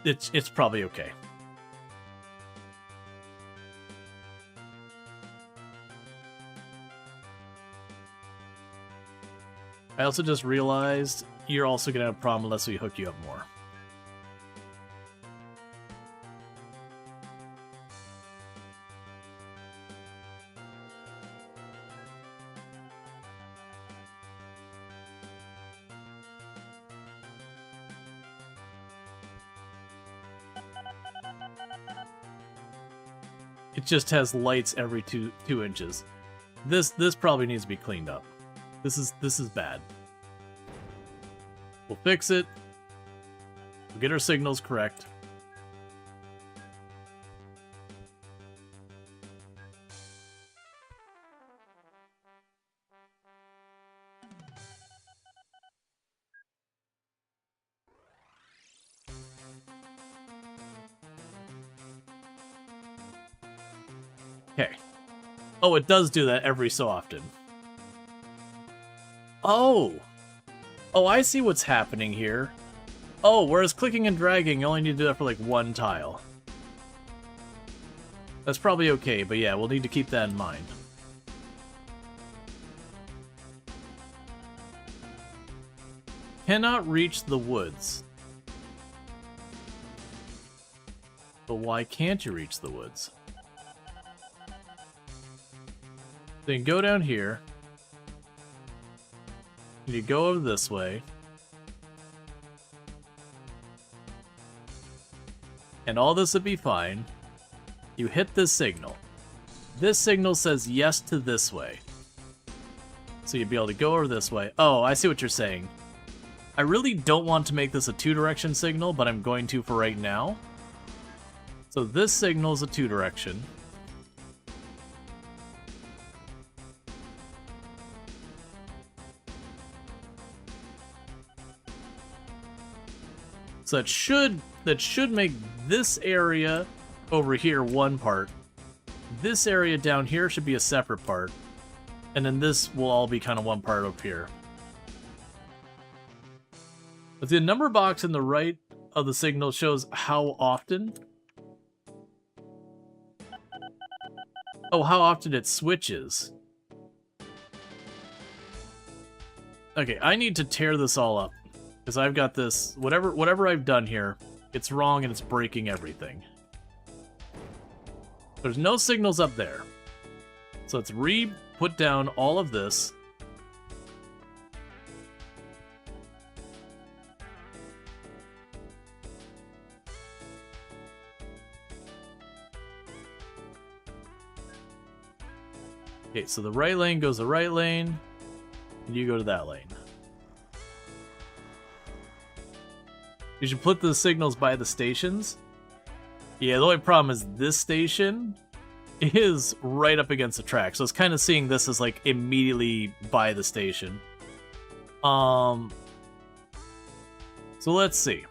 It's probably okay. I also just realized you're also going to have a problem unless we hook you up more. It just has lights every two inches. This probably needs to be cleaned up. This is bad. We'll fix it. We'll get our signals correct. Okay. Oh, it does do that every so often. Oh! Oh, I see what's happening here. Oh, whereas clicking and dragging, you only need to do that for like one tile. That's probably okay, but yeah, we'll need to keep that in mind. Cannot reach the woods. But why can't you reach the woods? So you can go down here. You go over this way. And all this would be fine. You hit this signal. This signal says yes to this way. So you'd be able to go over this way. Oh, I see what you're saying. I really don't want to make this a two-direction signal, but I'm going to for right now. So this signal is a two-direction. So that should make this area over here one part. This area down here should be a separate part. And then this will all be kind of one part up here. But the number box in the right of the signal shows how often. Oh, how often it switches. Okay, I need to tear this all up. Because I've got this, whatever I've done here, it's wrong and it's breaking everything. There's no signals up there. So let's put down all of this. Okay, so the right lane goes the right lane, and you go to that lane. You should put the signals by the stations. Yeah, the only problem is this station is right up against the track, so it's kind of seeing this as like immediately by the station. So let's see.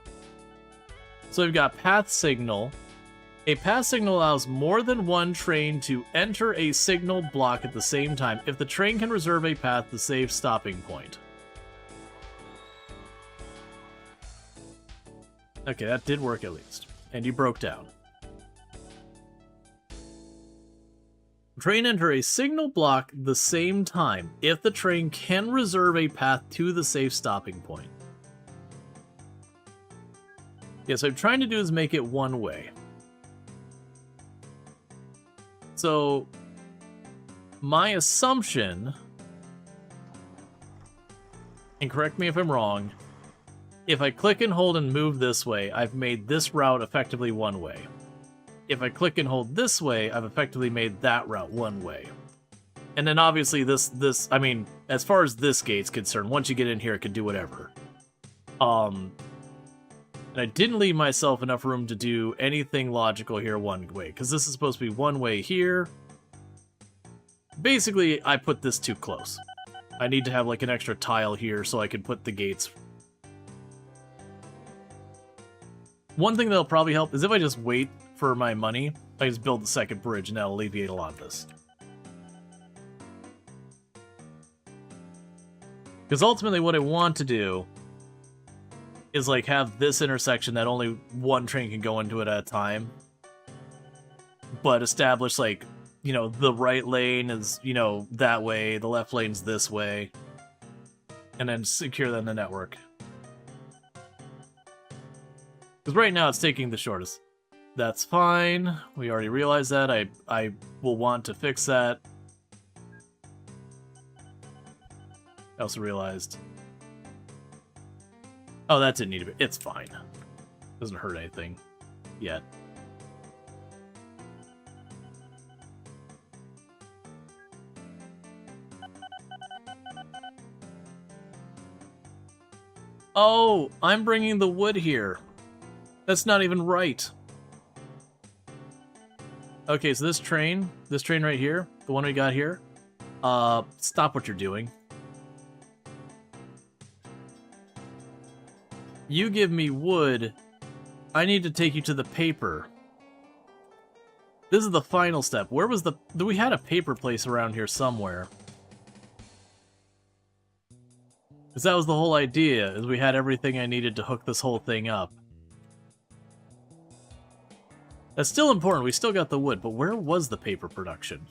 So we've got path signal. A path signal allows more than one train to enter a signal block at the same time if the train can reserve a path to save stopping point. Okay, that did work at least. And you broke down. Train enter a signal block the same time if the train can reserve a path to the safe stopping point. Yeah, so I'm trying to do is make it one way. So, my assumption, and correct me if I'm wrong, if I click and hold and move this way, I've made this route effectively one way. If I click and hold this way, I've effectively made that route one way. And then obviously this, I mean, as far as this gate's concerned, once you get in here, it can do whatever. And I didn't leave myself enough room to do anything logical here one way, because this is supposed to be one way here. Basically, I put this too close. I need to have like an extra tile here so I can put the gates. One thing that'll probably help is if I just wait for my money, I just build the second bridge and that'll alleviate a lot of this. Because ultimately what I want to do is like have this intersection that only one train can go into it at a time. But establish like, you know, the right lane is, you know, that way, the left lane's this way. and then secure that in the network. Because right now it's taking the shortest. That's fine. We already realized that. I will want to fix that. I also realized... Oh, that didn't need to be... It's fine. Doesn't hurt anything yet. Oh, I'm bringing the wood here. That's not even right. Okay, so this train right here, the one we got here, stop what you're doing. You give me wood, I need to take you to the paper. This is the final step. Where was the... We had a paper place around here somewhere. Because that was the whole idea, is we had everything I needed to hook this whole thing up. That's still important, we still got the wood, but where was the paper production?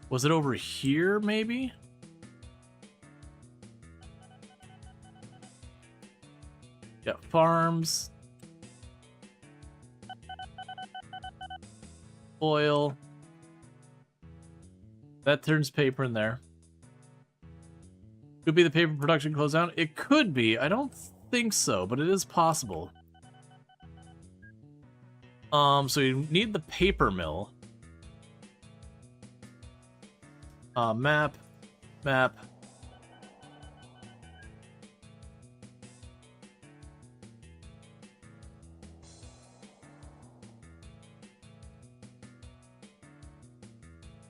Was it over here, maybe? Got farms. Oil. That turns paper in there. Could be the paper production closed down. It could be. I don't think so, but it is possible. So you need the paper mill. Map.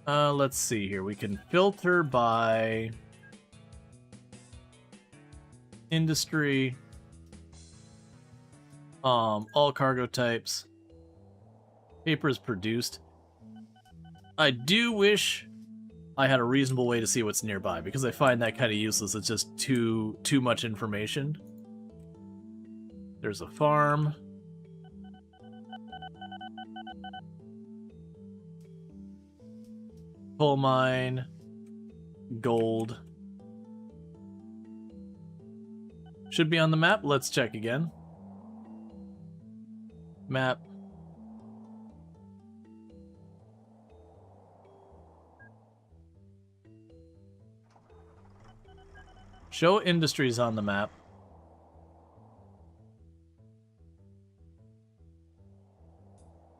Let's see here. We can filter by industry, all cargo types. Paper is produced. I do wish I had a reasonable way to see what's nearby, because I find that kind of useless. It's just too much information. There's a farm. Coal mine. Gold. Should be on the map. Let's check again. Map. Show industries on the map.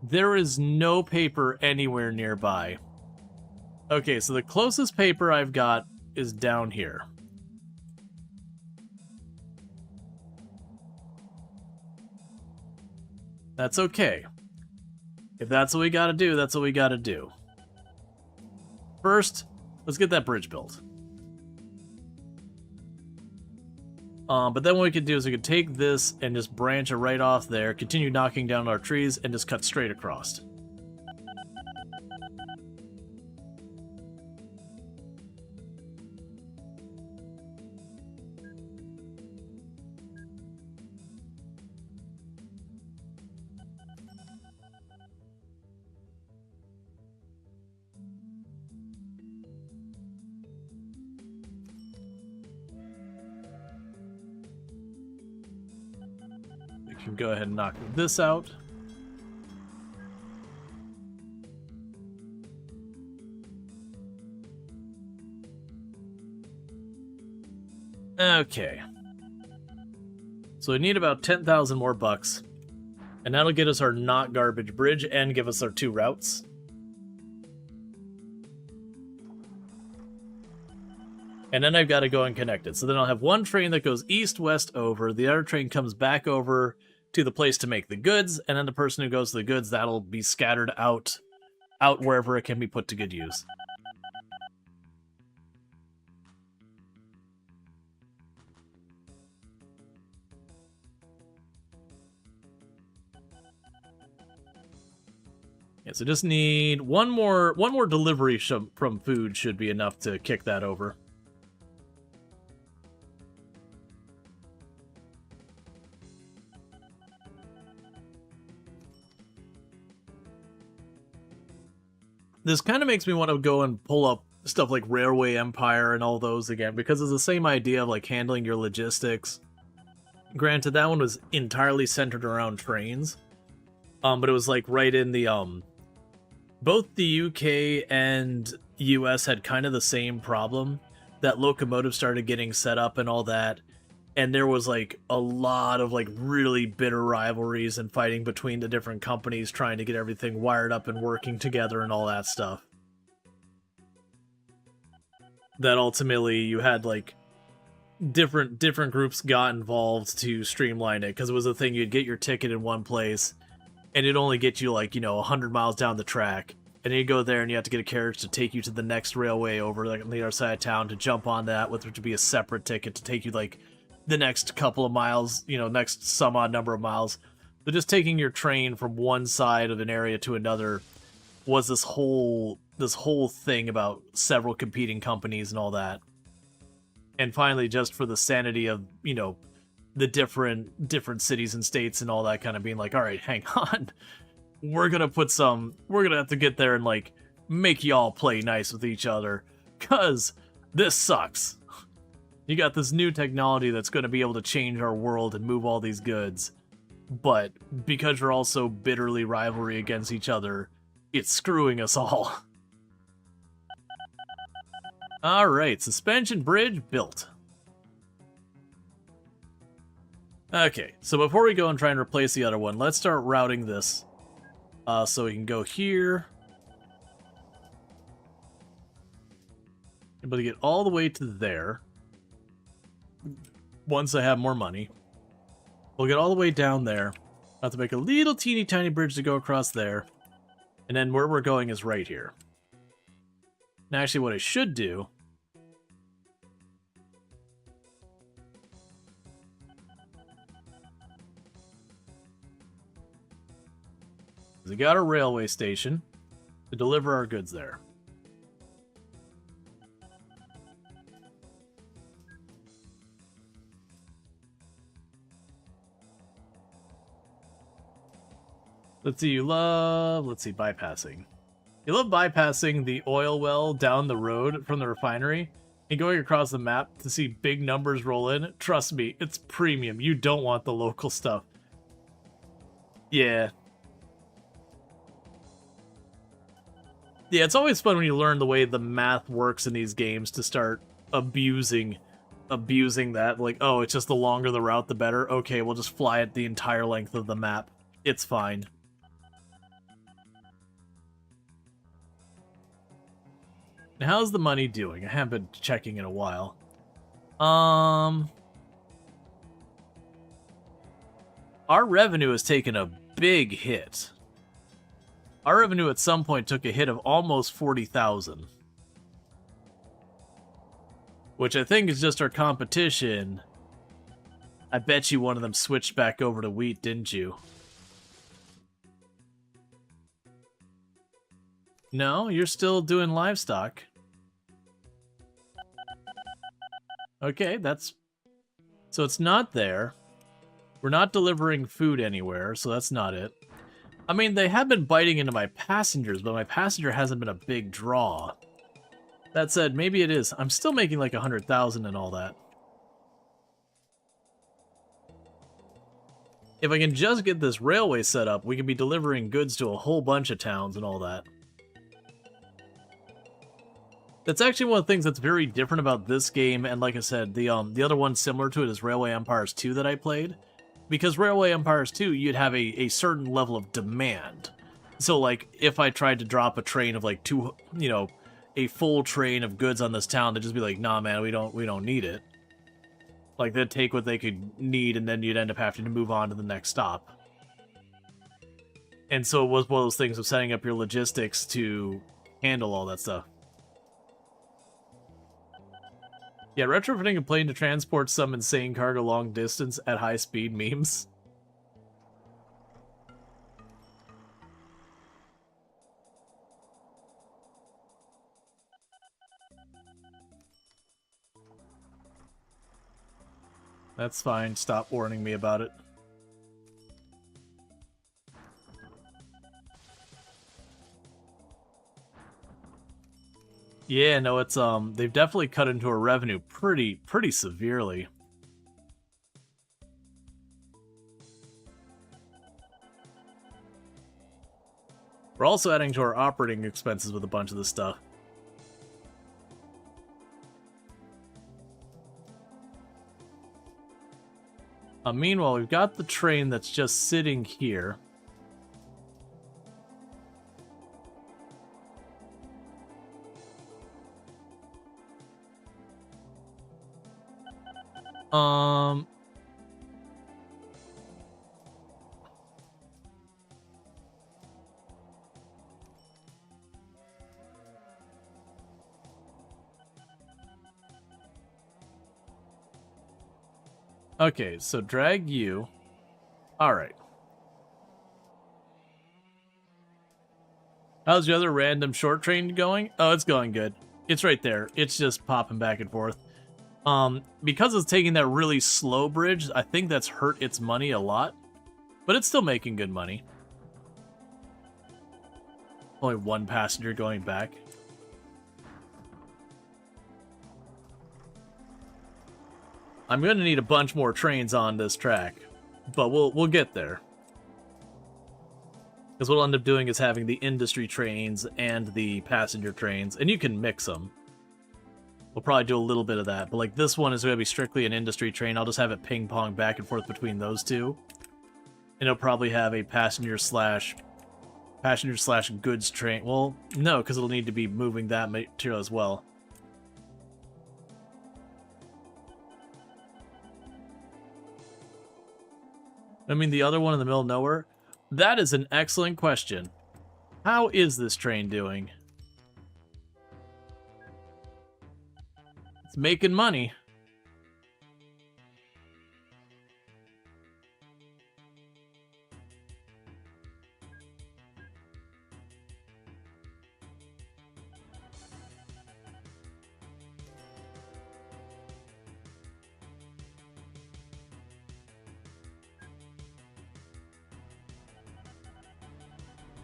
There is no paper anywhere nearby. Okay, so the closest paper I've got is down here. That's okay. If that's what we gotta do, that's what we gotta do. First, let's get that bridge built. But then what we could do is we could take this and just branch it right off there, continue knocking down our trees, and just cut straight across. Can go ahead and knock this out. Okay. So we need about 10,000 more bucks. And that'll get us our not garbage bridge and give us our 2 routes. And then I've got to go and connect it. So then I'll have one train that goes east-west over. The other train comes back over to the place to make the goods, and then the person who goes to the goods, that'll be scattered out wherever it can be put to good use. Yeah, so just need one more delivery from food should be enough to kick that over. This kind of makes me want to go and pull up stuff like Railway Empire and all those again, because it's the same idea of like handling your logistics. Granted, that one was entirely centered around trains, but it was like right in the both the UK and US had kind of the same problem, that locomotives started getting set up and all that, and there was like a lot of like really bitter rivalries and fighting between the different companies trying to get everything wired up and working together and all that stuff. That ultimately you had like different groups got involved to streamline it, because it was a thing, you'd get your ticket in one place and it'd only get you like, 100 miles down the track, and then you go there and you have to get a carriage to take you to the next railway over like on the other side of town to jump on that, which would be a separate ticket to take you like the next couple of miles, next some odd number of miles. But just taking your train from one side of an area to another was this whole thing about several competing companies and all that. And finally, just for the sanity of, the different cities and states and all that, kind of being like, all right, hang on. We're gonna have to get there and like make y'all play nice with each other, cause this sucks. You got this new technology that's going to be able to change our world and move all these goods, but because you're all so bitterly rivalry against each other, it's screwing us all. Alright, suspension bridge built. Okay, so before we go and try and replace the other one, let's start routing this. So we can go here. Able to get all the way to there. Once I have more money, we'll get all the way down there. I'll have to make a little teeny tiny bridge to go across there. And then where we're going is right here. Now, actually, what I should do is we got a railway station to deliver our goods there. Let's see, bypassing. You love bypassing the oil well down the road from the refinery and going across the map to see big numbers roll in. Trust me, it's premium. You don't want the local stuff. Yeah. Yeah, it's always fun when you learn the way the math works in these games to start abusing that. Like, oh, it's just the longer the route, the better. Okay, we'll just fly it the entire length of the map. It's fine. Now, how's the money doing? I haven't been checking in a while. Our revenue has taken a big hit. Our revenue at some point took a hit of almost 40,000. Which I think is just our competition. I bet you one of them switched back over to wheat, didn't you? No, you're still doing livestock. Okay, so it's not there. We're not delivering food anywhere, so that's not it. I mean, they have been biting into my passengers, but my passenger hasn't been a big draw. That said, maybe it is. I'm still making like 100,000 and all that. If I can just get this railway set up, we can be delivering goods to a whole bunch of towns and all that. That's actually one of the things that's very different about this game, and like I said, the other one similar to it is Railway Empires 2 that I played. Because Railway Empires 2, you'd have a certain level of demand. So, like, if I tried to drop a train of, like, a full train of goods on this town, they'd just be like, nah, man, we don't need it. Like, they'd take what they could need, and then you'd end up having to move on to the next stop. And so it was one of those things of setting up your logistics to handle all that stuff. Yeah, retrofitting a plane to transport some insane cargo long distance at high speed memes. That's fine. Stop warning me about it. Yeah, no, it's they've definitely cut into our revenue pretty severely. We're also adding to our operating expenses with a bunch of this stuff. Meanwhile, we've got the train that's just sitting here. Okay, so drag you. Alright. How's the other random short train going? Oh, it's going good. It's right there. It's just popping back and forth. Because it's taking that really slow bridge, I think that's hurt its money a lot. But it's still making good money. Only one passenger going back. I'm gonna need a bunch more trains on this track, but we'll get there. Because what we'll end up doing is having the industry trains and the passenger trains, and you can mix them. We'll probably do a little bit of that, but like this one is going to be strictly an industry train. I'll just have it ping pong back and forth between those two. And it'll probably have a passenger slash goods train. Well, no, because it'll need to be moving that material as well. I mean, the other one in the middle of nowhere? That is an excellent question. How is this train doing? It's making money.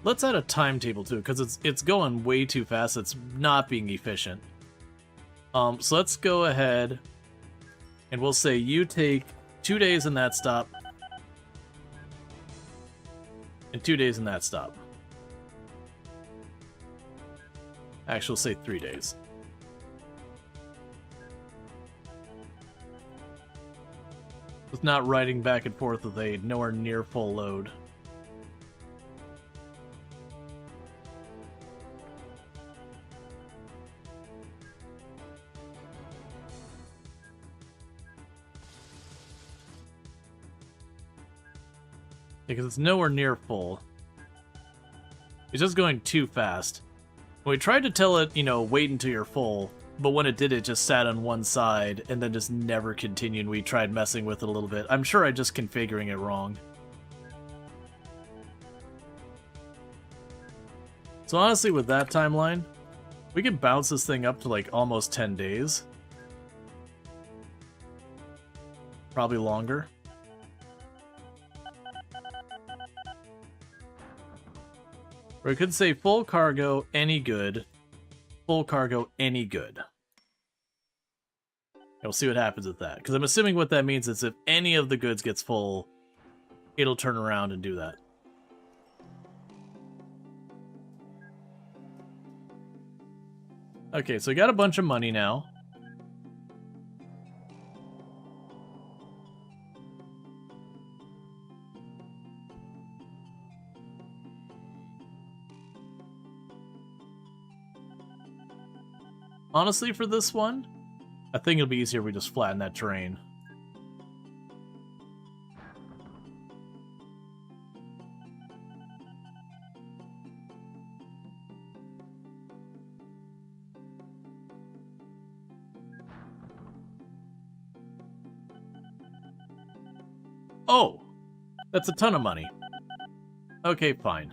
Let's add a timetable to it, because it's going way too fast. It's not being efficient. So let's go ahead, and we'll say you take 2 days in that stop, and 2 days in that stop. Actually, we'll say 3 days. It's not riding back and forth with a nowhere near full load. Because it's nowhere near full. It's just going too fast. We tried to tell it, you know, wait until you're full, but when it did, it just sat on one side and then just never continued. We tried messing with it a little bit. I'm sure I'm just configuring it wrong. So honestly, with that timeline, we could bounce this thing up to like almost 10 days. Probably longer. Or we could say full cargo, any good. Full cargo, any good. And we'll see what happens with that. Because I'm assuming what that means is if any of the goods gets full, it'll turn around and do that. Okay, so we got a bunch of money now. Honestly, for this one, I think it'll be easier if we just flatten that terrain. Oh! That's a ton of money. Okay, fine.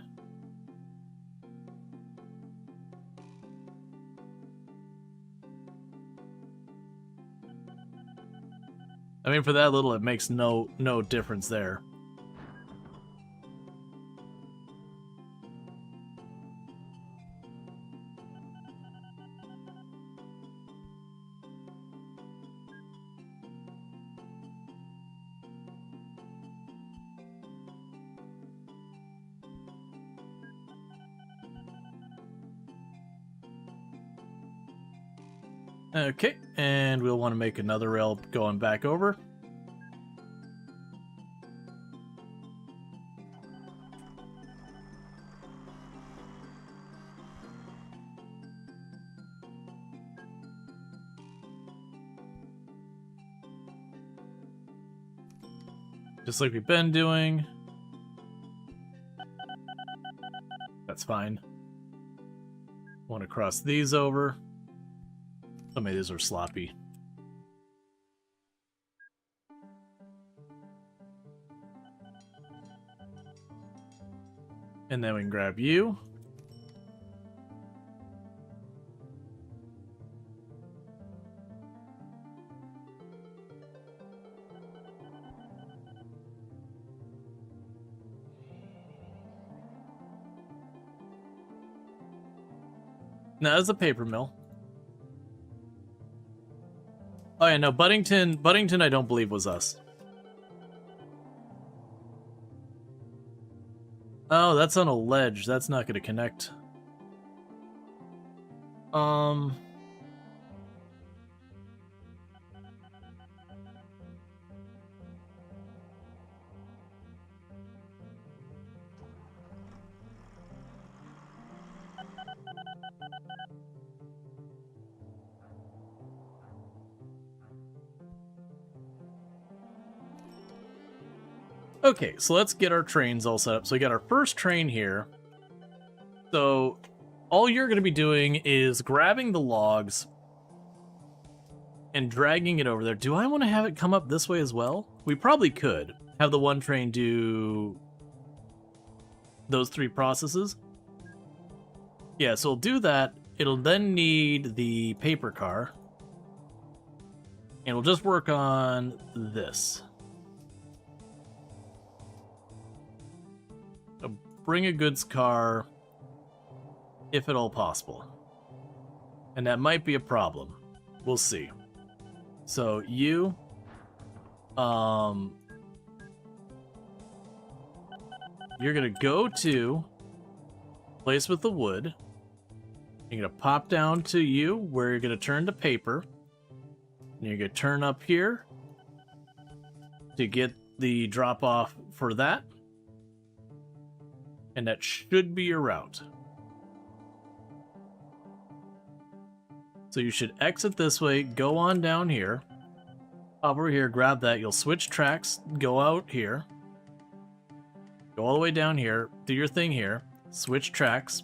I mean, for that little, it makes no difference there. Okay, and we'll want to make another rail going back over. Just like we've been doing. That's fine. Want to cross these over. Some of these are sloppy. And then we can grab you. Now, that's a paper mill. Oh yeah, no, Buddington I don't believe was us. Oh, that's on a ledge. That's not going to connect. Okay, so let's get our trains all set up. So we got our first train here. So all you're going to be doing is grabbing the logs and dragging it over there. Do I want to have it come up this way as well? We probably could have the one train do those 3 processes. Yeah, so we'll do that. It'll then need the paper car. And we'll just work on this. Bring a goods car, if at all possible. And that might be a problem. We'll see. So you, you're gonna go to place with the wood. You're gonna pop down to you, where you're gonna turn to paper. And you're gonna turn up here to get the drop off for that. And that should be your route. So you should exit this way, go on down here, over here, grab that. You'll switch tracks, go out here, go all the way down here, do your thing here, switch tracks,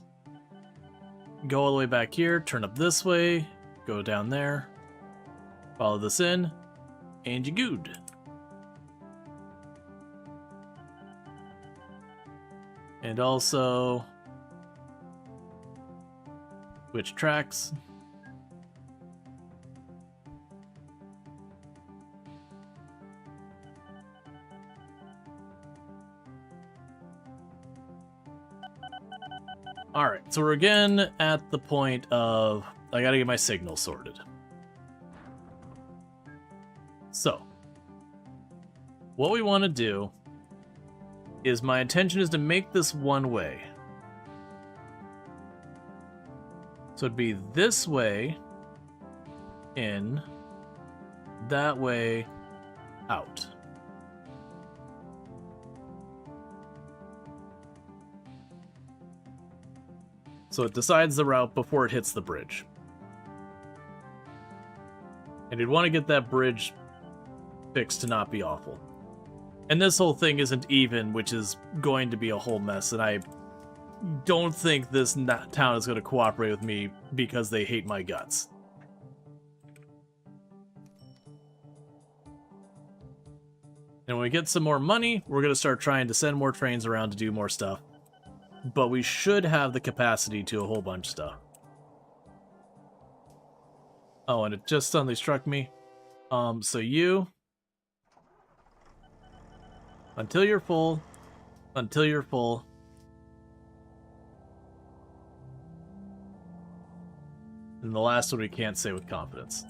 go all the way back here, turn up this way, go down there, follow this in, and you're good. And also switch tracks. Alright, so we're again at the point of I gotta get my signal sorted. So, what we want to do is my intention is to make this one way. So it'd be this way in, that way out. So it decides the route before it hits the bridge. And you'd want to get that bridge fixed to not be awful. And this whole thing isn't even, which is going to be a whole mess, and I don't think this town is going to cooperate with me because they hate my guts. And when we get some more money, we're going to start trying to send more trains around to do more stuff. But we should have the capacity to a whole bunch of stuff. Oh, and it just suddenly struck me. So you... Until you're full. Until you're full. And the last one we can't say with confidence.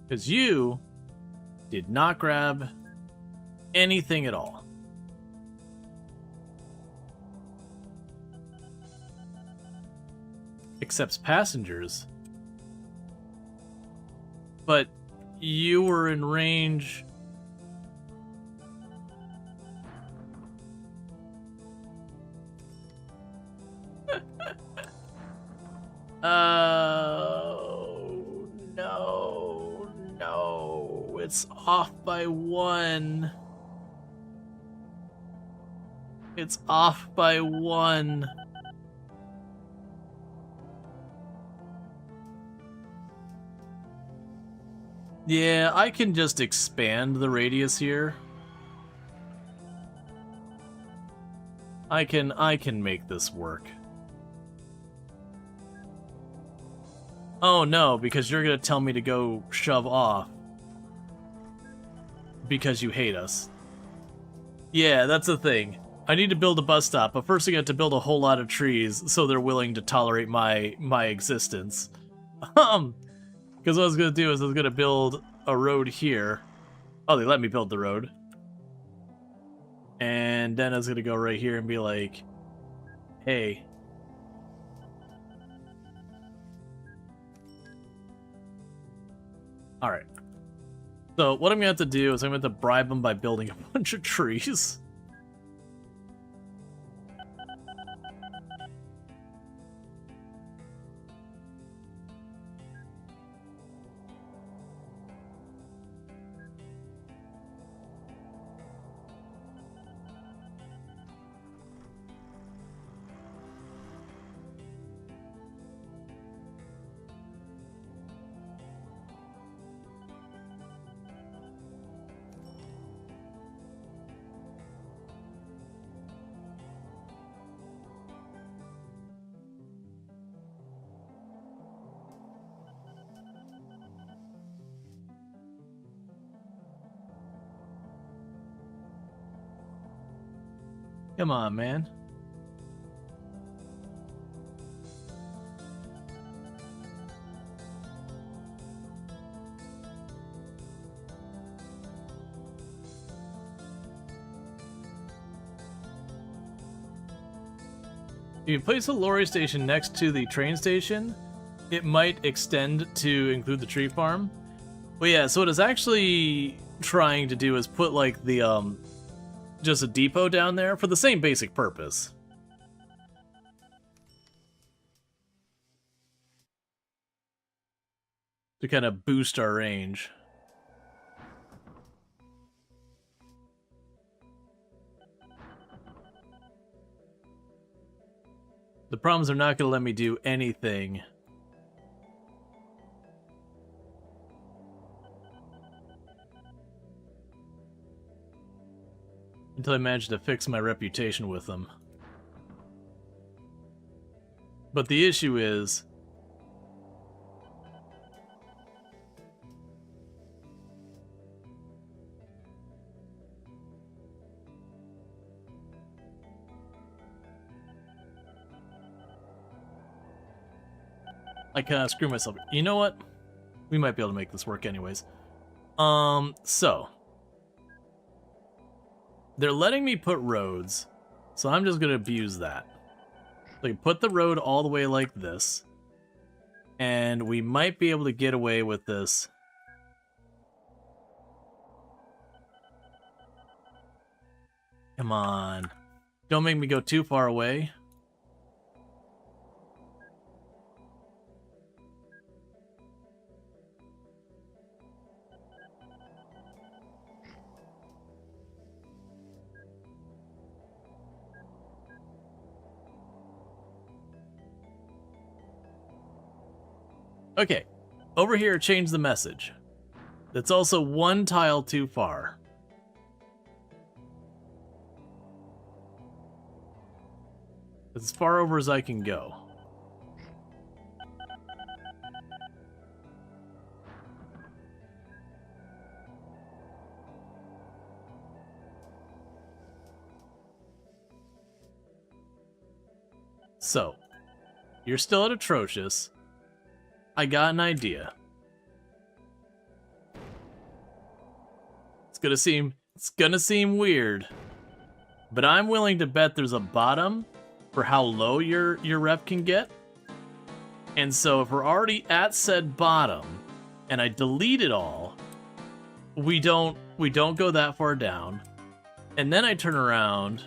Because you did not grab anything at all. accepts passengers. But you were in range. No, it's off by 1. It's off by 1. Yeah, I can just expand the radius here. I can make this work. Oh no, because you're gonna tell me to go shove off. Because you hate us. Yeah, that's the thing. I need to build a bus stop, but first I got to build a whole lot of trees so they're willing to tolerate my existence. Because what I was gonna do is I was gonna build a road here. Oh, they let me build the road. And then I was gonna go right here and be like, hey. Alright. So what I'm gonna have to do is I'm gonna have to bribe them by building a bunch of trees. Come on, man. If you place a lorry station next to the train station, it might extend to include the tree farm. But yeah, so what it's actually trying to do is put like the just a depot down there for the same basic purpose. To kind of boost our range. The problem is they're not going to let me do anything. Until I manage to fix my reputation with them. But the issue is... I kind of screw myself. You know what? We might be able to make this work anyways. So... They're letting me put roads, so I'm just going to abuse that. Like, put the road all the way like this. And we might be able to get away with this. Come on. Don't make me go too far away. Okay, over here, change the message. That's also one tile too far. As far over as I can go. So, you're still at atrocious. I got an idea. It's gonna seem weird, but I'm willing to bet there's a bottom for how low your rep can get. And so if we're already at said bottom, and I delete it all, we don't go that far down. And then I turn around.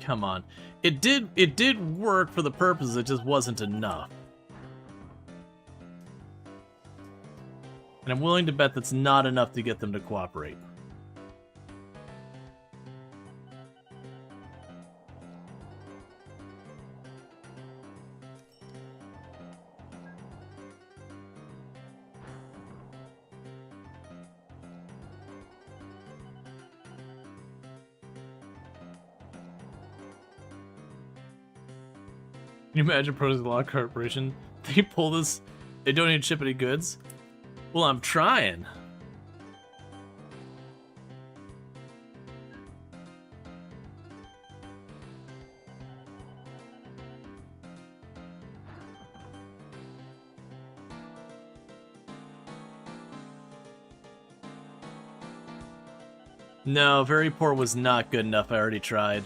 Come on. It did work for the purposes, it just wasn't enough. And I'm willing to bet that's not enough to get them to cooperate. Can you imagine Produce Law Corporation? They pull this, they don't even ship any goods? Well, I'm trying. No, very poor was not good enough. I already tried.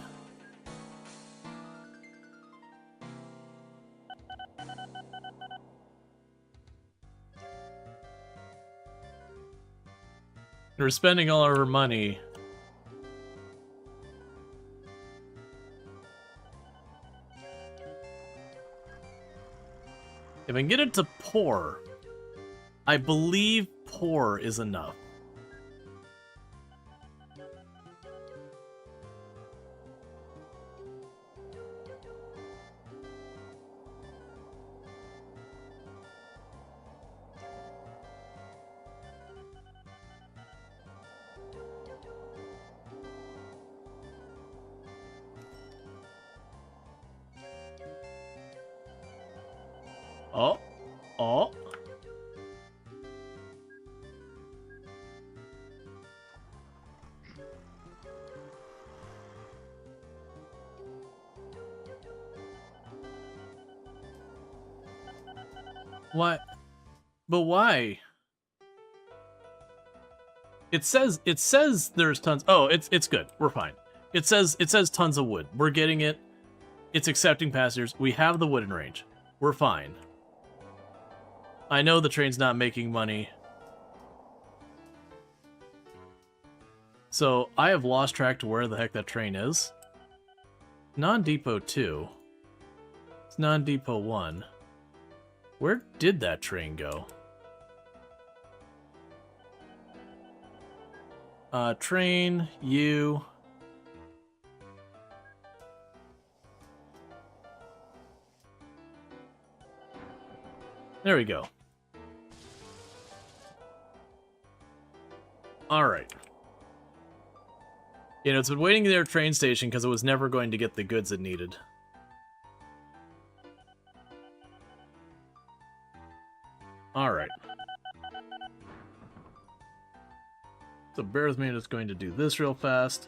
We're spending all our money. If I can get it to poor, I believe poor is enough. Oh, oh. What? But why? It says there's tons. Oh, it's good. We're fine. It says tons of wood. We're getting it. It's accepting passengers. We have the wood in range. We're fine. I know the train's not making money. So I have lost track to where the heck that train is. Non-Depot 2. It's Non-Depot 1. Where did that train go? Train, you. There we go. Alright. You know, it's been waiting in their train station because it was never going to get the goods it needed. Alright. So bear with me, I'm just going to do this real fast.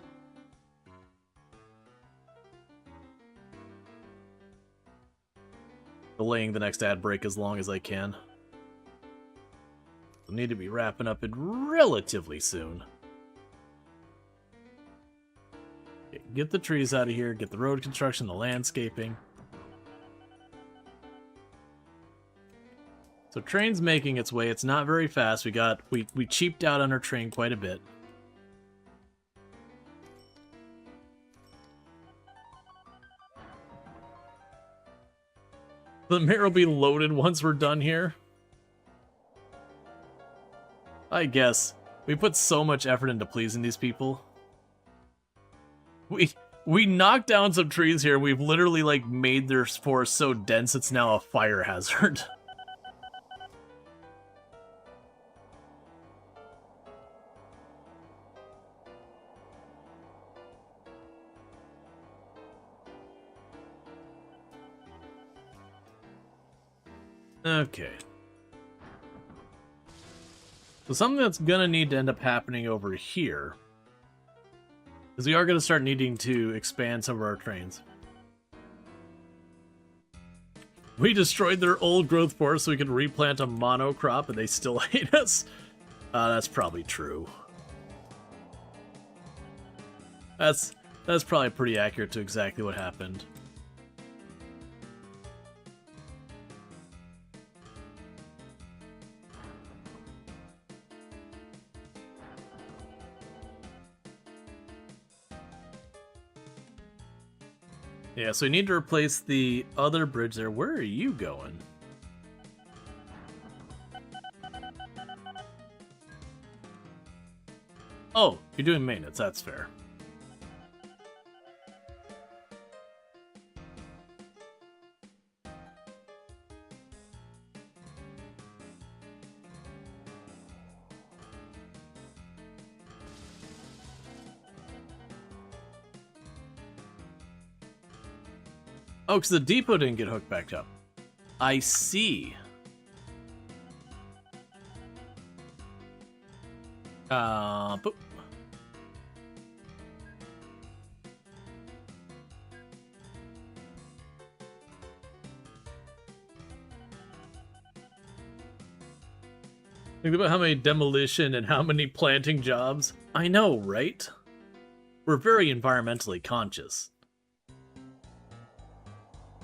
Delaying the next ad break as long as I can. I'll need to be wrapping up it relatively soon. Okay, get the trees out of here, get the road construction, the landscaping. So train's making its way. It's not very fast. We cheaped out on our train quite a bit. The mirror will be loaded once we're done here. I guess. We put so much effort into pleasing these people. We knocked down some trees here. We've literally like made their forest so dense it's now a fire hazard. Okay. So something that's gonna need to end up happening over here is we are gonna start needing to expand some of our trains. We destroyed their old growth forest so we could replant a monocrop and they still hate us. That's probably true. That's probably pretty accurate to exactly what happened. Yeah, so we need to replace the other bridge there. Where are you going? Oh, you're doing maintenance. That's fair. Oh, because the depot didn't get hooked back up. I see. Boop. Think about how many demolition and how many planting jobs. I know, right? We're very environmentally conscious.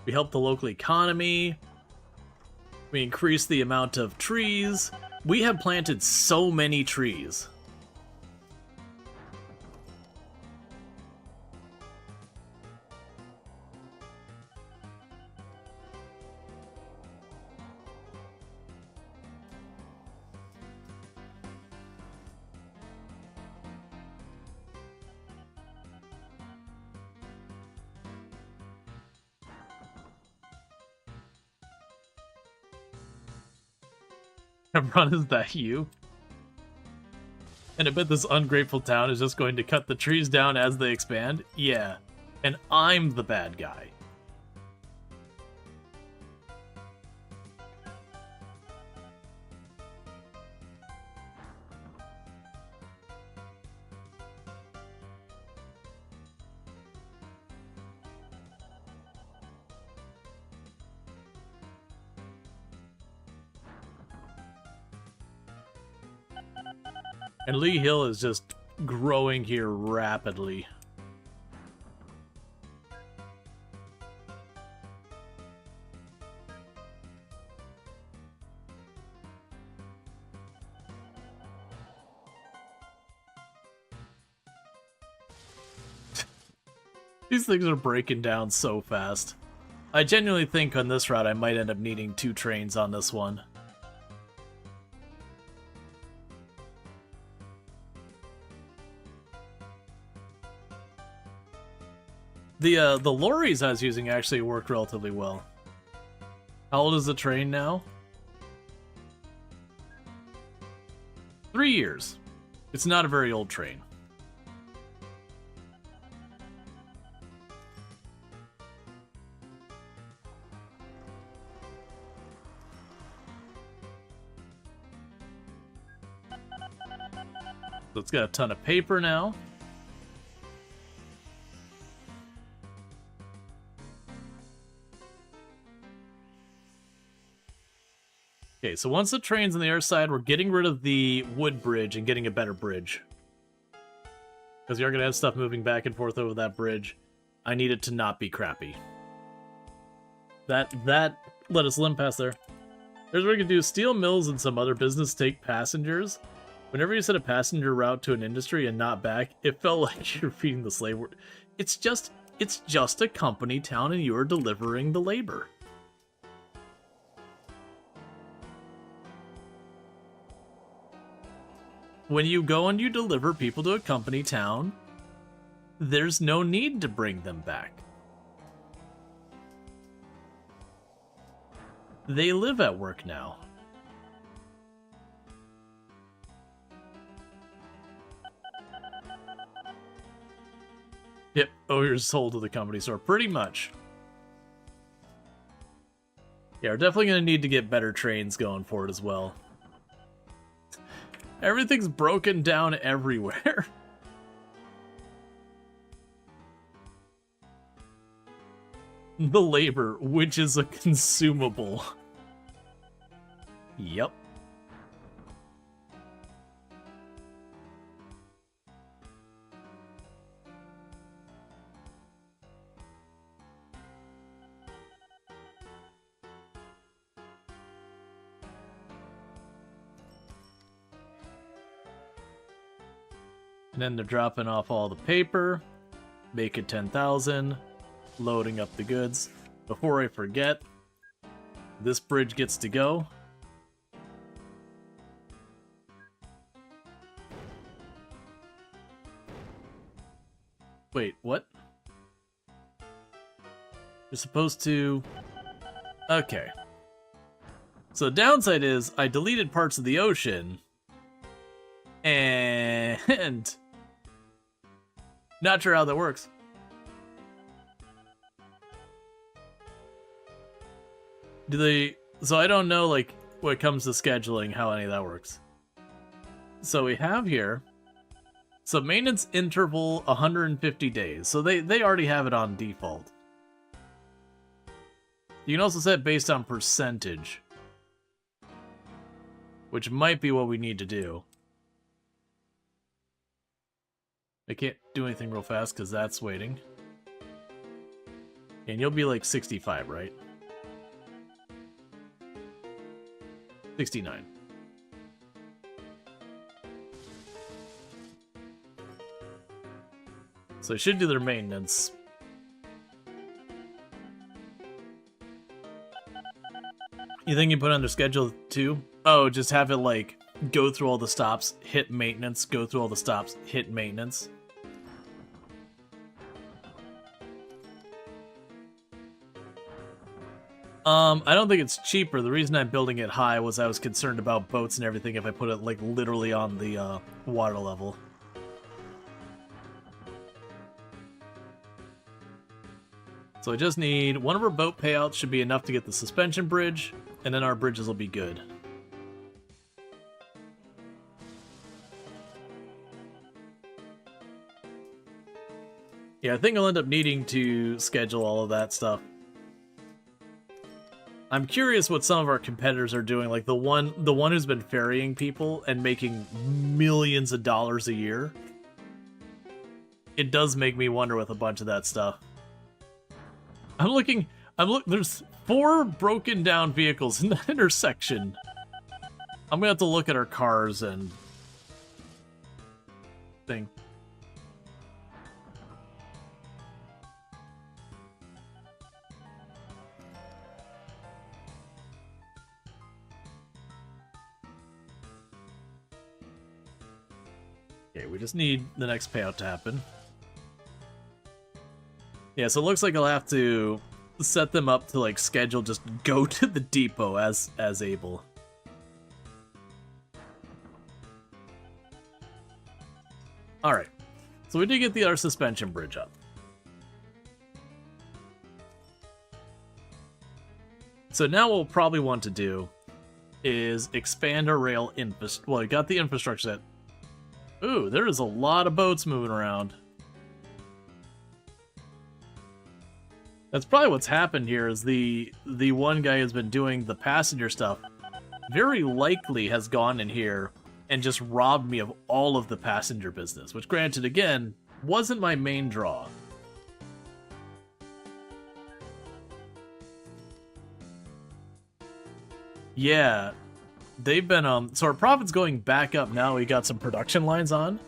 We help the local economy. We increase the amount of trees. We have planted so many trees. Ron, is that you? And I bet this ungrateful town is just going to cut the trees down as they expand? Yeah. And I'm the bad guy. And Lee Hill is just growing here rapidly. These things are breaking down so fast. I genuinely think on this route I might end up needing 2 trains on this one. The lorries I was using actually worked relatively well. How old is the train now? 3 years. It's not a very old train. So it's got a ton of paper now. Okay, so once the train's on the other side, we're getting rid of the wood bridge and getting a better bridge. Because you're going to have stuff moving back and forth over that bridge. I need it to not be crappy. That let us limp past there. Here's what we can do. Steel mills and some other business take passengers. Whenever you set a passenger route to an industry and not back, it felt like you're feeding the slave world. It's just a company town and you're delivering the labor. When you go and you deliver people to a company town, there's no need to bring them back. They live at work now. Yep, oh, you're sold to the company store, pretty much. Yeah, we're definitely going to need to get better trains going forward as well. Everything's broken down everywhere. the labor, which is a consumable. Yep. And then they're dropping off all the paper, make it 10,000, loading up the goods. Before I forget, this bridge gets to go. Wait, what? You're supposed to... Okay. So the downside is I deleted parts of the ocean, and not sure how that works. Do they... So I don't know, like, when it comes to scheduling, how any of that works. So we have here... So maintenance interval 150 days. So they already have it on default. You can also set based on percentage, which might be what we need to do. I can't do anything real fast because that's waiting. And you'll be like 65, right? 69. So they should do their maintenance. You think you put it on their schedule too? Oh, just have it like go through all the stops, hit maintenance, go through all the stops, hit maintenance. I don't think it's cheaper. The reason I'm building it high was I was concerned about boats and everything if I put it like literally on the water level. So I just need one of our boat payouts should be enough to get the suspension bridge, and then our bridges will be good. Yeah, I think I'll end up needing to schedule all of that stuff. I'm curious what some of our competitors are doing, like the one who's been ferrying people and making millions of dollars a year. It does make me wonder with a bunch of that stuff. There's 4 broken down vehicles in that intersection. I'm gonna have to look at our cars and thing. Okay, we just need the next payout to happen. Yeah, so it looks like I'll have to set them up to like schedule just go to the depot as able. Alright. So we did get our suspension bridge up. So now what we'll probably want to do is expand our rail infrastructure. Well, we got the infrastructure set. Ooh, there is a lot of boats moving around. That's probably what's happened here is the one guy who's been doing the passenger stuff very likely has gone in here and just robbed me of all of the passenger business, which granted, again, wasn't my main draw. Yeah, they've been, so our profit's going back up now. We got some production lines on,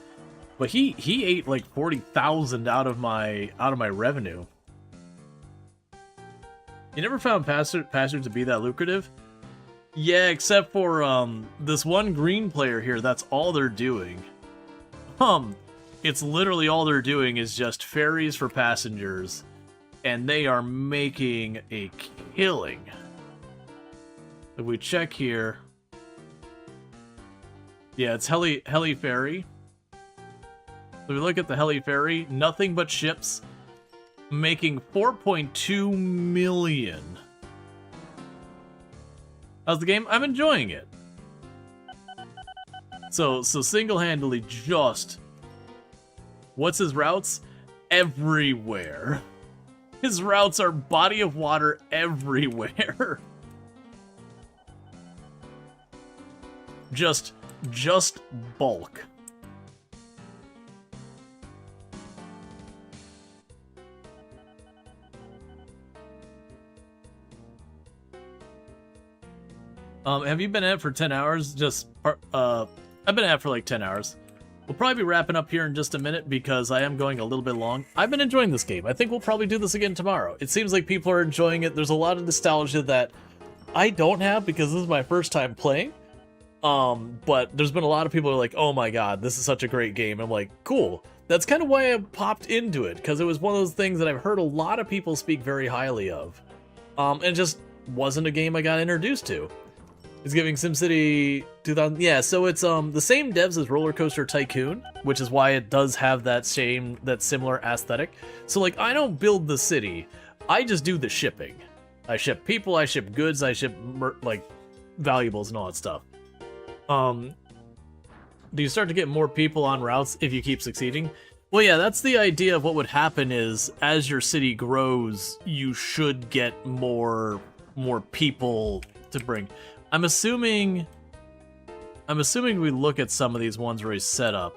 but he ate like 40,000 out of my revenue. You never found passenger to be that lucrative? Yeah, except for this one green player here, that's all they're doing. It's literally all they're doing is just ferries for passengers, and they are making a killing. If we check here, yeah, it's heli ferry. If we look at the heli ferry, nothing but ships, making 4.2 million. How's the game? I'm enjoying it. So single-handedly just... What's his routes? Everywhere. His routes are body of water everywhere. Just bulk. Have you been at it for 10 hours? I've been at it for like 10 hours. We'll probably be wrapping up here in just a minute because I am going a little bit long. I've been enjoying this game. I think we'll probably do this again tomorrow. It seems like people are enjoying it. There's a lot of nostalgia that I don't have because this is my first time playing. But there's been a lot of people who are like, oh my god, this is such a great game. I'm like, cool. That's kind of why I popped into it, because it was one of those things that I've heard a lot of people speak very highly of. And it just wasn't a game I got introduced to. It's giving SimCity 2000. Yeah, so it's the same devs as Roller Coaster Tycoon, which is why it does have that similar aesthetic. So like, I don't build the city, I just do the shipping. I ship people, I ship goods, I ship like valuables and all that stuff. Do you start to get more people on routes if you keep succeeding? Well, yeah, that's the idea of what would happen is as your city grows, you should get more people to bring. I'm assuming we look at some of these ones where he's set up.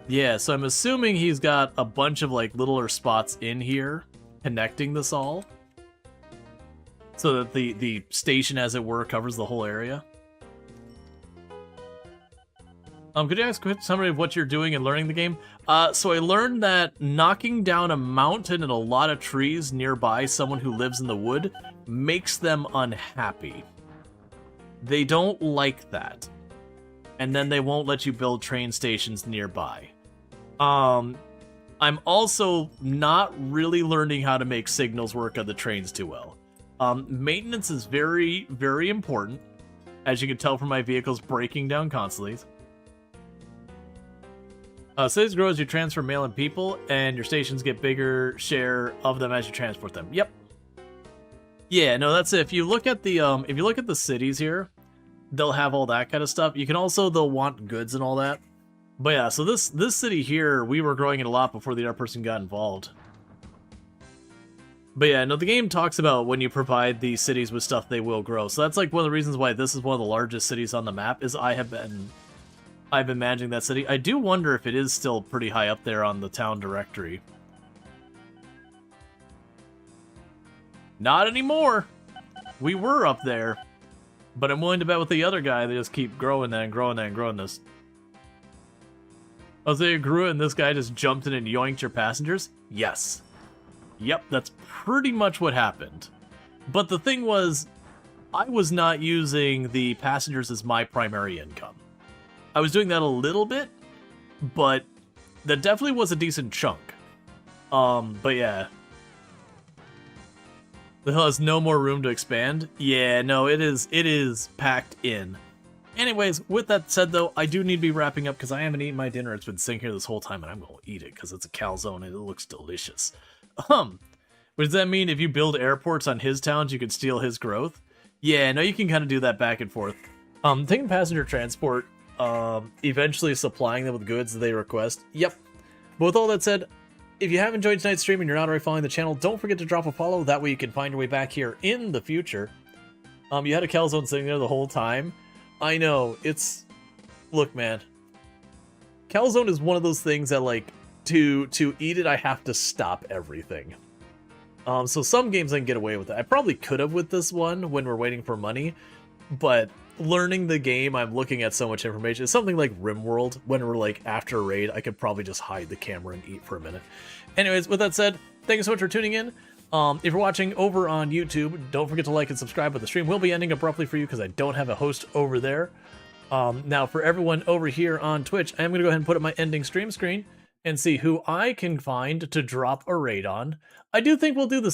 Yeah, so I'm assuming he's got a bunch of like littler spots in here connecting this all. So that the station, as it were, covers the whole area. Could you ask somebody what you're doing and learning the game? So I learned that knocking down a mountain and a lot of trees nearby someone who lives in the wood makes them unhappy. They don't like that. And then they won't let you build train stations nearby. I'm also not really learning how to make signals work on the trains too well. Maintenance is very, very important. As you can tell from my vehicles breaking down constantly. Cities grow as you transfer mail and people, and your stations get bigger share of them as you transport them. Yep. Yeah, no, that's it. If you look at the cities here, they'll have all that kind of stuff. You can also, they'll want goods and all that. But yeah, so this city here, we were growing it a lot before the other person got involved. But yeah, no, the game talks about when you provide the cities with stuff, they will grow. So that's like one of the reasons why this is one of the largest cities on the map, is I've been managing that city. I do wonder if it is still pretty high up there on the town directory. Not anymore! We were up there. But I'm willing to bet with the other guy, they just keep growing that and growing that and growing this. Oh, so you grew it and this guy just jumped in and yoinked your passengers? Yes. Yep, that's pretty much what happened. But the thing was, I was not using the passengers as my primary income. I was doing that a little bit, but that definitely was a decent chunk. But yeah. The hill has no more room to expand? Yeah, no, it is packed in. Anyways, with that said though, I do need to be wrapping up because I haven't eaten my dinner. It's been sitting here this whole time and I'm going to eat it because it's a calzone and it looks delicious. What does that mean? If you build airports on his towns, you can steal his growth? Yeah, no, you can kind of do that back and forth. Taking passenger transport, eventually supplying them with goods that they request. Yep. But with all that said, if you have enjoyed tonight's stream and you're not already following the channel, don't forget to drop a follow. That way you can find your way back here in the future. You had a calzone sitting there the whole time. I know, it's... Look, man. Calzone is one of those things that, like, to eat it, I have to stop everything. So some games I can get away with it. I probably could have with this one when we're waiting for money, but learning the game, I'm looking at so much information. It's something like RimWorld, when we're like after a raid, I could probably just hide the camera and eat for a minute. Anyways, with that said, thank you so much for tuning in. If you're watching over on YouTube, don't forget to like and subscribe, but the stream will be ending abruptly for you because I don't have a host over there. Now, for everyone over here on Twitch, I am going to go ahead and put up my ending stream screen and see who I can find to drop a raid on. I do think we'll do this again.